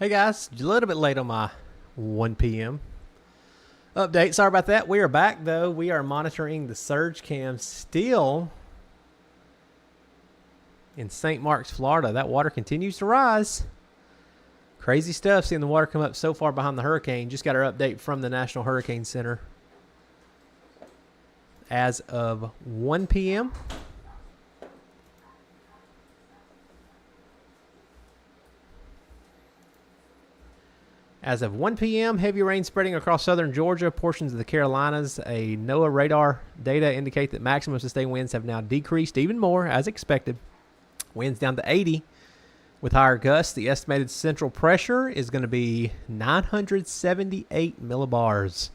Hey guys, a little bit late on my 1 p.m. update. Sorry about that. We are back though. We are monitoring the surge cam still in St. Marks, Florida. That water continues to rise. Crazy stuff seeing the water come up so far behind the hurricane. Just got our update from the National Hurricane Center. As of 1 p.m. As of 1 p.m., heavy rain spreading across southern Georgia, portions of the Carolinas. A NOAA radar data indicate that maximum sustained winds have now decreased even more, as expected. Winds down to 80 with higher gusts. The estimated central pressure is going to be 978 millibars.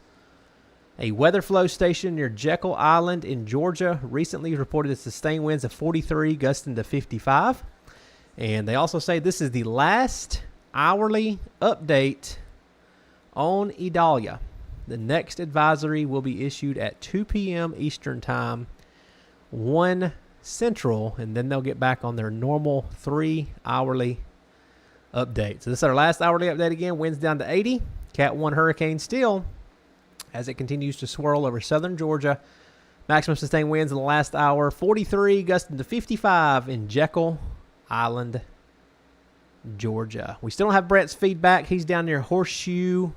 A weather flow station near Jekyll Island in Georgia recently reported sustained winds of 43, gusting to 55. And they also say this is the last hourly update on Idalia. The next advisory will be issued at 2 p.m. Eastern Time, 1 Central, and then they'll get back on their normal 3 hourly update. So this is our last hourly update again. Winds down to 80. Cat 1 hurricane still as it continues to swirl over southern Georgia. Maximum sustained winds in the last hour, 43, gusting to 55 in Jekyll Island, Georgia. We still don't have Brett's feedback. He's down near Horseshoe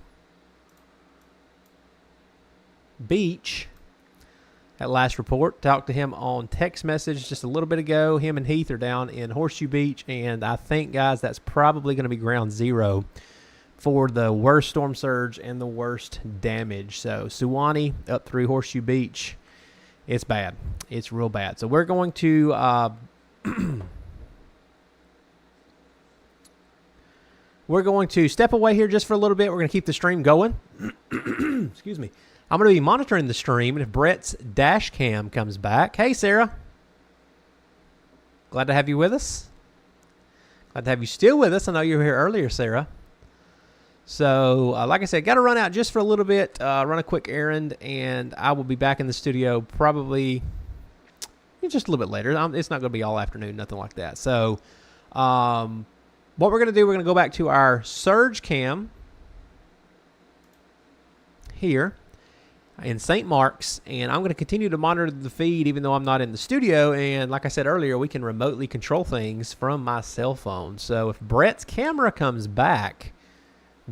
Beach. At last report, talked to him on text message just a little bit ago. Him and Heath are down in Horseshoe Beach, and I think, guys, that's probably going to be ground zero for the worst storm surge and the worst damage. So Suwannee up through Horseshoe Beach, it's bad. It's real bad. So we're going to we're going to step away here just for a little bit. We're going to keep the stream going. Excuse me. I'm going to be monitoring the stream, and if Brett's dash cam comes back. Hey, Sarah. Glad to have you with us. Glad to have you still with us. I know you were here earlier, Sarah. So, like I said, got to run out just for a little bit, run a quick errand, and I will be back in the studio probably just a little bit later. It's not going to be all afternoon, nothing like that. So, what we're going to do, we're going to go back to our surge cam here in St. Marks, and I'm going to continue to monitor the feed even though I'm not in the studio. And like I said earlier, we can remotely control things from my cell phone. So if Brett's camera comes back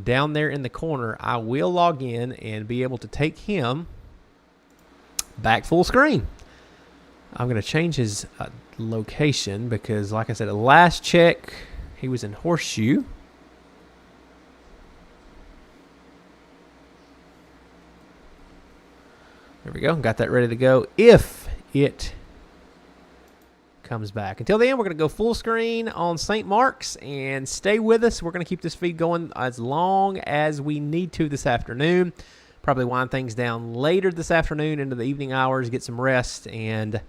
down there in the corner, I will log in and be able to take him back full screen. I'm going to change his location because, like I said, at last check, he was in Horseshoe. There we go. Got that ready to go if it comes back. Until then, we're going to go full screen on St. Marks and stay with us. We're going to keep this feed going as long as we need to this afternoon. Probably wind things down later this afternoon into the evening hours, get some rest. And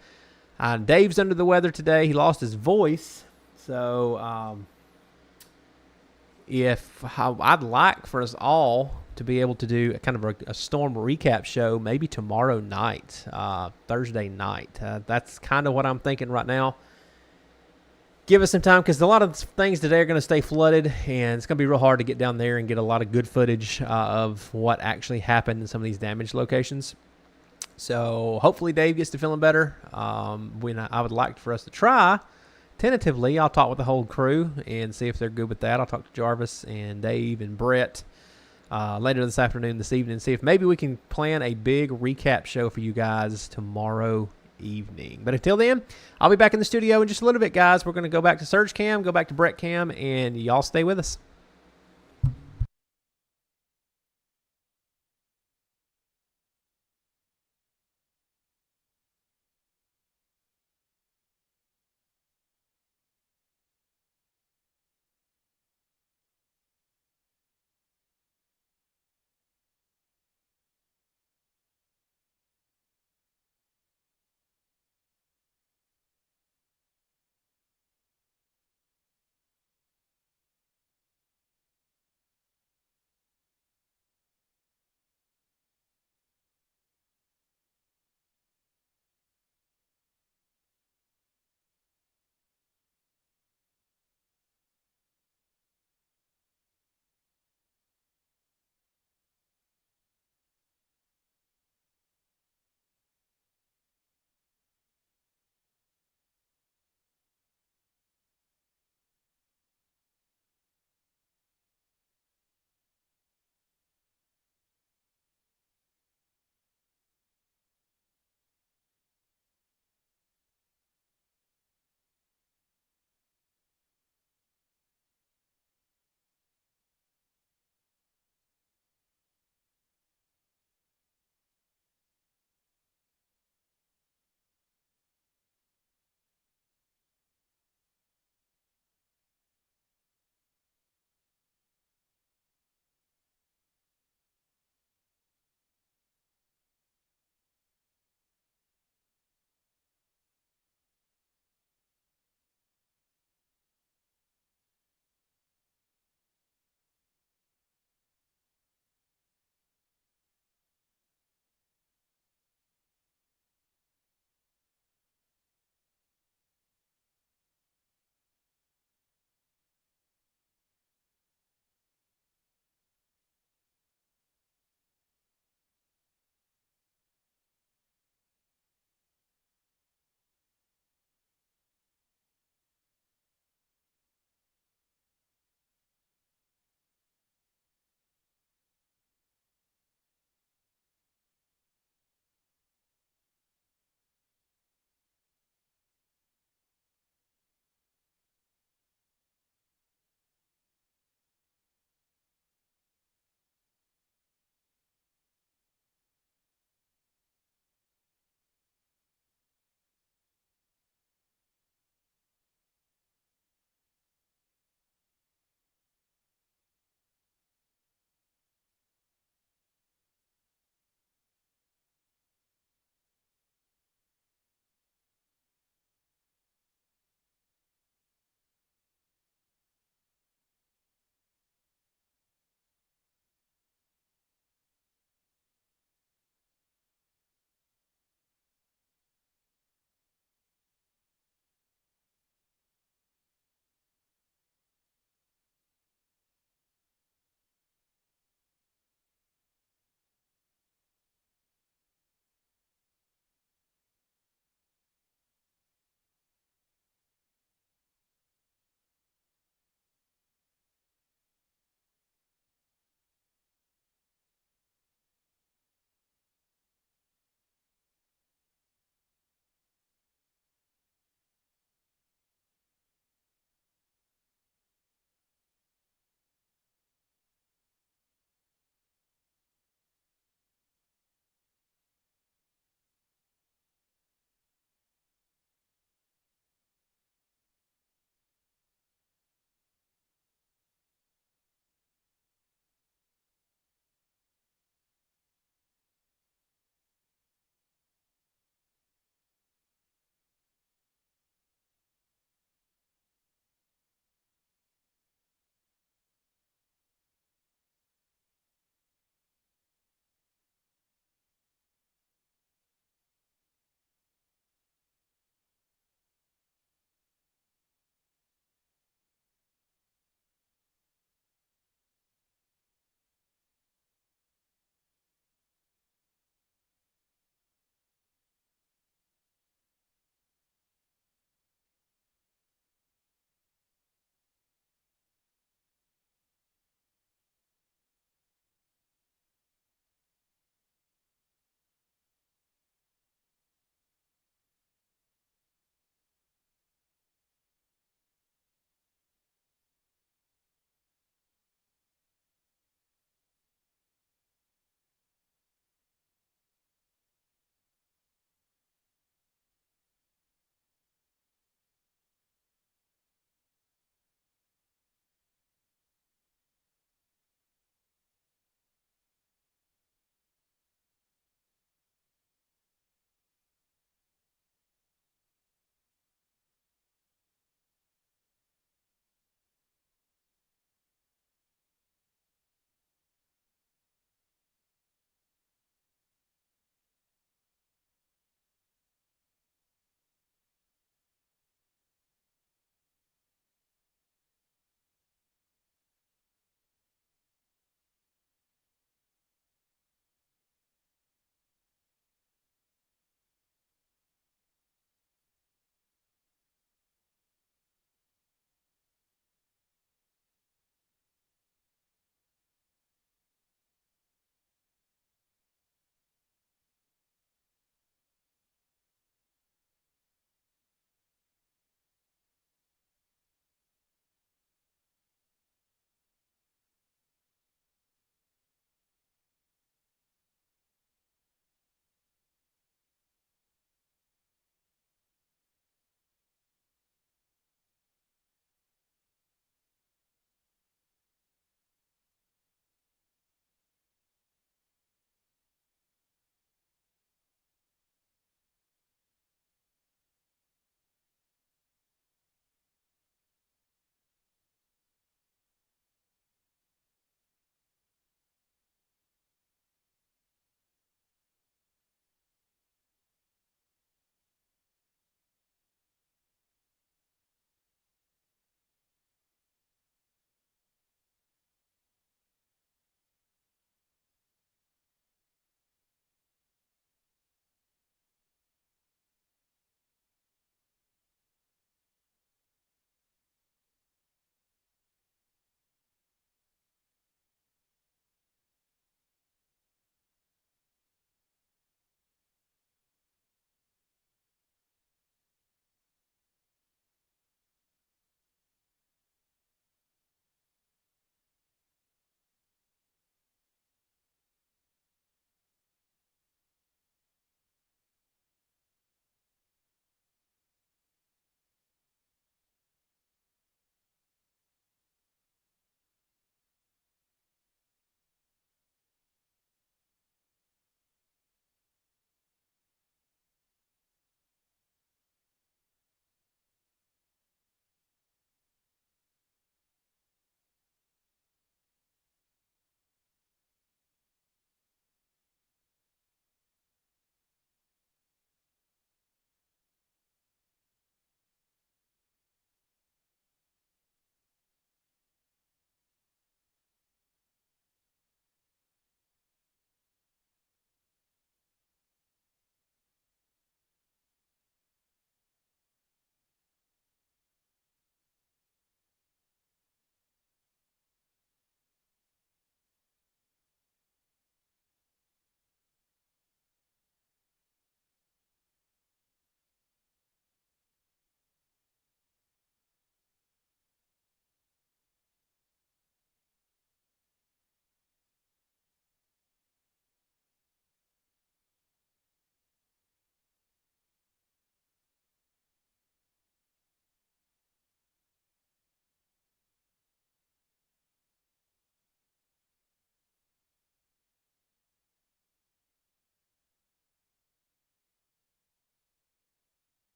Dave's under the weather today. He lost his voice. So I'd like for us all to be able to do a kind of a storm recap show maybe tomorrow night, Thursday night. That's kind of what I'm thinking right now. Give us some time because a lot of things today are going to stay flooded, and it's going to be real hard to get down there and get a lot of good footage of what actually happened in some of these damaged locations. So hopefully Dave gets to feeling better. I would like for us to try. Tentatively, I'll talk with the whole crew and see if they're good with that. I'll talk to Jarvis and Dave and Brett later this afternoon, this evening, see if maybe we can plan a big recap show for you guys tomorrow evening. But until then, I'll be back in the studio in just a little bit, guys. We're going to go back to Surge Cam, go back to Brett Cam, and y'all stay with us.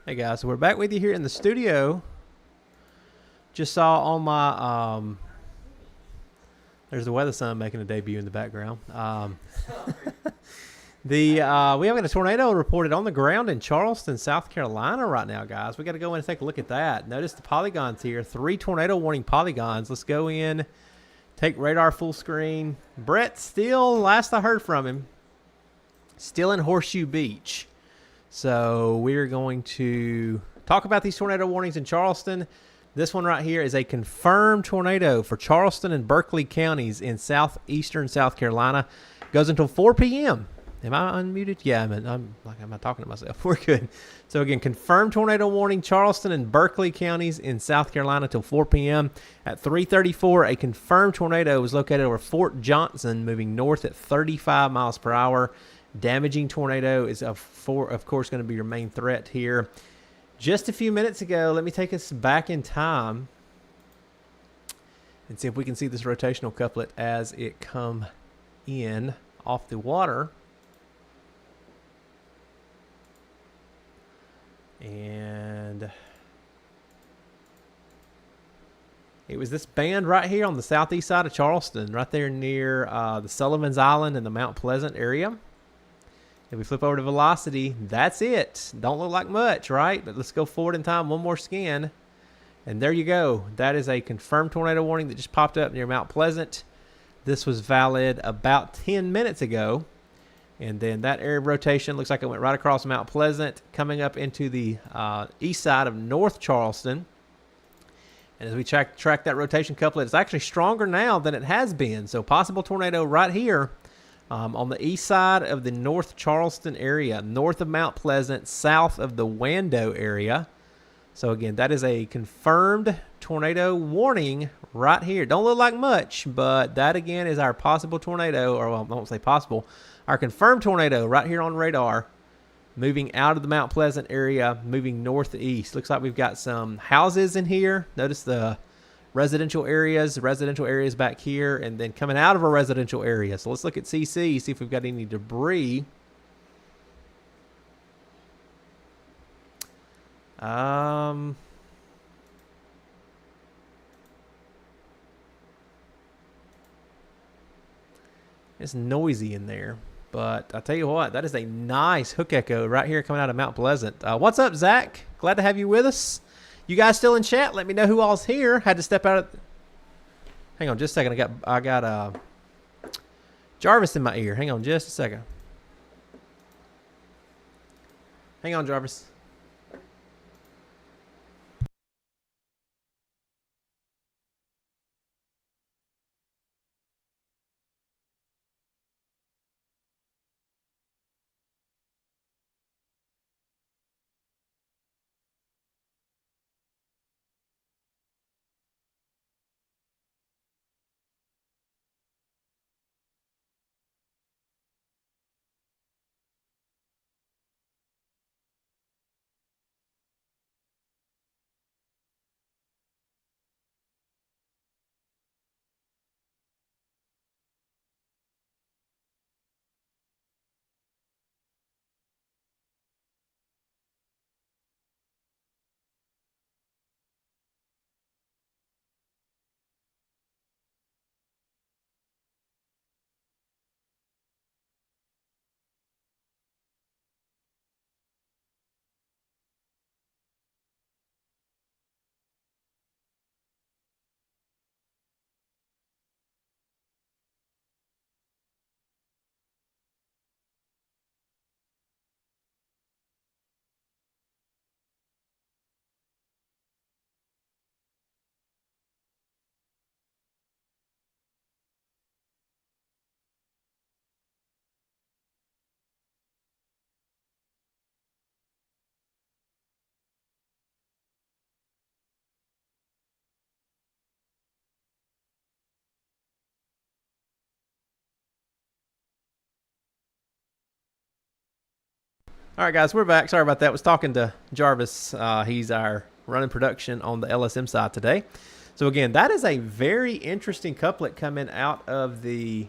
Hey guys, so we're back with you here in the studio. Just saw on my there's the weather sun making a debut in the background. We have got a tornado reported on the ground in Charleston, South Carolina right now, guys. We got to go in and take a look at that. Notice the polygons here, 3 tornado warning polygons. Let's go in, take radar full screen. Brett still, last I heard from him, still in Horseshoe Beach. So we're going to talk about these tornado warnings in Charleston. This one right here is a confirmed tornado for Charleston and Berkeley counties in southeastern South Carolina. Goes until 4 p.m. Am I unmuted? Yeah, I'm not talking to myself. We're good. So again, confirmed tornado warning, Charleston and Berkeley counties in South Carolina till 4 p.m. At 3:34, a confirmed tornado was located over Fort Johnson, moving north at 35 miles per hour. Damaging tornado is, of course, going to be your main threat here. Just a few minutes ago, let me take us back in time and see if we can see this rotational couplet as it come in off the water. And it was this band right here on the southeast side of Charleston, right there near the Sullivan's Island and the Mount Pleasant area. If we flip over to velocity, that's it. Don't look like much, right? But let's go forward in time, one more scan. And there you go. That is a confirmed tornado warning that just popped up near Mount Pleasant. This was valid about 10 minutes ago. And then that area of rotation looks like it went right across Mount Pleasant, coming up into the east side of North Charleston. And as we track that rotation couplet, it's actually stronger now than it has been. So possible tornado right here. On the east side of the North Charleston area, north of Mount Pleasant, south of the Wando area. So again, that is a confirmed tornado warning right here. Don't look like much, but that again is our possible tornado, or well, I won't say possible, our confirmed tornado right here on radar, moving out of the Mount Pleasant area, moving northeast. Looks like we've got some houses in here. Notice the residential areas back here, and then coming out of a residential area. So let's look at CC, see if we've got any debris. It's noisy in there, but I tell you what, that is a nice hook echo right here coming out of Mount Pleasant. What's up, Zach? Glad to have you with us. You guys still in chat? Let me know who all's here. Had to step out. Hang on just a second. I got Jarvis in my ear. Hang on just a second. Hang on, Jarvis. All right, guys, we're back. Sorry about that. I was talking to Jarvis. He's our running production on the LSM side today. So, again, that is a very interesting couplet coming out of the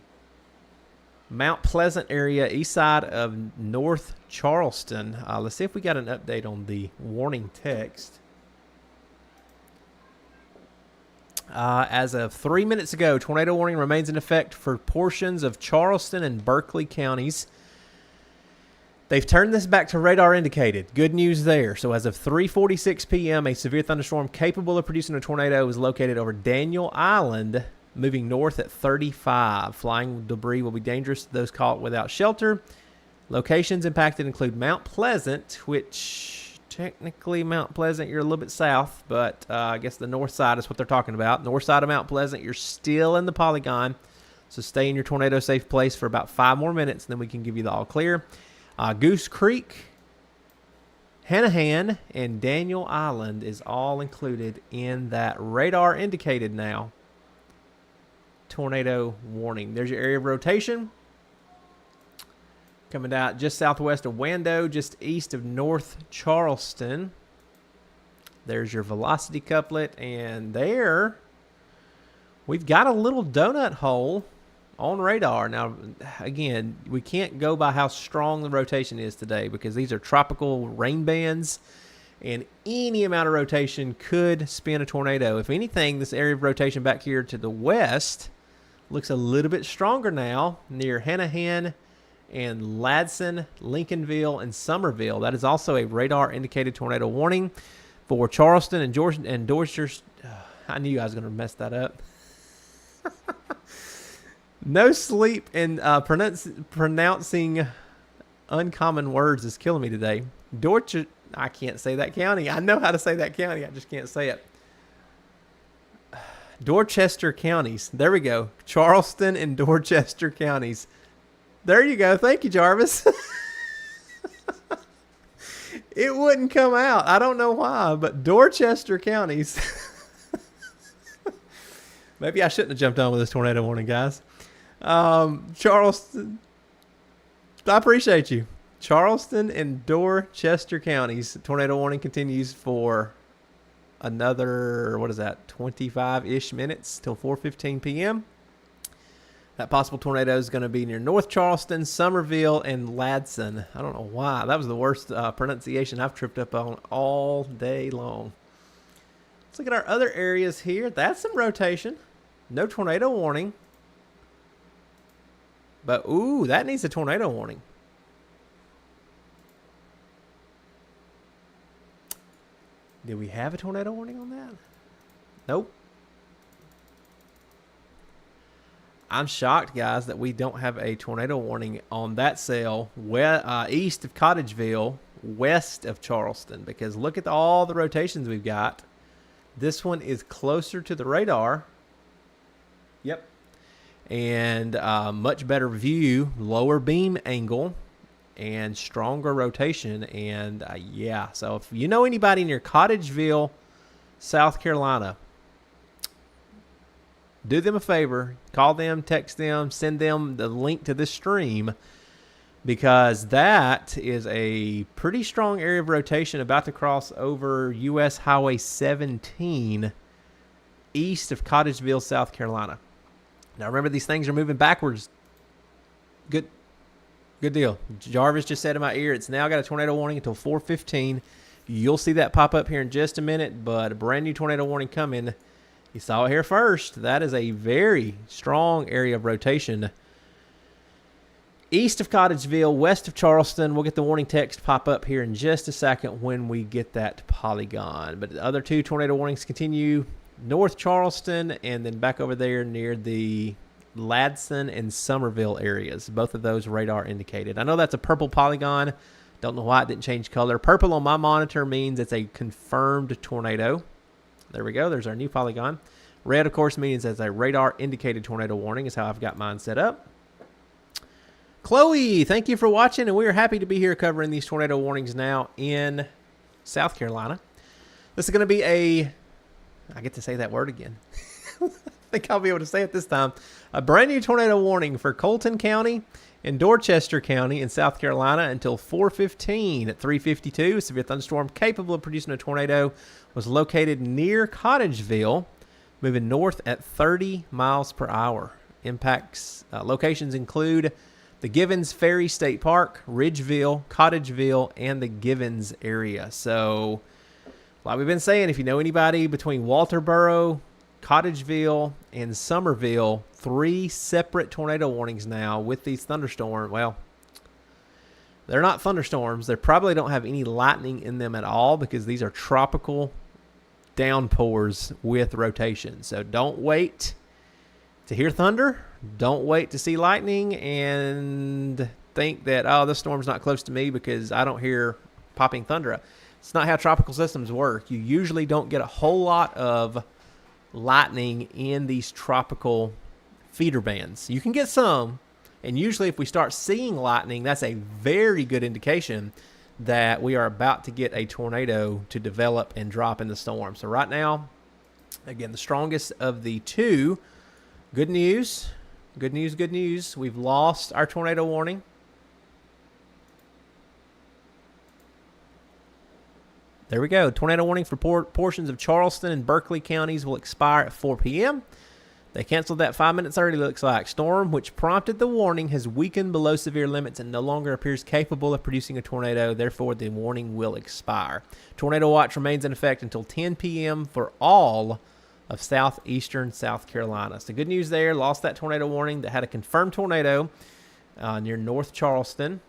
Mount Pleasant area, east side of North Charleston. Let's see if we got an update on the warning text. As of 3 minutes ago, tornado warning remains in effect for portions of Charleston and Berkeley counties. They've turned this back to radar indicated. Good news there. So as of 3:46 p.m., a severe thunderstorm capable of producing a tornado is located over Daniel Island, moving north at 35. Flying debris will be dangerous to those caught without shelter. Locations impacted include Mount Pleasant, which technically Mount Pleasant, you're a little bit south, but I guess the north side is what they're talking about. North side of Mount Pleasant, you're still in the polygon. So stay in your tornado safe place for about 5 more minutes, and then we can give you the all clear. Goose Creek, Hanahan, and Daniel Island is all included in that radar indicated now tornado warning. There's your area of rotation. Coming out just southwest of Wando, just east of North Charleston. There's your velocity couplet, and there we've got a little donut hole on radar. Now, again, we can't go by how strong the rotation is today because these are tropical rain bands, and any amount of rotation could spin a tornado. If anything, this area of rotation back here to the west looks a little bit stronger now near Hanahan and Ladson, Lincolnville, and Somerville. That is also a radar-indicated tornado warning for Charleston and Dorchester. I knew I was going to mess that up. No sleep in pronouncing uncommon words is killing me today. Dorchester, I can't say that county. I know how to say that county. I just can't say it. Dorchester counties. There we go. Charleston and Dorchester counties. There you go. Thank you, Jarvis. It wouldn't come out. I don't know why, but Dorchester counties. Maybe I shouldn't have jumped on with this tornado warning, guys. Charleston, I appreciate you. Charleston and Dorchester counties. Tornado warning continues for another, 25-ish minutes till 4:15 p.m. That possible tornado is going to be near North Charleston, Somerville, and Ladson. I don't know why. That was the worst pronunciation I've tripped up on all day long. Let's look at our other areas here. That's some rotation. No tornado warning. But, ooh, that needs a tornado warning. Did we have a tornado warning on that? Nope. I'm shocked, guys, that we don't have a tornado warning on that cell east of Cottageville, west of Charleston, because look at all the rotations we've got. This one is closer to the radar. Yep. And much better view, lower beam angle, and stronger rotation. And yeah, so if you know anybody near Cottageville, South Carolina, do them a favor, call them, text them, send them the link to this stream, because that is a pretty strong area of rotation about to cross over U.S. Highway 17 east of Cottageville, South Carolina. Now, remember, these things are moving backwards. Good deal. Jarvis just said in my ear, it's now got a tornado warning until 4:15. You'll see that pop up here in just a minute, but a brand new tornado warning coming. You saw it here first. That is a very strong area of rotation. East of Cottageville, west of Charleston. We'll get the warning text pop up here in just a second when we get that polygon. But the other two tornado warnings continue. North Charleston, and then back over there near the Ladson and Somerville areas. Both of those radar indicated. I know that's a purple polygon. Don't know why it didn't change color. Purple on my monitor means it's a confirmed tornado. There we go. There's our new polygon. Red, of course, means it's a radar indicated tornado warning is how I've got mine set up. Chloe, thank you for watching, and we are happy to be here covering these tornado warnings now in South Carolina. This is going to be I get to say that word again. I think I'll be able to say it this time. A brand new tornado warning for Colton County and Dorchester County in South Carolina until 4:15. At 3:52, a severe thunderstorm capable of producing a tornado was located near Cottageville, moving north at 30 miles per hour. Impacts locations include the Givens Ferry State Park, Ridgeville, Cottageville, and the Givens area. So, like we've been saying, if you know anybody between Walterboro, Cottageville, and Somerville, 3 separate tornado warnings now with these thunderstorms. Well, they're not thunderstorms. They probably don't have any lightning in them at all because these are tropical downpours with rotation. So don't wait to hear thunder. Don't wait to see lightning and think that, oh, this storm's not close to me because I don't hear popping thunder. It's not how tropical systems work. You usually don't get a whole lot of lightning in these tropical feeder bands. You can get some, and usually if we start seeing lightning, that's a very good indication that we are about to get a tornado to develop and drop in the storm. So right now, again, the strongest of the two. Good news. Good news, good news. We've lost our tornado warning. There we go. Tornado warning for portions of Charleston and Berkeley counties will expire at 4 p.m. They canceled that 5 minutes early, looks like. Storm, which prompted the warning, has weakened below severe limits and no longer appears capable of producing a tornado. Therefore, the warning will expire. Tornado watch remains in effect until 10 p.m. for all of southeastern South Carolina. So good news there. Lost that tornado warning that had a confirmed tornado near North Charleston.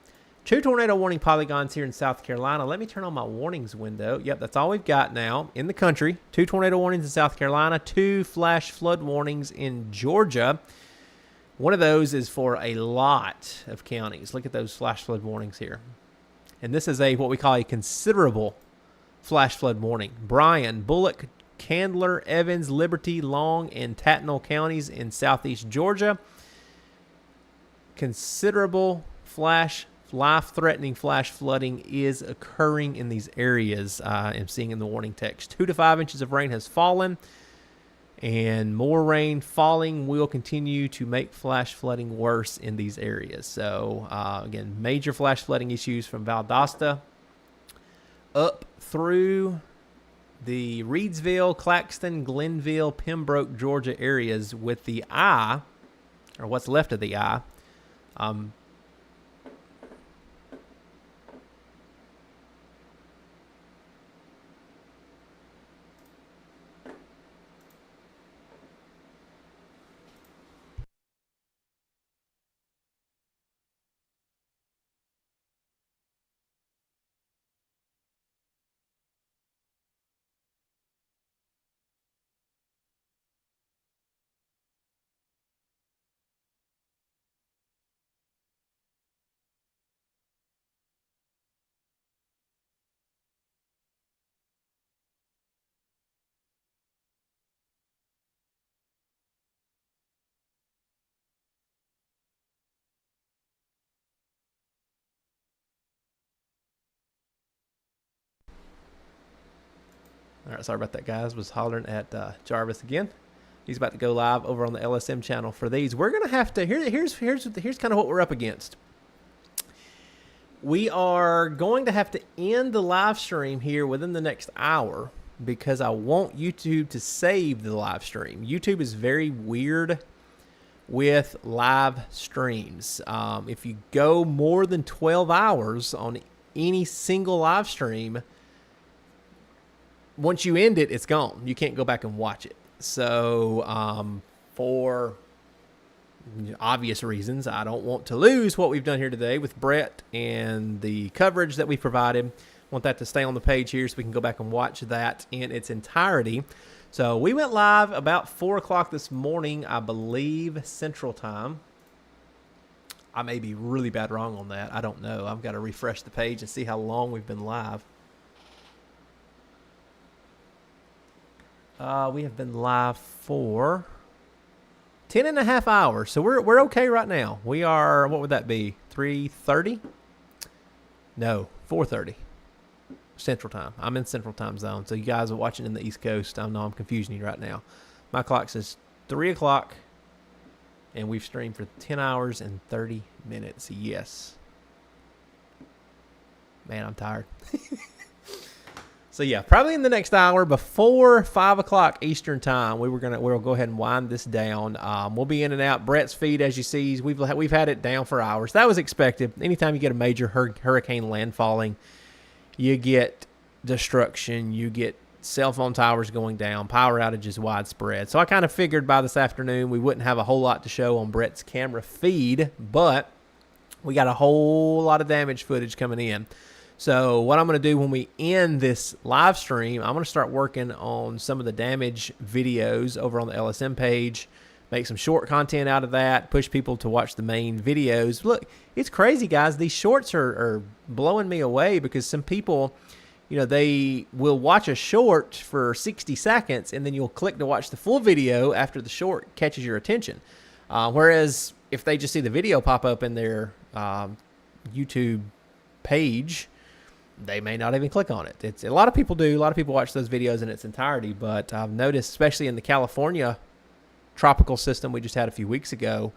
2 tornado warning polygons here in South Carolina. Let me turn on my warnings window. Yep, that's all we've got now in the country. 2 tornado warnings in South Carolina. 2 flash flood warnings in Georgia. One of those is for a lot of counties. Look at those flash flood warnings here. And this is what we call a considerable flash flood warning. Bryan, Bullock, Candler, Evans, Liberty, Long, and Tattnall counties in southeast Georgia. Considerable life-threatening flash flooding is occurring in these areas. I'm seeing in the warning text. 2 to 5 inches of rain has fallen, and more rain falling will continue to make flash flooding worse in these areas. So, again, major flash flooding issues from Valdosta up through the Reedsville, Claxton, Glenville, Pembroke, Georgia areas with the eye, or what's left of the eye. All right, sorry about that, guys. Was hollering at Jarvis again. He's about to go live over on the LSM channel for these. We're gonna have to here's kind of what we're up against. We are going to have to end the live stream here within the next hour because I want YouTube to save the live stream. YouTube is very weird with live streams. If you go more than 12 hours on any single live stream, once you end it, it's gone. You can't go back and watch it. So, for obvious reasons, I don't want to lose what we've done here today with Brett and the coverage that we provided. Want that to stay on the page here so we can go back and watch that in its entirety. So we went live about 4 o'clock this morning, I believe, Central Time. I may be really bad wrong on that. I don't know. I've got to refresh the page and see how long we've been live. We have been live for 10 and a half hours. So we're okay right now. We are, what would that be? 3:30? No, 4:30 Central Time. I'm in Central Time Zone. So you guys are watching in the East Coast. I know I'm confusing you right now. My clock says 3 o'clock, and we've streamed for 10 hours and 30 minutes. Yes. Man, I'm tired. So yeah, probably in the next hour before 5 o'clock Eastern time, we'll go ahead and wind this down. We'll be in and out. Brett's feed, as you see, we've had it down for hours. That was expected. Anytime you get a major hurricane landfalling, you get destruction. You get cell phone towers going down. Power outages widespread. So I kind of figured by this afternoon we wouldn't have a whole lot to show on Brett's camera feed, but we got a whole lot of damage footage coming in. So what I'm going to do when we end this live stream, I'm going to start working on some of the damage videos over on the LSM page, make some short content out of that, push people to watch the main videos. Look, it's crazy, guys. These shorts are blowing me away because some people, you know, they will watch a short for 60 seconds and then you'll click to watch the full video after the short catches your attention. Whereas if they just see the video pop up in their YouTube page, they may not even click on it. It's a lot of people do. A lot of people watch those videos in its entirety, but I've noticed, especially in the California tropical system we just had a few weeks ago,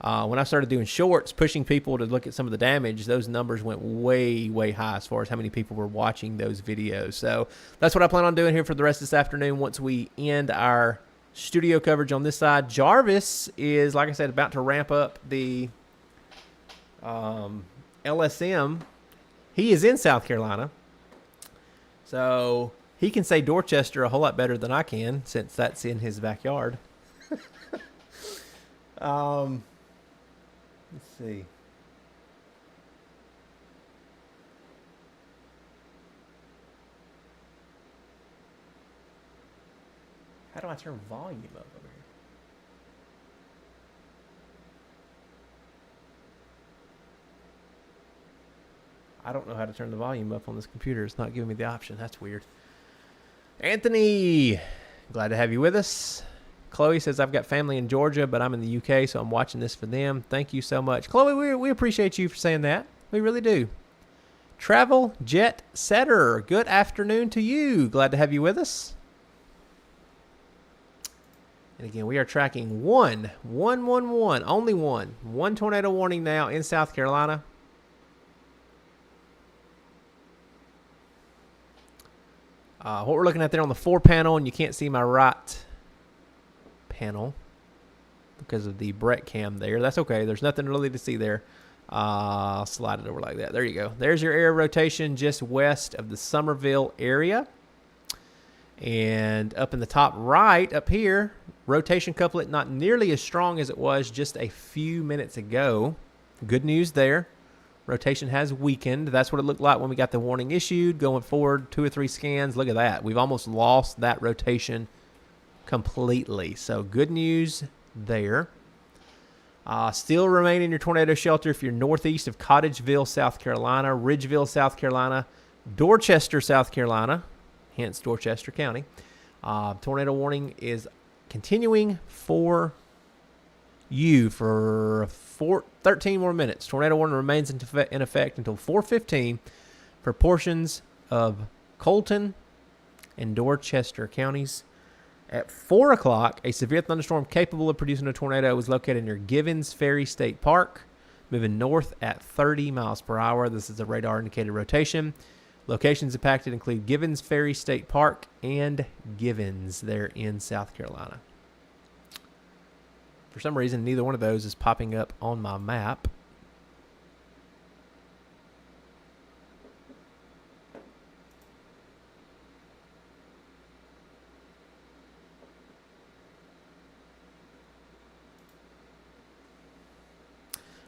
when I started doing shorts, pushing people to look at some of the damage, those numbers went way, way high as far as how many people were watching those videos. So that's what I plan on doing here for the rest of this afternoon once we end our studio coverage on this side. Jarvis is, like I said, about to ramp up the LSM. He is in South Carolina, so he can say Dorchester a whole lot better than I can since that's in his backyard. Let's see. How do I turn volume up over here? I don't know how to turn the volume up on this computer. It's not giving me the option. That's weird. Anthony, glad to have you with us. Chloe says, I've got family in Georgia, but I'm in the UK, so I'm watching this for them. Thank you so much. Chloe, we appreciate you for saying that. We really do. Travel Jet Setter, good afternoon to you. Glad to have you with us. And again, we are tracking only one tornado warning now in South Carolina. What we're looking at there on the 4 panel, and you can't see my right panel because of the Brett cam there. That's okay. There's nothing really to see there. I'll slide it over like that. There you go. There's your area rotation just west of the Summerville area. And up in the top right, up here, rotation couplet not nearly as strong as it was just a few minutes ago. Good news there. Rotation has weakened. That's what it looked like when we got the warning issued. Going forward, 2 or 3 scans. Look at that. We've almost lost that rotation completely. So good news there. Still remain in your tornado shelter if you're northeast of Cottageville, South Carolina, Ridgeville, South Carolina, Dorchester, South Carolina, hence Dorchester County. Tornado warning is continuing for you for 13 more minutes. Tornado warning remains in effect until 4:15 for portions of Colton and Dorchester counties. At 4 o'clock, a severe thunderstorm capable of producing a tornado was located near Givens Ferry State Park, moving north at 30 miles per hour. This is a radar-indicated rotation. Locations impacted include Givens Ferry State Park and Givens there in South Carolina. For some reason, neither one of those is popping up on my map.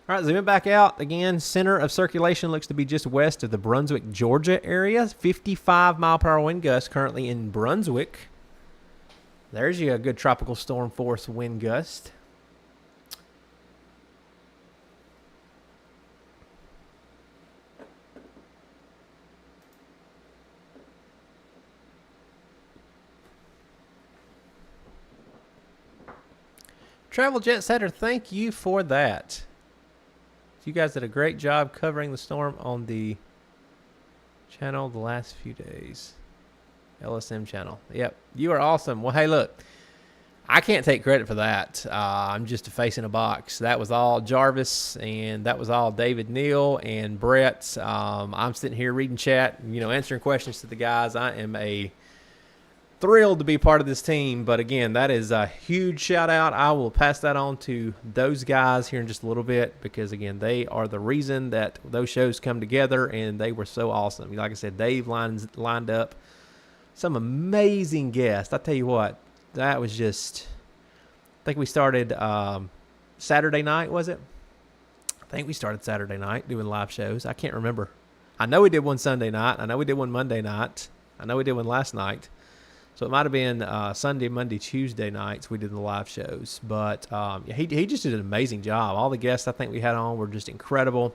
All right, zooming back out again. Center of circulation looks to be just west of the Brunswick, Georgia area. 55-mile-per-hour wind gusts currently in Brunswick. There's you a good tropical storm force wind gust. Travel Jet Setter, thank you for that. You guys did a great job covering the storm on the channel the last few days. LSM channel. Yep, you are awesome. Well, hey, look. I can't take credit for that. I'm just a face in a box. That was all Jarvis, and that was all David Neal and Brett. I'm sitting here reading chat, answering questions to the guys. I am thrilled to be part of this team. But again, that is a huge shout out. I will pass that on to those guys here in just a little bit because, again, they are the reason that those shows come together, and they were so awesome. Like I said, Dave lined up some amazing guests. I tell you what. That was just, I think we started Saturday night, was it? I think we started Saturday night doing live shows. I can't remember. I know we did one Sunday night. I know we did one Monday night. I know we did one last night. So it might have been Sunday, Monday, Tuesday nights we did the live shows. But he just did an amazing job. All the guests I think we had on were just incredible.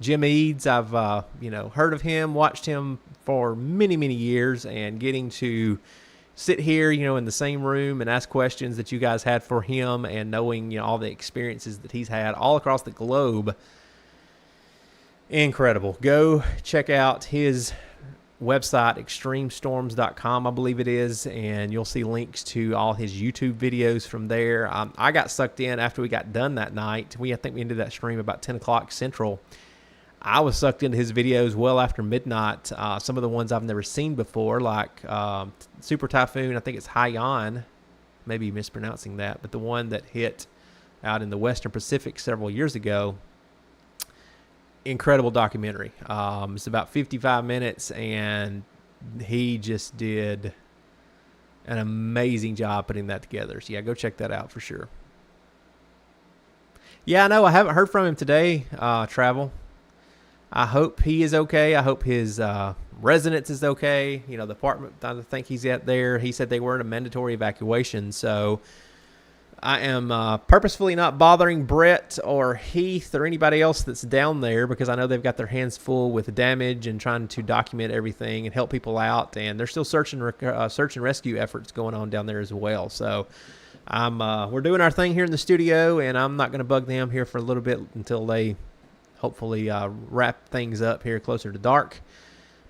Jim Eads, I've heard of him, watched him for many, many years, and getting to sit here, in the same room and ask questions that you guys had for him and knowing, all the experiences that he's had all across the globe. Incredible. Go check out his website, extremestorms.com, I believe it is, and you'll see links to all his YouTube videos from there. I got sucked in after we got done that night. I think we ended that stream about 10 o'clock Central. I was sucked into his videos well after midnight. Some of the ones I've never seen before, like Super Typhoon, I think it's Haiyan, maybe mispronouncing that, but the one that hit out in the Western Pacific several years ago. Incredible documentary. It's about 55 minutes, and he just did an amazing job putting that together. So, yeah, go check that out for sure. Yeah, I know. I haven't heard from him today, Travel. I hope he is okay. I hope his residence is okay. The apartment I think he's at there, he said they were in a mandatory evacuation. So I am purposefully not bothering Brett or Heath or anybody else that's down there because I know they've got their hands full with damage and trying to document everything and help people out. And there's still search and rescue efforts going on down there as well. So we're doing our thing here in the studio, and I'm not going to bug them here for a little bit until they hopefully wrap things up here closer to dark.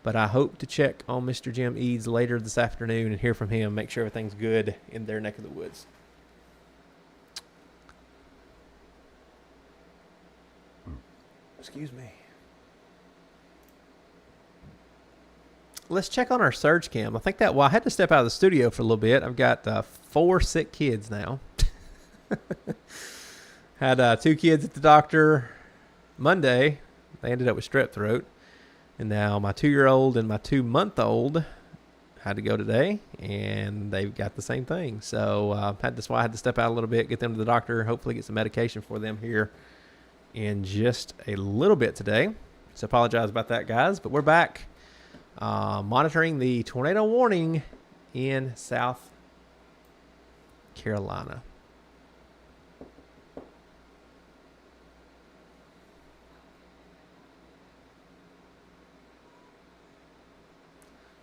But I hope to check on Mr. Jim Eads later this afternoon and hear from him, make sure everything's good in their neck of the woods. Excuse me. Let's check on our surge cam. I had to step out of the studio for a little bit. I've got 4 sick kids now. Had 2 kids at the doctor Monday. They ended up with strep throat. And now my 2-year-old and my 2-month-old had to go today, and they've got the same thing. So that's why I had to step out a little bit, get them to the doctor, hopefully get some medication for them here in just a little bit today. So apologize about that, guys. But we're back monitoring the tornado warning in South Carolina.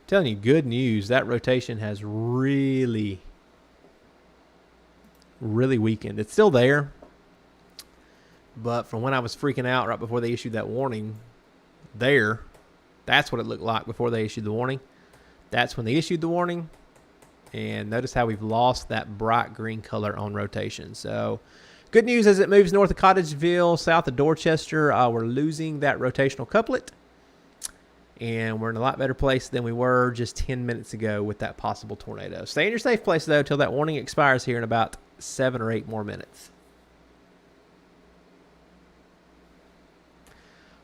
Telling you, good news. That rotation has really weakened. It's still there, but from when I was freaking out right before they issued that warning, that's what it looked like before they issued the warning. That's when they issued the warning, and notice how we've lost that bright green color on rotation. So good news as it moves north of Cottageville, south of Dorchester, we're losing that rotational couplet. And we're in a lot better place than we were just 10 minutes ago with that possible tornado. Stay in your safe place, though, till that warning expires here in about 7 or 8 more minutes.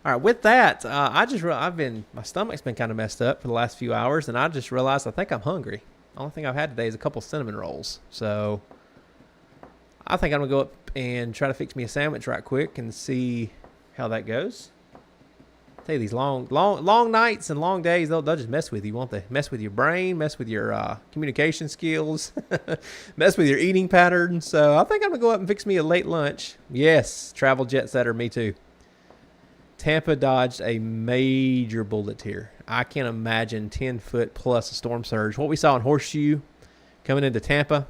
All right, with that, my stomach's been kind of messed up for the last few hours, and I just realized I think I'm hungry. The only thing I've had today is a couple cinnamon rolls. So I think I'm going to go up and try to fix me a sandwich right quick and see how that goes. These long nights and long days, they'll just mess with you, won't they? Mess with your brain, mess with your communication skills, mess with your eating patterns. So I think I'm going to go up and fix me a late lunch. Yes, travel jet setter, me too. Tampa dodged a major bullet here. I can't imagine 10 foot plus a storm surge. What we saw in Horseshoe coming into Tampa,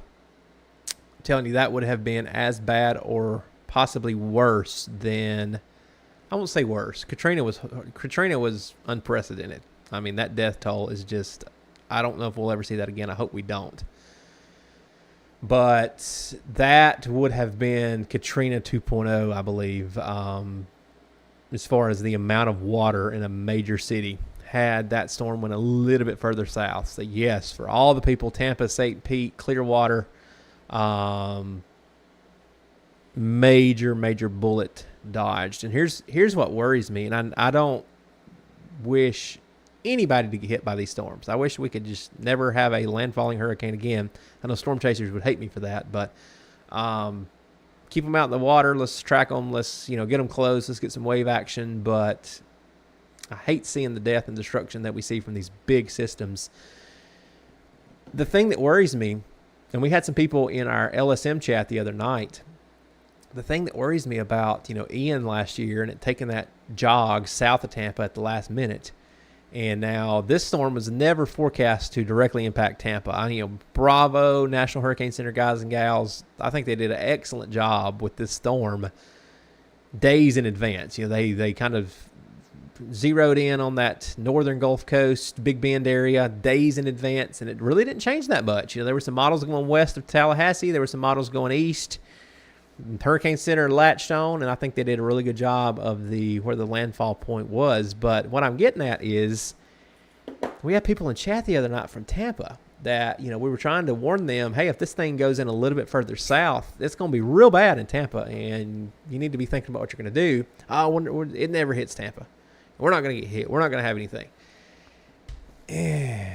I'm telling you, that would have been as bad or possibly worse than... I won't say worse. Katrina was unprecedented. I mean, that death toll is just, I don't know if we'll ever see that again. I hope we don't. But that would have been Katrina 2.0, I believe, as far as the amount of water in a major city had that storm went a little bit further south. So, yes, for all the people, Tampa, St. Pete, Clearwater, major bullet dodged. And here's what worries me, and I don't wish anybody to get hit by these storms. I wish we could just never have a landfalling hurricane again. I know storm chasers would hate me for that, but keep them out in the water. Let's track them. Let's get them close. Let's get some wave action. But I hate seeing the death and destruction that we see from these big systems. The thing that worries me, and we had some people in our LSM chat the other night, the thing that worries me about, Ian last year and it taking that jog south of Tampa at the last minute, and now this storm was never forecast to directly impact Tampa. Bravo, National Hurricane Center guys and gals, I think they did an excellent job with this storm days in advance. They kind of zeroed in on that northern Gulf Coast, Big Bend area days in advance, and it really didn't change that much. There were some models going west of Tallahassee. There were some models going east. Hurricane Center latched on, and I think they did a really good job of where the landfall point was. But what I'm getting at is we had people in chat the other night from Tampa that, we were trying to warn them, hey, if this thing goes in a little bit further south, it's going to be real bad in Tampa, and you need to be thinking about what you're going to do. I wonder, it never hits Tampa. We're not going to get hit. We're not going to have anything.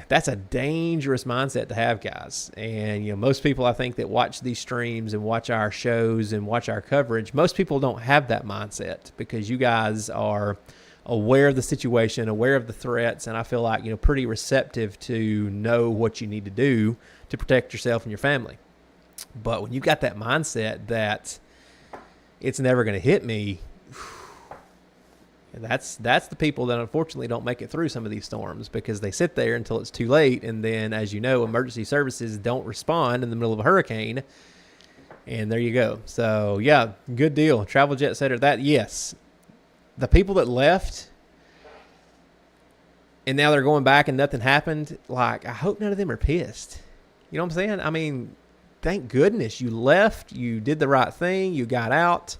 That's a dangerous mindset to have, guys. And, most people I think that watch these streams and watch our shows and watch our coverage, most people don't have that mindset because you guys are aware of the situation, aware of the threats, and I feel like, pretty receptive to know what you need to do to protect yourself and your family. But when you've got that mindset that it's never going to hit me, that's the people that unfortunately don't make it through some of these storms because they sit there until it's too late. And then, as you know, emergency services don't respond in the middle of a hurricane. And there you go. So, yeah, good deal. Travel Jet Setter, yes. The people that left and now they're going back and nothing happened, I hope none of them are pissed. You know what I'm saying? Thank goodness you left. You did the right thing. You got out.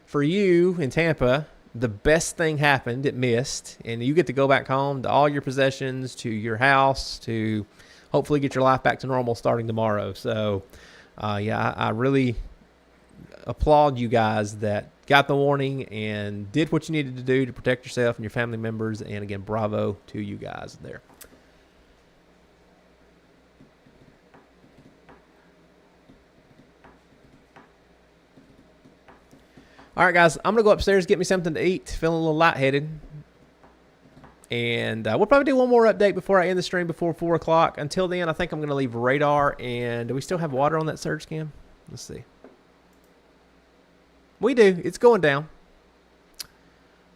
For you in Tampa, the best thing happened. It missed, and you get to go back home to all your possessions, to your house, to hopefully get your life back to normal starting tomorrow. So, I really applaud you guys that got the warning and did what you needed to do to protect yourself and your family members. And again, bravo to you guys there. All right, guys, I'm going to go upstairs, get me something to eat. Feeling a little lightheaded. And we'll probably do one more update before I end the stream before 4 o'clock. Until then, I think I'm going to leave radar. And do we still have water on that surge cam? Let's see. We do. It's going down.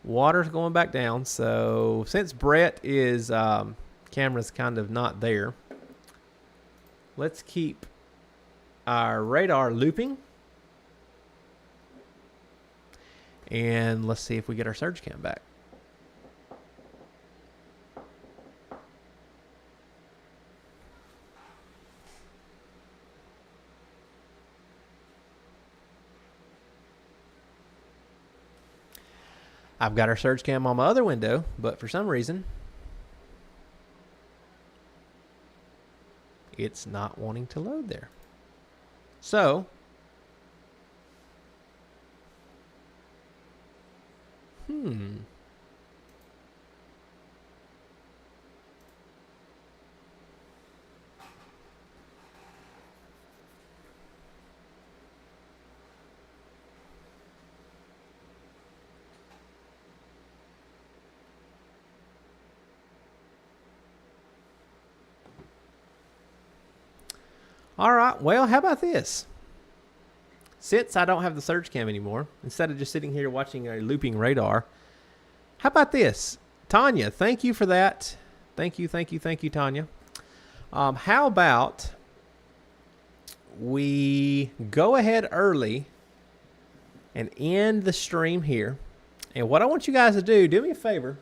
Water's going back down. So since Brett is camera's kind of not there, let's keep our radar looping. And let's see if we get our surge cam back. I've got our surge cam on my other window, but for some reason, it's not wanting to load there. So, all right, well, how about this? Since I don't have the surge cam anymore, instead of just sitting here watching a looping radar, how about this? Tanya, thank you for that. Thank you, Tanya. How about we go ahead early and end the stream here. And what I want you guys to do me a favor.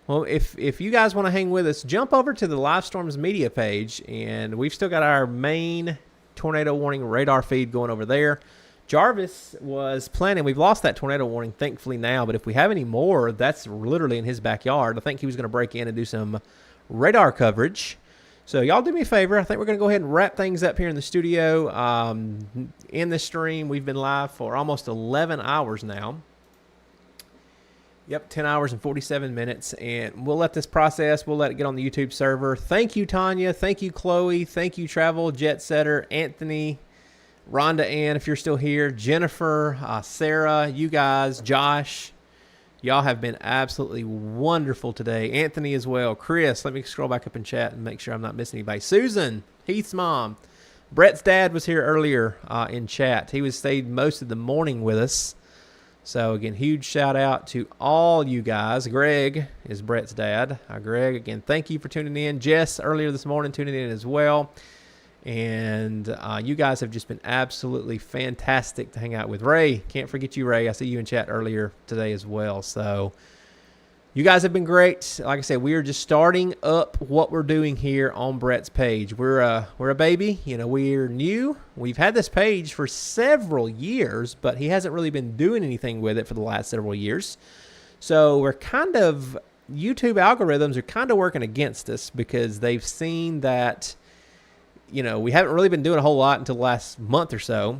Well, if you guys want to hang with us, jump over to the Live Storms media page, and we've still got our main tornado warning radar feed going over there. Jarvis was planning. We've lost that tornado warning, thankfully, now. But if we have any more, that's literally in his backyard. I think he was going to break in and do some radar coverage. So y'all do me a favor. I think we're going to go ahead and wrap things up here in the studio. In the stream, we've been live for almost 11 hours now. Yep, 10 hours and 47 minutes. And we'll let this process. We'll let it get on the YouTube server. Thank you, Tanya. Thank you, Chloe. Thank you, Travel Jet Setter, Anthony, Rhonda Ann, if you're still here, Jennifer, Sarah, you guys, Josh. Y'all have been absolutely wonderful today. Anthony as well. Chris, let me scroll back up in chat and make sure I'm not missing anybody. Susan, Heath's mom. Brett's dad was here earlier in chat. He stayed most of the morning with us. So, again, huge shout out to all you guys. Greg is Brett's dad. Greg, again, thank you for tuning in. Jess, earlier this morning, tuning in as well. And you guys have just been absolutely fantastic to hang out with. Ray, can't forget you, Ray. I see you in chat earlier today as well. So you guys have been great. Like I said, we are just starting up what we're doing here on Brett's page. We're a baby. You know, we're new. We've had this page for several years, but he hasn't really been doing anything with it for the last several years. So we're kind of, YouTube algorithms are kind of working against us because they've seen that, you know, we haven't really been doing a whole lot until the last month or so.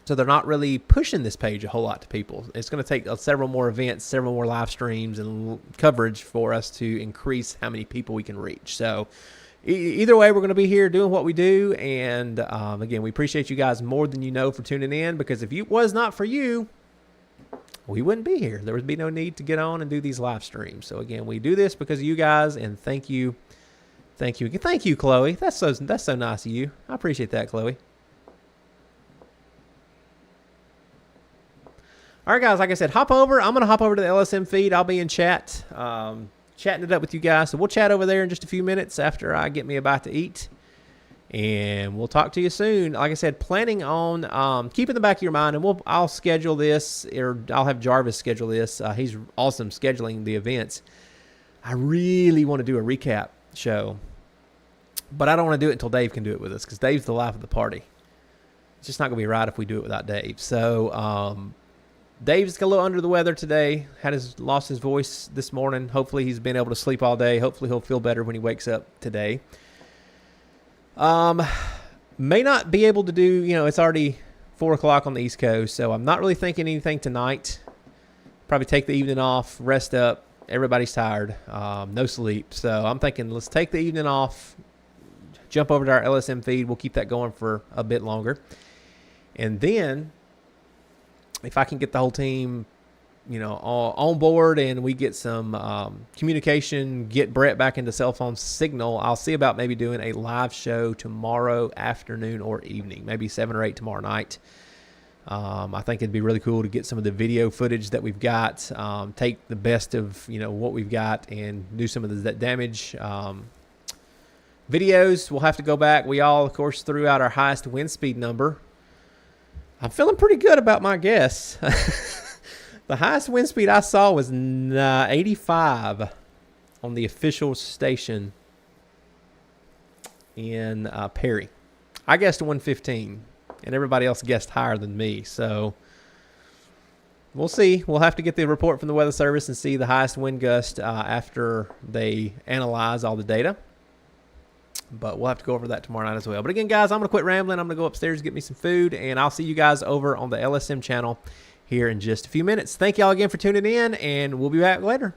So they're not really pushing this page a whole lot to people. It's going to take several more events, several more live streams and coverage for us to increase how many people we can reach. So either way, we're going to be here doing what we do. And again, we appreciate you guys more than you know for tuning in, because if it was not for you, we wouldn't be here. There would be no need to get on and do these live streams. So again, we do this because of you guys, and thank you. Thank you. Thank you, Chloe. That's so nice of you. I appreciate that, Chloe. All right, guys, like I said, hop over. I'm going to hop over to the LSM feed. I'll be in chat, chatting it up with you guys. So we'll chat over there in just a few minutes after I get me a bite to eat. And we'll talk to you soon. Like I said, planning on keep in the back of your mind, and I'll schedule this, or I'll have Jarvis schedule this. He's awesome scheduling the events. I really want to do a recap show, but I don't want to do it until Dave can do it with us, because Dave's the life of the party. It's just not going to be right if we do it without Dave. So Dave's a little under the weather today. Lost his voice this morning. Hopefully he's been able to sleep all day. Hopefully he'll feel better when he wakes up today. May not be able to do, you know, it's already 4 o'clock on the East Coast, so I'm not really thinking anything tonight. Probably take the evening off, rest up. Everybody's tired, no sleep. So I'm thinking let's take the evening off, jump over to our LSM feed. We'll keep that going for a bit longer. And then if I can get the whole team, you know, all on board and we get some communication, get Brett back into cell phone signal, I'll see about maybe doing a live show tomorrow afternoon or evening, maybe 7 or 8 tomorrow night. I think it'd be really cool to get some of the video footage that we've got, take the best of, you know, what we've got and do some of the damage videos. We'll have to go back. We all, of course, threw out our highest wind speed number. I'm feeling pretty good about my guess. The highest wind speed I saw was 85 on the official station in Perry. I guessed 115, and everybody else guessed higher than me. So we'll see. We'll have to get the report from the Weather Service and see the highest wind gust after they analyze all the data. But we'll have to go over that tomorrow night as well. But again, guys, I'm going to quit rambling. I'm going to go upstairs, get me some food, and I'll see you guys over on the LSM channel here in just a few minutes. Thank y'all again for tuning in, and we'll be back later.